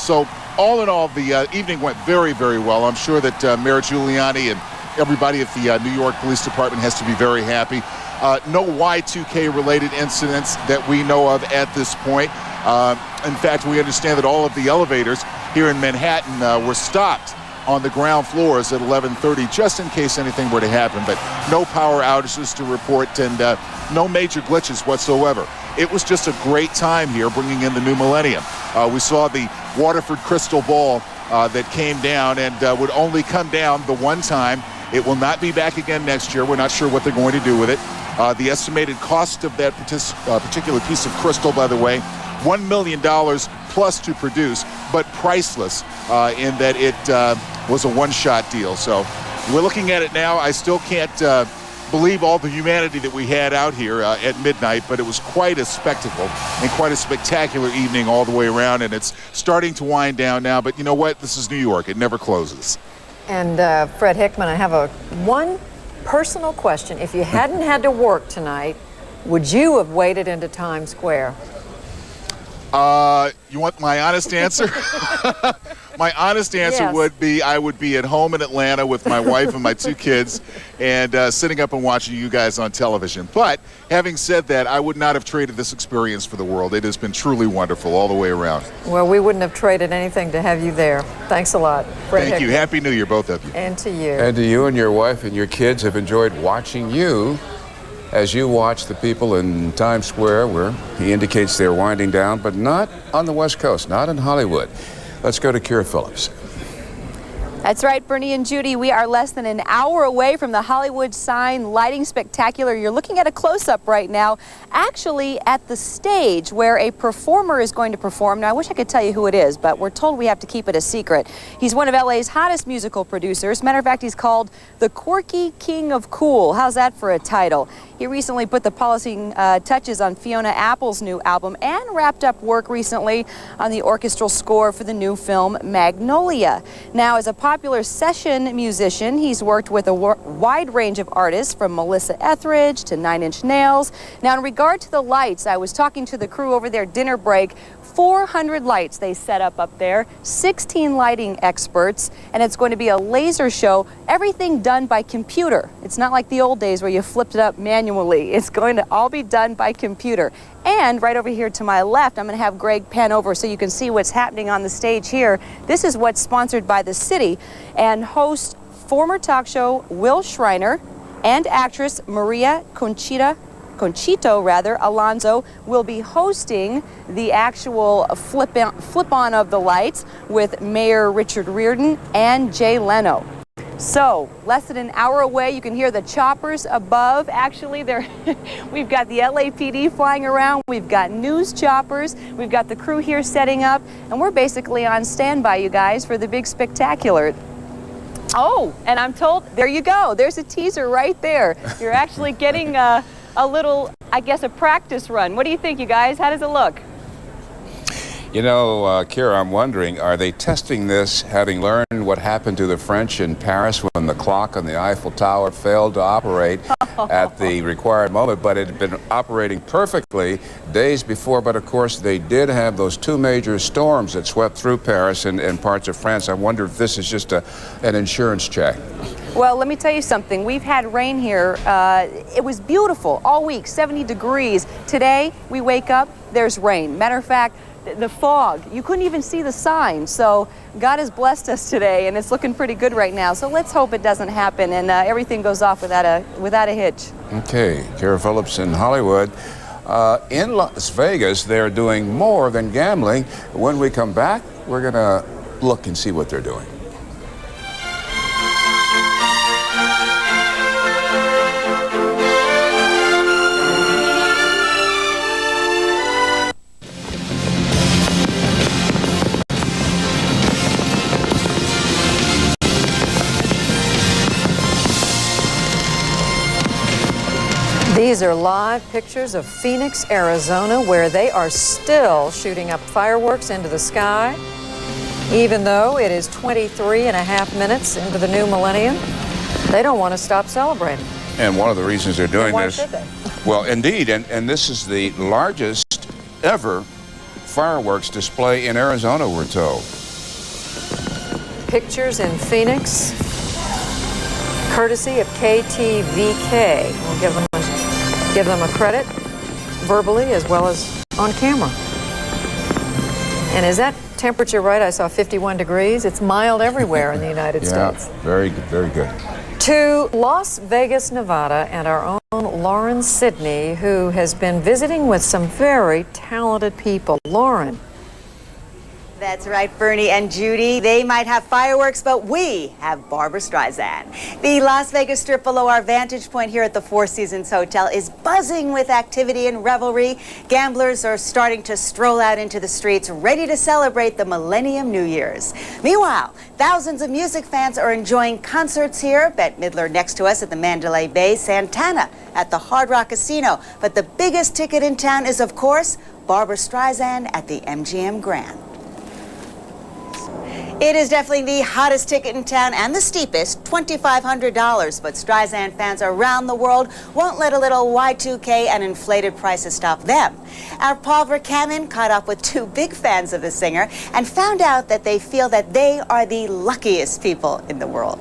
So all in all, the evening went very, very well. I'm sure that Mayor Giuliani and everybody at the New York Police Department has to be very happy. No Y2K-related incidents that we know of at this point. In fact, we understand that all of the elevators here in Manhattan were stopped on the ground floors at 11:30 just in case anything were to happen. But no power outages to report and no major glitches whatsoever. It was just a great time here bringing in the new millennium. We saw the Waterford crystal ball that came down and would only come down the one time. It will not be back again next year. We're not sure what they're going to do with it. The estimated cost of that particular piece of crystal, by the way, $1 million plus to produce, but priceless in that it was a one-shot deal. So we're looking at it now. I still can't believe all the humanity that we had out here at midnight, but it was quite a spectacle and quite a spectacular evening all the way around, and it's starting to wind down now. But you know what? This is New York. It never closes. And Fred Hickman, I have one personal question. If you hadn't had to work tonight, would you have waded into Times Square? You want my honest answer? My honest answer would be I would be at home in Atlanta with my wife and my 2 kids and sitting up and watching you guys on television. But having said that, I would not have traded this experience for the world. It has been truly wonderful all the way around. Well, we wouldn't have traded anything to have you there. Thanks a lot, Fred Thank you. Hickman. Happy New Year, both of you. And to you. And to you and your wife and your kids have enjoyed watching you as you watch the people in Times Square, where he indicates they're winding down, but not on the West Coast, not in Hollywood. Let's go to Kira Phillips. That's right, Bernie and Judy. We are less than an hour away from the Hollywood sign lighting spectacular. You're looking at a close-up right now, actually at the stage where a performer is going to perform. Now, I wish I could tell you who it is, but we're told we have to keep it a secret. He's one of LA's hottest musical producers. Matter of fact, he's called the Quirky King of Cool. How's that for a title? He recently put the polishing touches on Fiona Apple's new album and wrapped up work recently on the orchestral score for the new film Magnolia. Now, as a popular session musician, he's worked with a wide range of artists from Melissa Etheridge to 9 Inch Nails. Now, in regard to the lights, I was talking to the crew over their dinner break. 400 lights they set up there, 16 lighting experts, and it's going to be a laser show, everything done by computer. It's not like the old days where you flipped it up manually. It's going to all be done by computer. And right over here to my left, I'm going to have Greg pan over so you can see what's happening on the stage here. This is what's sponsored by the city, and host former talk show Will Schreiner and actress Maria Conchito Alonso will be hosting the actual flip-on of the lights with Mayor Richard Riordan and Jay Leno. So, less than an hour away, you can hear the choppers above. Actually, we've got the LAPD flying around, we've got news choppers, we've got the crew here setting up, and we're basically on standby, you guys, for the big spectacular. Oh, and I'm told, there you go, there's a teaser right there. You're actually getting a little, I guess, a practice run. What do you think, you guys? How does it look? You know, Kira, I'm wondering, are they testing this, having learned what happened to the French in Paris when the clock on the Eiffel Tower failed to operate at the required moment, but it had been operating perfectly days before. But of course, they did have those two major storms that swept through Paris and parts of France. I wonder if this is just an insurance check. Well, let me tell you something. We've had rain here. It was beautiful all week, 70 degrees. Today, we wake up, there's rain. Matter of fact, the fog, you couldn't even see the sign. So God has blessed us today, and it's looking pretty good right now. So let's hope it doesn't happen and everything goes off without a hitch. Okay, Kara Phillips in Hollywood. In Las Vegas, they're doing more than gambling. When we come back, we're going to look and see what they're doing. These are live pictures of Phoenix, Arizona, where they are still shooting up fireworks into the sky. Even though it is 23.5 minutes into the new millennium, they don't want to stop celebrating. And one of the reasons they're doing Why this, should they? well, indeed, and this is the largest ever fireworks display in Arizona, we're told. Pictures in Phoenix, courtesy of KTVK. We'll give them a credit verbally as well as on camera. And is that temperature right? I saw 51 degrees. It's mild everywhere in the United States. Very good, very good. To Las Vegas, Nevada, and our own Lauren Sidney, who has been visiting with some very talented people. Lauren. That's right, Bernie and Judy. They might have fireworks, but we have Barbra Streisand. The Las Vegas Strip below our vantage point here at the Four Seasons Hotel is buzzing with activity and revelry. Gamblers are starting to stroll out into the streets, ready to celebrate the Millennium New Year's. Meanwhile, thousands of music fans are enjoying concerts here. Bette Midler next to us at the Mandalay Bay, Santana at the Hard Rock Casino. But the biggest ticket in town is, of course, Barbra Streisand at the MGM Grand. It is definitely the hottest ticket in town and the steepest, $2,500. But Streisand fans around the world won't let a little Y2K and inflated prices stop them. Our Paul Verkaman caught up with two big fans of the singer and found out that they feel that they are the luckiest people in the world.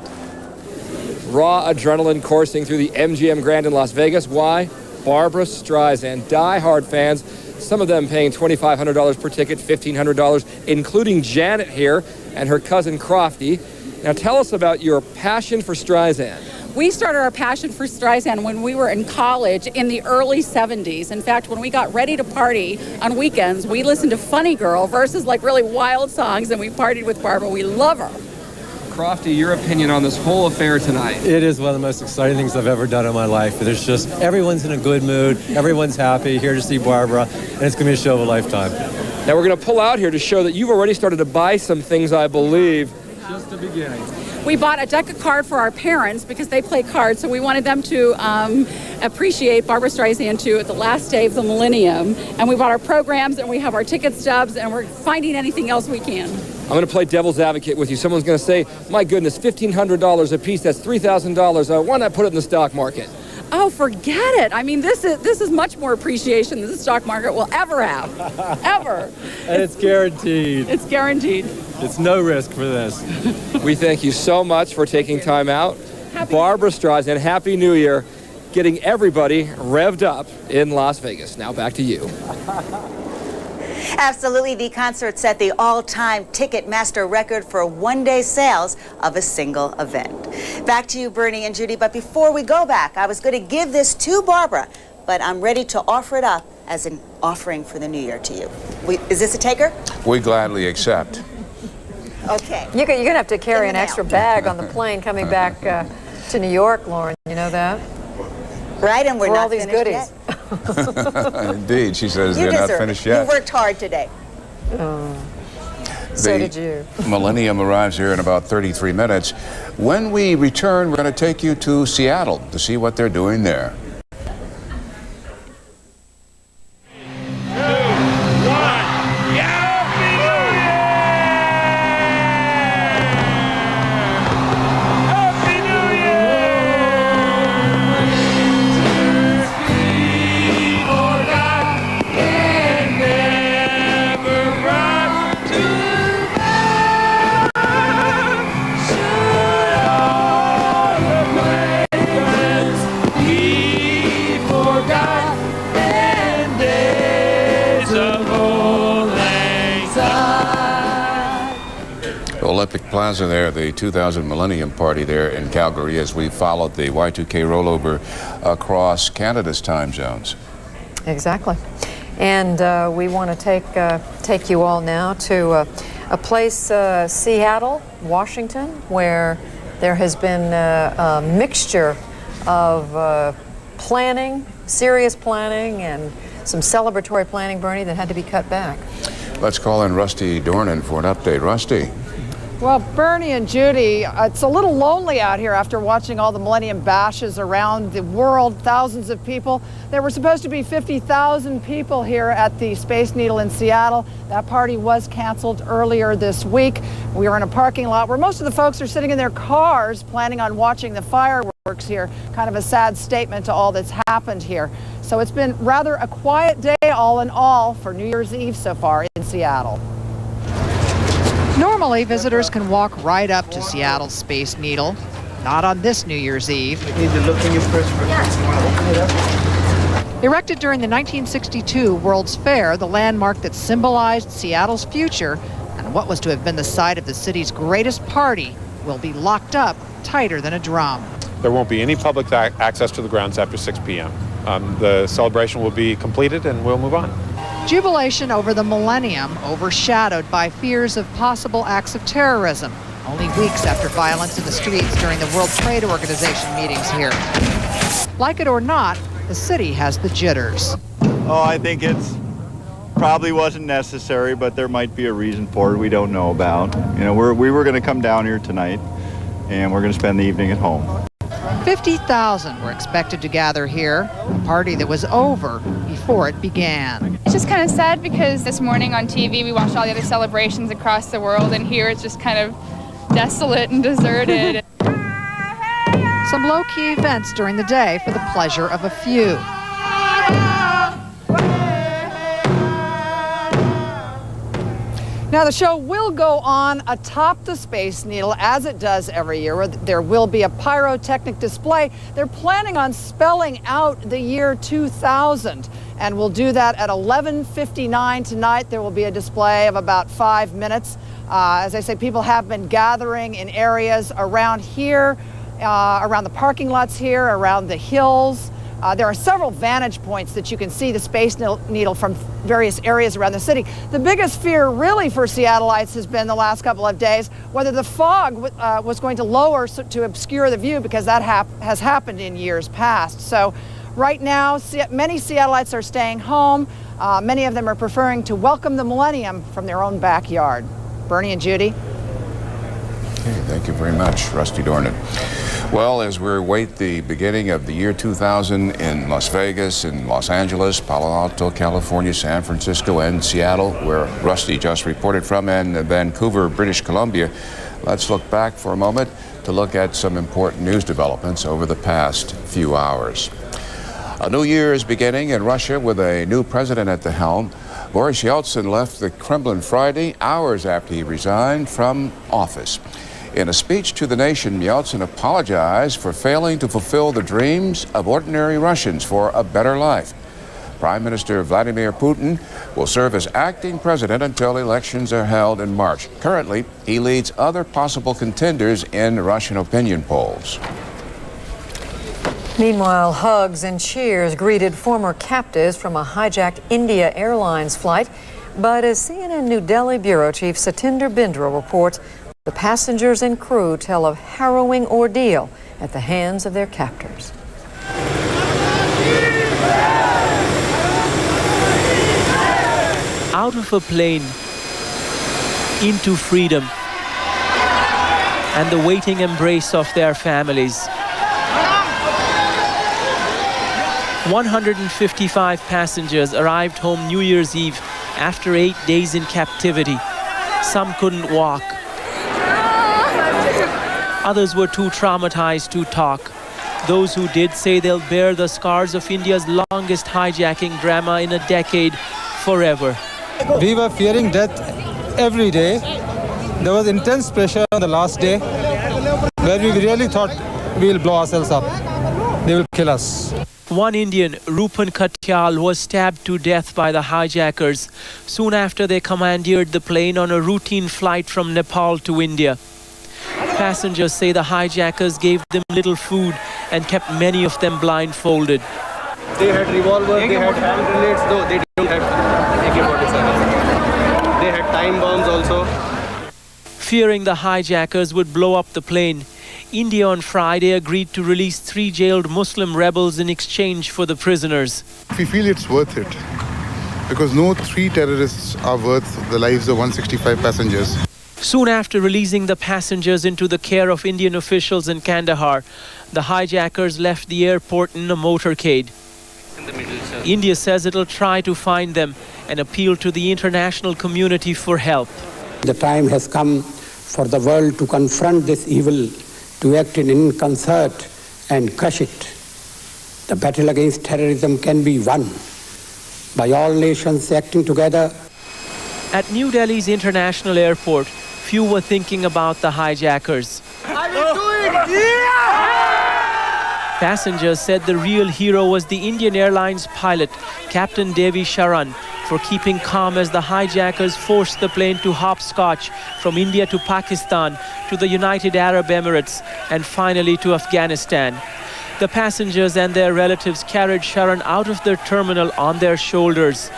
Raw adrenaline coursing through the MGM Grand in Las Vegas. Why? Barbra Streisand. Die-hard fans, some of them paying $2,500 per ticket, $1,500, including Janet here and her cousin Crofty. Now tell us about your passion for Streisand. We started our passion for Streisand when we were in college in the early 70s. In fact, when we got ready to party on weekends, we listened to Funny Girl versus like really wild songs, and we partied with Barbara. We love her. Crofty, your opinion on this whole affair tonight? It is one of the most exciting things I've ever done in my life. There's just, everyone's in a good mood, everyone's happy, here to see Barbara, and it's going to be a show of a lifetime. Now we're going to pull out here to show that you've already started to buy some things, I believe. Just the beginning. We bought a deck of cards for our parents because they play cards, so we wanted them to appreciate Barbara Streisand too at the last day of the Millennium. And we bought our programs, and we have our ticket stubs, and we're finding anything else we can. I'm going to play devil's advocate with you. Someone's going to say, my goodness, $1,500 a piece, that's $3,000. Why not put it in the stock market? Oh, forget it. I mean, this is much more appreciation than the stock market will ever have. Ever. And it's guaranteed. It's guaranteed. It's no risk for this. We thank you so much for taking time out. Barbara Streisand, Happy New Year, getting everybody revved up in Las Vegas. Now back to you. Absolutely, the concert set the all-time Ticketmaster record for one-day sales of a single event. Back to you, Bernie and Judy, but before we go back, I was going to give this to Barbara, but I'm ready to offer it up as an offering for the new year to you. Is this a taker? We gladly accept. Okay. You're going to have to carry an extra bag on the plane coming back to New York, Lauren. You know that? Right, and we're For not all these finished goodies. yet. Indeed, she says You they're not deserve finished it. yet. You worked hard today. So did you. Millennium arrives here in about 33 minutes. When we return, we're going to take you to Seattle to see what they're doing there. Olympic Plaza there, the 2000 Millennium Party there in Calgary as we followed the Y2K rollover across Canada's time zones. Exactly. And we want to take you all now to a place, Seattle, Washington, where there has been a mixture of planning, serious planning, and some celebratory planning, Bernie, that had to be cut back. Let's call in Rusty Dornan for an update. Rusty. Well, Bernie and Judy, it's a little lonely out here after watching all the Millennium bashes around the world, thousands of people. There were supposed to be 50,000 people here at the Space Needle in Seattle. That party was canceled earlier this week. We were in a parking lot where most of the folks are sitting in their cars planning on watching the fireworks here. Kind of a sad statement to all that's happened here. So it's been rather a quiet day all in all for New Year's Eve so far in Seattle. Normally, visitors can walk right up to Seattle's Space Needle. Not on this New Year's Eve. Need to look in your purse first. Erected during the 1962 World's Fair, the landmark that symbolized Seattle's future and what was to have been the site of the city's greatest party will be locked up tighter than a drum. There won't be any public access to the grounds after 6 p.m. The celebration will be completed and we'll move on. Jubilation over the Millennium overshadowed by fears of possible acts of terrorism, only weeks after violence in the streets during the World Trade Organization meetings here. Like it or not, the city has the jitters. Oh, I think it's probably wasn't necessary, but there might be a reason for it we don't know about. You know, we were going to come down here tonight, and we're going to spend the evening at home. 50,000 were expected to gather here, a party that was over before it began. It's just kind of sad because this morning on TV we watched all the other celebrations across the world, and here it's just kind of desolate and deserted. Some low-key events during the day for the pleasure of a few. Now the show will go on atop the Space Needle as it does every year. There will be a pyrotechnic display. They're planning on spelling out the year 2000, and we'll do that at 11:59 tonight. There will be a display of about 5 minutes. As I say, people have been gathering in areas around here. around the parking lots here, around the hills. There are several vantage points that you can see the Space Needle from various areas around the city. The biggest fear really for Seattleites has been the last couple of days whether the fog was going to lower to obscure the view, because that has happened in years past. So right now, many Seattleites are staying home. Many of them are preferring to welcome the millennium from their own backyard. Bernie and Judy. Okay, thank you very much, Rusty Dornan. Well, as we await the beginning of the year 2000 in Las Vegas, in Los Angeles, Palo Alto, California, San Francisco, and Seattle, where Rusty just reported from, and Vancouver, British Columbia, let's look back for a moment to look at some important news developments over the past few hours. A new year is beginning in Russia with a new president at the helm. Boris Yeltsin left the Kremlin Friday, hours after he resigned from office. In a speech to the nation, Yeltsin apologized for failing to fulfill the dreams of ordinary Russians for a better life. Prime Minister Vladimir Putin will serve as acting president until elections are held in March. Currently, he leads other possible contenders in Russian opinion polls. Meanwhile, hugs and cheers greeted former captives from a hijacked India Airlines flight. But as CNN New Delhi Bureau Chief Satinder Bindra reports, the passengers and crew tell of harrowing ordeal at the hands of their captors. Out of a plane, into freedom, and the waiting embrace of their families. 155 passengers arrived home New Year's Eve after 8 days in captivity. Some couldn't walk. Others were too traumatized to talk. Those who did say they'll bear the scars of India's longest hijacking drama in a decade forever. We were fearing death every day. There was intense pressure on the last day where we really thought we'll blow ourselves up. They will kill us. One Indian, Rupan Katyal, was stabbed to death by the hijackers soon after they commandeered the plane on a routine flight from Nepal to India. Passengers say the hijackers gave them little food and kept many of them blindfolded. They had revolvers, they had hand grenades, though they don't have AK-47. They had time bombs also. Fearing the hijackers would blow up the plane, India on Friday agreed to release 3 jailed Muslim rebels in exchange for the prisoners. We feel it's worth it because no 3 terrorists are worth the lives of 165 passengers. Soon after releasing the passengers into the care of Indian officials in Kandahar, the hijackers left the airport in a motorcade. India says it'll try to find them and appeal to the international community for help. The time has come for the world to confront this evil, to act in concert and crush it. The battle against terrorism can be won by all nations acting together. At New Delhi's international airport, few were thinking about the hijackers. Passengers said the real hero was the Indian Airlines pilot, Captain Devi Sharan, for keeping calm as the hijackers forced the plane to hopscotch from India to Pakistan, to the United Arab Emirates, and finally to Afghanistan. The passengers and their relatives carried Sharan out of their terminal on their shoulders.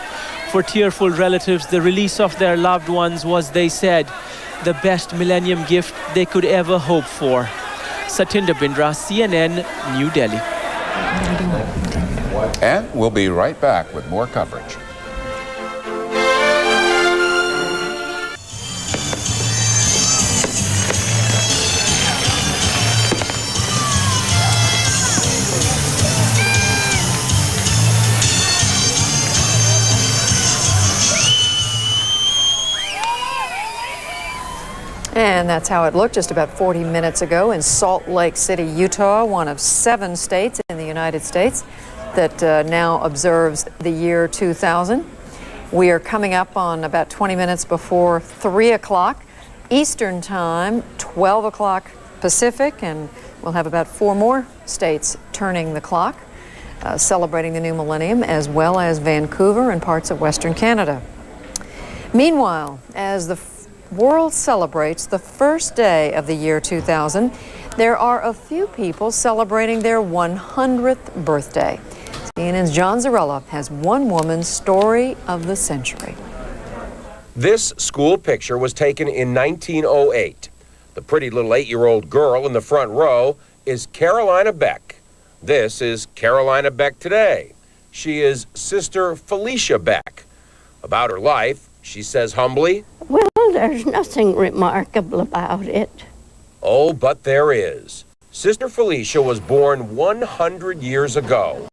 For tearful relatives, the release of their loved ones was, they said, the best millennium gift they could ever hope for. Satinder Bindra, CNN, New Delhi. And we'll be right back with more coverage. And that's how it looked just about 40 minutes ago in Salt Lake City, Utah, one of 7 states in the United States that now observes the year 2000. We are coming up on about 20 minutes before 3 o'clock Eastern Time, 12 o'clock Pacific, and we'll have about 4 more states turning the clock, celebrating the new millennium, as well as Vancouver and parts of Western Canada. Meanwhile, as the world celebrates the first day of the year 2000, there are a few people celebrating their 100th birthday. CNN's John Zarella has one woman's story of the century. This school picture was taken in 1908. The pretty little 8-year-old girl in the front row is Carolina Beck. This is Carolina Beck today. She is Sister Felicia Beck. About her life, she says humbly, "Well, there's nothing remarkable about it." Oh, but there is. Sister Felicia was born 100 years ago.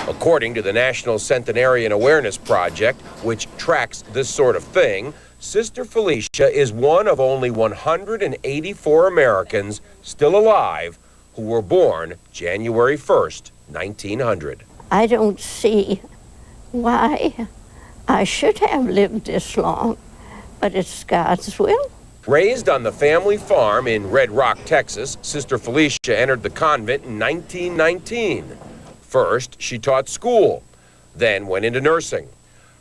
According to the National Centenarian Awareness Project, which tracks this sort of thing, Sister Felicia is one of only 184 Americans still alive who were born January 1st, 1900. I don't see why I should have lived this long, but it's God's will. Raised on the family farm in Red Rock, Texas, Sister Felicia entered the convent in 1919. First, she taught school, then went into nursing.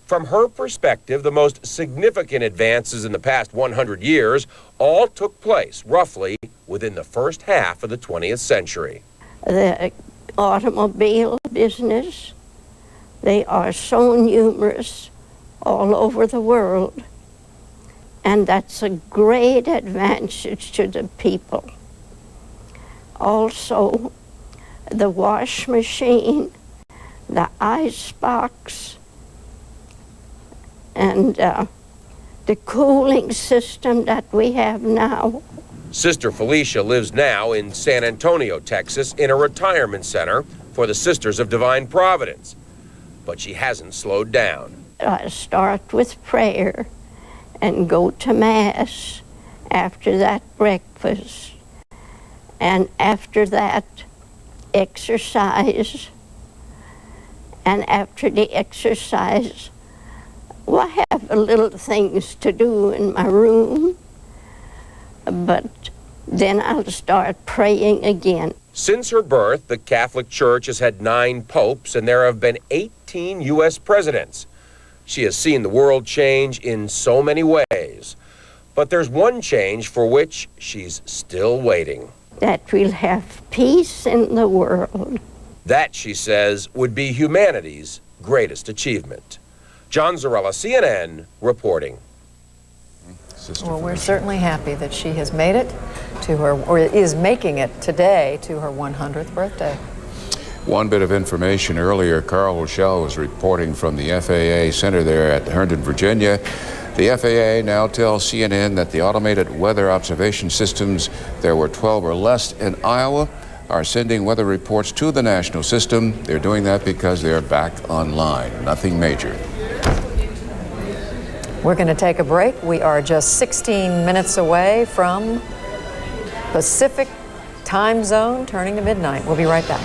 From her perspective, the most significant advances in the past 100 years all took place roughly within the first half of the 20th century. The automobile business, they are so numerous all over the world, and that's a great advantage to the people. Also, the wash machine, the ice box, and the cooling system that we have now. Sister Felicia lives now in San Antonio, Texas, in a retirement center for the Sisters of Divine Providence. But she hasn't slowed down. I start with prayer and go to Mass, after that breakfast, and after that exercise, and after the exercise, well, I have little things to do in my room, but then I'll start praying again. Since her birth, the Catholic Church has had 9 popes, and there have been 18 U.S. presidents. She has seen the world change in so many ways, but there's one change for which she's still waiting. That we'll have peace in the world. That, she says, would be humanity's greatest achievement. John Zarella, CNN, reporting. Well, we're certainly happy that she has made it to her, or is making it today to her 100th birthday. One bit of information earlier, Carl Rochelle was reporting from the FAA Center there at Herndon, Virginia. The FAA now tells CNN that the automated weather observation systems, there were 12 or less in Iowa, are sending weather reports to the national system. They're doing that because they're back online. Nothing major. We're going to take a break. We are just 16 minutes away from Pacific time zone turning to midnight. We'll be right back.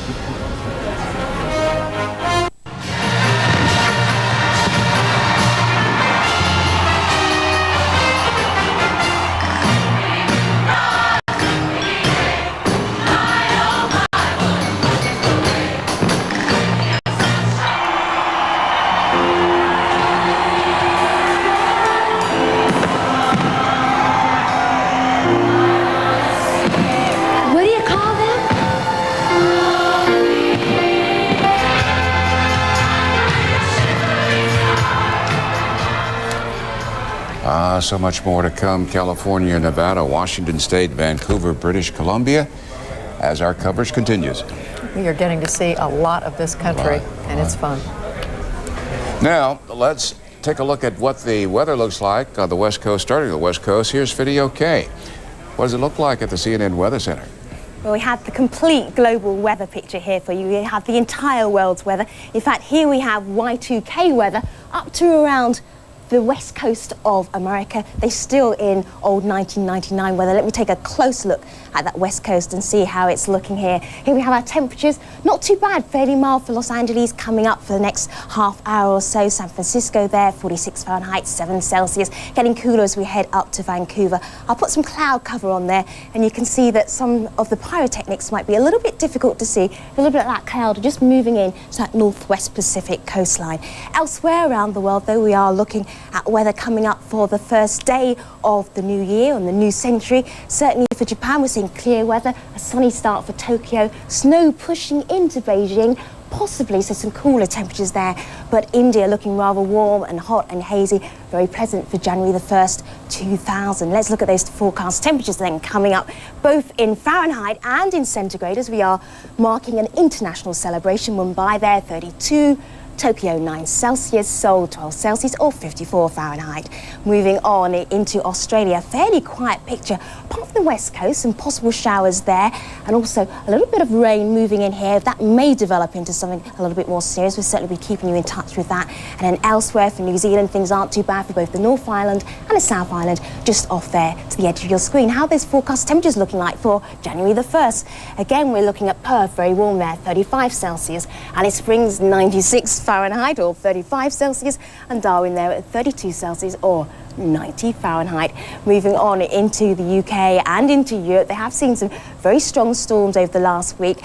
So much more to come. California, Nevada, Washington State, Vancouver, British Columbia, as our coverage continues. We are getting to see a lot of this country, and it's fun. Now, let's take a look at what the weather looks like on the West Coast, starting on the West Coast. Here's Video K. What does it look like at the CNN Weather Center? Well, we have the complete global weather picture here for you. We have the entire world's weather. In fact, here we have Y2K weather up to around the west coast of America. They're still in old 1999 weather. Let me take a close look at that west coast and see how it's looking here. Here we have our temperatures, not too bad, fairly mild for Los Angeles, coming up for the next half hour or so. San Francisco there, 46 Fahrenheit, 7 Celsius, getting cooler as we head up to Vancouver. I'll put some cloud cover on there, and you can see that some of the pyrotechnics might be a little bit difficult to see. A little bit of that cloud just moving in to that northwest Pacific coastline. Elsewhere around the world, though, we are looking at weather coming up for the first day of the new year and the new century. Certainly for Japan, we're seeing clear weather, a sunny start for Tokyo, snow pushing into Beijing, possibly so some cooler temperatures there, but India looking rather warm and hot and hazy, very pleasant for January the 1st, 2000. Let's look at those forecast temperatures then coming up, both in Fahrenheit and in centigrade, as we are marking an international celebration. Mumbai there, 32. Tokyo 9 Celsius, Seoul 12 Celsius or 54 Fahrenheit. Moving on into Australia, fairly quiet picture, apart from the west coast, some possible showers there, and also a little bit of rain moving in here. That may develop into something a little bit more serious. We'll certainly be keeping you in touch with that. And then elsewhere for New Zealand, things aren't too bad for both the North Island and the South Island, just off there to the edge of your screen. How are those forecast temperatures looking like for January the 1st? Again, we're looking at Perth, very warm there, 35 Celsius, Alice Springs 96 Fahrenheit or 35 Celsius, and Darwin there at 32 Celsius or 90 Fahrenheit. Moving on into the UK and into Europe, they have seen some very strong storms over the last week.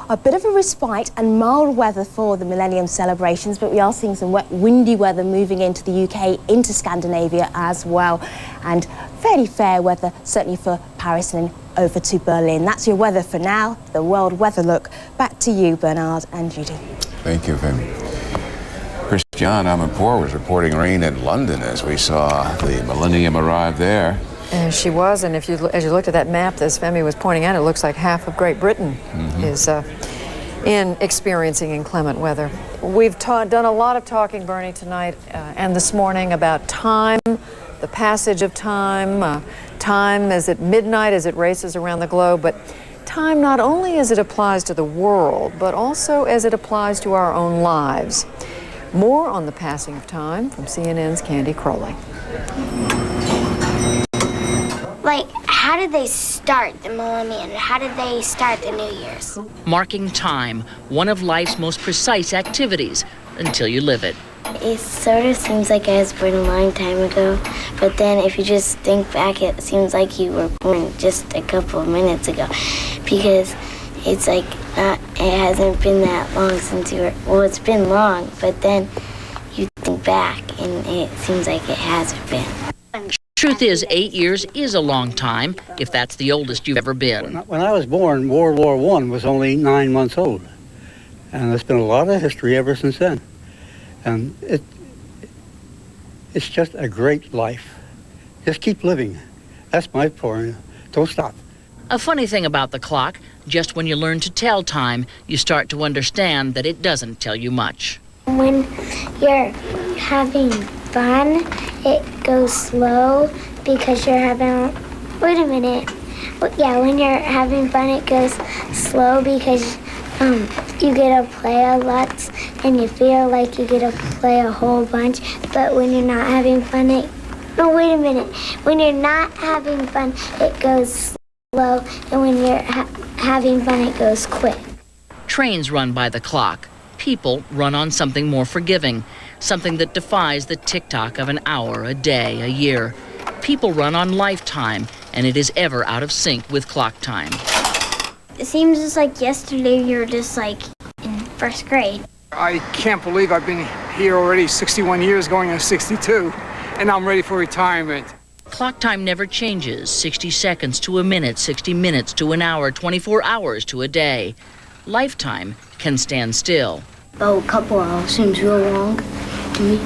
A bit of a respite and mild weather for the Millennium celebrations, but we are seeing some wet, windy weather moving into the UK, into Scandinavia as well, and fairly fair weather certainly for Paris and over to Berlin. That's your weather for now. The World Weather Look. Back to you, Bernard and Judy. Thank you, Femi. Christiane Amanpour was reporting rain in London as we saw the Millennium arrive there. And she was, and as you looked at that map, as Femi was pointing out, it looks like half of Great Britain is in experiencing inclement weather. We've done a lot of talking, Bernie, tonight and this morning about time, the passage of time, time as at midnight as it races around the globe, but time not only as it applies to the world, but also as it applies to our own lives. More on the passing of time from CNN's Candy Crowley. Like, how did they start the millennium? How did they start the New Year's? Marking time, one of life's most precise activities, until you live it. It sort of seems like I was born a long time ago, but then if you just think back, it seems like you were born just a couple of minutes ago, because it's like it hasn't been that long since you were, well, it's been long, but then you think back and it seems like it hasn't been. Truth is, 8 years is a long time, if that's the oldest you've ever been. When I was born, World War I was only 9 months old. And there's been a lot of history ever since then. And it's just a great life. Just keep living. That's my point. Don't stop. A funny thing about the clock, just when you learn to tell time, you start to understand that it doesn't tell you much. When you're having fun, it goes slow because you're having, wait a minute. Yeah, when you're having fun, it goes slow because you get to play a lot and you feel like you get to play a whole bunch. But when you're not having fun, no, wait a minute. When you're not having fun, it goes slow, and when you're having fun, it goes quick. Trains run by the clock. People run on something more forgiving, something that defies the tick-tock of an hour, a day, a year. People run on lifetime, and it is ever out of sync with clock time. It seems just like yesterday you were just like in first grade. I can't believe I've been here already 61 years, going on 62, and I'm ready for retirement. Clock time never changes, 60 seconds to a minute, 60 minutes to an hour, 24 hours to a day. Lifetime can stand still. Oh, a couple hours seems real long to me.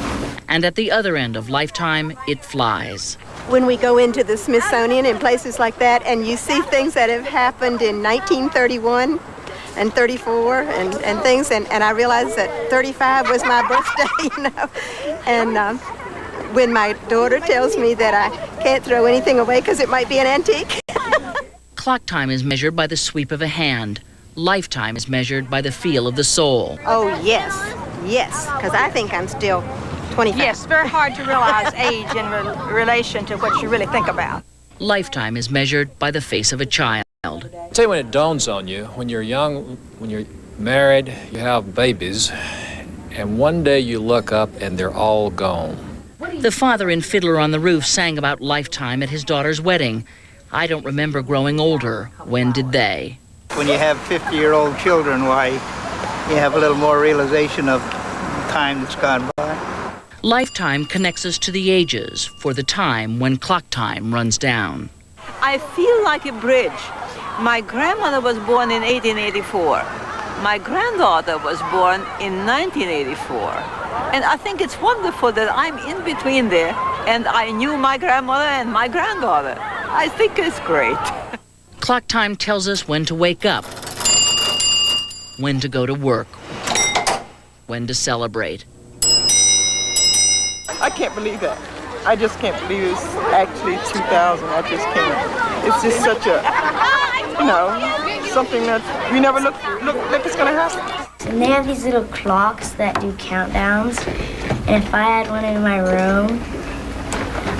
And at the other end of lifetime, it flies. When we go into the Smithsonian and places like that, and you see things that have happened in 1931 and 34 and things, and I realize that 35 was my birthday, you know. And when my daughter tells me that I can't throw anything away because it might be an antique. Clock time is measured by the sweep of a hand. Lifetime is measured by the feel of the soul. Oh, yes, because I think I'm still 25. Yes, very hard to realize age in relation to what you really think about. Lifetime is measured by the face of a child. I'll tell you when it dawns on you, when you're young, when you're married, you have babies, and one day you look up and they're all gone. The father in Fiddler on the Roof sang about lifetime at his daughter's wedding. I don't remember growing older. When did they? When you have 50-year-old children, why, you have a little more realization of time that's gone by. Lifetime connects us to the ages for the time when clock time runs down. I feel like a bridge. My grandmother was born in 1884. My granddaughter was born in 1984. And I think it's wonderful that I'm in between there, and I knew my grandmother and my granddaughter. I think it's great. Clock time tells us when to wake up, when to go to work, when to celebrate. I can't believe that. I just can't believe it's actually 2000. I just can't. It's just such a, something that we never look like it's gonna happen. And they have these little clocks that do countdowns. And if I had one in my room,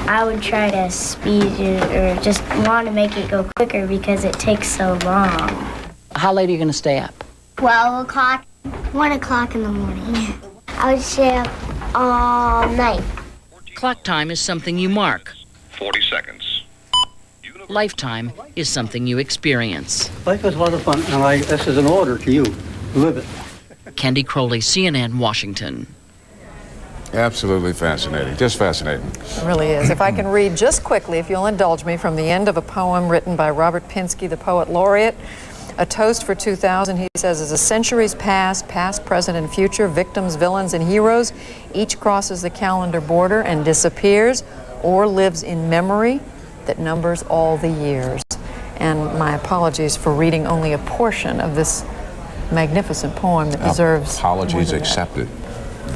I would try to speed it or just want to make it go quicker because it takes so long. How late are you going to stay up? 12 o'clock, 1 o'clock in the morning. I would stay up all night. Clock time is something you mark. 40 seconds. Lifetime is something you experience. Life is a lot of fun, and this is an order to you. Live it. Candy Crowley, CNN, Washington. Absolutely fascinating. Just fascinating. It really is. If I can read just quickly, if you'll indulge me, from the end of a poem written by Robert Pinsky, the poet laureate, a toast for 2000. He says, as the centuries pass, past, present, and future, victims, villains, and heroes, each crosses the calendar border and disappears or lives in memory that numbers all the years. And my apologies for reading only a portion of this magnificent poem that deserves apologies accepted.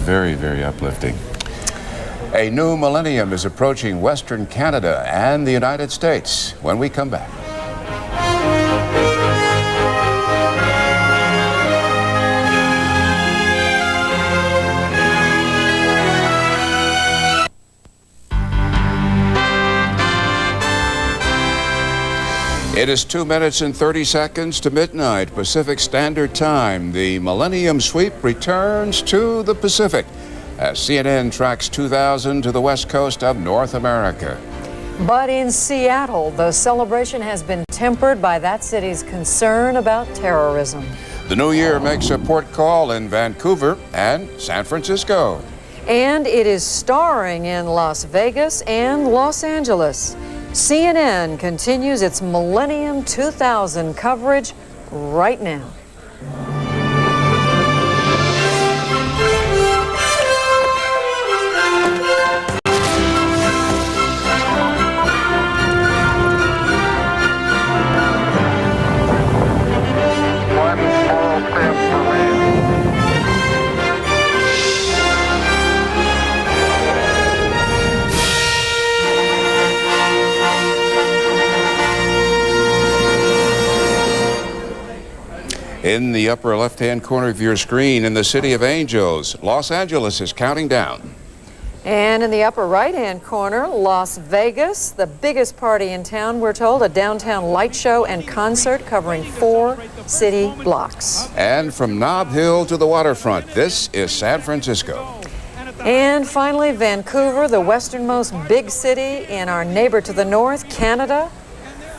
Very, very uplifting. A new millennium is approaching Western Canada and the United States. When we come back. It is 2 minutes and 30 seconds to midnight Pacific Standard Time. The Millennium Sweep returns to the Pacific as CNN tracks 2000 to the west coast of North America. But in Seattle, the celebration has been tempered by that city's concern about terrorism. The new year makes a port call in Vancouver and San Francisco. And it is starring in Las Vegas and Los Angeles. CNN continues its Millennium 2000 coverage right now. In the upper left-hand corner of your screen, in the City of Angels, Los Angeles is counting down. And in the upper right-hand corner, Las Vegas, the biggest party in town, we're told, a downtown light show and concert covering 4 city blocks. And from Nob Hill to the waterfront, this is San Francisco. And finally, Vancouver, the westernmost big city in our neighbor to the north, Canada.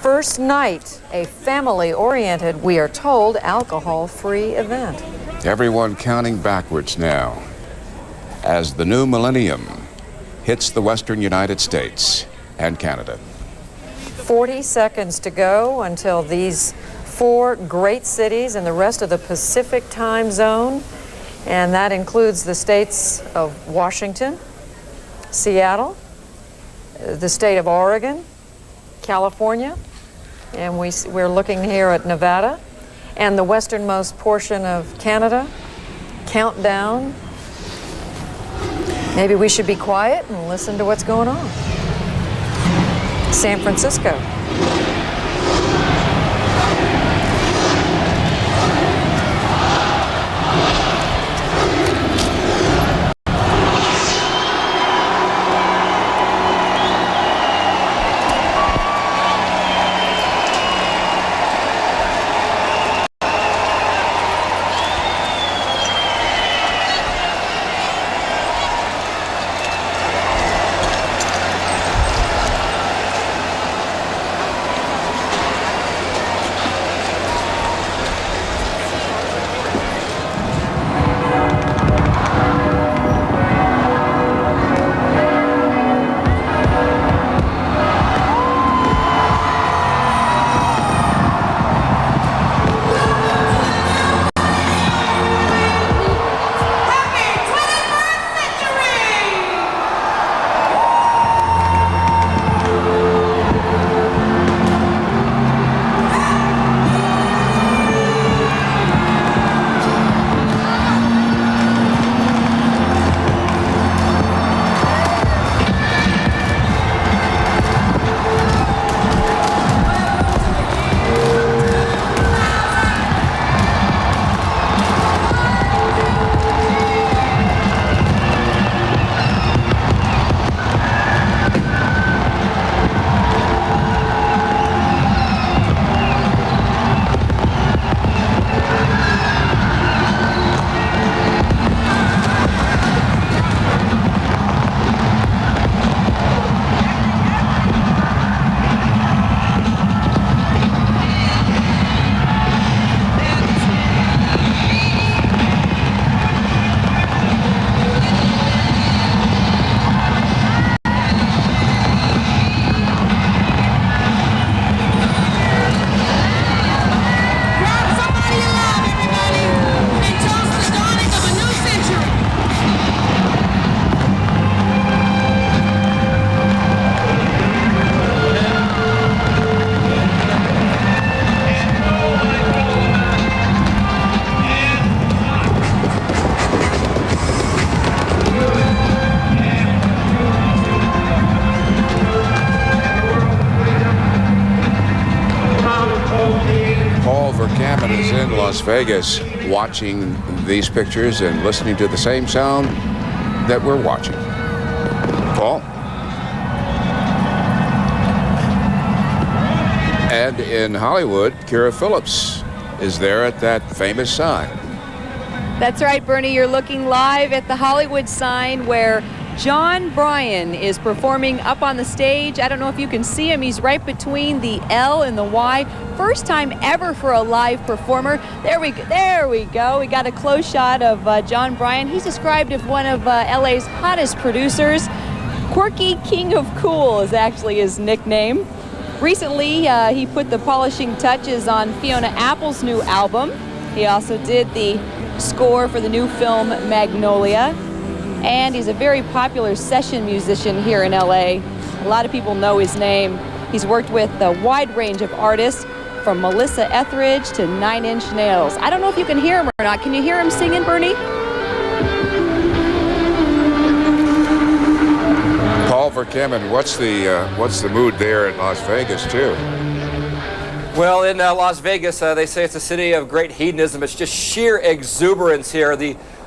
First night, a family-oriented, we are told, alcohol-free event. Everyone counting backwards now as the new millennium hits the western United States and Canada. 40 seconds to go until these 4 great cities in the rest of the Pacific time zone, and that includes the states of Washington, Seattle, the state of Oregon, California, and we're looking here at Nevada, and the westernmost portion of Canada. Countdown. Maybe we should be quiet and listen to what's going on. San Francisco. Vegas watching these pictures and listening to the same sound that we're watching. Paul? And in Hollywood, Kira Phillips is there at that famous sign. That's right, Bernie. You're looking live at the Hollywood sign where John Bryan is performing up on the stage. I don't know if you can see him. He's right between the L and the Y. First time ever for a live performer. There we go. We got a close shot of John Bryan. He's described as one of LA's hottest producers. Quirky King of Cool is actually his nickname. Recently, he put the polishing touches on Fiona Apple's new album. He also did the score for the new film Magnolia. And he's a very popular session musician here in LA. A lot of people know his name. He's worked with a wide range of artists, from Melissa Etheridge to 9 Inch Nails. I don't know if you can hear him or not. Can you hear him singing, Bernie? Paul Verkaman, what's the mood there in Las Vegas too? Well, in Las Vegas, they say it's a city of great hedonism. It's just sheer exuberance here.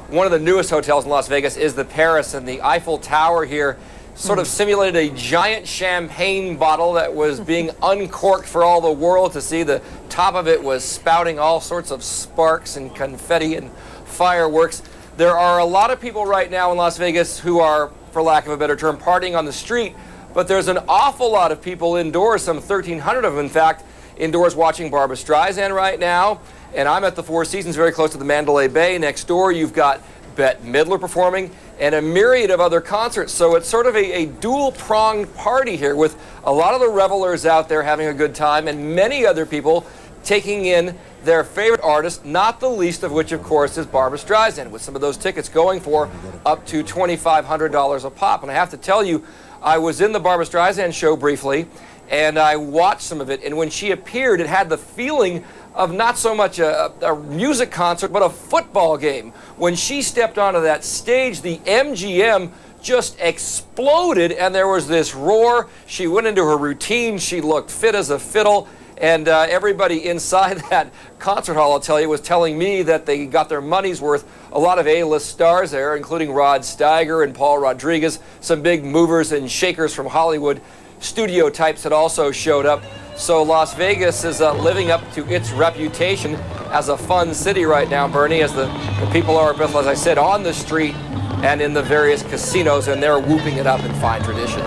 One of the newest hotels in Las Vegas is the Paris, and the Eiffel Tower here sort of simulated a giant champagne bottle that was being uncorked for all the world to see. The top of it was spouting all sorts of sparks and confetti and fireworks. There are a lot of people right now in Las Vegas who are, for lack of a better term, partying on the street, but there's an awful lot of people indoors, some 1,300 of them, in fact, indoors watching Barbra Streisand right now. And I'm at the Four Seasons, very close to the Mandalay Bay. Next door, you've got Bette Midler performing and a myriad of other concerts. So it's sort of a dual-pronged party here with a lot of the revelers out there having a good time and many other people taking in their favorite artist, not the least of which, of course, is Barbra Streisand, with some of those tickets going for up to $2,500 a pop. And I have to tell you, I was in the Barbra Streisand show briefly, and I watched some of it. And when she appeared, it had the feeling of not so much a music concert, but a football game. When she stepped onto that stage, the MGM just exploded, and there was this roar. She went into her routine. She looked fit as a fiddle, and everybody inside that concert hall, I'll tell you, was telling me that they got their money's worth. A lot of A-list stars there, including Rod Steiger and Paul Rodriguez, some big movers and shakers from Hollywood. Studio types had also showed up. So Las Vegas is living up to its reputation as a fun city right now, Bernie, as the people are, as I said, on the street and in the various casinos, and they're whooping it up in fine tradition.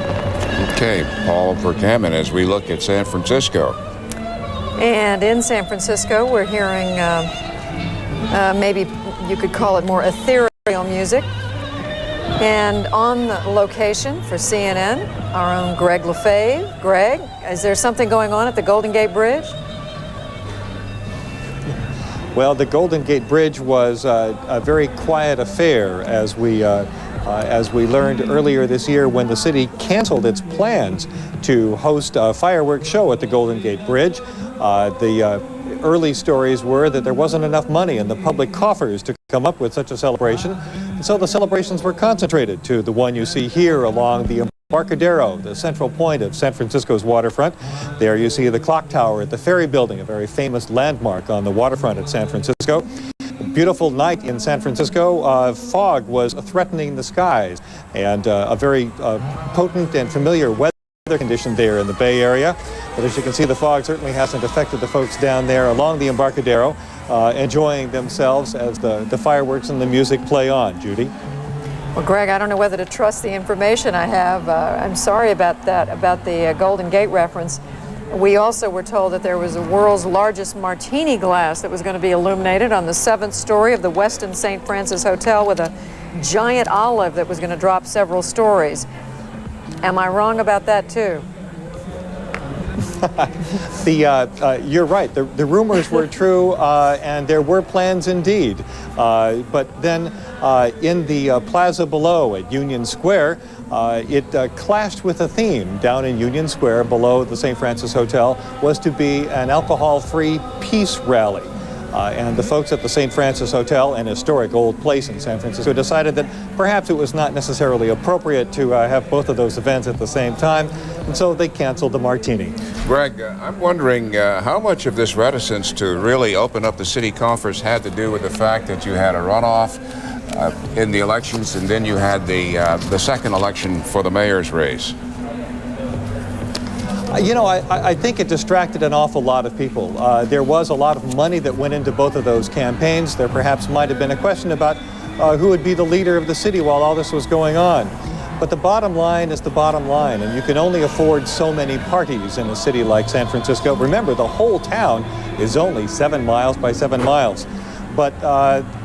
Okay, Paul Verkaman, as we look at San Francisco. And in San Francisco, we're hearing maybe you could call it more ethereal music. And on location for CNN, our own Greg Lefebvre. Greg, is there something going on at the Golden Gate Bridge? Well, the Golden Gate Bridge was a very quiet affair, as we learned earlier this year when the city canceled its plans to host a fireworks show at the Golden Gate Bridge. The early stories were that there wasn't enough money in the public coffers to come up with such a celebration. And so the celebrations were concentrated to the one you see here along the Embarcadero, the central point of San Francisco's waterfront. There you see the clock tower at the Ferry Building, a very famous landmark on the waterfront at San Francisco. A beautiful night in San Francisco. Fog was threatening the skies, and a very potent and familiar weather condition there in the Bay Area. But as you can see, the fog certainly hasn't affected the folks down there along the Embarcadero, enjoying themselves as the fireworks and the music play on. Judy? Well, Greg, I don't know whether to trust the information I have. I'm sorry about that, about the Golden Gate reference. We also were told that there was the world's largest martini glass that was going to be illuminated on the 7th story of the Westin St. Francis Hotel with a giant olive that was going to drop several stories. Am I wrong about that, too? You're right. The rumors were true, and there were plans indeed. But then in the plaza below at Union Square, it clashed with a theme. Down in Union Square, below the St. Francis Hotel, was to be an alcohol-free peace rally. And the folks at the St. Francis Hotel, an historic old place in San Francisco, decided that perhaps it was not necessarily appropriate to have both of those events at the same time, and so they canceled the Martini. Greg, I'm wondering how much of this reticence to really open up the city coffers had to do with the fact that you had a runoff in the elections, and then you had the second election for the mayor's race. You know, I think it distracted an awful lot of people. There was a lot of money that went into both of those campaigns. There perhaps might have been a question about who would be the leader of the city while all this was going on. But the bottom line is the bottom line, and you can only afford so many parties in a city like San Francisco. Remember, the whole town is only 7 miles by 7 miles. But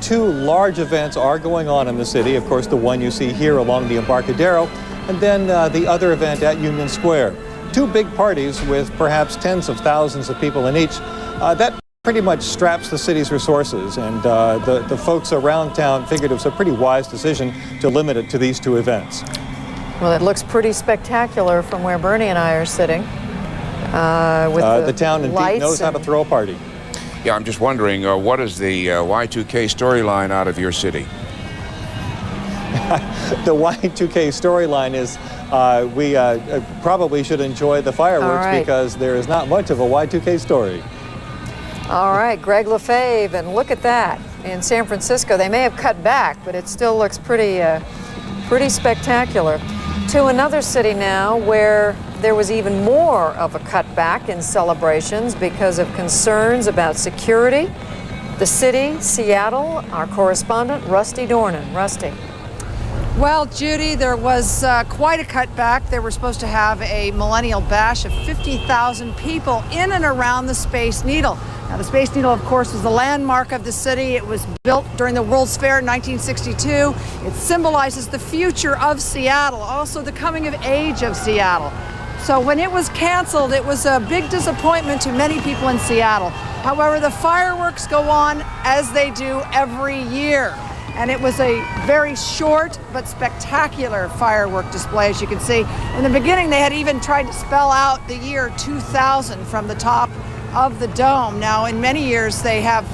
two large events are going on in the city. Of course, the one you see here along the Embarcadero, and then the other event at Union Square. Two big parties with perhaps tens of thousands of people in each. That pretty much straps the city's resources, and the folks around town figured it was a pretty wise decision to limit it to these two events. Well, it looks pretty spectacular from where Bernie and I are sitting. With the town indeed knows how to throw a party. Yeah, I'm just wondering, what is the Y2K storyline out of your city? The Y2K storyline is we probably should enjoy the fireworks because there is not much of a Y2K story. All right, Greg Lefebvre, and look at that. In San Francisco, they may have cut back, but it still looks pretty spectacular. To another city now where there was even more of a cutback in celebrations because of concerns about security. The city, Seattle, our correspondent, Rusty Dornan. Rusty. Well, Judy, there was quite a cutback. They were supposed to have a millennial bash of 50,000 people in and around the Space Needle. Now, the Space Needle, of course, was the landmark of the city. It was built during the World's Fair in 1962. It symbolizes the future of Seattle, also the coming of age of Seattle. So when it was canceled, it was a big disappointment to many people in Seattle. However, the fireworks go on as they do every year. And it was a very short but spectacular firework display, as you can see. In the beginning, they had even tried to spell out the year 2000 from the top of the dome. Now, in many years, they have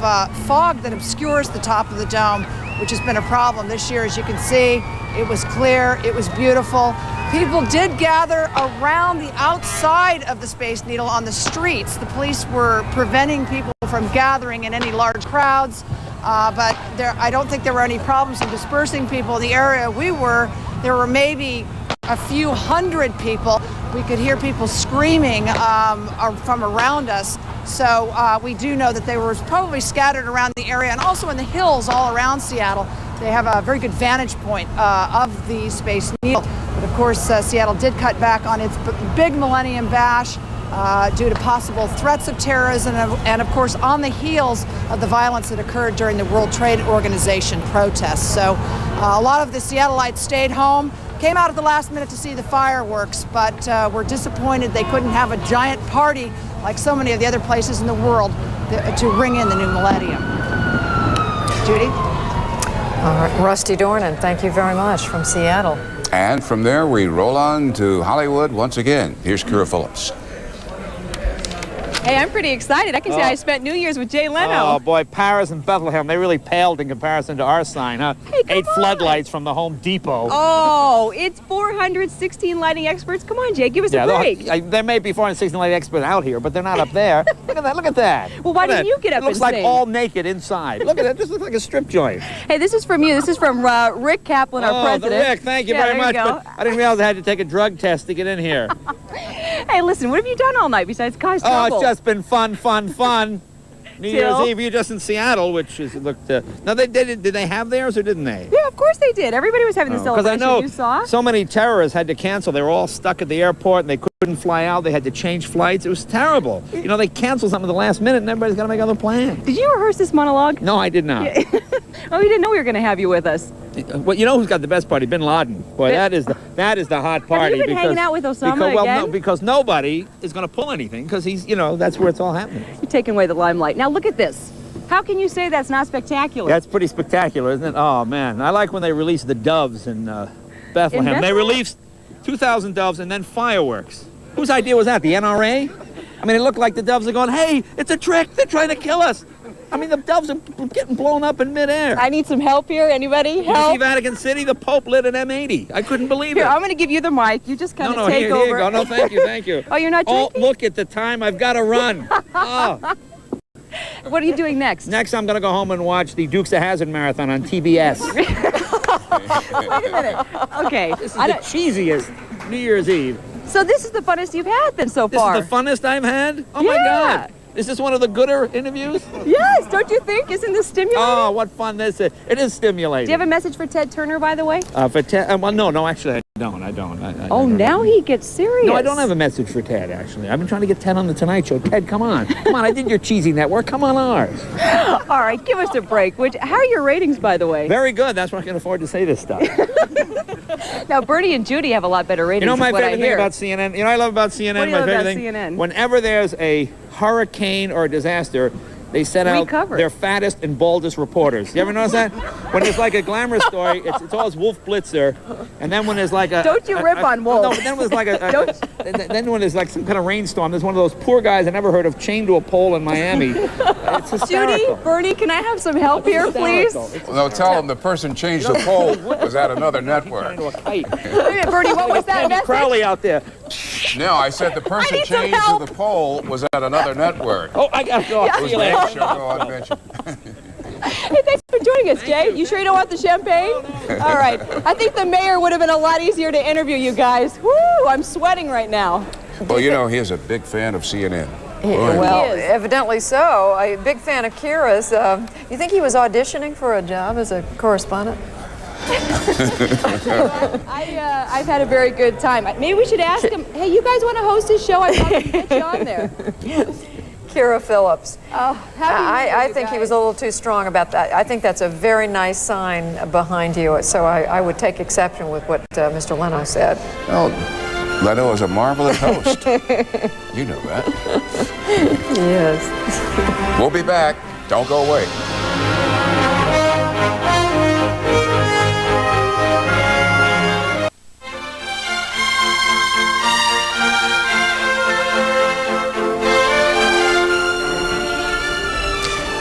fog that obscures the top of the dome, which has been a problem. This year, as you can see, it was clear, it was beautiful. People did gather around the outside of the Space Needle on the streets. The police were preventing people from gathering in any large crowds. But I don't think there were any problems in dispersing people. In the area we were, there were maybe a few hundred people. We could hear people screaming from around us. So we do know that they were probably scattered around the area and also in the hills all around Seattle. They have a very good vantage point of the Space Needle. But of course, Seattle did cut back on its big Millennium Bash due to possible threats of terrorism and of course on the heels of the violence that occurred during the World Trade Organization protests. So a lot of the Seattleites stayed home, came out at the last minute to see the fireworks, but were disappointed they couldn't have a giant party like so many of the other places in the world to ring in the new millennium. Judy? All right, Rusty Dornan, thank you very much from Seattle. And from there, we roll on to Hollywood once again. Here's Kira Phillips. Hey, I'm pretty excited. I can say I spent New Year's with Jay Leno. Oh, boy, Paris and Bethlehem, they really paled in comparison to our sign, huh? Hey, 8 floodlights from the Home Depot. Oh, it's 416 lighting experts. Come on, Jay, give us a break. There may be 416 lighting experts out here, but they're not up there. Look at that, look at that. Well, why didn't you get up and It looks like sing? all naked inside. Look at that, this looks like a strip joint. Hey, this is from you. This is from Rick Kaplan, our president. Rick, thank you very much. But I didn't realize I had to take a drug test to get in here. Hey, listen, what have you done all night besides cause trouble? Oh, it's just been fun. New Year's Eve, you're just in Seattle, which is looked. Now, did they have theirs or didn't they? Yeah, of course they did. Everybody was having the celebration. Because I know you saw. so many terrorists had to cancel. They were all stuck at the airport and they couldn't fly out. They had to change flights. It was terrible. You know, they canceled something at the last minute and everybody's got to make other plans. Did you rehearse this monologue? No, I did not. Oh, we didn't know we were going to have you with us. Well, you know who's got the best party? Bin Laden. Boy, that is the hot party. Have you been hanging out with Osama again? No, because nobody is going to pull anything because he's, that's where it's all happening. You're taking away the limelight. Now look at this. How can you say that's not spectacular? That's pretty spectacular, isn't it? Oh, man. I like when they release the doves in Bethlehem. They released 2,000 doves and then fireworks. Whose idea was that? The NRA? I mean, it looked like the doves are going, hey, it's a trick. They're trying to kill us. I mean, the doves are getting blown up in midair. I need some help here. Anybody? You Help? see Vatican City? The Pope lit an M80. I couldn't believe Here, it. I'm going to give you the mic. You just kind of take here over. you go. No, thank you, thank you. Oh, you're not drinking? Oh, look at the time. I've got to run. Oh. What are you doing next? Next, I'm going to go home and watch the Dukes of Hazzard marathon on TBS. Wait a minute. Okay. This is the cheesiest New Year's Eve. So this is the funnest you've had then so far. This is the funnest I've had? Oh, my God. Is this one of the gooder interviews? Yes, don't you think? Isn't this stimulating? Oh, what fun this is. It is stimulating. Do you have a message for Ted Turner, by the way? For Ted? Well, no, actually, I don't. Oh, now he gets serious. No, I don't have a message for Ted, actually. I've been trying to get Ted on the Tonight Show. Ted, come on. Come on, I did your cheesy network. Come on ours. All right, give us a break. How are your ratings, by the way? Very good. That's why I can afford to say this stuff. Now, Bernie and Judy have a lot better ratings. You know my is what favorite I thing hear. about CNN? You know what I love about CNN? What do you my love favorite about thing? CNN? Whenever there's a hurricane or a disaster, they send out their fattest and baldest reporters. You ever notice that? When there's like a glamorous story, it's always Wolf Blitzer, and then when there's like a Don't you rip on Wolf? No, but then when there's like then when there's like some kind of rainstorm, there's one of those poor guys I never heard of chained to a pole in Miami. It's hysterical. Judy, Bernie, can I have some help here, please? No, tell them the person changed the pole was at another network. Wait a minute, Bernie, what was that message? Crowley out there. No, I said the person need some changed to help. the pole was at another network. Oh, I got to go. It was Make Sure Go on Mention. Hey, thanks for joining us, Jay. You sure you don't want the champagne? All right. I think the mayor would have been a lot easier to interview, you guys. Woo, I'm sweating right now. Well, you know, he is a big fan of CNN. Well, evidently so. A big fan of Kira's. You think he was auditioning for a job as a correspondent? I've had a very good time. Maybe we should ask him, hey, you guys want to host his show? I'd love to get you on there. Kira Phillips. Oh, I think he was a little too strong about that. I think that's a very nice sign behind you. So I would take exception with what Mr. Leno said. Well, Leno is a marvelous host. You know that. Yes. We'll be back. Don't go away.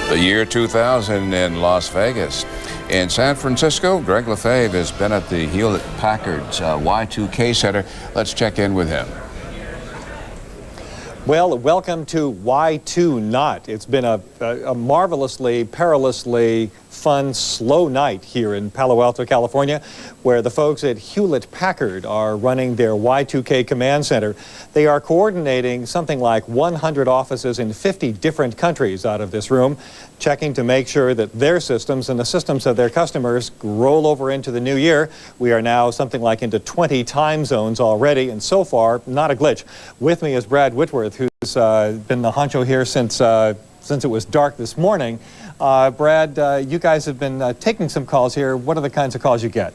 The year 2000 in Las Vegas. In San Francisco, Greg Lefebvre has been at the Hewlett-Packard's Y2K Center. Let's check in with him. Well, welcome to Y2 Not. It's been a marvelously, perilously fun, slow night here in Palo Alto, California, where the folks at Hewlett-Packard are running their Y2K command center. They are coordinating something like 100 offices in 50 different countries out of this room, checking to make sure that their systems and the systems of their customers roll over into the new year. We are now something like into 20 time zones already, and so far, not a glitch. With me is Brad Whitworth, who's been the honcho here since it was dark this morning. Brad, you guys have been taking some calls here. What are the kinds of calls you get?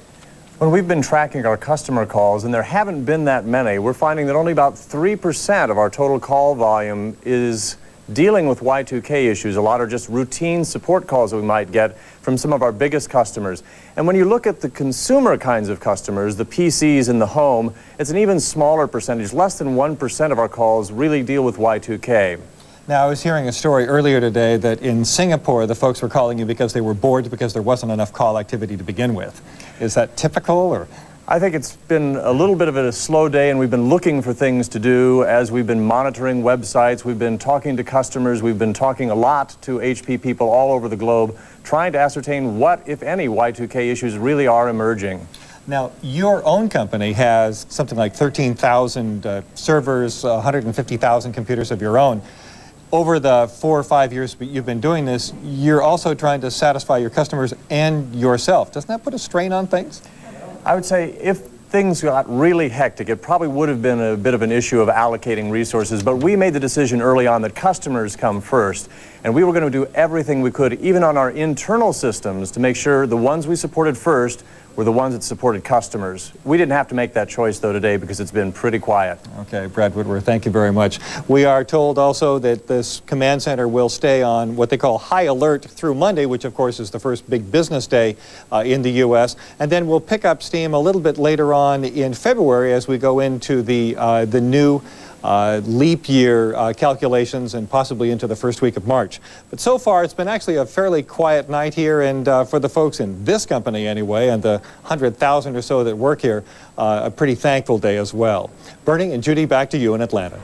When we've been tracking our customer calls, and there haven't been that many, we're finding that only about 3% of our total call volume is dealing with Y2K issues. A lot are just routine support calls that we might get from some of our biggest customers. And when you look at the consumer kinds of customers, the PCs in the home, it's an even smaller percentage. Less than 1% of our calls really deal with Y2K. Now, I was hearing a story earlier today that in Singapore, the folks were calling you because they were bored because there wasn't enough call activity to begin with. Is that typical, or? I think it's been a little bit of a slow day, and we've been looking for things to do as we've been monitoring websites, we've been talking to customers, we've been talking a lot to HP people all over the globe, trying to ascertain what, if any, Y2K issues really are emerging. Now, your own company has something like 13,000 servers, 150,000 computers of your own. Over the 4 or 5 years you've been doing this, you're also trying to satisfy your customers and yourself. Doesn't that put a strain on things? I would say if things got really hectic, it probably would have been a bit of an issue of allocating resources, but we made the decision early on that customers come first, and we were going to do everything we could, even on our internal systems, to make sure the ones we supported first were the ones that supported customers. We didn't have to make that choice, though, today because it's been pretty quiet. Okay, Brad Whitworth, thank you very much. We are told also that this command center will stay on what they call high alert through Monday, which of course is the first big business day in the U.S., and then we'll pick up steam a little bit later on in February as we go into the new leap year calculations and possibly into the first week of March. But so far, it's been actually a fairly quiet night here, and for the folks in this company anyway, and the 100,000 or so that work here, a pretty thankful day as well. Bernie and Judy, back to you in Atlanta.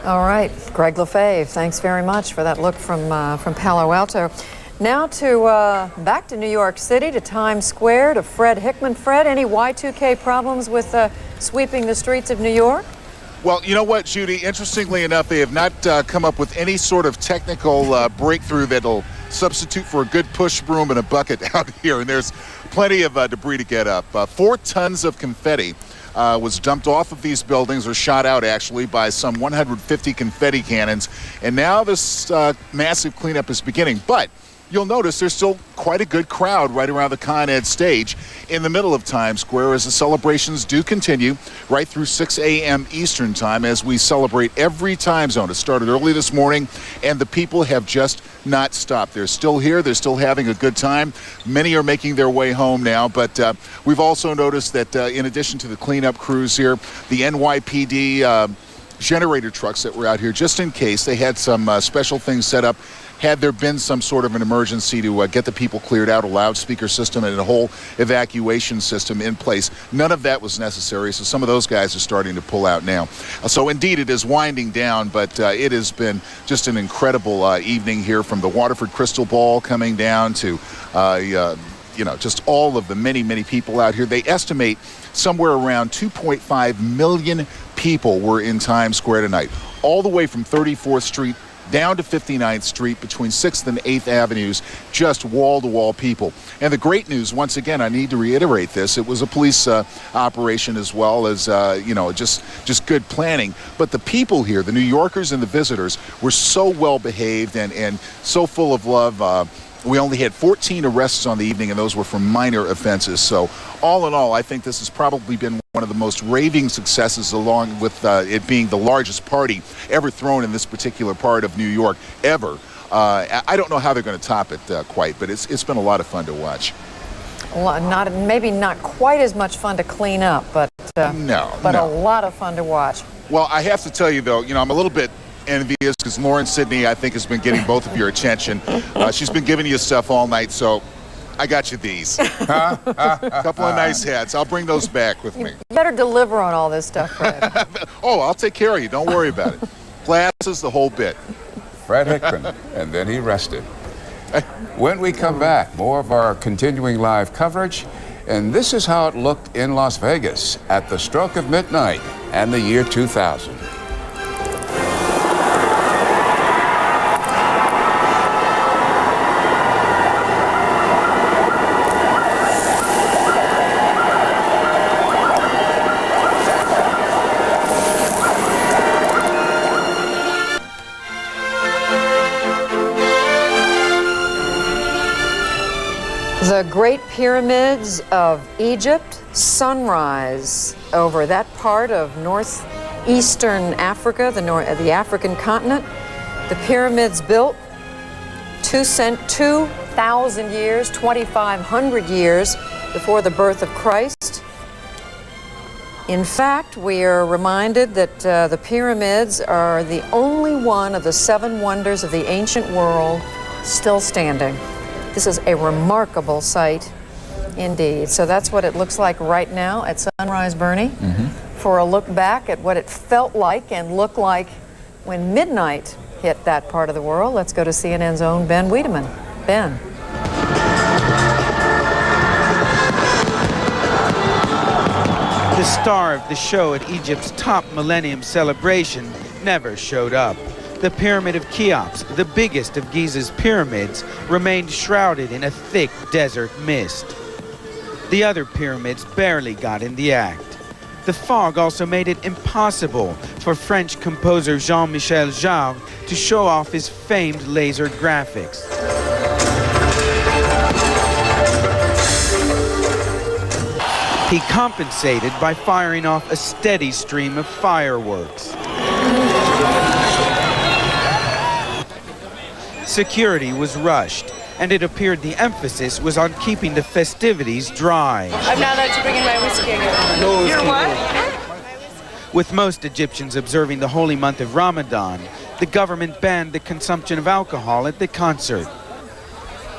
All right, Greg Lefebvre, thanks very much for that look from Palo Alto. Now to back to New York City, to Times Square, to Fred Hickman. Fred, any Y2K problems with sweeping the streets of New York? Well, you know what, Judy? Interestingly enough, they have not come up with any sort of technical breakthrough that'll substitute for a good push broom and a bucket out here. And there's plenty of debris to get up. 4 tons of confetti was dumped off of these buildings, or shot out actually, by some 150 confetti cannons. And now this massive cleanup is beginning. But you'll notice there's still quite a good crowd right around the Con Ed stage in the middle of Times Square as the celebrations do continue right through 6 a.m. Eastern time as we celebrate every time zone. It started early this morning, and the people have just not stopped. They're still here. They're still having a good time. Many are making their way home now, but we've also noticed that in addition to the cleanup crews here, the NYPD generator trucks that were out here just in case, they had some special things set up had there been some sort of an emergency to get the people cleared out, a loudspeaker system and a whole evacuation system in place. None of that was necessary, so some of those guys are starting to pull out now. So indeed, it is winding down, but it has been just an incredible evening here, from the Waterford Crystal Ball coming down to, you know, just all of the many, many people out here. They estimate somewhere around 2.5 million people were in Times Square tonight, all the way from 34th Street down to 59th Street, between 6th and 8th Avenues, just wall-to-wall people. And the great news, once again, I need to reiterate this, it was a police operation as well as, you know, just good planning. But the people here, the New Yorkers and the visitors, were so well behaved and so full of love. We only had 14 arrests on the evening, and those were for minor offenses. So all in all, I think this has probably been one of the most raving successes, along with it being the largest party ever thrown in this particular part of New York ever. I don't know how they're going to top it quite, but it's been a lot of fun to watch. Maybe not quite as much fun to clean up, but a lot of fun to watch. Well, I have to tell you, though, you know, I'm a little bit envious because Lauren Sidney, I think, has been getting both of your attention. She's been giving you stuff all night, so I got you these. A couple of nice hats. I'll bring those back with me. You better deliver on all this stuff, Fred. Oh, I'll take care of you. Don't worry about it. Glasses, the whole bit. Fred Hickman, and then he rested. When we come back, more of our continuing live coverage, and this is how it looked in Las Vegas at the stroke of midnight and the year 2000. The Great Pyramids of Egypt, sunrise over that part of northeastern Africa, the African continent. The pyramids built 2,000 years, 2,500 years before the birth of Christ. In fact, we are reminded that the pyramids are the only one of the 7 wonders of the ancient world still standing. This is a remarkable sight indeed. So that's what it looks like right now at sunrise, Bernie. For a look back at what it felt like and looked like when midnight hit that part of the world, let's go to CNN's own Ben Wiedemann. Ben. The star of the show at Egypt's top Millennium celebration never showed up. The Pyramid of Cheops, the biggest of Giza's pyramids, remained shrouded in a thick desert mist. The other pyramids barely got in the act. The fog also made it impossible for French composer Jean-Michel Jarre to show off his famed laser graphics. He compensated by firing off a steady stream of fireworks. Security was rushed, and it appeared the emphasis was on keeping the festivities dry. I'm not allowed to bring in my whiskey again. No whiskey. You're what? With most Egyptians observing the holy month of Ramadan, the government banned the consumption of alcohol at the concert.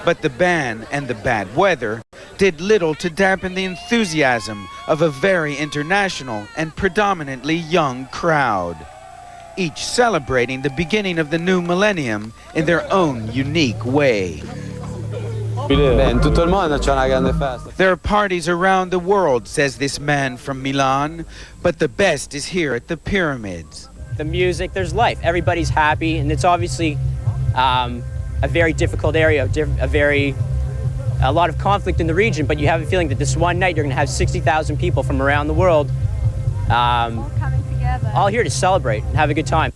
But the ban and the bad weather did little to dampen the enthusiasm of a very international and predominantly young crowd, each celebrating the beginning of the new millennium in their own unique way. There are parties around the world, says this man from Milan, but the best is here at the pyramids. The music, there's life. Everybody's happy, and it's obviously a very difficult area, a lot of conflict in the region, but you have a feeling that this one night you're going to have 60,000 people from around the world all here to celebrate and have a good time.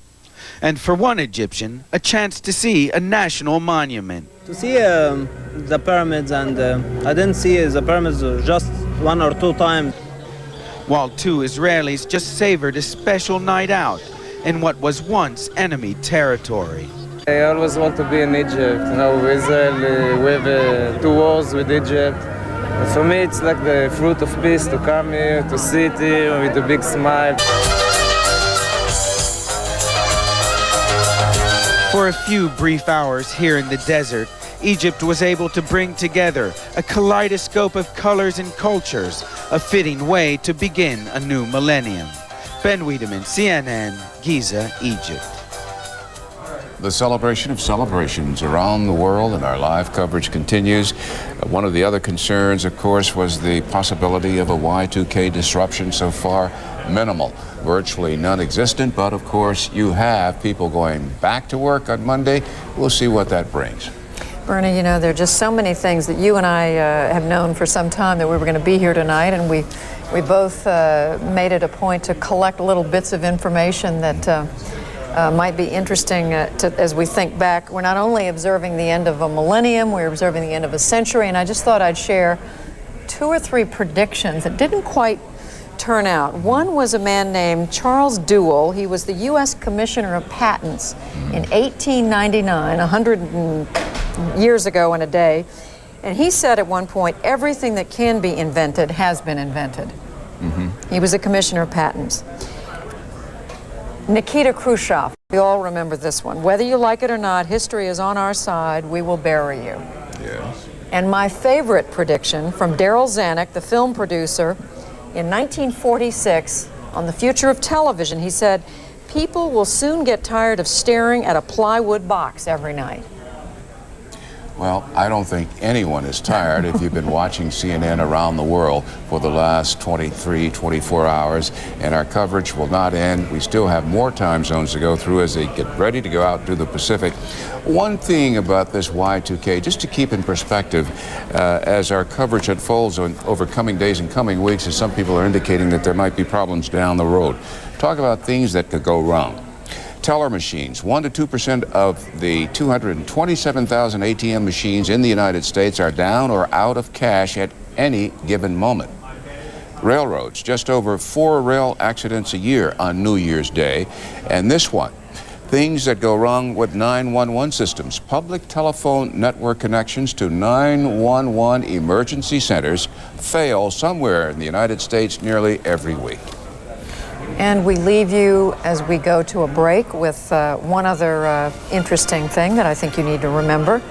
And for one Egyptian, a chance to see a national monument. To see the pyramids, and I didn't see the pyramids just 1 or 2 times. While 2 Israelis just savored a special night out in what was once enemy territory. I always want to be in Egypt. You know, Israel, we have 2 wars with Egypt. And for me, it's like the fruit of peace to come here, to sit here with a big smile. For a few brief hours here in the desert, Egypt was able to bring together a kaleidoscope of colors and cultures, a fitting way to begin a new millennium. Ben Wiedemann, CNN, Giza, Egypt. The celebration of celebrations around the world, and our live coverage continues. One of the other concerns, of course, was the possibility of a Y2K disruption. So far, minimal, virtually non-existent, but of course you have people going back to work on Monday. We'll see what that brings. Bernie, you know, there are just so many things that you and I have known for some time that we were going to be here tonight, and we both made it a point to collect little bits of information that might be interesting as we think back. We're not only observing the end of a millennium, we're observing the end of a century, and I just thought I'd share 2 or 3 predictions that didn't quite turn out. One was a man named Charles Dewell. He was the U.S. Commissioner of Patents in 1899, 100 years ago in a day, and he said at one point, everything that can be invented has been invented. He was a Commissioner of Patents. Nikita Khrushchev, we all remember this one. Whether you like it or not, history is on our side. We will bury you. Yes. And my favorite prediction from Daryl Zanuck, the film producer, in 1946 on the future of television, he said, people will soon get tired of staring at a plywood box every night. Well, I don't think anyone is tired if you've been watching CNN around the world for the last 23, 24 hours, and our coverage will not end. We still have more time zones to go through as they get ready to go out to the Pacific. One thing about this Y2K, just to keep in perspective, as our coverage unfolds over coming days and coming weeks, as some people are indicating that there might be problems down the road. Talk about things that could go wrong. Teller machines. 1% to 2% of the 227,000 ATM machines in the United States are down or out of cash at any given moment. Railroads, just over 4 rail accidents a year on New Year's Day. And this one, things that go wrong with 911 systems. Public telephone network connections to 911 emergency centers fail somewhere in the United States nearly every week. And we leave you as we go to a break with one other interesting thing that I think you need to remember,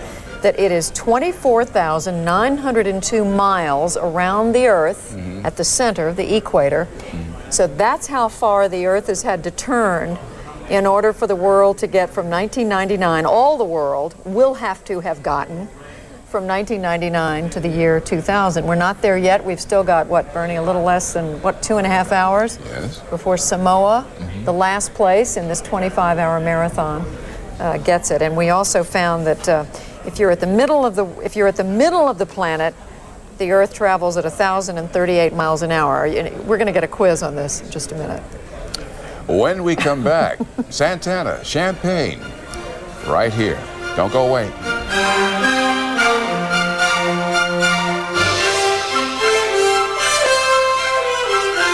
that it is 24,902 miles around the Earth at the center of the equator. So that's how far the Earth has had to turn in order for the world to get from 1999, all the world will have to have gotten from 1999 to the year 2000. We're not there yet. We've still got, what, Bernie, a little less than, what, 2.5 hours before Samoa, the last place in this 25-hour marathon, gets it. And we also found that if you're at the middle of the planet, the Earth travels at 1,038 miles an hour. We're going to get a quiz on this in just a minute. When we come back, Santana, Champagne, right here. Don't go away.